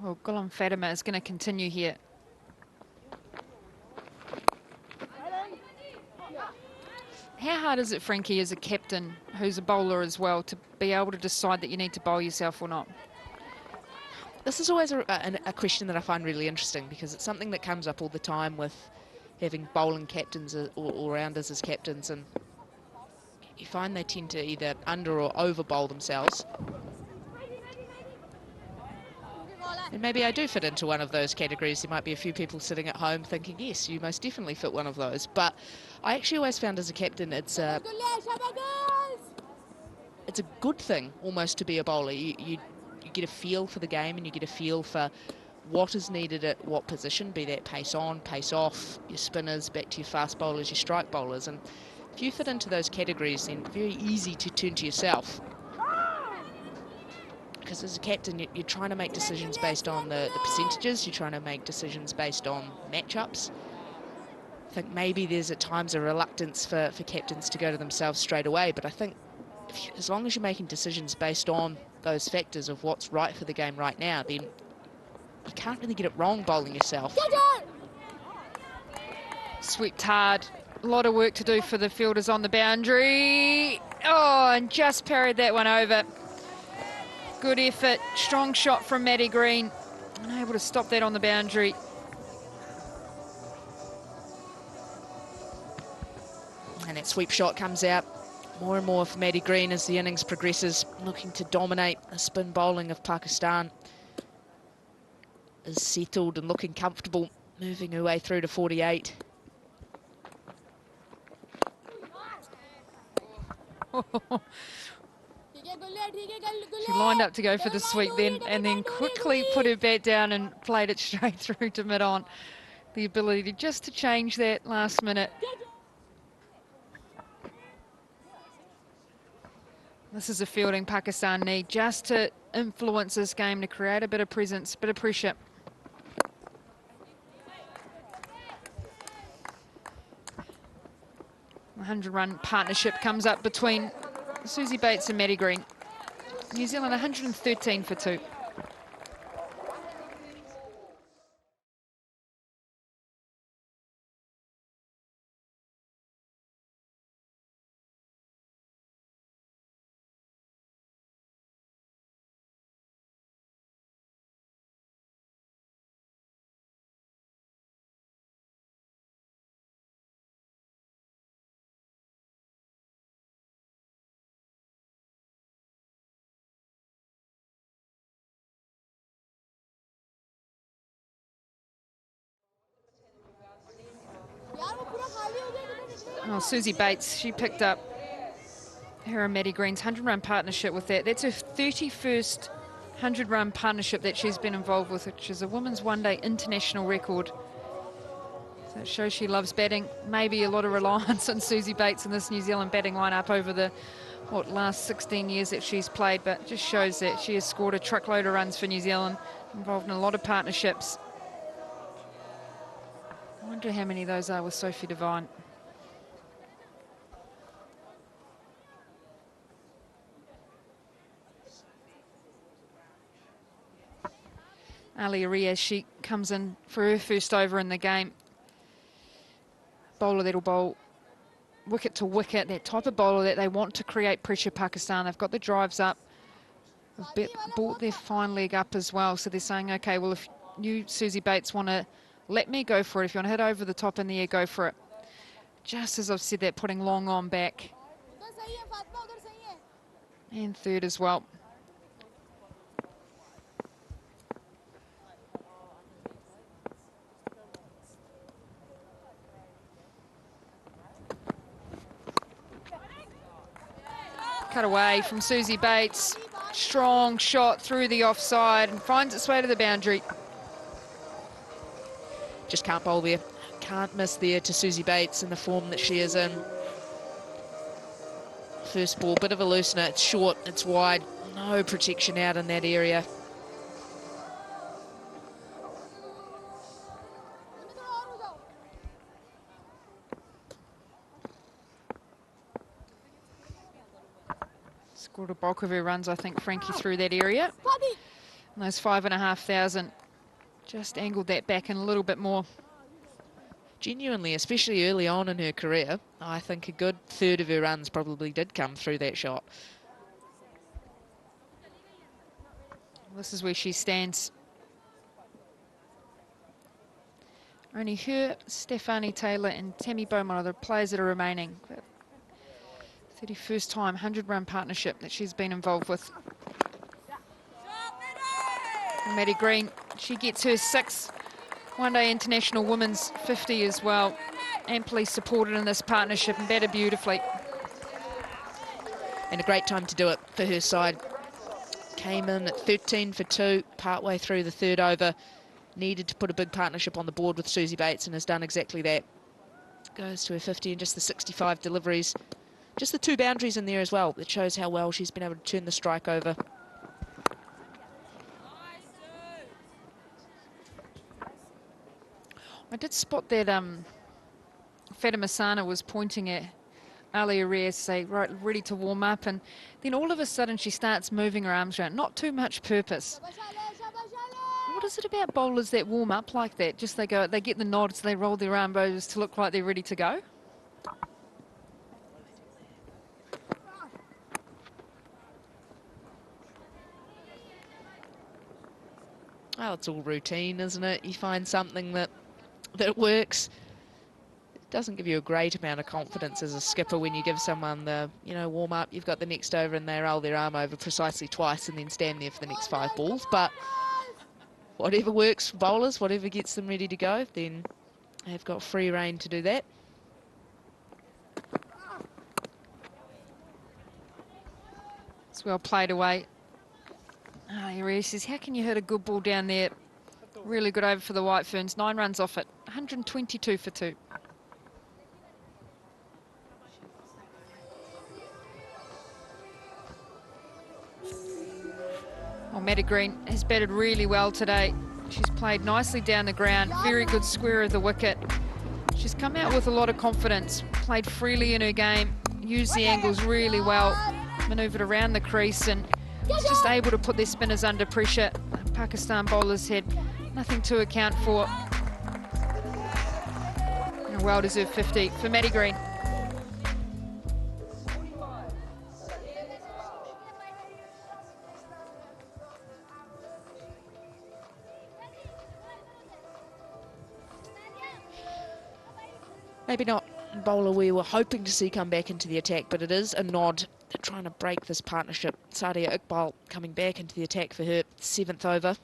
Well, Gulam Fatima is going to continue here. How hard is it, Frankie, as a captain who's a bowler as well, to be able to decide that you need to bowl yourself or not? This is always a question that I find really interesting, because it's something that comes up all the time with having bowling captains or all-rounders as captains, and you find they tend to either under or over bowl themselves. And maybe I do fit into one of those categories. There might be a few people sitting at home thinking, yes, you most definitely fit one of those. But I actually always found as a captain, it's a good thing almost to be a bowler. You get a feel for the game, and you get a feel for what is needed at what position, be that pace on, pace off, your spinners, back to your fast bowlers, your strike bowlers. And if you fit into those categories, then very easy to turn to yourself. Because as a captain, you're trying to make decisions based on the percentages, you're trying to make decisions based on matchups. I think maybe there's at times a reluctance for captains to go to themselves straight away, but I think as long as you're making decisions based on those factors of what's right for the game right now, then you can't really get it wrong bowling yourself. Swept hard. A lot of work to do for the fielders on the boundary. Oh, and just parried that one over. Good effort, strong shot from Maddie Green. Unable to stop that on the boundary. And that sweep shot comes out more and more for Maddie Green as the innings progresses, looking to dominate the spin bowling of Pakistan. Is settled and looking comfortable, moving her way through to 48. She lined up to go for the sweep then, and then quickly put her bat down and played it straight through to mid-on. The ability just to change that last minute. This is a fielding Pakistan need, just to influence this game, to create a bit of presence, a bit of pressure. A 100-run partnership comes up between Susie Bates and Maddie Green. New Zealand 113 for 2. Oh, Susie Bates, she picked up her and Maddie Green's 100-run partnership with that. That's her 31st 100-run partnership that she's been involved with, which is a women's one-day international record. So it shows she loves batting. Maybe a lot of reliance on Susie Bates in this New Zealand batting lineup over the last 16 years that she's played, but just shows that she has scored a truckload of runs for New Zealand, involved in a lot of partnerships. I wonder how many of those are with Sophie Devine. Ali Arias, she comes in for her first over in the game. Bowler that'll bowl wicket to wicket, that type of bowler that they want to create pressure, Pakistan. They've got the drives up, they've brought their fine leg up as well. So they're saying, okay, well, if you, Susie Bates, want to let me go for it, if you want to hit over the top in the air, go for it. Just as I've said that, putting long on back. And third as well. Cut away from Susie Bates. Strong shot through the offside and finds its way to the boundary. Just can't bowl there. Can't miss there to Susie Bates in the form that she is in. First ball, bit of a loosener. It's short, it's wide. No protection out in that area. Scored a bulk of her runs, I think, Frankie, through that area. And those 5,500 just angled that back in a little bit more. Genuinely, especially early on in her career, I think a good third of her runs probably did come through that shot. This is where she stands. Only her, Stefani Taylor and Tammy Beaumont are the players that are remaining. 31st time 100-run partnership that she's been involved with. Maddie Green, she gets her 6th one-day international women's 50 as well. Amply supported in this partnership and batted beautifully. And a great time to do it for her side. Came in at 13 for 2, partway through the 3rd over. Needed to put a big partnership on the board with Susie Bates and has done exactly that. Goes to her 50 and just the 65 deliveries. Just the 2 boundaries in there as well. That shows how well she's been able to turn the strike over. I did spot that Fatima Sana was pointing at Ali Arias, say, right, ready to warm up, and then all of a sudden she starts moving her arms around. Not too much purpose. What is it about bowlers that warm up like that? Just they get the nods, they roll their elbows to look like they're ready to go? Well, it's all routine, isn't it? You find something that works. It doesn't give you a great amount of confidence as a skipper when you give someone the, warm up. You've got the next over and they roll their arm over precisely twice and then stand there for the next 5 balls. But whatever works for bowlers, whatever gets them ready to go, then they've got free rein to do that. It's well played away. Arias says, how can you hit a good ball down there? Really good over for the White Ferns. 9 runs off it. 122 for 2. Well, Maddie Green has batted really well today. She's played nicely down the ground. Very good square of the wicket. She's come out with a lot of confidence. Played freely in her game. Used the angles really well. Manoeuvred around the crease and was just able to put their spinners under pressure. Pakistan bowlers had nothing to account for. And a well-deserved 50 for Maddie Green. Maybe not a bowler we were hoping to see come back into the attack, but it is a nod. They're trying to break this partnership. Sadia Iqbal coming back into the attack for her 7th over.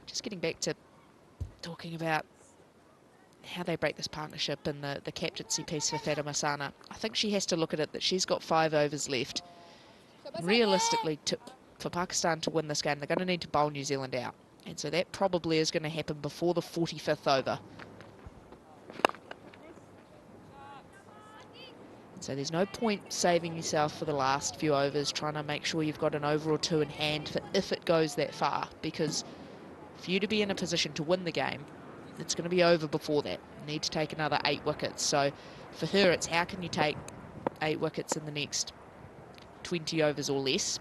Just getting back to talking about how they break this partnership and the captaincy piece for Fatima Sana. I think she has to look at it that she's got 5 overs left. Realistically, for Pakistan to win this game, they're going to need to bowl New Zealand out. And so that probably is going to happen before the 45th over. And so there's no point saving yourself for the last few overs, trying to make sure you've got an over or 2 in hand for if it goes that far. Because for you to be in a position to win the game, it's going to be over before that. You need to take another 8 wickets. So for her, it's how can you take 8 wickets in the next 20 overs or less.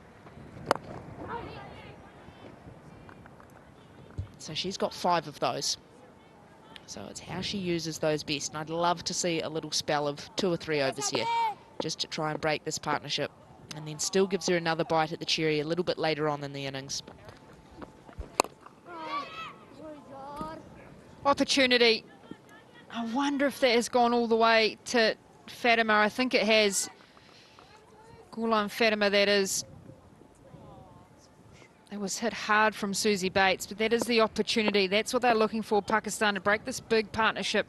So she's got 5 of those. So it's how she uses those best. And I'd love to see a little spell of 2 or 3 overs here, just to try and break this partnership. And then still gives her another bite at the cherry a little bit later on in the innings. Opportunity. I wonder if that has gone all the way to Fatima. I think it has. Ghulam Fatima, that is. It was hit hard from Susie Bates, but that is the opportunity. That's what they're looking for, Pakistan, to break this big partnership.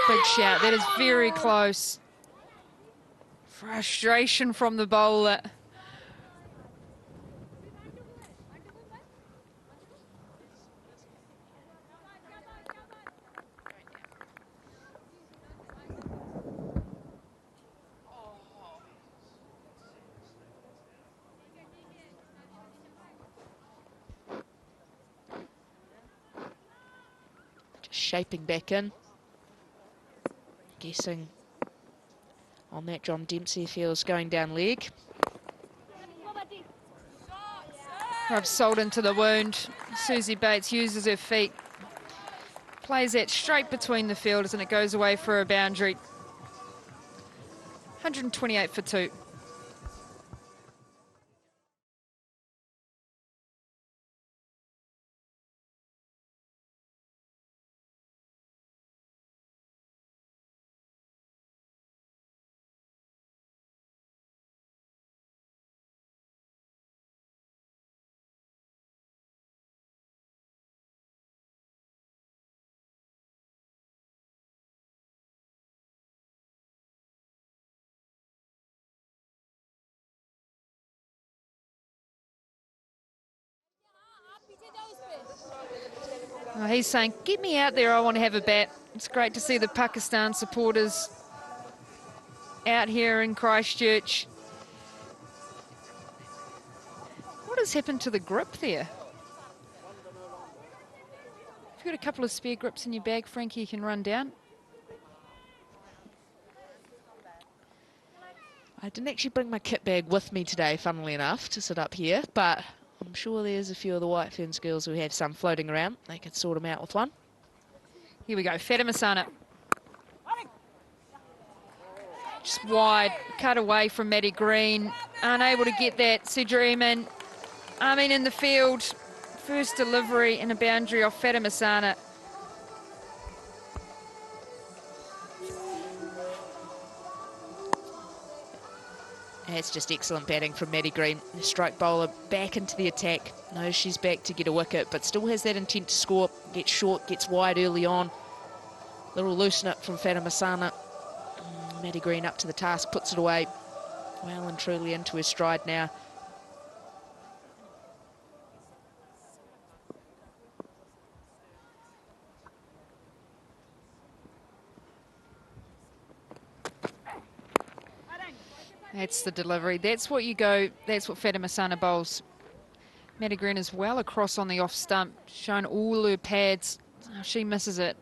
Big shout. That is very close. Frustration from the bowler. Shaping back in. Guessing on that John Dempsey feels going down leg. Rubs salt into the wound. Susie Bates uses her feet. Plays that straight between the fielders and it goes away for a boundary. 128 for 2. Well, he's saying, get me out there, I want to have a bat. It's great to see the Pakistan supporters out here in Christchurch. What has happened to the grip there? If you've got a couple of spare grips in your bag, Frankie, you can run down. I didn't actually bring my kit bag with me today, funnily enough, to sit up here, but I'm sure there's a few of the White Ferns girls who have some floating around. They could sort them out with one. Here we go, Fatima Sana. Just wide, cut away from Maddie Green. Unable to get that. Sudreeman, in the field. First delivery and a boundary off Fatima Sana. That's just excellent batting from Maddie Green. The strike bowler back into the attack. Knows she's back to get a wicket, but still has that intent to score. Gets short, gets wide early on. Little loosen it from Fatima Sana. Maddie Green up to the task, puts it away. Well and truly into his stride now. That's the delivery. That's what you go, that's what Fatima Sana bowls. Maddie Green is well across on the off stump, shown all her pads. Oh, she misses it.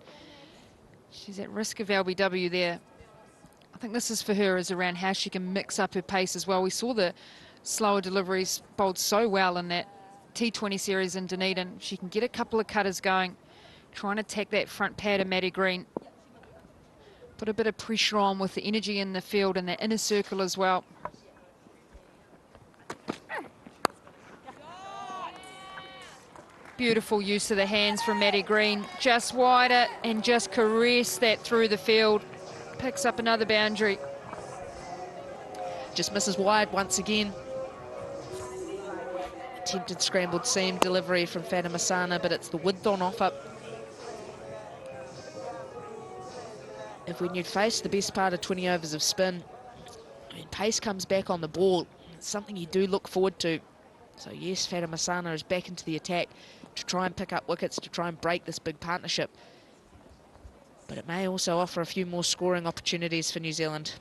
She's at risk of LBW there. I think this is for her, is around how she can mix up her pace as well. We saw the slower deliveries bowled so well in that T20 series in Dunedin. She can get a couple of cutters going, trying to attack that front pad of Maddie Green. Put a bit of pressure on with the energy in the field and the inner circle as well. Beautiful use of the hands from Maddie Green. Just wider and just caress that through the field. Picks up another boundary. Just misses wide once again. Attempted scrambled seam delivery from Fatima Sana, but it's the width on offer. If when you'd face the best part of 20 overs of spin, and pace comes back on the ball, it's something you do look forward to. So yes, Fatima Sana is back into the attack to try and pick up wickets, to try and break this big partnership. But it may also offer a few more scoring opportunities for New Zealand.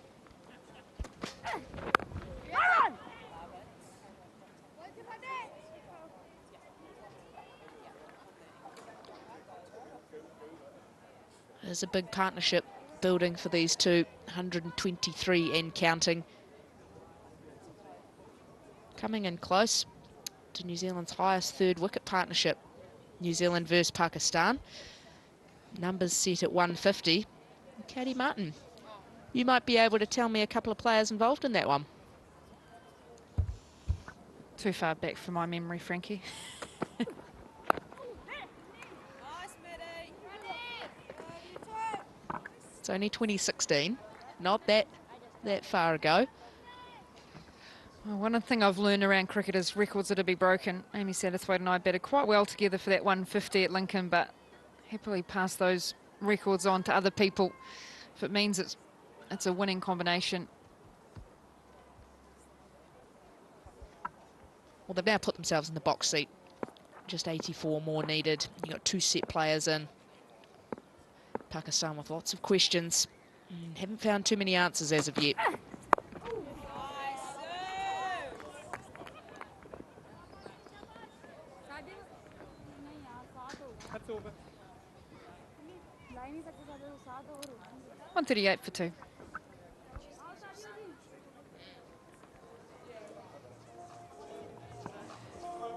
There's a big partnership building for these two, 123 and counting. Coming in close to New Zealand's highest third wicket partnership, New Zealand versus Pakistan. Numbers set at 150. Katie Martin, you might be able to tell me a couple of players involved in that one. Too far back for my memory, Frankie. It's only 2016, not that far ago. Well, one thing I've learned around cricket is records are to be broken. Amy Satterthwaite and I batted quite well together for that 150 at Lincoln, but happily pass those records on to other people if it means it's a winning combination. Well, they've now put themselves in the box seat. Just 84 more needed. You've got two set players in. Pakistan with lots of questions. Haven't found too many answers as of yet. That's over. 138 for 2.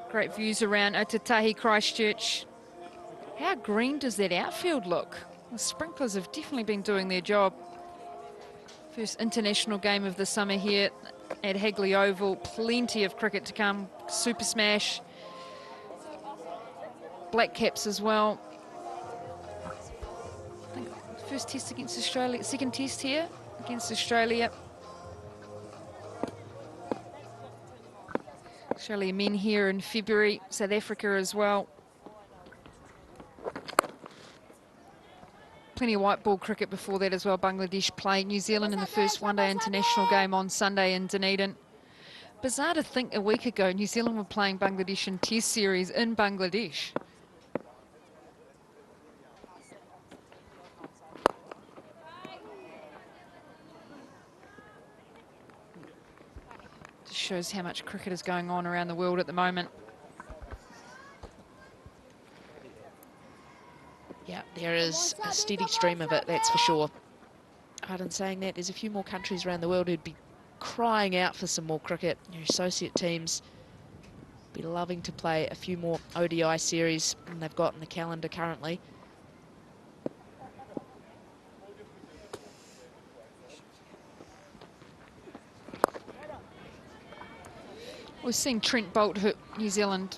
Great views around Otatahi, Christchurch. How green does that outfield look? The sprinklers have definitely been doing their job. First international game of the summer here at Hagley Oval. Plenty of cricket to come. Super Smash. Black caps as well. I think first test against Australia, second test here against Australia. Australia men here in February, South Africa as well. Plenty of white ball cricket before that as well. Bangladesh play New Zealand in the first one-day international game on Sunday in Dunedin. bizarre to think a week ago New Zealand were playing Bangladesh in Test series in Bangladesh. Just shows how much cricket is going on around the world at the moment. Yeah, there is a steady stream of it, that's for sure. Pardon saying that, there's a few more countries around the world who'd be crying out for some more cricket. Your associate teams be loving to play a few more ODI series than they've got in the calendar currently. We've seen Trent Boult hit New Zealand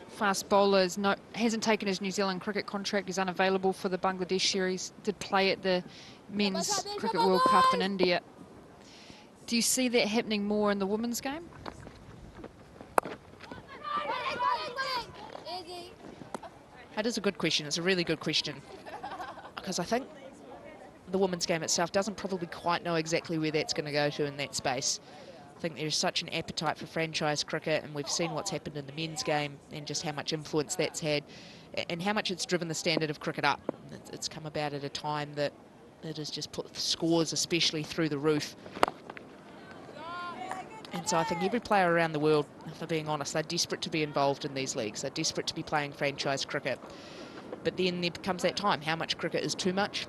fast bowlers. Hasn't taken his New Zealand cricket contract. He's unavailable for the Bangladesh series. Did play at the Men's Cricket World Cup in India. Do you see that happening more in the women's game? That is a good question. It's a really good question. Because I think the women's game itself doesn't probably quite know exactly where that's going to go to in that space. I think there's such an appetite for franchise cricket, and we've seen what's happened in the men's game and just how much influence that's had and how much it's driven the standard of cricket up. It's come about at a time that it has just put scores especially through the roof. And so I think every player around the world, if I'm being honest, they're desperate to be involved in these leagues. They're desperate to be playing franchise cricket. But then there comes that time. How much cricket is too much?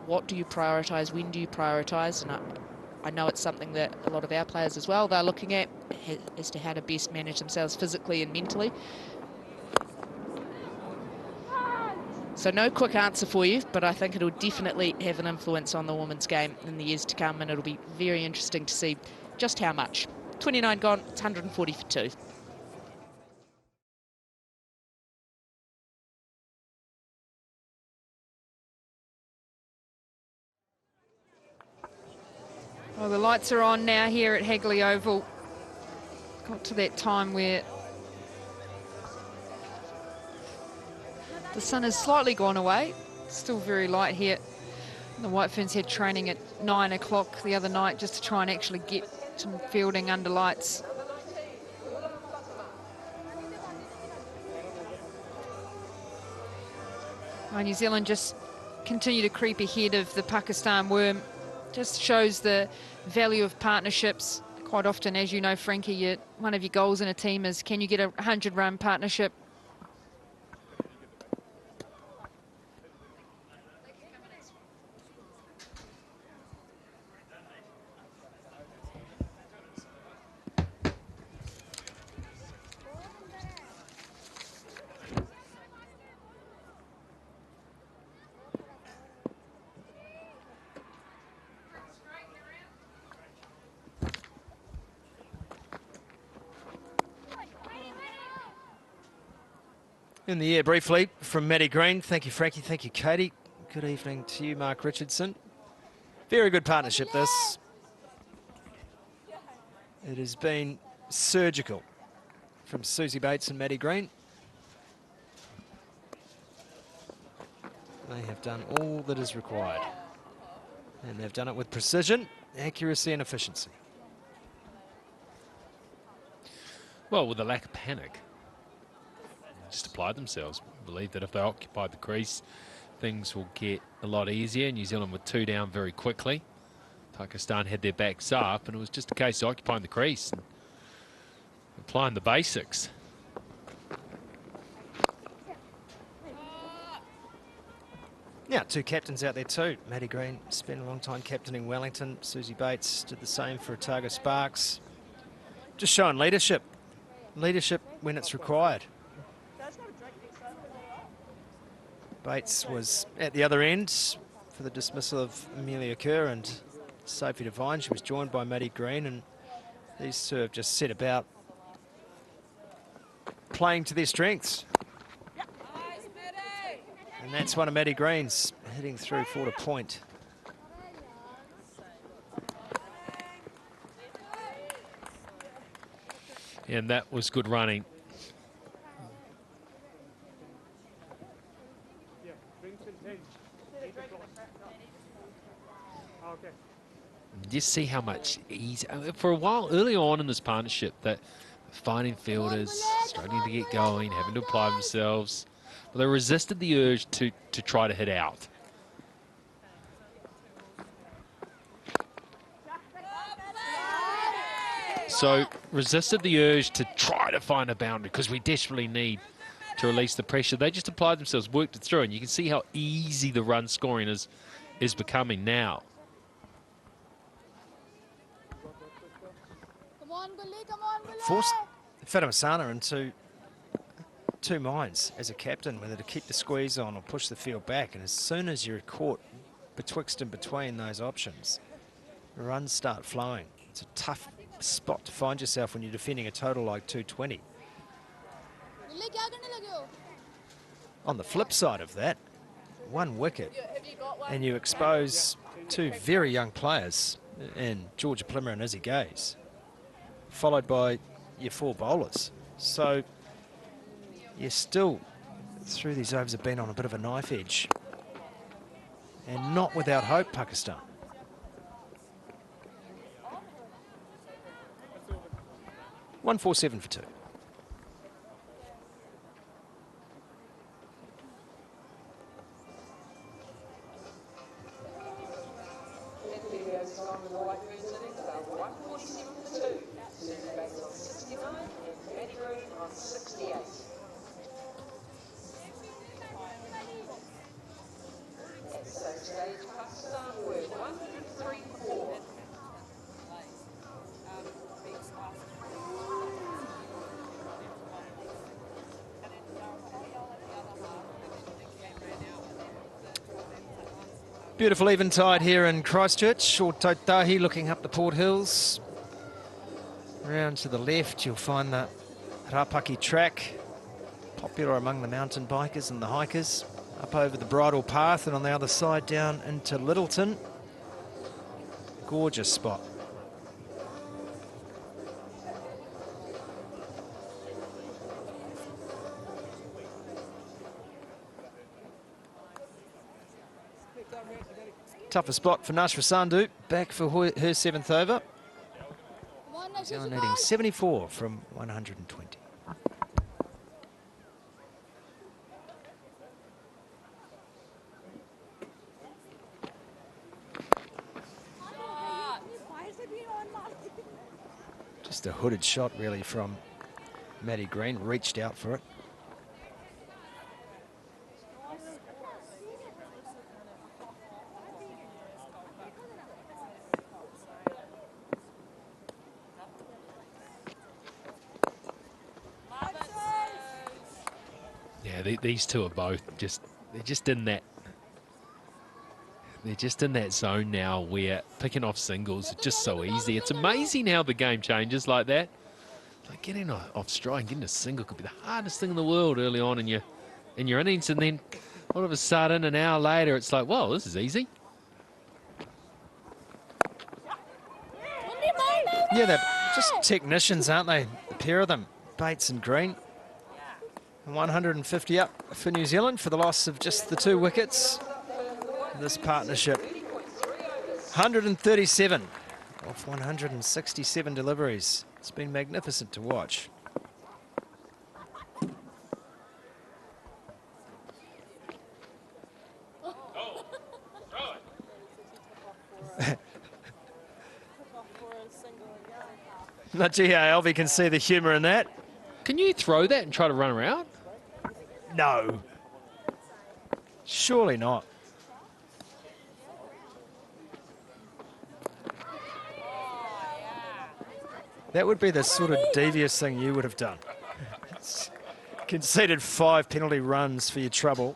What do you prioritise? When do you prioritise? And I know it's something that a lot of our players as well, they're looking at as to how to best manage themselves physically and mentally. So no quick answer for you, but I think it'll definitely have an influence on the women's game in the years to come, and it'll be very interesting to see just how much. 29 gone, it's 140 for 2. Well, the lights are on now here at Hagley Oval. Got to that time where the sun has slightly gone away. Still very light here. The White Ferns had training at 9 o'clock the other night just to try and actually get some fielding under lights. Well, New Zealand just continue to creep ahead of the Pakistan worm. Just shows the value of partnerships. Quite often, as you know, Frankie, one of your goals in a team is, can you get a 100-run partnership? In the air briefly from Maddie Green. Thank you, Frankie. Thank you, Katie. Good evening to you, Mark Richardson. Very good partnership, this. It has been surgical from Susie Bates and Maddie Green. They have done all that is required. And they've done it with precision, accuracy and efficiency. Well, with a lack of panic. Just applied themselves. Believe that if they occupy the crease, things will get a lot easier. New Zealand were 2 down very quickly. Pakistan had their backs up, and it was just a case of occupying the crease and applying the basics. Yeah, 2 captains out there too. Maddie Green spent a long time captaining Wellington. Susie Bates did the same for Otago Sparks. Just showing leadership. Leadership when it's required. Bates was at the other end for the dismissal of Amelia Kerr and Sophie Devine. She was joined by Maddie Green, and these two have just set about playing to their strengths. And that's one of Maddie Green's, hitting through 4 to point. And that was good running. Just see how much ease. For a while, early on in this partnership, that finding fielders, struggling to get going, having to apply themselves. But they resisted the urge to try to hit out. So resisted the urge to try to find a boundary because we desperately need to release the pressure. They just applied themselves, worked it through, and you can see how easy the run scoring is becoming now. Come on, Gully, come on, Gully. Forced Fatima Sana into two minds as a captain, whether to keep the squeeze on or push the field back. And as soon as you're caught betwixt and between those options, the runs start flowing. It's a tough spot to find yourself when you're defending a total like 220. On the flip side of that, 1 wicket, and you expose 2 very young players in Georgia Plimmer and Izzy Gaze, followed by your 4 bowlers. So you're still, through these overs, have been on a bit of a knife edge. And not without hope, Pakistan. $147 for 2. Beautiful eventide here in Christchurch. Short Tautahi looking up the Port Hills. Around to the left, you'll find the Rapaki track, popular among the mountain bikers and the hikers. Up over the bridle path, and on the other side down into Littleton. Gorgeous spot. Tougher spot for Nashra Sandhu, back for her 7th over. Needing 74 from 120. Just a hooded shot really from Maddie Green, reached out for it. These two are both they're just in that zone now where picking off singles is just so easy. It's amazing how the game changes like that. Like getting off strike, getting a single could be the hardest thing in the world early on in your innings, and then all of a sudden an hour later it's like, whoa, this is easy. Yeah, they're just technicians, aren't they? A pair of them, Bates and Green. 150 up for New Zealand for the loss of just the 2 wickets. This partnership, 137 off 167 deliveries. It's been magnificent to watch. Now, gee, Alvy can see the humour in that. Can you throw that and try to run around? No. Surely not. That would be the sort of devious thing you would have done. Conceded 5 penalty runs for your trouble.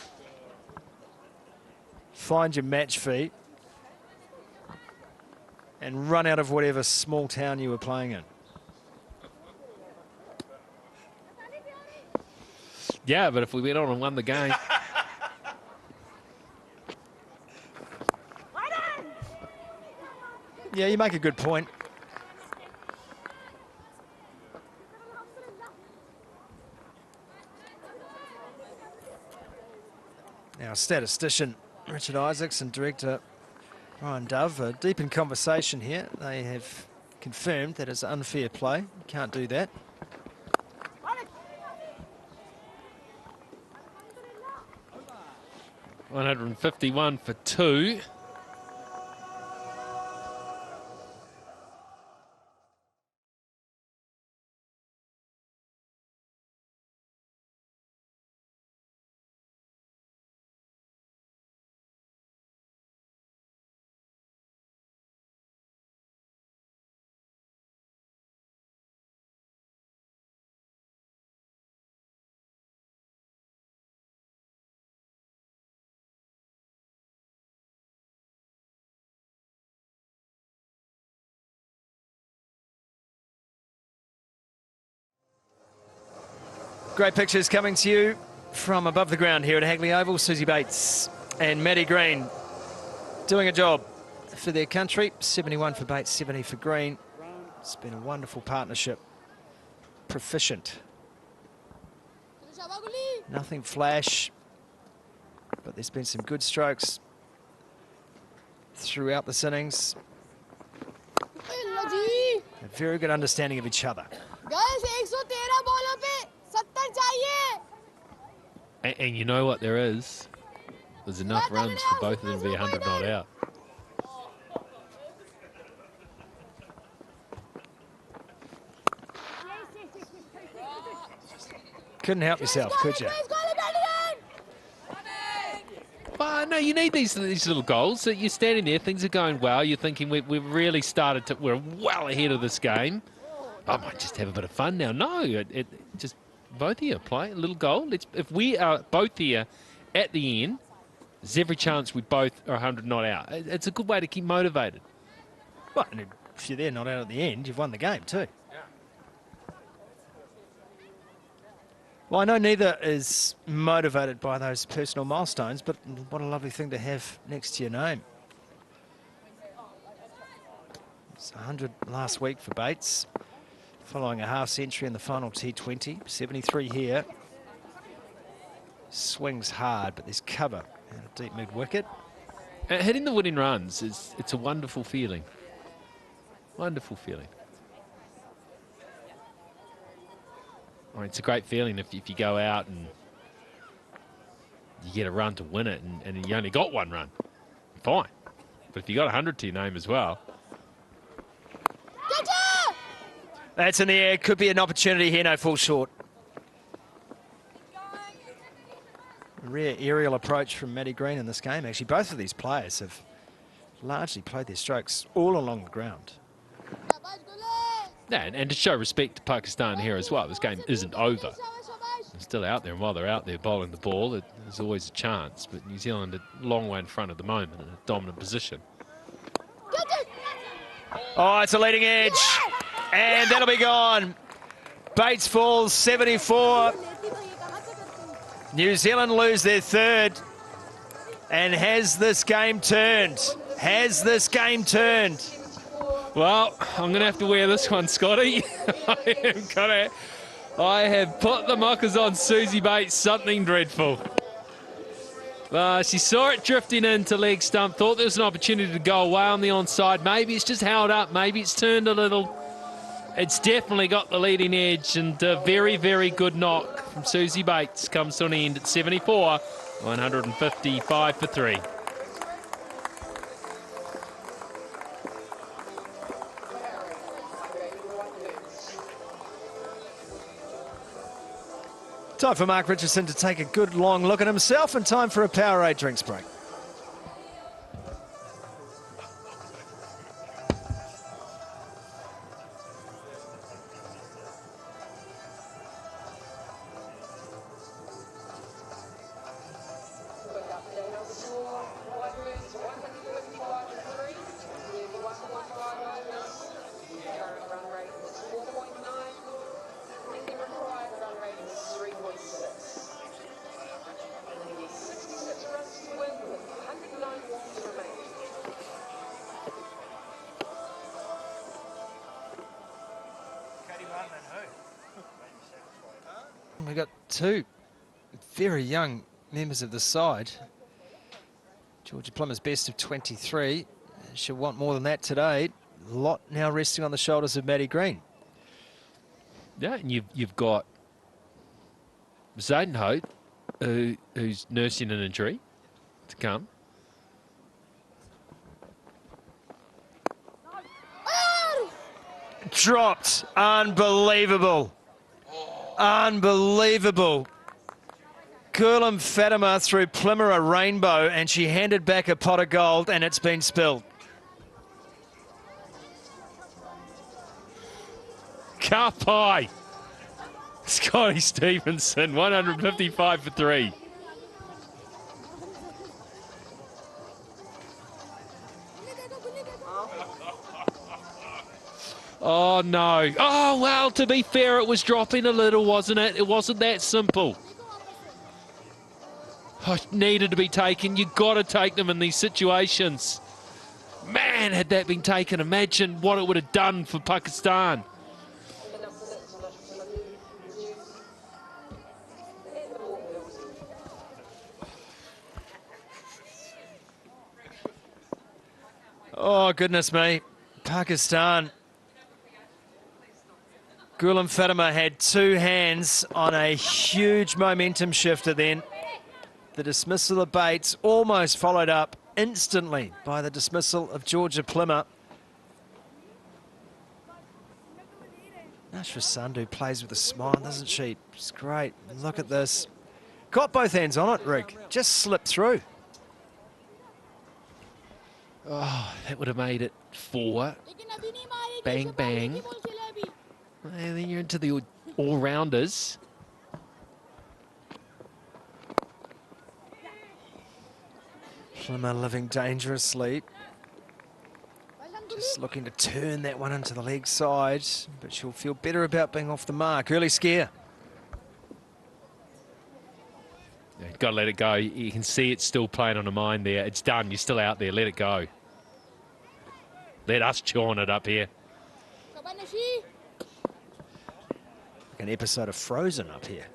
Find your match fee. And run out of whatever small town you were playing in. Yeah, but if we went on and won the game. Yeah, you make a good point. Now, statistician Richard Isaacs and director Ryan Dove are deep in conversation here. They have confirmed that it's unfair play. You can't do that. $151 for 2. Great pictures coming to you from above the ground here at Hagley Oval. Susie Bates and Maddie Green doing a job for their country. 71 for Bates, 70 for Green. It's been a wonderful partnership. Proficient. Nothing flash, but there's been some good strokes throughout this innings. A very good understanding of each other. And you know what there is? There's enough runs for both of them to be 100 not out. Couldn't help yourself, could you? But no, you need these little goals. So you're standing there, things are going well. You're thinking we've really started to, we're well ahead of this game. I might just have a bit of fun now. No, it just both of you play a little goal. If we are both here at the end, there's every chance we both are 100 not out. It's a good way to keep motivated. Well, and if you're there not out at the end, you've won the game too. Well, I know neither is motivated by those personal milestones, but what a lovely thing to have next to your name. It's 100 last week for Bates, following a half century in the final T20. 73 here. Swings hard, but there's cover and a deep mid-wicket. Hitting the winning runs, it's a wonderful feeling. Wonderful feeling. I mean, it's a great feeling if you go out and you get a run to win it and you only got one run. Fine. But if you got 100 to your name as well. That's in the air. Could be an opportunity here. No, fall short. A rare aerial approach from Maddie Green in this game. Actually, both of these players have largely played their strokes all along the ground. Yeah, and to show respect to Pakistan here as well, this game isn't over. They're still out there, and while they're out there bowling the ball, there's always a chance. But New Zealand a long way in front at the moment in a dominant position. Oh, it's a leading edge. And that'll be gone. Bates falls 74. New Zealand lose their third. And has this game turned? Has this game turned? Well, I'm going to have to wear this one, Scotty. I have put the mockers on Susie Bates, something dreadful. She saw it drifting into leg stump, thought there was an opportunity to go away on the onside. Maybe it's just held up, maybe it's turned a little. It's definitely got the leading edge, and a very, very good knock from Susie Bates comes to an end at 74, 155 for 3. Time for Mark Richardson to take a good long look at himself, and time for a Powerade drinks break. We've got two very young members of the side. Georgia Plummer's best of 23, She'll want more than that today. A lot now resting on the shoulders of Maddie Green. Yeah, and you've got Zayden Hope, who's nursing an injury to come. Dropped. Unbelievable. Unbelievable. Gurlam Fatima through Plymouth Rainbow, and she handed back a pot of gold, and it's been spilled. Cup high. Scotty Stevenson, 155 for 3. Oh, no. Oh, well, to be fair, it was dropping a little, wasn't it? It wasn't that simple. Oh, it needed to be taken. You've got to take them in these situations. Man, had that been taken, imagine what it would have done for Pakistan. Oh, goodness me. Pakistan. Gurlam Fatima had two hands on a huge momentum shifter then. The dismissal of Bates almost followed up instantly by the dismissal of Georgia Plymouth. Nashra Sandhu plays with a smile, doesn't she? It's great. Look at this. Got both hands on it, Rick. Just slipped through. Oh, that would have made it 4. Bang, bang. And then you're into the all-rounders. Plymouth living dangerously. Just looking to turn that one into the leg side, but she'll feel better about being off the mark. Early scare. Yeah, you've got to let it go. You can see it's still playing on her mind there. It's done. You're still out there. Let it go. Let us chew on it up here. Like an episode of Frozen up here.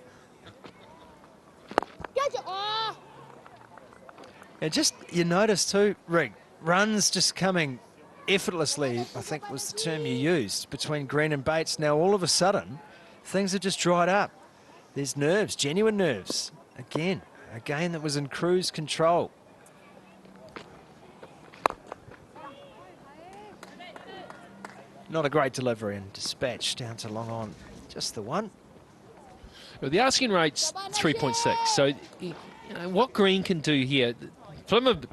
And just, you notice too, Rick, runs just coming effortlessly, I think was the term you used, between Green and Bates. Now all of a sudden, things have just dried up. There's nerves, genuine nerves. Again, a game that was in cruise control. Not a great delivery and dispatch down to long on. Just the one. Well, the asking rate's 3.6. So, you know, what Green can do here, Plymouth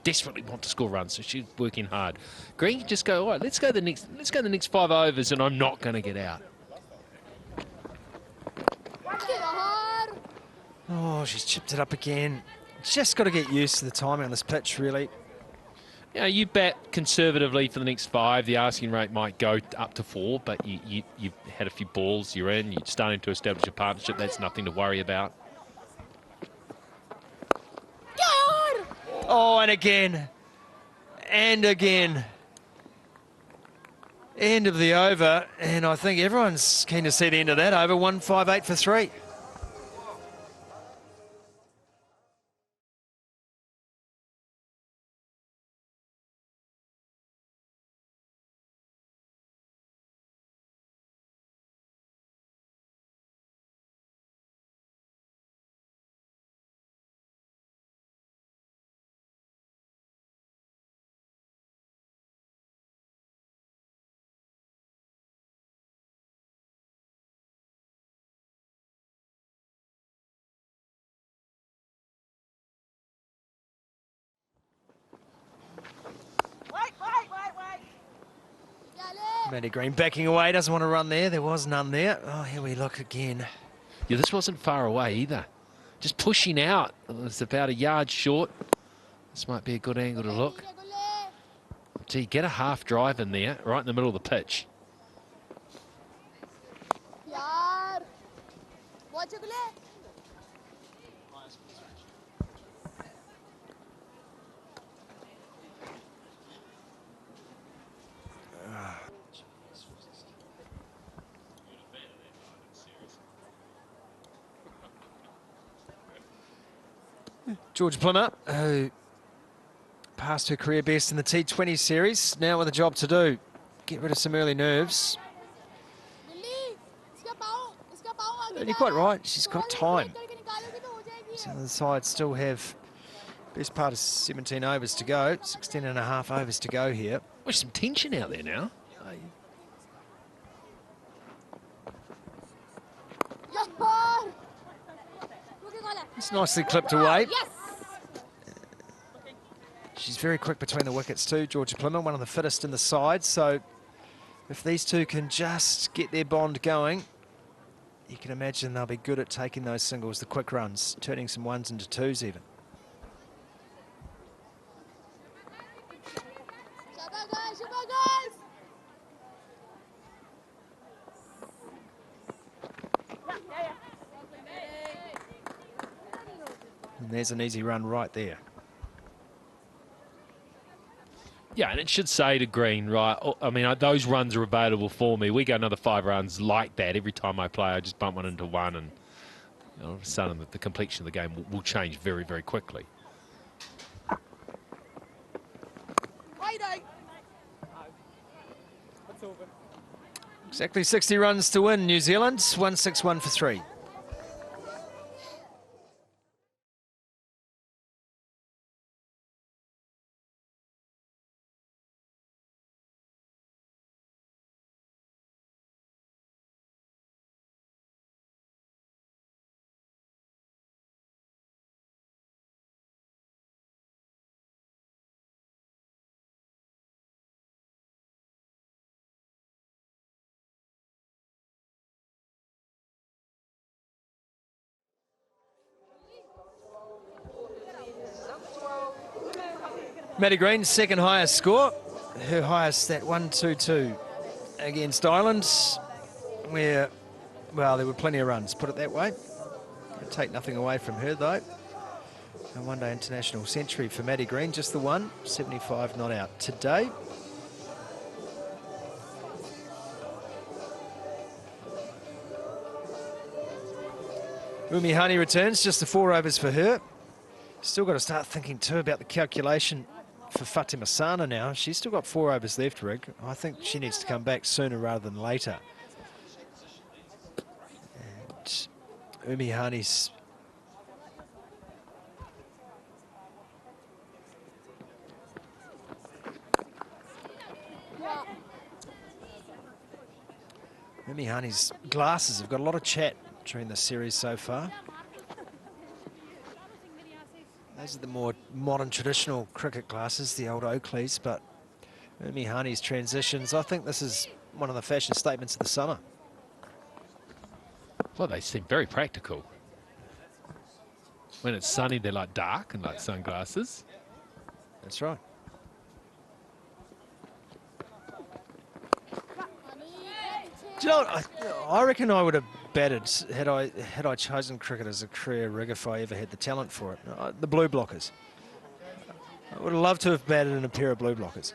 desperately want to score runs, so she's working hard. Green can just go, all right, let's go the next 5 overs, and I'm not going to get out. Oh, she's chipped it up again. Just got to get used to the timing on this pitch, really. You know, you bat conservatively for the next 5. The asking rate might go up to 4, but you've had a few balls, you're in, you're starting to establish a partnership. That's nothing to worry about. Oh, and again. And again. End of the over, and I think everyone's keen to see the end of that over. 158 for 3. Maddie Green backing away, doesn't want to run there. There was none there. Oh, here we look again. Yeah, this wasn't far away either. Just pushing out. It was about a yard short. This might be a good angle to look. Gee, get a half drive in there, right in the middle of the pitch. George Plymouth, who past her career best in the T20 series. Now with a job to do. Get rid of some early nerves. And you're quite right, she's got time. So the side still have best part of 17 overs to go, 16 and a half overs to go here. There's some tension out there now. It's nicely clipped away. She's very quick between the wickets too, Georgia Plymouth, one of the fittest in the side. So if these two can just get their bond going, you can imagine they'll be good at taking those singles, the quick runs, turning some ones into twos even. And there's an easy run right there. Yeah, and it should say to Green, right, I mean, those runs are available for me. We go another 5 runs like that. Every time I play, I just bump one into one, and all of a sudden the completion of the game will change very, very quickly. Exactly 60 runs to win, New Zealand, 161 for 3. Maddie Green's second highest score. Her highest, that 122 against Ireland, where, well, there were plenty of runs, put it that way. Gonna take nothing away from her, though. A one-day international century for Maddie Green, just the one. 75 not out today. Umi Hani returns, just the 4 overs for her. Still got to start thinking, too, about the calculation for Fatima Sana now. She's still got 4 overs left, Rig. I think she needs to come back sooner rather than later. And Umi Hani's... Umi Hani's glasses have got a lot of chat during the series so far. Those are the more modern, traditional cricket glasses, the old Oakleys, but Umi Hani's transitions, I think this is one of the fashion statements of the summer. Well, they seem very practical. When it's sunny, they're like dark and like sunglasses. That's right. Do you know what? I reckon I would have batted had I chosen cricket as a career rig if I ever had the talent for it. The blue blockers. I would have loved to have batted in a pair of blue blockers.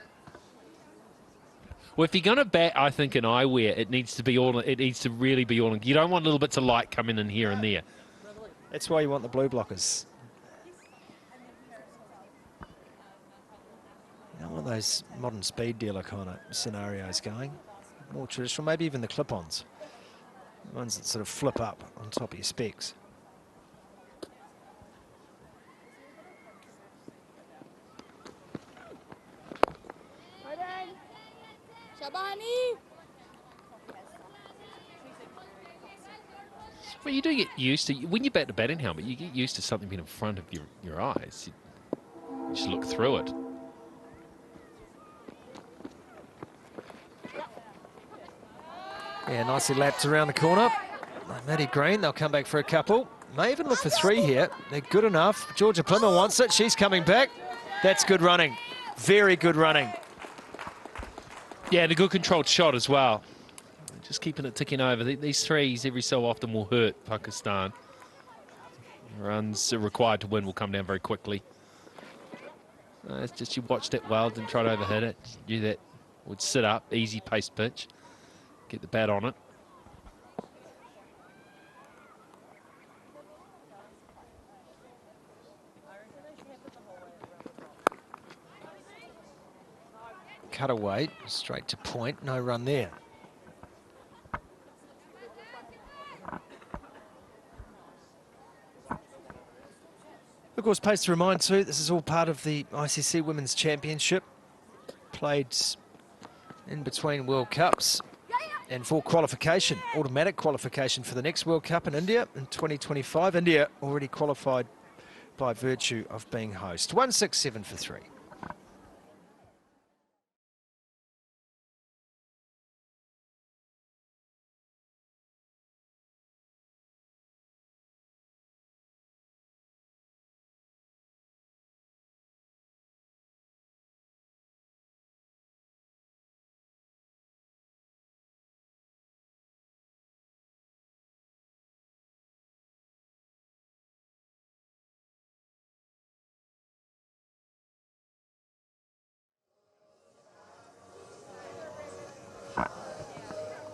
Well, if you're going to bat, I think in eyewear, it needs to be all. It needs to really be all. You don't want little bits of light coming in here and there. That's why you want the blue blockers. You don't want those modern speed dealer kind of scenarios going. More traditional, maybe even the clip-ons. Ones that sort of flip up on top of your specs. Well, you do get used to, when you bat the batting helmet, you get used to something being in front of your eyes. You just look through it. Yeah, nicely lapped around the corner. Maddie Green, they'll come back for a couple. May even look for 3 here. They're good enough. Georgia Plymouth wants it. She's coming back. That's good running. Very good running. Yeah, and a good controlled shot as well. Just keeping it ticking over. These threes every so often will hurt Pakistan. Runs required to win will come down very quickly. It's just you watched it well, didn't try to overhit it. Knew that would sit up, easy pace pitch. Get the bat on it. cutaway, straight to point, no run there. Of course, pays to remind too, this is all part of the ICC Women's Championship, played in between World Cups, and for qualification, automatic qualification for the next World Cup in India in 2025. India already qualified by virtue of being host. 167 for 3.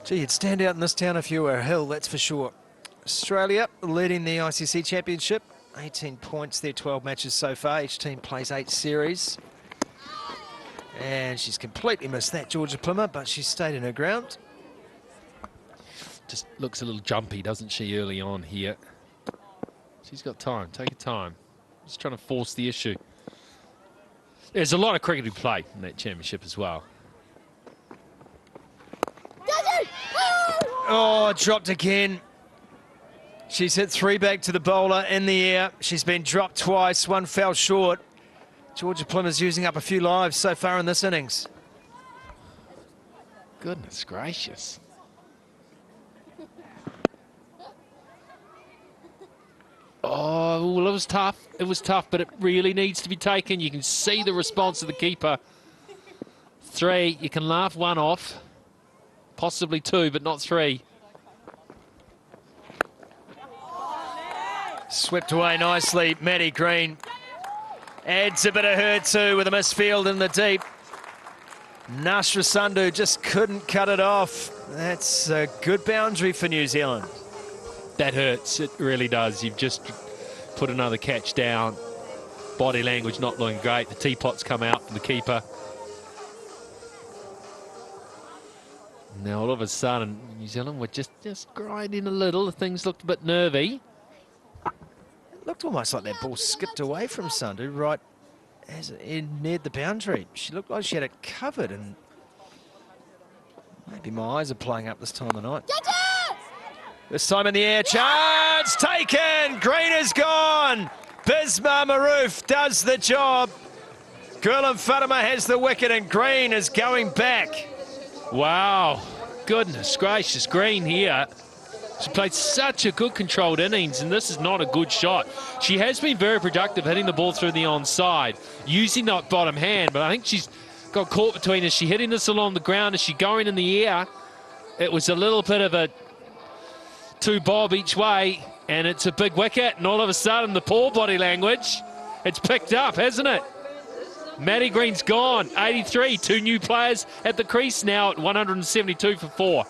Gee, you'd stand out in this town if you were a hill, that's for sure. Australia leading the ICC Championship. 18 points, their 12 matches so far. Each team plays 8 series. And she's completely missed that, Georgia Plymmer, but she's stayed in her ground. Just looks a little jumpy, doesn't she, early on here? She's got time. Take your time. Just trying to force the issue. There's a lot of cricket to play in that championship as well. Oh, dropped again. She's hit 3 back to the bowler in the air. She's been dropped twice. One fell short. Georgia Plymmer's using up a few lives so far in this innings. Goodness gracious. Oh, well, it was tough. It was tough, but it really needs to be taken. You can see the response of the keeper. 3, you can laugh 1 off. Possibly 2, but not 3. Swept away nicely, Maddie Green. Adds a bit of hurt too with a misfield in the deep. Nashra Sandhu just couldn't cut it off. That's a good boundary for New Zealand. That hurts, it really does. You've just put another catch down. Body language not looking great. The teapots come out from the keeper. Now all of a sudden, New Zealand were just grinding a little. Things looked a bit nervy. It looked almost like that ball skipped away from Sandhu right as it neared the boundary. She looked like she had it covered, and maybe my eyes are playing up this time of night. This time in the air, chance taken. Green is gone. Bisma Maroof does the job. Gurlim Fatima has the wicket, and Green is going back. Wow, goodness gracious, Green here. She played such a good controlled innings, and this is not a good shot. She has been very productive hitting the ball through the onside, using that bottom hand, but I think she's got caught between, is she hitting this along the ground, is she going in the air? It was a little bit of a 2-bob each way, and it's a big wicket, and all of a sudden the poor body language, it's picked up, hasn't it? Maddie Green's gone, 83, 2 new players at the crease now at 172 for 4.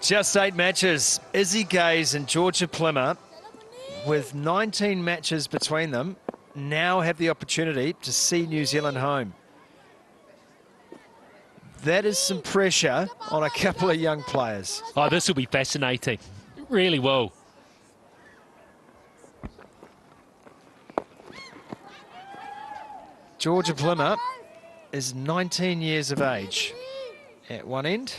Just 8 matches. Izzy Gaze and Georgia Plymmer, with 19 matches between them, now have the opportunity to see New Zealand home. That is some pressure on a couple of young players. Oh, this will be fascinating. It really will. Georgia Plymmer is 19 years of age at one end.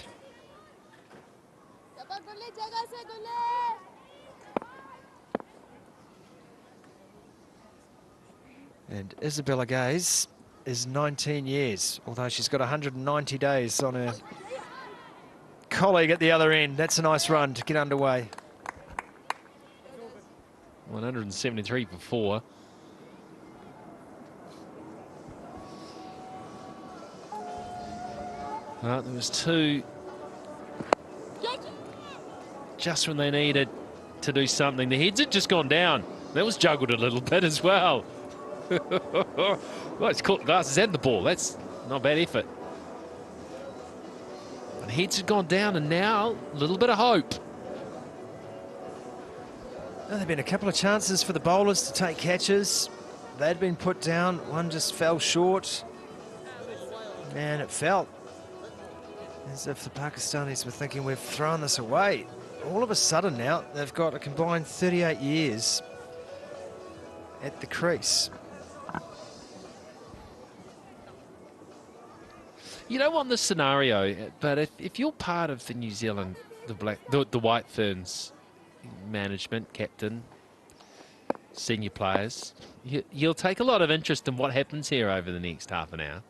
And Isabella Gaze is 19 years, although she's got 190 days on her colleague at the other end. That's a nice run to get underway. 173 for 4. There was 2 just when they needed to do something. The heads had just gone down. That was juggled a little bit as well. Well, it's caught glasses and the ball. That's not a bad effort. The heads had gone down, and now a little bit of hope. Well, there have been a couple of chances for the bowlers to take catches. They'd been put down. One just fell short. And it fell as if the Pakistanis were thinking, we've thrown this away. All of a sudden now, they've got a combined 38 years at the crease. You don't want this scenario, but if you're part of the New Zealand, the White Ferns management, captain, senior players, you'll take a lot of interest in what happens here over the next half an hour.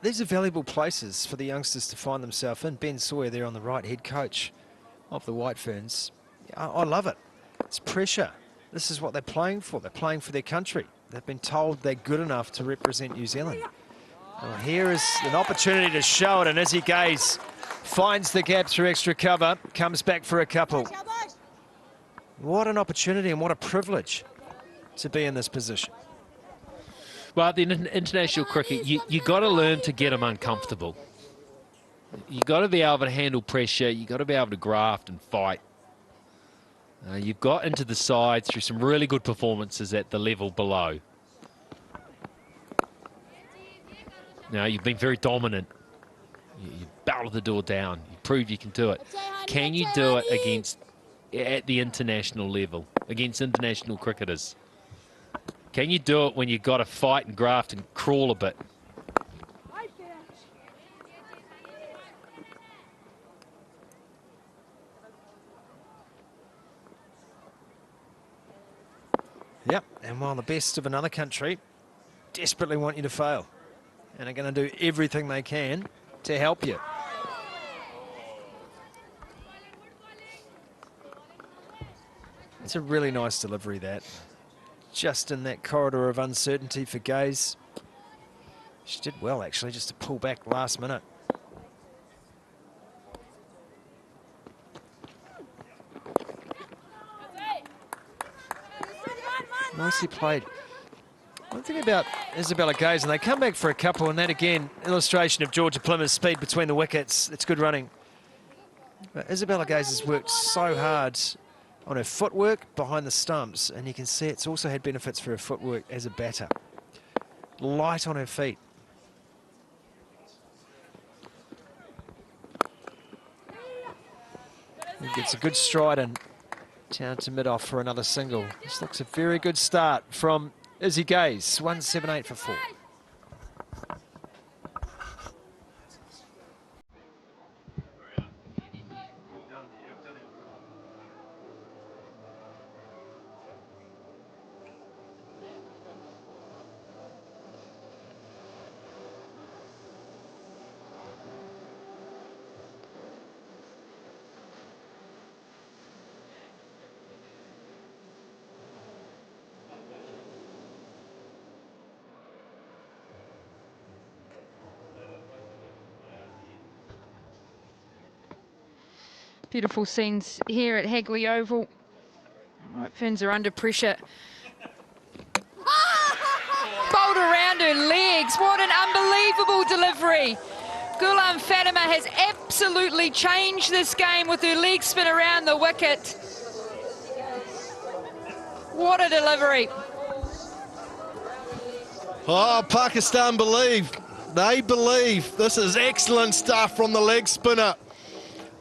These are valuable places for the youngsters to find themselves in. Ben Sawyer there on the right, head coach of the White Ferns. I love it. It's pressure. This is what they're playing for. They're playing for their country. They've been told they're good enough to represent New Zealand. Well, here is an opportunity to show it, and Izzy Gaze finds the gap through extra cover, comes back for a couple. What an opportunity and what a privilege to be in this position. Well, in international cricket, you got to learn to get them uncomfortable. You got to be able to handle pressure. You got to be able to graft and fight. You've got into the side through some really good performances at the level below. Now, you've been very dominant. You battled the door down. You proved you can do it. Can you do it at the international level, against international cricketers? Can you do it when you've got to fight and graft and crawl a bit? Yep, and while the best of another country desperately want you to fail and are going to do everything they can to help you. It's a really nice delivery, that. Just in that corridor of uncertainty for Gaze. She did well, actually, just to pull back last minute. Nicely played. One thing about Isabella Gaze, and they come back for a couple, and that again, illustration of Georgia Plymouth's speed between the wickets. It's good running. But Isabella Gaze has worked so hard on her footwork behind the stumps, and you can see it's also had benefits for her footwork as a batter. Light on her feet. And gets a good stride and down to mid-off for another single. This looks a very good start from Izzy Gaze, 178 for 4. Beautiful scenes here at Hagley Oval. White Ferns are under pressure. Bowled around her legs. What an unbelievable delivery. Ghulam Fatima has absolutely changed this game with her leg spin around the wicket. What a delivery. Oh, Pakistan believe. They believe. This is excellent stuff from the leg spinner.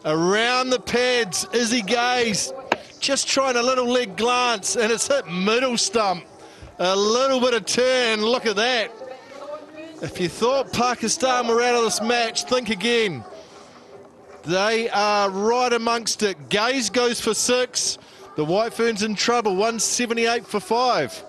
Around the pads, Izzy Gaze just trying a little leg glance, and it's hit middle stump. A little bit of turn, look at that. If you thought Pakistan were out of this match, think again. They are right amongst it. Gaze goes for 6. The White Ferns in trouble, 178 for 5.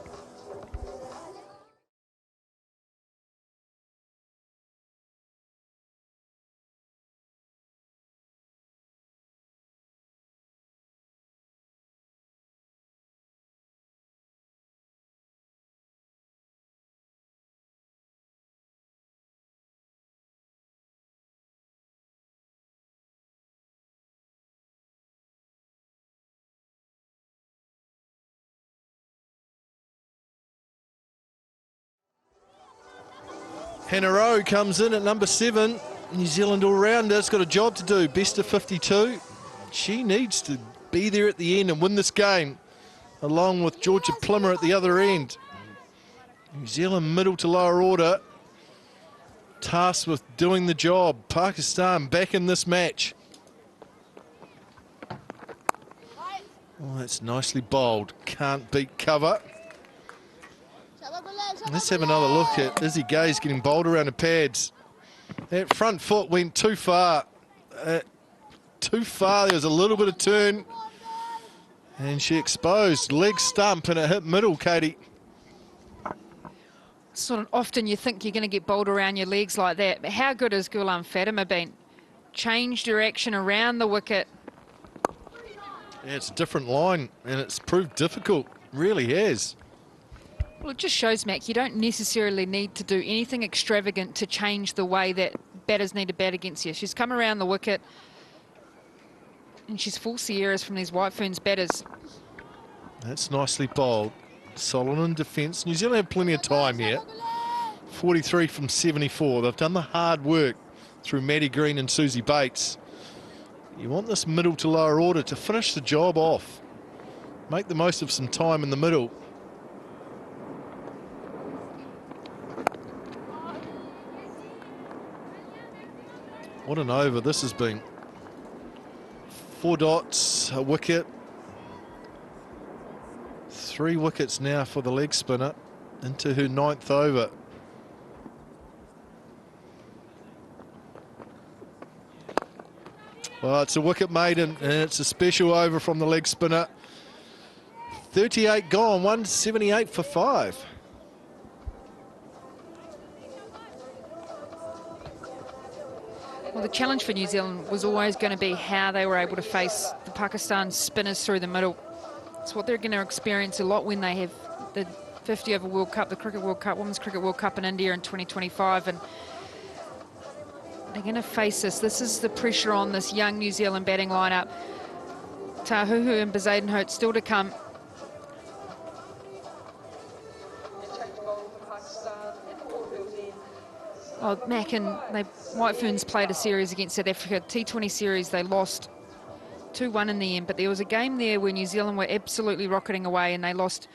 Hannah comes in at number 7. New Zealand all-rounder. It's got a job to do. Best of 52. She needs to be there at the end and win this game, along with Georgia Plimmer at the other end. New Zealand middle to lower order, tasked with doing the job. Pakistan back in this match. Oh, that's nicely bowled. Can't beat cover. Let's have another look at Izzy Gay's getting bowled around the pads. That front foot went too far. Too far. There was a little bit of turn. And she exposed. Leg stump and it hit middle, Katie. Sort of often you think you're going to get bowled around your legs like that. But how good has Ghulam Fatima been? Changed direction around the wicket. Yeah, it's a different line, and it's proved difficult. Really has. Well, it just shows, Mac, you don't necessarily need to do anything extravagant to change the way that batters need to bat against you. She's come around the wicket, and she's forced the errors from these White Ferns batters. That's nicely bowled. Solid in defence. New Zealand have plenty of time here. 43 from 74. They've done the hard work through Maddie Green and Susie Bates. You want this middle to lower order to finish the job off. Make the most of some time in the middle. What an over this has been. 4 dots, a wicket. 3 wickets now for the leg spinner into her 9th over. Well, it's a wicket maiden, and it's a special over from the leg spinner. 38 gone, 178 for 5. Well, the challenge for New Zealand was always going to be how they were able to face the Pakistan spinners through the middle. It's what they're going to experience a lot when they have the 50-over World Cup, the Cricket World Cup, Women's Cricket World Cup in India in 2025. And they're going to face this. This is the pressure on this young New Zealand batting lineup. Tahuhu and Bezadenhout still to come. Oh, Mac, and White Ferns played a series against South Africa, T20 series. They lost 2-1 in the end, but there was a game there where New Zealand were absolutely rocketing away and they lost,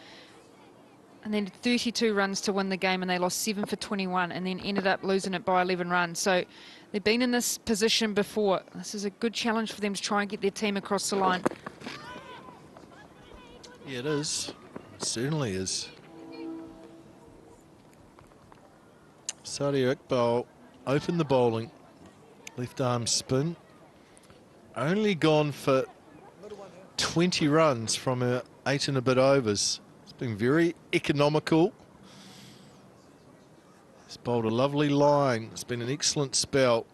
and then 32 runs to win the game, and they lost 7 for 21 and then ended up losing it by 11 runs. So they've been in this position before. This is a good challenge for them to try and get their team across the line. Yeah, it is. It certainly is. Sadia Iqbal opened the bowling. Left arm spin. Only gone for 20 runs from her 8 and a bit overs. It's been very economical. It's bowled a lovely line. It's been an excellent spell.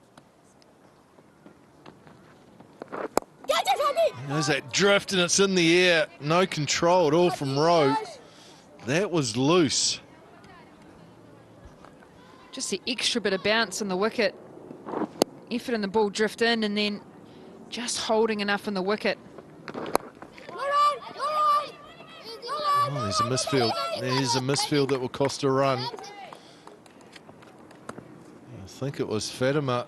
There's that drift and it's in the air. No control at all from Rowe. That was loose. Just the extra bit of bounce in the wicket. Effort in the ball drift in, and then just holding enough in the wicket. Oh, there's a misfield. There's a misfield that will cost a run. I think it was Fatima.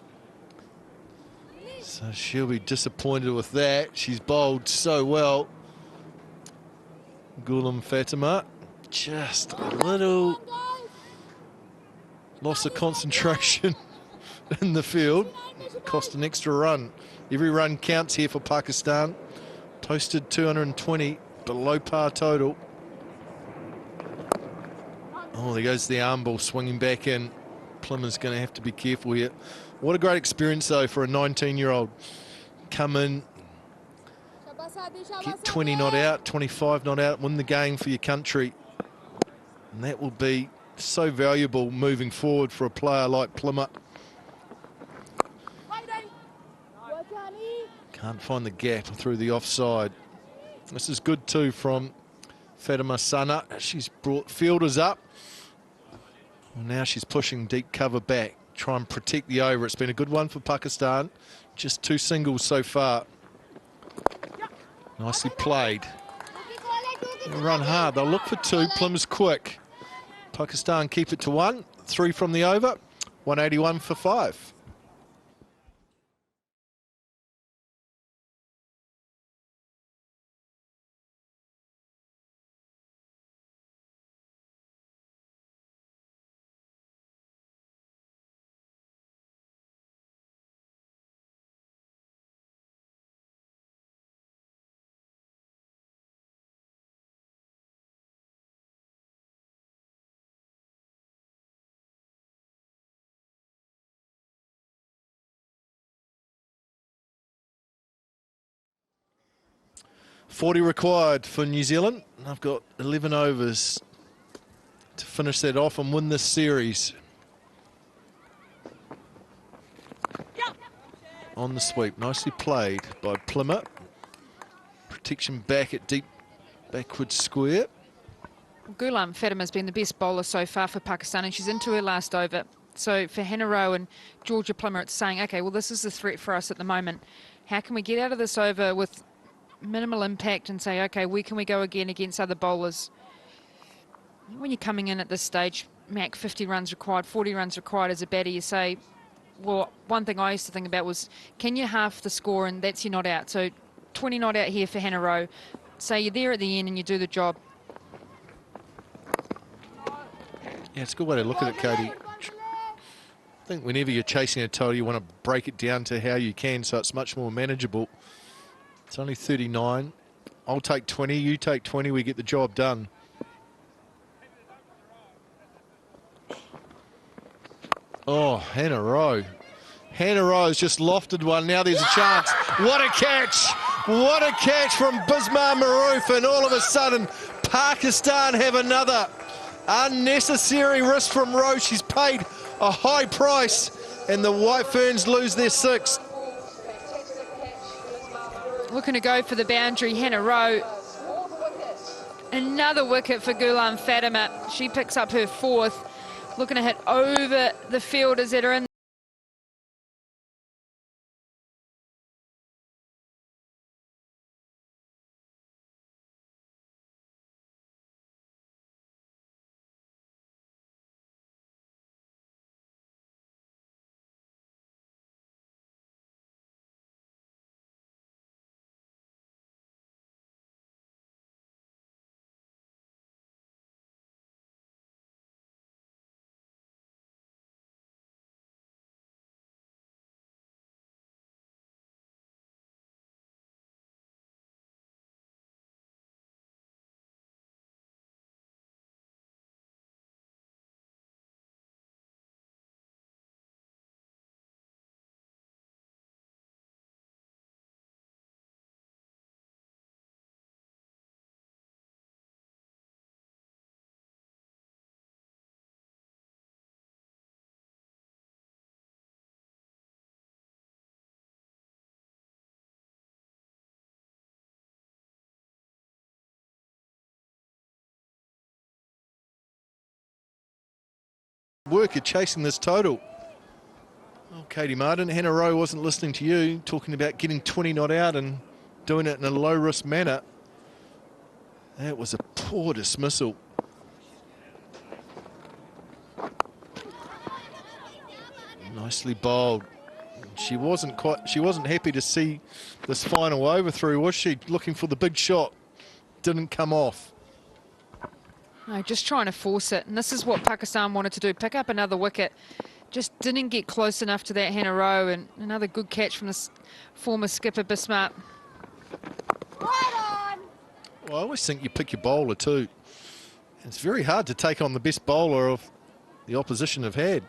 So she'll be disappointed with that. She's bowled so well. Ghulam Fatima. Just a little loss of concentration in the field. Cost an extra run. Every run counts here for Pakistan. Toasted 220, below par total. Oh, there goes the arm ball swinging back in. Plimmer's going to have to be careful here. What a great experience, though, for a 19-year-old. Come in, get 20 not out, 25 not out, win the game for your country. And that will be so valuable moving forward for a player like Plimmer. Can't find the gap through the offside. This is good too from Fatima Sana. She's brought fielders up. Well, now she's pushing deep cover back, try and protect the over. It's been a good one for Pakistan. Just 2 singles so far. Nicely played. They'll run hard. They'll look for 2. Plimmer's quick. Pakistan keep it to 1. 3 from the over. 181 for 5. .40 required for New Zealand. I've got 11 overs to finish that off and win this series. On the sweep, nicely played by Plymouth. Protection back at deep backward square. Fatima's been the best bowler so far for Pakistan, and she's into her last over. So for Hannah Rowe and Georgia Plymouth, it's saying, okay, well, this is the threat for us at the moment. How can we get out of this over with minimal impact and say, okay, where can we go again against other bowlers? When you're coming in at this stage, Mac, 50 runs required, 40 runs required as a batter, you say, well, one thing I used to think about was, can you half the score and that's your not out? So 20 not out here for Hannah Rowe. Say you're there at the end and you do the job. Yeah, it's a good way to look at it, Katie. I think whenever you're chasing a total, you want to break it down to how you can so it's much more manageable. It's only 39. I'll take 20, you take 20, we get the job done. Oh, Hannah Rowe. Hannah Rowe's just lofted one. Now there's a chance. What a catch. What a catch from Bismar Maroof. And all of a sudden, Pakistan have another unnecessary risk from Rowe. She's paid a high price. And the White Ferns lose their 6th. Looking to go for the boundary, Hannah Rowe. Another wicket for Fatima. She picks up her 4th. Looking to hit over the fielders that are in. Worker chasing this total. Oh, Katie Martin, Hannah Rowe wasn't listening to you, talking about getting 20 not out and doing it in a low-risk manner. That was a poor dismissal. Nicely bowled. She wasn't happy to see this final over through, was she? Looking for the big shot. Didn't come off. No, just trying to force it. And this is what Pakistan wanted to do, pick up another wicket. Just didn't get close enough to that Hannah Rowe, and another good catch from this former skipper Bismarck. Right on. Well, I always think you pick your bowler too. It's very hard to take on the best bowler of the opposition have had.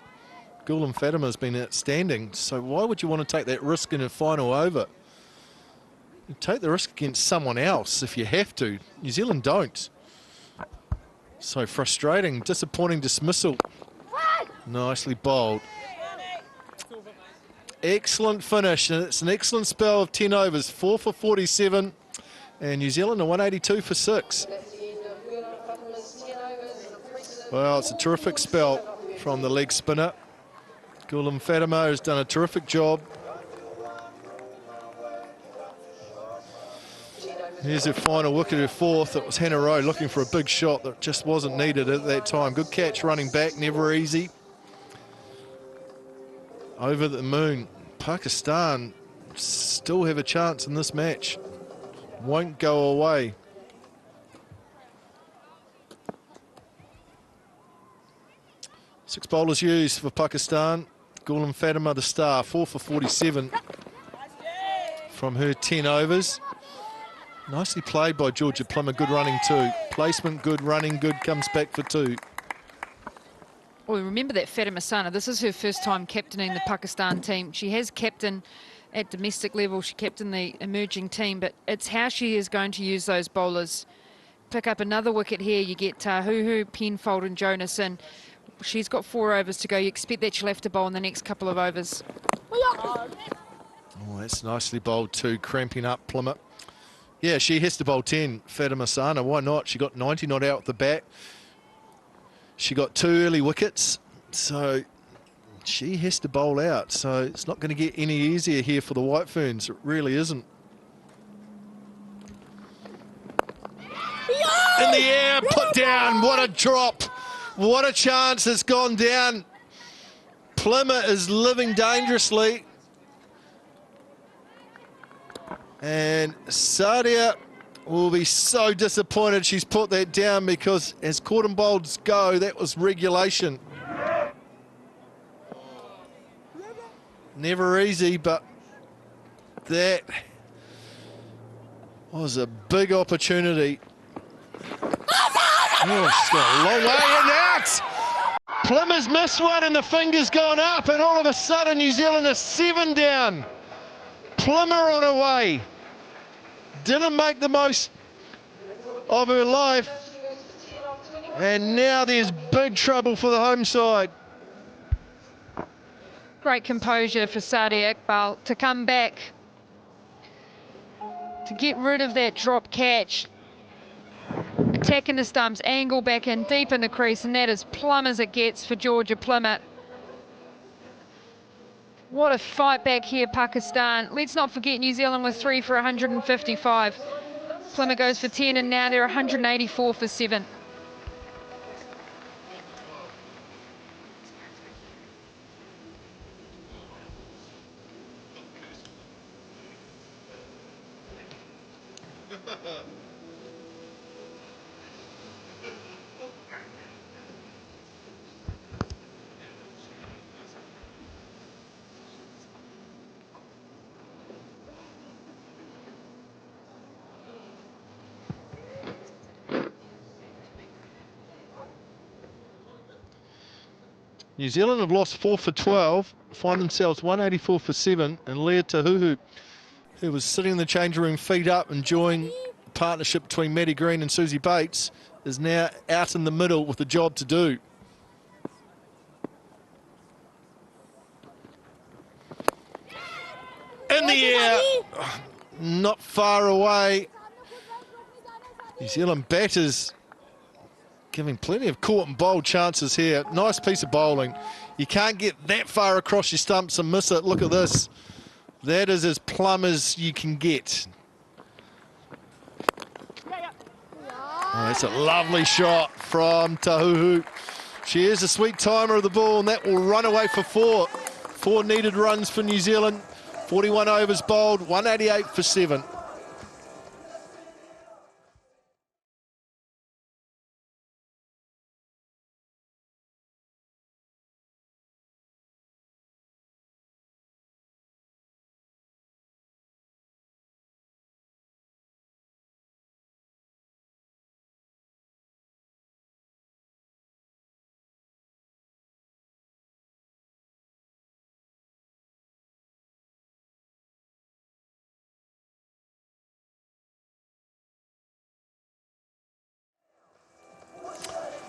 Fatima has been outstanding, so why would you want to take that risk in a final over? You take the risk against someone else if you have to. New Zealand don't. So frustrating, disappointing dismissal. Nicely bowled. Excellent finish, and it's an excellent spell of 10 overs, 4 for 47, and New Zealand are 182 for 6. Well, it's a terrific spell from the leg spinner. Fatima has done a terrific job. Here's her final wicket, her 4th. It was Hannah Rowe looking for a big shot that just wasn't needed at that time. Good catch running back, never easy. over the moon. Pakistan still have a chance in this match. Won't go away. Six bowlers used for Pakistan. Ghulam Fatima the star, 4 for 47 from her 10 overs. Nicely played by Georgia Plummer, good running too. Placement good, running good, comes back for 2. Well, remember that Fatima Sana, this is her first time captaining the Pakistan team. She has captained at domestic level, she captained the emerging team, but it's how she is going to use those bowlers. Pick up another wicket here, you get Tahuhu, Penfold and Jonas in. She's got 4 overs to go. You expect that she'll have to bowl in the next couple of overs. Oh, that's nicely bowled too, cramping up Plummer. Yeah, she has to bowl 10, Fatima Sana. Why not? She got 90 not out at the bat. She got 2 early wickets, so she has to bowl out. So it's not going to get any easier here for the White Ferns. It really isn't. In the air, put down. What a drop. What a chance. It's gone down. Plummer is living dangerously. And Sadia will be so disappointed she's put that down, because as caught and bowls go, that was regulation. Never easy, but that was a big opportunity. Oh, she's got a long way in out. Plummer's missed one and the finger's gone up, and all of a sudden New Zealand is 7 down. Plummer on her way. Didn't make the most of her life. And now there's big trouble for the home side. Great composure for Sadia Iqbal to come back, to get rid of that drop catch. Attacking the stumps, angle back in, deep in the crease, and that is plumb as it gets for Georgia Plummer. What a fight back here, Pakistan. Let's not forget New Zealand with 3 for 155. Plummer goes for 10, and now they're 184 for 7. New Zealand have lost 4 for 12, find themselves 184 for 7, and Leah Tahuhu, who was sitting in the change room feet up enjoying the partnership between Maddie Green and Susie Bates, is now out in the middle with a job to do. In the air, not far away. New Zealand batters giving plenty of caught and bowled chances here. Nice piece of bowling. You can't get that far across your stumps and miss it. Look at this. That is as plumb as you can get. Oh, that's a lovely shot from Tahuhu. She is a sweet timer of the ball, and that will run away for 4. 4 needed runs for New Zealand. 41 overs bowled, 188 for 7.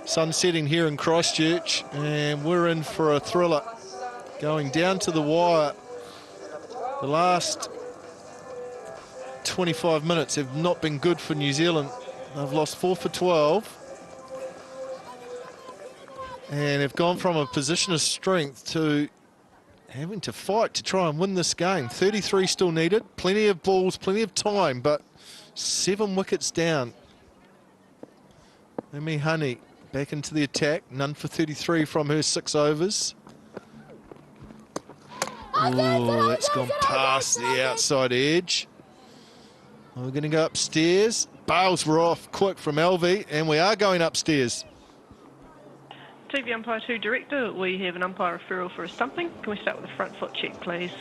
Sun setting here in Christchurch, and we're in for a thriller. Going down to the wire. The last 25 minutes have not been good for New Zealand. They've lost 4 for 12. And have gone from a position of strength to having to fight to try and win this game. 33 still needed. Plenty of balls, plenty of time, but 7 wickets down. Umi Honey back into the attack. None for 33 from her 6 overs. Oh, that's gone past the outside edge. We're going to go upstairs. Bails were off quick from Elvie, and we are going upstairs. TV umpire 2 director, we have an umpire referral for a stumping. Can we start with the front foot check, please?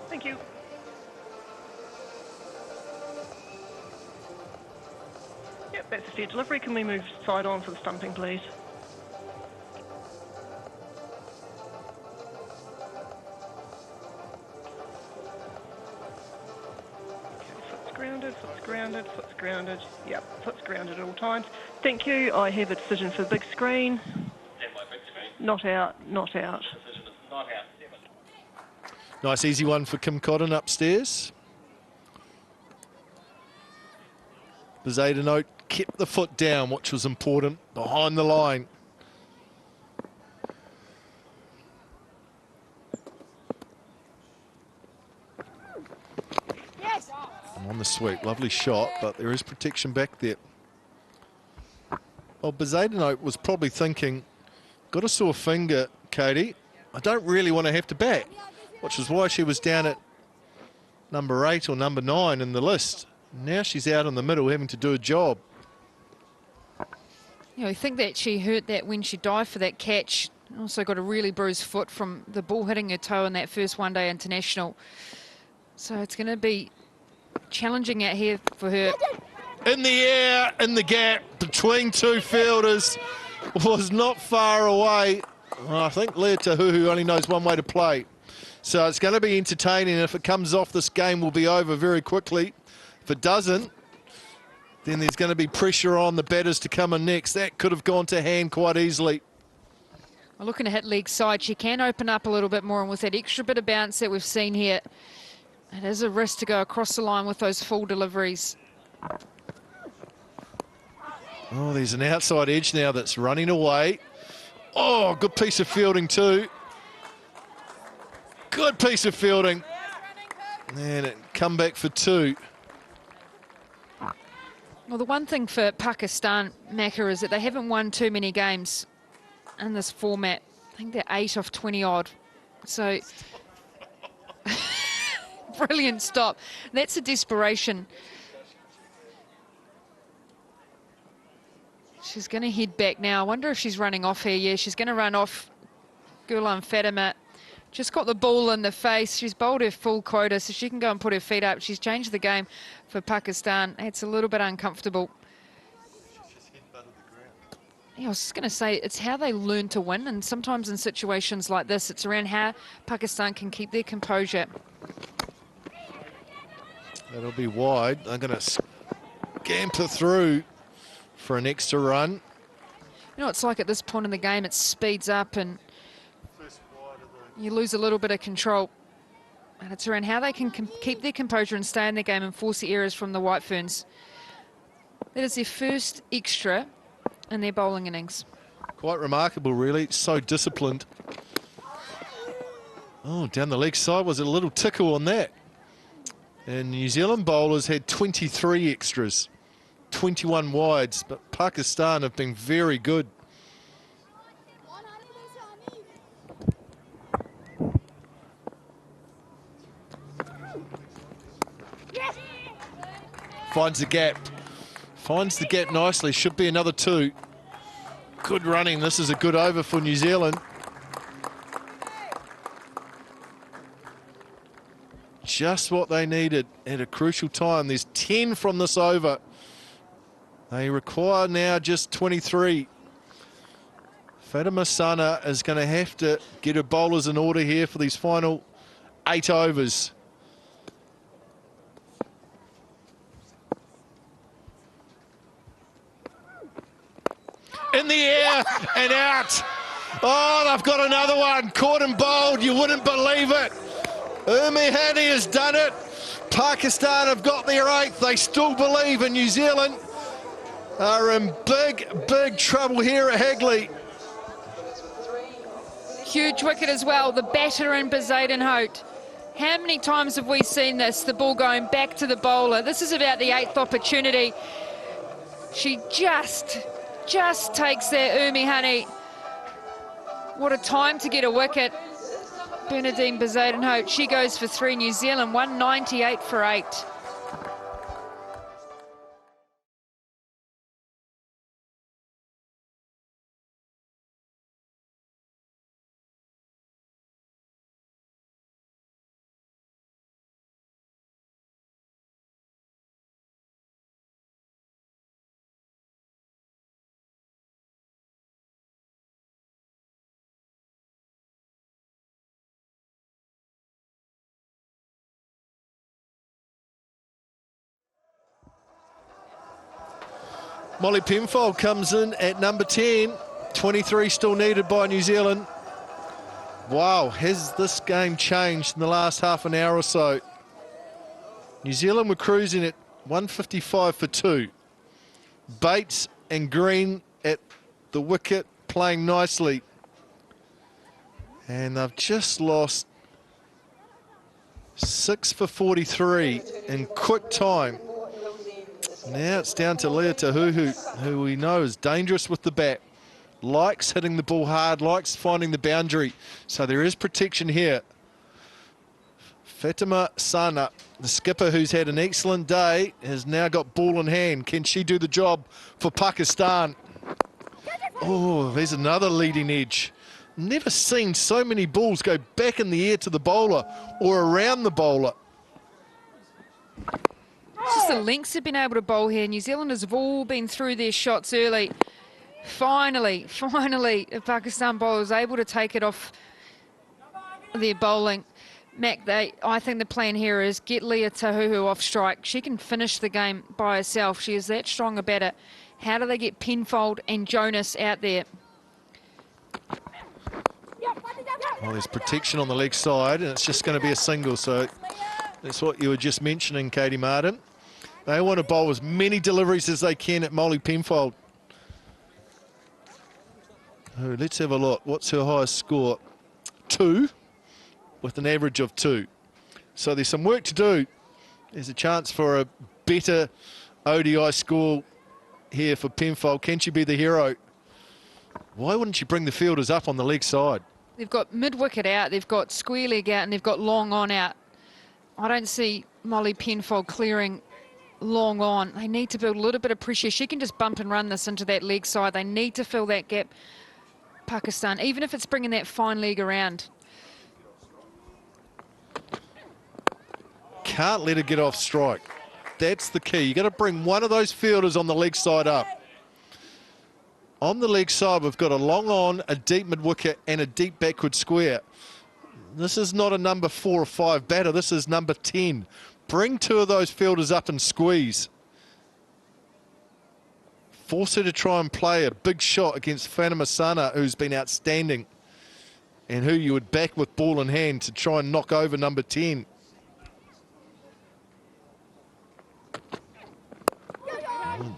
Thank you. Yep, that's a fair delivery. Can we move side on for the stumping, please? Foot's grounded, foot's grounded. Yep, foot's grounded at all times. Thank you. I have a decision for the big screen. Not out, not out. Nice easy one for Kim Cotton upstairs. Bezadenote kept the foot down, which was important, behind the line. On the sweep, lovely shot, but there is protection back there. Well, Bezadenote was probably thinking, got a sore finger, Katie. I don't really want to have to bat, which is why she was down at number 8 or number 9 in the list. Now she's out in the middle having to do a job. You know, I think that she hurt that when she dived for that catch. Also got a really bruised foot from the ball hitting her toe in that first one-day international. So it's going to be challenging out here for her. In the air, in the gap, between two fielders, was not far away. I think Lea Tahuhu only knows one way to play. So it's going to be entertaining. If it comes off, this game will be over very quickly. If it doesn't, then there's going to be pressure on the batters to come in next. That could have gone to hand quite easily. Well, looking to hit leg side, she can open up a little bit more, and with that extra bit of bounce that we've seen here, it is a risk to go across the line with those full deliveries. Oh, there's an outside edge now that's running away. Oh, good piece of fielding too. Good piece of fielding. And it come back for 2. Well, the one thing for Pakistan, Macca, is that they haven't won too many games in this format. I think they're 8 off 20 odd. So, brilliant stop. That's a desperation. She's going to head back now. I wonder if she's running off here. Yeah, she's going to run off. Ghulam Fatima just got the ball in the face. She's bowled her full quota, so she can go and put her feet up. She's changed the game for Pakistan. It's a little bit uncomfortable. Yeah, I was just going to say, it's how they learn to win, and sometimes in situations like this, it's around how Pakistan can keep their composure. That'll be wide. They're going to scamper through for an extra run. You know, it's like at this point in the game, it speeds up and you lose a little bit of control. And it's around how they can keep their composure and stay in the game and force the errors from the White Ferns. That is their first extra in their bowling innings. Quite remarkable, really. So disciplined. Oh, down the leg side was a little tickle on that. And New Zealand bowlers had 23 extras, 21 wides, but Pakistan have been very good. Finds the gap. Finds the gap nicely. Should be another 2. Good running. This is a good over for New Zealand. Just what they needed at a crucial time. There's 10 from this over. They require now just 23. Fatima Sana is going to have to get her bowlers in order here for these final 8 overs. In the air and out. Oh, they've got another one. Caught and bowled. You wouldn't believe it. Umihani has done it. Pakistan have got their 8th. They still believe, in New Zealand are in big, big trouble here at Hagley. Huge wicket as well. The batter in Bezadenote How many times have we seen this, the ball going back to the bowler? This is about the 8th opportunity. She just takes that Umi honey. What a time to get a wicket. Bernadine Bezuidenhout, she goes for 3 New Zealand, 198 for 8. Molly Penfold comes in at number 10. 23 still needed by New Zealand. Wow, has this game changed in the last half an hour or so? New Zealand were cruising at 155 for 2. Bates and Green at the wicket playing nicely. And they've just lost 6 for 43 in quick time. Now it's down to Leah Tahuhu, who we know is dangerous with the bat. Likes hitting the ball hard, likes finding the boundary. So there is protection here. Fatima Sana, the skipper who's had an excellent day, has now got ball in hand. Can she do the job for Pakistan? Oh, there's another leading edge. Never seen so many balls go back in the air to the bowler or around the bowler. Just the lengths have been able to bowl here. New Zealanders have all been through their shots early. Finally, the Pakistan bowler was able to take it off their bowling. Mac, I think the plan here is get Leah Tahuhu off strike. She can finish the game by herself. She is that strong a batter. How do they get Penfold and Jonas out there? Well, there's protection on the leg side, and it's just going to be a single. So that's what you were just mentioning, Katie Martin. They want to bowl as many deliveries as they can at Molly Penfold. Oh, let's have a look. What's her highest score? 2, with an average of 2. So there's some work to do. There's a chance for a better ODI score here for Penfold. Can she be the hero? Why wouldn't you bring the fielders up on the leg side? They've got mid-wicket out, they've got square leg out, and they've got long on out. I don't see Molly Penfold clearing long on. They need to build a little bit of pressure. She can just bump and run this into that leg side. They need to fill that gap, Pakistan, even if it's bringing that fine leg around. Can't let her get off strike. That's the key. You've got to bring one of those fielders on the leg side up. On the leg side, we've got a long on, a deep mid-wicket, and a deep backward square. This is not a number 4 or 5 batter. This is number 10. Bring 2 of those fielders up and squeeze. Force her to try and play a big shot against Fatima Sana, who's been outstanding, and who you would back with ball in hand to try and knock over number 10.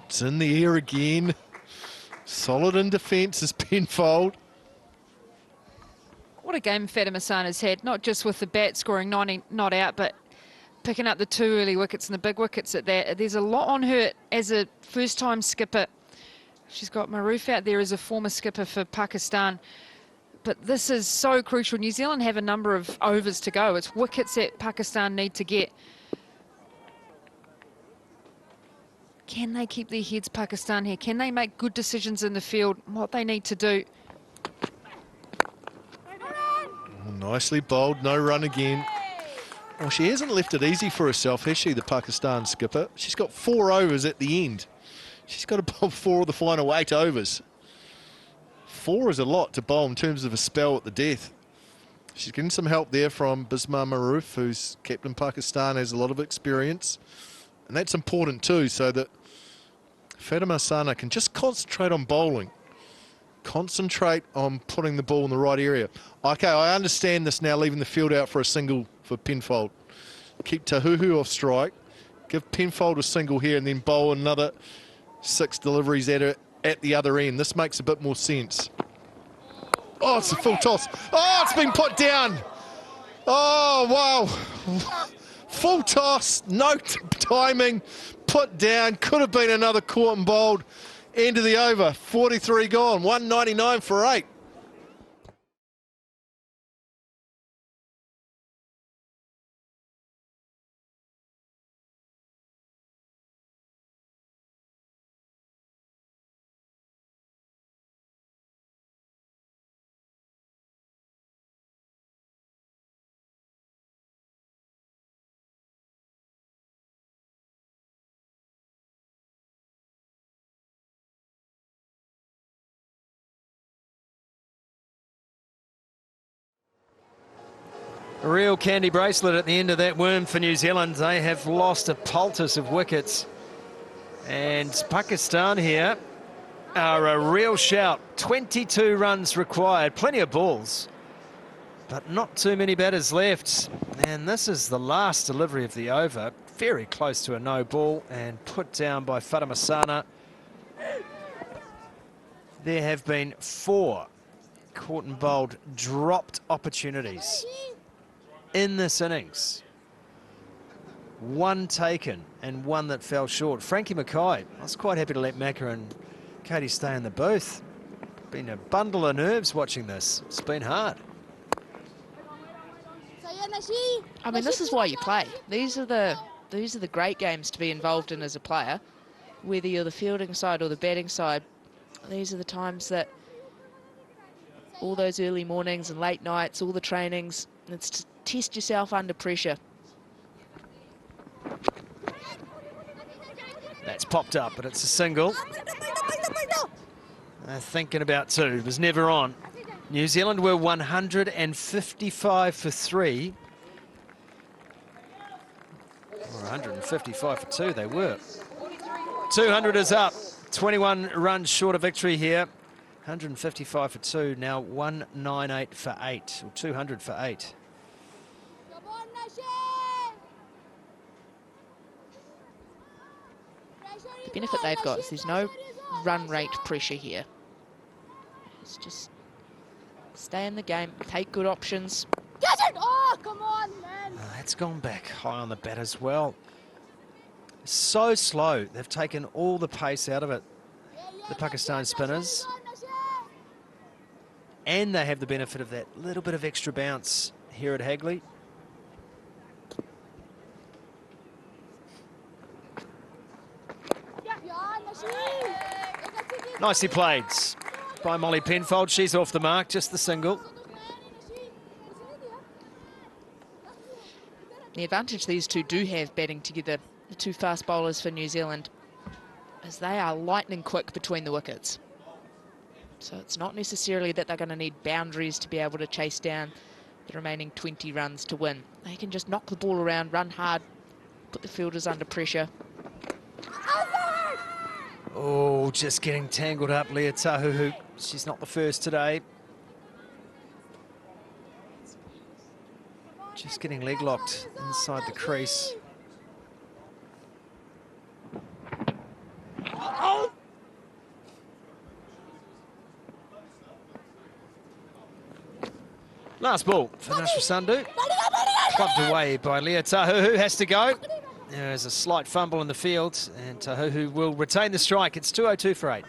It's in the air again. Solid in defence is Penfold. What a game Fatima Sana's had, not just with the bat scoring 90 not out, but picking up the 2 early wickets and the big wickets at that. There's a lot on her as a first-time skipper. She's got Maroof out there as a former skipper for Pakistan. But this is so crucial. New Zealand have a number of overs to go. It's wickets that Pakistan need to get. Can they keep their heads, Pakistan, here? Can they make good decisions in the field? What they need to do. Nicely bowled, no run again. Well, she hasn't left it easy for herself, has she, the Pakistan skipper? She's got 4 overs at the end. She's got to bowl 4 of the final 8 overs. 4 is a lot to bowl in terms of a spell at the death. She's getting some help there from Bismar Maroof, who's captain Pakistan, has a lot of experience. And that's important too, so that Fatima Sana can just concentrate on bowling. Concentrate on putting the ball in the right area. Okay, I understand this now, leaving the field out for a single for Penfold. Keep Tahuhu off strike. Give Penfold a single here and then bowl another 6 deliveries at her at the other end. This makes a bit more sense. Oh, it's a full toss. Oh, it's been put down. Oh, wow. Full toss, no timing, put down, could have been another caught and bowled. End of the over, 43 gone, 199 for 8. A real candy bracelet at the end of that worm for New Zealand. They have lost a poultice of wickets. And Pakistan here are a real shout. 22 runs required, plenty of balls, but not too many batters left. And this is the last delivery of the over. Very close to a no ball and put down by Fatima Sana. There have been 4 caught and bowled dropped opportunities in this innings. 1 taken and 1 that fell short. Frankie Mackay, I was quite happy to let Macca and Katie stay in the booth. Been a bundle of nerves watching this. It's been hard. I mean, this is why you play. These are the great games to be involved in as a player. Whether you're the fielding side or the batting side, these are the times that all those early mornings and late nights, all the trainings, it's to test yourself under pressure. That's popped up, but it's a single. Thinking about 2, it was never on. New Zealand were 155 for 3. Or 155 for 2, they were. 200 is up. 21 runs short of victory here. 155 for 2, now 198 for 8, or 200 for 8. The benefit they've got is there's no run rate pressure here. It's just stay in the game, take good options. Oh, come on, man. That's gone back high on the bat as well. So slow, they've taken all the pace out of it, the Pakistan spinners. And they have the benefit of that little bit of extra bounce here at Hagley. Nicely played by Molly Penfold. She's off the mark, just the single. The advantage these two do have batting together, the 2 fast bowlers for New Zealand, is they are lightning quick between the wickets. So it's not necessarily that they're going to need boundaries to be able to chase down the remaining 20 runs to win. They can just knock the ball around, run hard, put the fielders under pressure. Oh, just getting tangled up, Leah Tahuhu. She's not the first today. Just getting leg locked inside the crease. Last ball for Nashra Sandhu. Clubbed away by Leah Tahuhu, has to go. There's a slight fumble in the field, and Tahuhu will retain the strike. It's 202 for 8.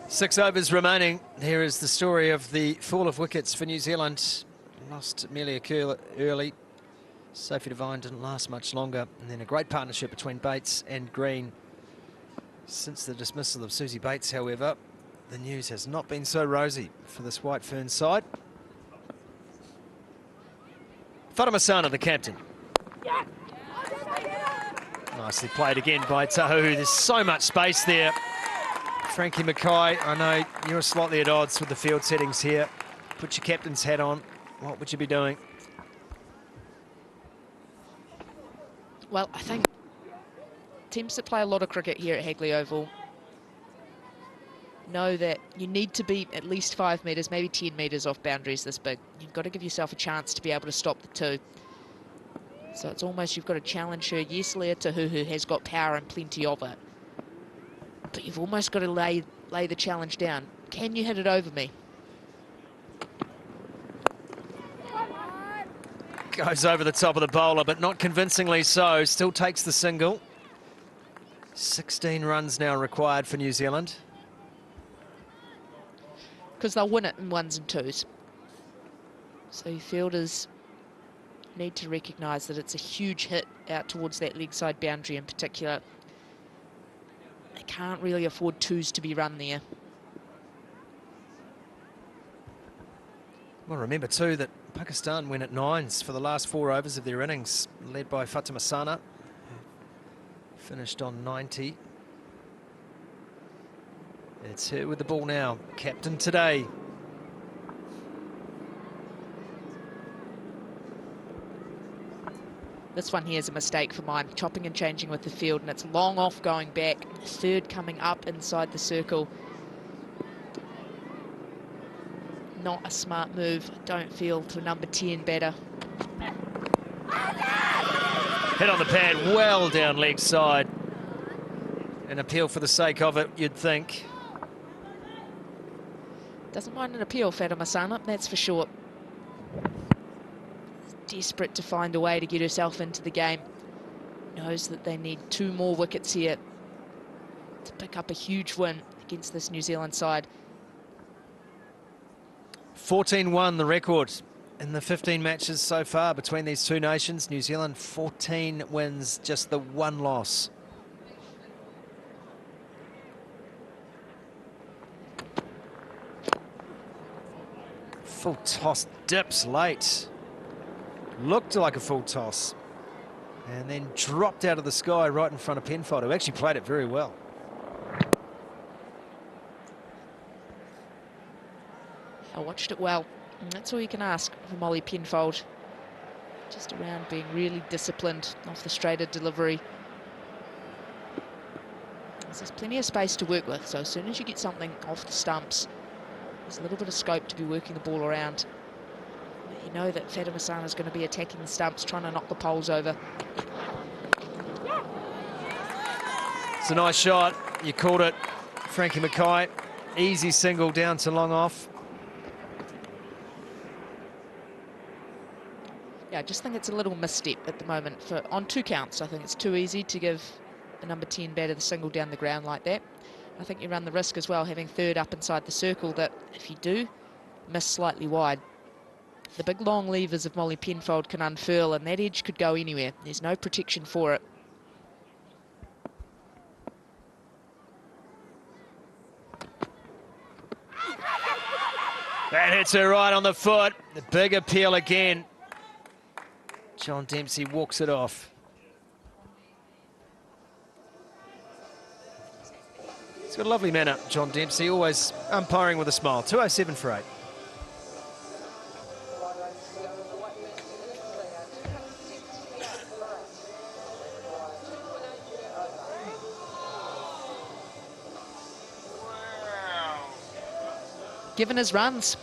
Six overs remaining. Here is the story of the fall of wickets for New Zealand. Lost Amelia Kerr early. Sophie Devine didn't last much longer. And then a great partnership between Bates and Green. Since the dismissal of Susie Bates, however, the news has not been so rosy for this White Ferns side. Fatima Sana, the captain. Nicely played again by Tahuhu. There's so much space there Frankie Mackay, I know you're slightly at odds with the field settings here. Put your captain's hat on. What would you be doing? Well, I think teams that play a lot of cricket here at Hagley Oval know that you need to be at least 5 metres, maybe 10 metres off boundaries this big. You've got to give yourself a chance to be able to stop the two. So it's almost you've got to challenge her. Yes, Lea Tahuhu has got power and plenty of it, but you've almost got to lay the challenge down. Can you hit it over me? Goes over the top of the bowler, but not convincingly so. Still takes the single. 16 runs now required for New Zealand. Because they'll win it in ones and twos. So fielders need to recognise that it's a huge hit out towards that leg side boundary in particular. They can't really afford twos to be run there. Well, remember too that Pakistan went at 9s for the last 4 overs of their innings, led by Fatima Sana, finished on 90. It's her with the ball now, captain today. This one here is a mistake for mine, chopping and changing with the field, and it's long off going back, third coming up inside the circle. Not a smart move, don't feel, to number 10 better. Hit on the pad, well down leg side. An appeal for the sake of it, you'd think. Doesn't mind an appeal, Fatima Sana, that's for sure. Desperate to find a way to get herself into the game. Knows that they need 2 more wickets here to pick up a huge win against this New Zealand side. 14-1 the record in the 15 matches so far between these two nations. New Zealand 14 wins, just the 1 loss. Full toss, dips late. Looked like a full toss. And then dropped out of the sky right in front of Penfold, who actually played it very well. I watched it well, and that's all you can ask for Molly Penfold. Just around being really disciplined off the straighter delivery. There's plenty of space to work with, so as soon as you get something off the stumps, there's a little bit of scope to be working the ball around. You know that Fatima Sana is going to be attacking the stumps, trying to knock the poles over. It's a nice shot. You called it, Frankie Mackay. Easy single down to long off. Yeah, I just think it's a little misstep at the moment on 2 counts. I think it's too easy to give a number 10 batter the single down the ground like that. I think you run the risk as well, having third up inside the circle, that if you do miss slightly wide, the big long levers of Molly Penfold can unfurl and that edge could go anywhere. There's no protection for it. That hits her right on the foot. The big appeal again. John Dempsey walks it off. He's got a lovely manner, John Dempsey, always umpiring with a smile. 207 for 8. Given his runs,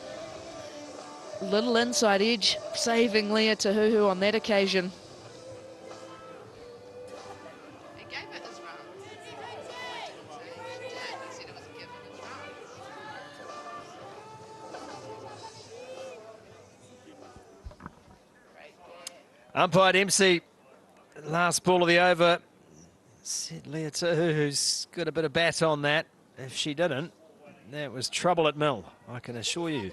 little inside edge, saving Lea Tahuhu on that occasion. Umpire Dempsey, last ball of the over, said Lea Tahuhu's got a bit of bat on that. If she didn't, that was trouble at mill, I can assure you.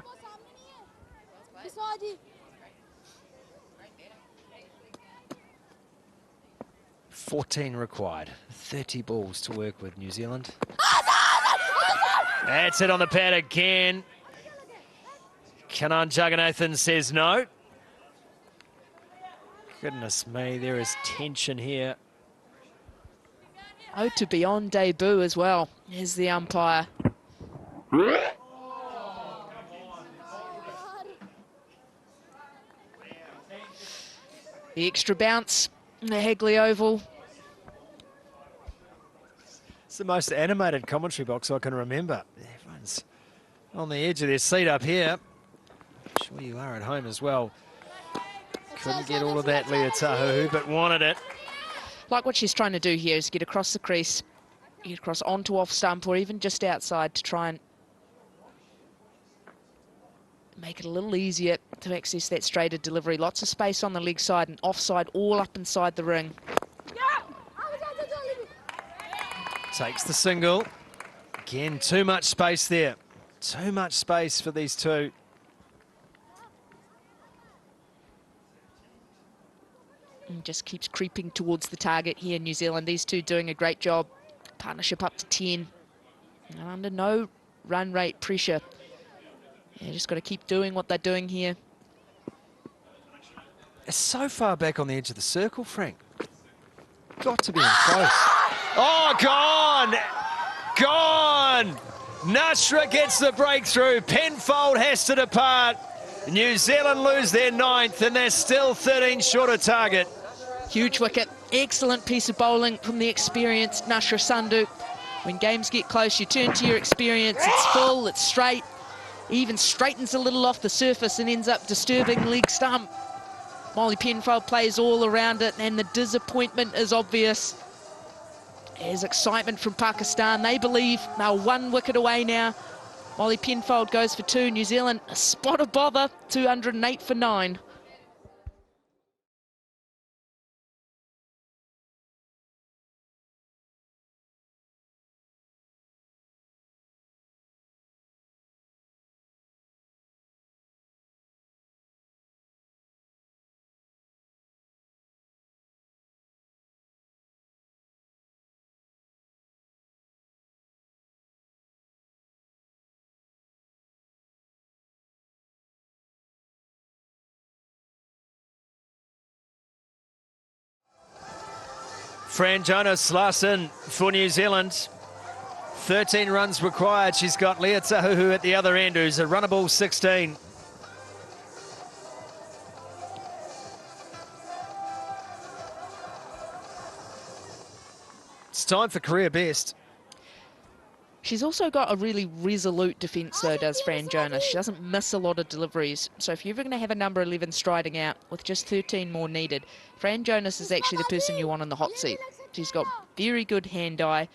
14 required, 30 balls to work with New Zealand. That's it on the pad again. Kanan Jagannathan says no. Goodness me, there is tension here. Oh, to be on debut as well. Here's the umpire. The extra bounce in the Hagley Oval. It's the most animated commentary box I can remember. Everyone's on the edge of their seat up here. I'm sure you are at home as well. Couldn't get all of that, Leah Tahuhu, but wanted it. Like what she's trying to do here is get across the crease, get across onto off stump or even just outside to try and make it a little easier to access that straighter delivery. Lots of space on the leg side and offside all up inside the ring. Takes the single. Again, too much space there. Too much space for these two. And just keeps creeping towards the target here in New Zealand. These two doing a great job. Partnership up to 10. And under no run rate pressure. Yeah, just got to keep doing what they're doing here. It's so far back on the edge of the circle, Frank. Got to be in close. Oh, gone! Gone! Nashra gets the breakthrough. Penfold has to depart. New Zealand lose their 9th, and they're still 13 short of target. Huge wicket. Excellent piece of bowling from the experienced Nashra Sandhu. When games get close, you turn to your experience. It's full, it's straight. Even straightens a little off the surface and ends up disturbing leg stump. Molly Penfold plays all around it, and the disappointment is obvious. There's excitement from Pakistan. They believe they're 1 wicket away now. Molly Penfold goes for 2. New Zealand, a spot of bother, 208 for 9. Fran Jonas last in for New Zealand. 13 runs required. She's got Leah Tahuhu at the other end, who's a runnable 16. It's time for career best. She's also got a really resolute defence, though, does Fran Jonas. She doesn't miss a lot of deliveries. So if you're ever going to have a number 11 striding out with just 13 more needed, Fran Jonas is actually the person you want in the hot seat. She's got very good hand-eye.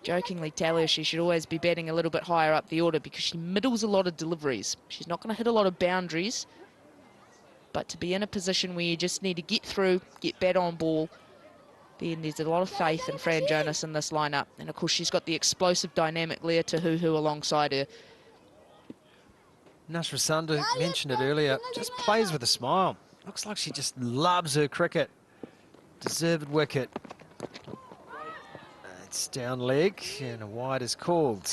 Jokingly tell her she should always be batting a little bit higher up the order because she middles a lot of deliveries. She's not going to hit a lot of boundaries, but to be in a position where you just need to get through, get bat on ball, then there's a lot of faith in Fran Jonas in this lineup. And of course, she's got the explosive, dynamic Leah Tahuhu alongside her. Nashra Sandhu mentioned it earlier, just plays with a smile. Looks like she just loves her cricket. Deserved wicket. It's down leg and a wide is called.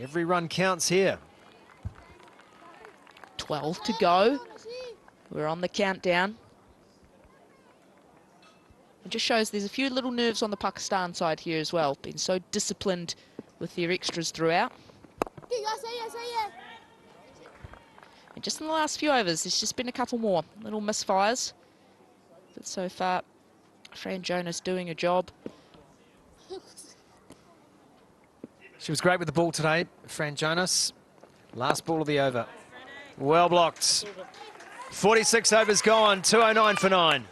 Every run counts here. 12 to go. We're on the countdown. It just shows there's a few little nerves on the Pakistan side here as well. Been so disciplined with their extras throughout. And just in the last few overs, there's just been a couple more little misfires. But so far, Fran Jonas doing a job. She was great with the ball today, Fran Jonas. Last ball of the over. Well blocked. 46 overs gone, 209 for 9.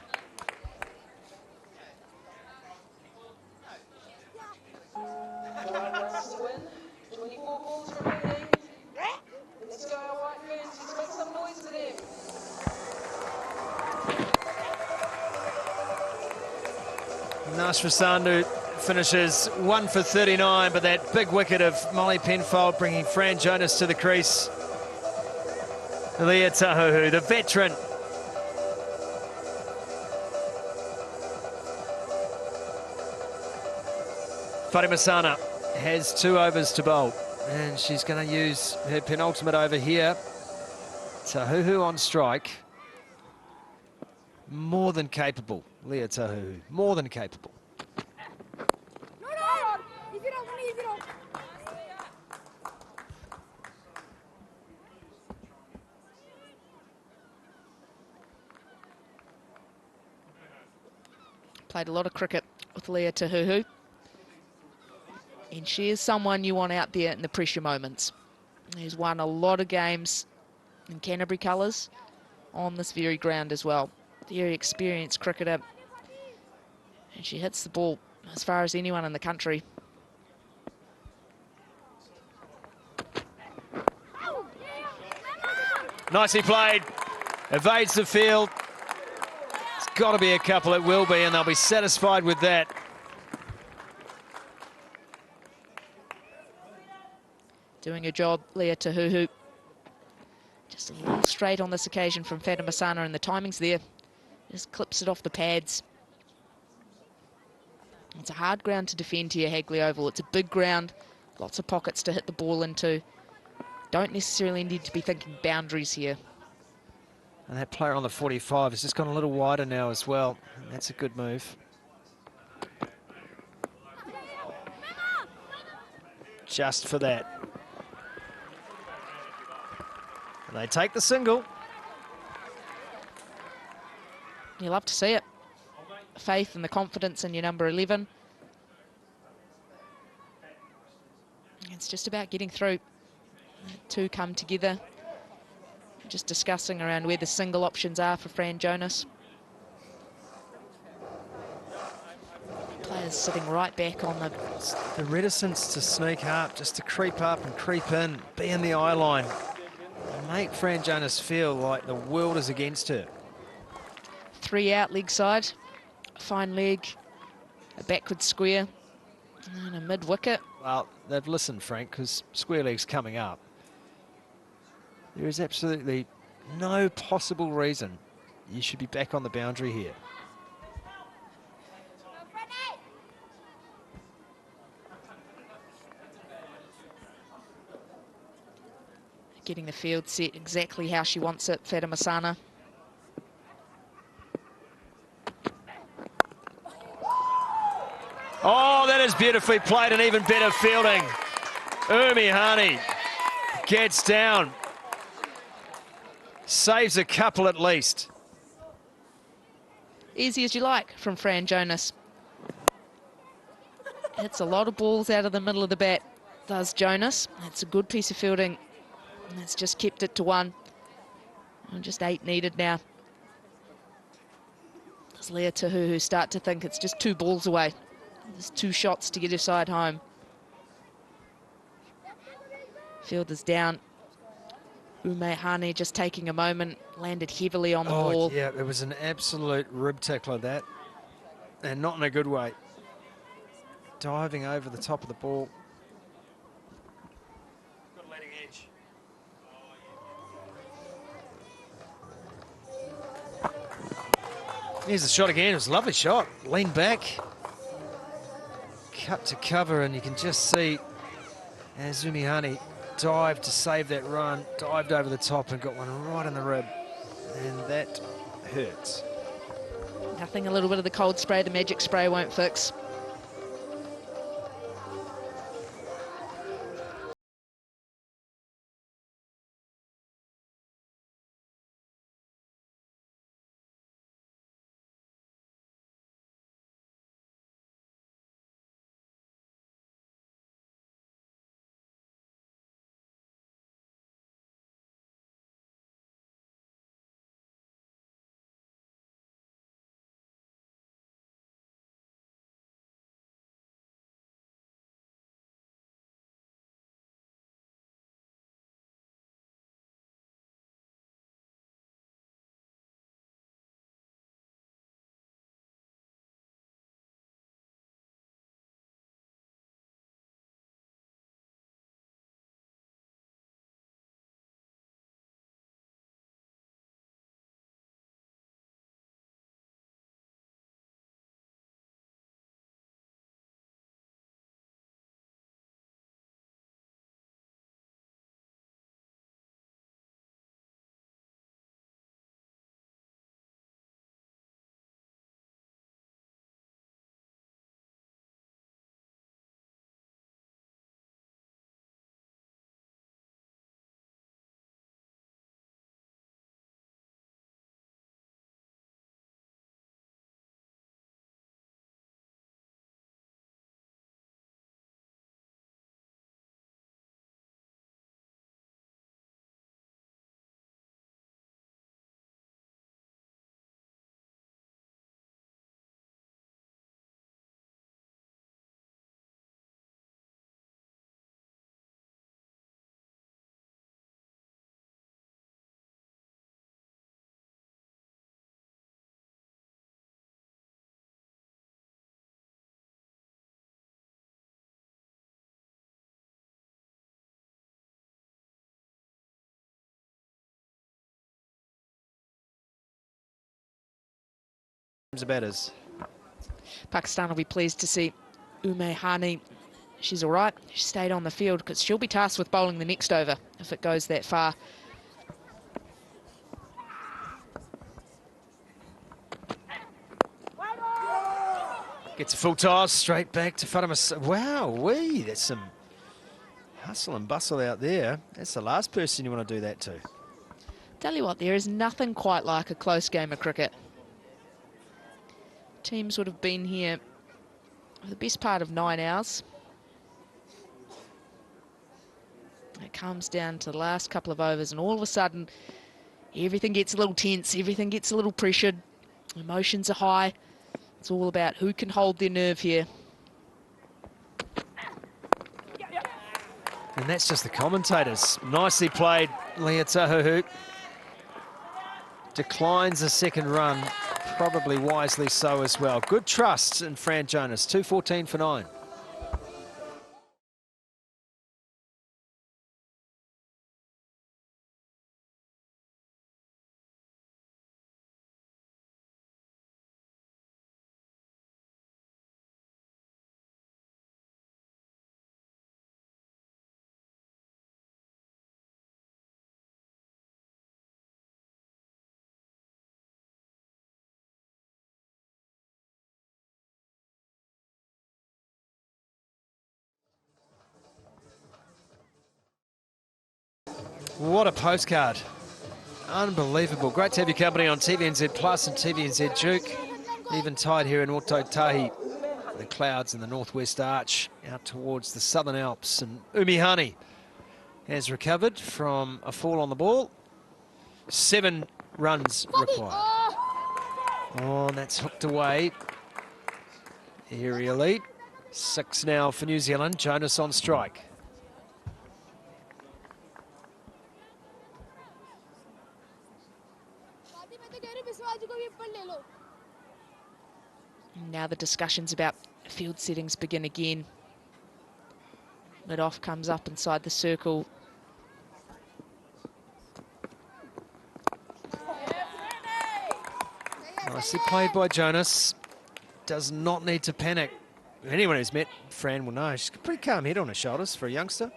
Nashra Sandhu finishes 1 for 39, but that big wicket of Molly Penfold bringing Fran Jonas to the crease. Leah Tahuhu, the veteran. Fatima Sana has 2 overs to bowl, and she's going to use her penultimate over here. Tahuhu on strike. More than capable, Leah Tahuhu, more than capable. Played a lot of cricket with Leah Tahuhu. And she is someone you want out there in the pressure moments. She's won a lot of games in Canterbury colours on this very ground as well. Very experienced cricketer. And she hits the ball as far as anyone in the country. Nicely played. Evades the field. It's got to be a couple, it will be, and they'll be satisfied with that. Doing a job, Leah Tahuhu. Just a little straight on this occasion from Fatima Sana, and the timing's there. Just clips it off the pads. It's a hard ground to defend here, Hagley Oval. It's a big ground, lots of pockets to hit the ball into. Don't necessarily need to be thinking boundaries here. And that player on the 45 has just gone a little wider now as well. That's a good move. Just for that. And they take the single. You love to see it. Faith and the confidence in your number 11. It's just about getting through. Two come together. Just discussing around where the single options are for Fran Jonas. Players sitting right back on the reticence to sneak up, just to creep up and creep in, be in the eye line. Make Fran Jonas feel like the world is against her. 3 out, leg side. Fine leg, a backward square, and a mid-wicket. Well, they've listened, Frank, because square leg's coming up. There is absolutely no possible reason you should be back on the boundary here. Getting the field set exactly how she wants it, Fatima Sana. Oh, that is beautifully played and even better fielding. Hani gets down. Saves a couple at least. Easy as you like from Fran Jonas. Hits a lot of balls out of the middle of the bat, does Jonas. It's a good piece of fielding. And it's just kept it to 1. And just 8 needed now. Does Leah Tahuhu start to think it's just 2 balls away? There's 2 shots to get her side home. Field is down. Hani just taking a moment, landed heavily on the ball. Yeah, it was an absolute rib tackler, that. And not in a good way. Diving over the top of the ball. Good leading edge. Here's the shot again. It was a lovely shot. Lean back. Cut to cover, and you can just see as Hani dived to save that run, dived over the top and got one right in the rib. And that hurts. Nothing a little bit of the cold spray, the magic spray won't fix. batters. Pakistan will be pleased to see Hani. She's all right. She stayed on the field because she'll be tasked with bowling the next over if it goes that far. Gets a full toss, straight back to Fatima. Wow, that's some hustle and bustle out there. That's the last person you want to do that to. Tell you what, there is nothing quite like a close game of cricket. Teams would have been here for the best part of 9 hours. It comes down to the last couple of overs, and all of a sudden, everything gets a little tense, everything gets a little pressured, emotions are high. It's all about who can hold their nerve here. And that's just the commentators. Nicely played, Leah Tahuhu. Declines a second run, probably wisely so as well. Good trust in Fran Jonas, 2:14 for 9. What a postcard. Unbelievable. Great to have your company on TVNZ Plus and TVNZ Duke. Even tide here in Ototahi. The clouds in the northwest arch out towards the southern Alps. And Hani has recovered from a fall on the ball. 7 runs required. Oh, and that's hooked away aerially. 6 now for New Zealand. Jonas on strike. Now the discussions about field settings begin again. Mid-off comes up inside the circle. Nicely played by Jonas. Does not need to panic. Anyone who's met Fran will know she's got a pretty calm head on her shoulders for a youngster.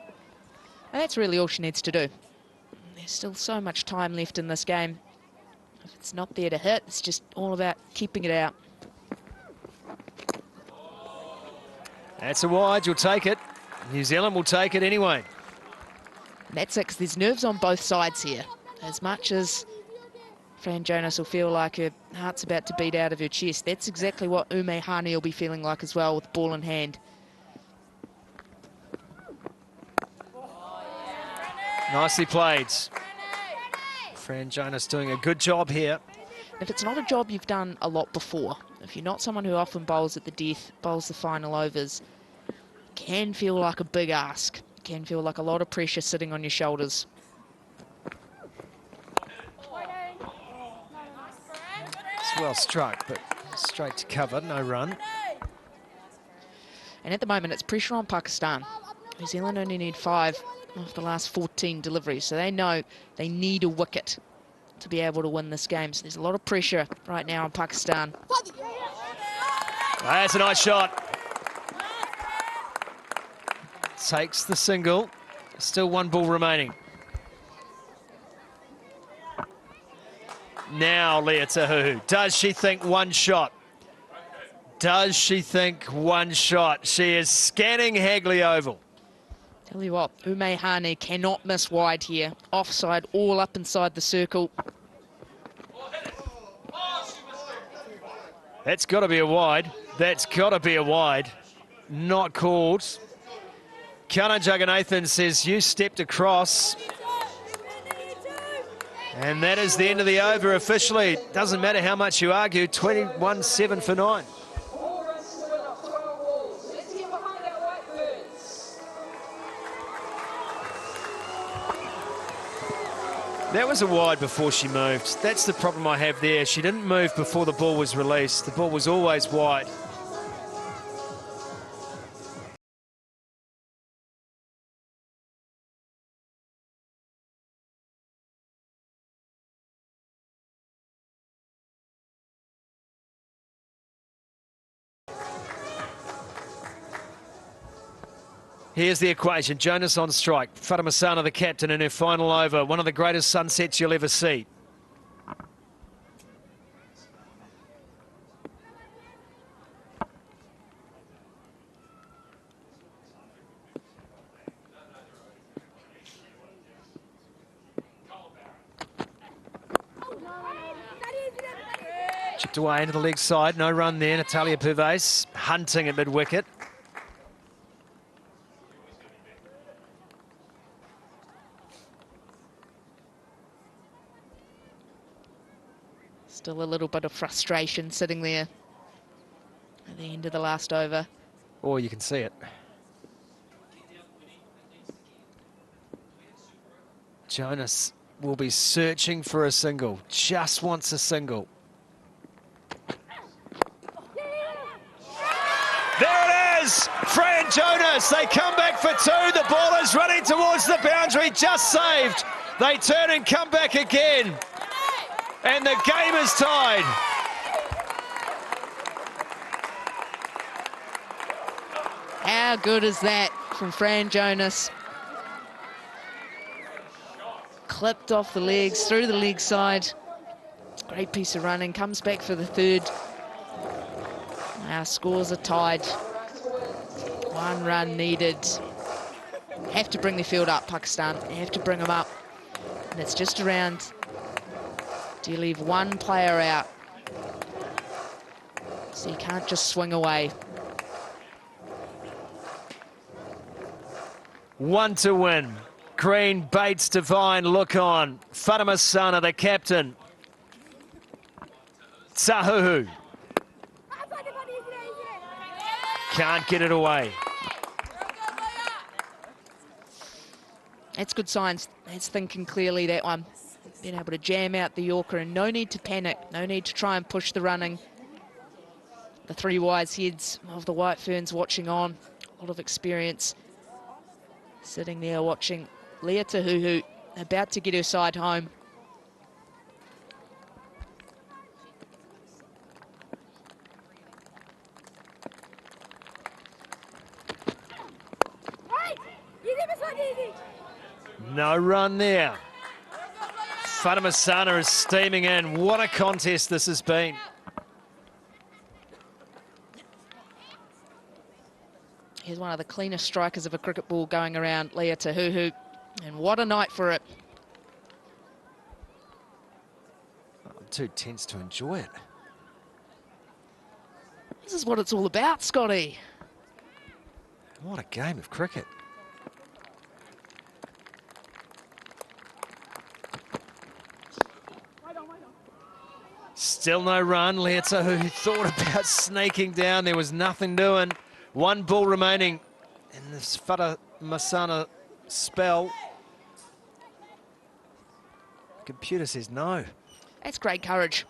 And that's really all she needs to do. There's still so much time left in this game. If it's not there to hit, it's just all about keeping it out. That's a wide, you'll take it. New Zealand will take it anyway. And that's it, 'cause there's nerves on both sides here. As much as Fran Jonas will feel like her heart's about to beat out of her chest, that's exactly what Hani will be feeling like as well, with ball in hand. Nicely played. Fran Jonas doing a good job here. If it's not a job you've done a lot before, if you're not someone who often bowls at the death, bowls the final overs, it can feel like a big ask. It can feel like a lot of pressure sitting on your shoulders. It's well struck, but straight to cover, no run. And at the moment, it's pressure on Pakistan. New Zealand only need 5 of the last 14 deliveries, so they know they need a wicket to be able to win this game. So there's a lot of pressure right now on Pakistan. That's a nice shot. Takes the single. Still 1 ball remaining. Now Leah Tahuhu. Does she think 1 shot? Does she think 1 shot? She is scanning Hagley Oval. Tell you what, Hani cannot miss wide here. Offside all up inside the circle. That's got to be a wide. That's got to be a wide. Not called. Karan Jagannathan says you stepped across. And that is the end of the over officially. Doesn't matter how much you argue, 21-7 for 9. That was a wide before she moved. That's the problem I have there. She didn't move before the ball was released. The ball was always wide. Here's the equation. Jonas on strike. Fatima Sana, the captain, in her final over. One of the greatest sunsets you'll ever see. Chipped away into the leg side. No run there. Natalia Pervez hunting at mid-wicket. Still a little bit of frustration sitting there at the end of the last over. Or you can see it. Jonas will be searching for a single. Just wants a single. There it is! Fran Jonas, they come back for two. The ball is running towards the boundary, just saved. They turn and come back again. And the game is tied. How good is that from Fran Jonas? Clipped off the legs, through the leg side. Great piece of running, comes back for the third. Our scores are tied. 1 run needed. Have to bring the field up, Pakistan. Have to bring them up. And it's just around. Do you leave one player out? So you can't just swing away. 1 to win. Green, Bates, Devine, look on. Fatima Sana, the captain. Tahuhu. Can't get it away. That's good signs. That's thinking clearly, that one. Being able to jam out the Yorker, and no need to panic. No need to try and push the running. The 3 wise heads of the White Ferns watching on. A lot of experience. Sitting there watching Leah Tahuhu about to get her side home. No run there. Fatima Sana is steaming in. What a contest this has been. Here's one of the cleanest strikers of a cricket ball going around, Leah Tahuhu. And what a night for it. I'm too tense to enjoy it. This is what it's all about, Scotty. What a game of cricket. Still no run. Leah Tahuhu thought about snaking down. There was nothing doing. 1 ball remaining in this Fatima Sana spell. Computer says no. That's great courage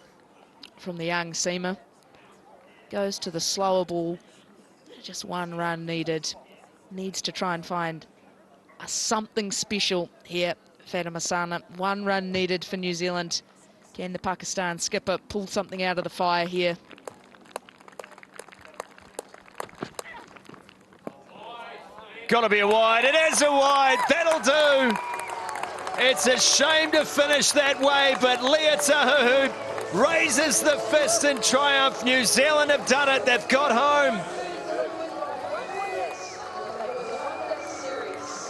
from the young seamer. Goes to the slower ball. Just 1 run needed. Needs to try and find something special here, Fatima Sana. 1 run needed for New Zealand. Can the Pakistan skipper pull something out of the fire here? Gotta be a wide. It is a wide. That'll do. It's a shame to finish that way, but Leah Tahuhu raises the fist in triumph. New Zealand have done it. They've got home.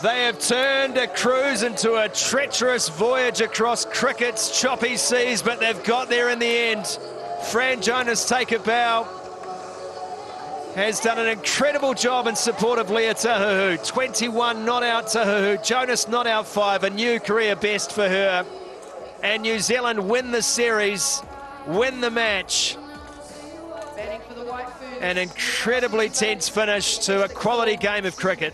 They have turned a cruise into a treacherous voyage across cricket's choppy seas, but they've got there in the end. Fran Jonas, take a bow. Has done an incredible job in support of Leah Tahuhu. 21 not out Tahuhu. Jonas not out 5. A new career best for her. And New Zealand win the series, win the match. Batting for the White Ferns. An incredibly tense finish to a quality game of cricket.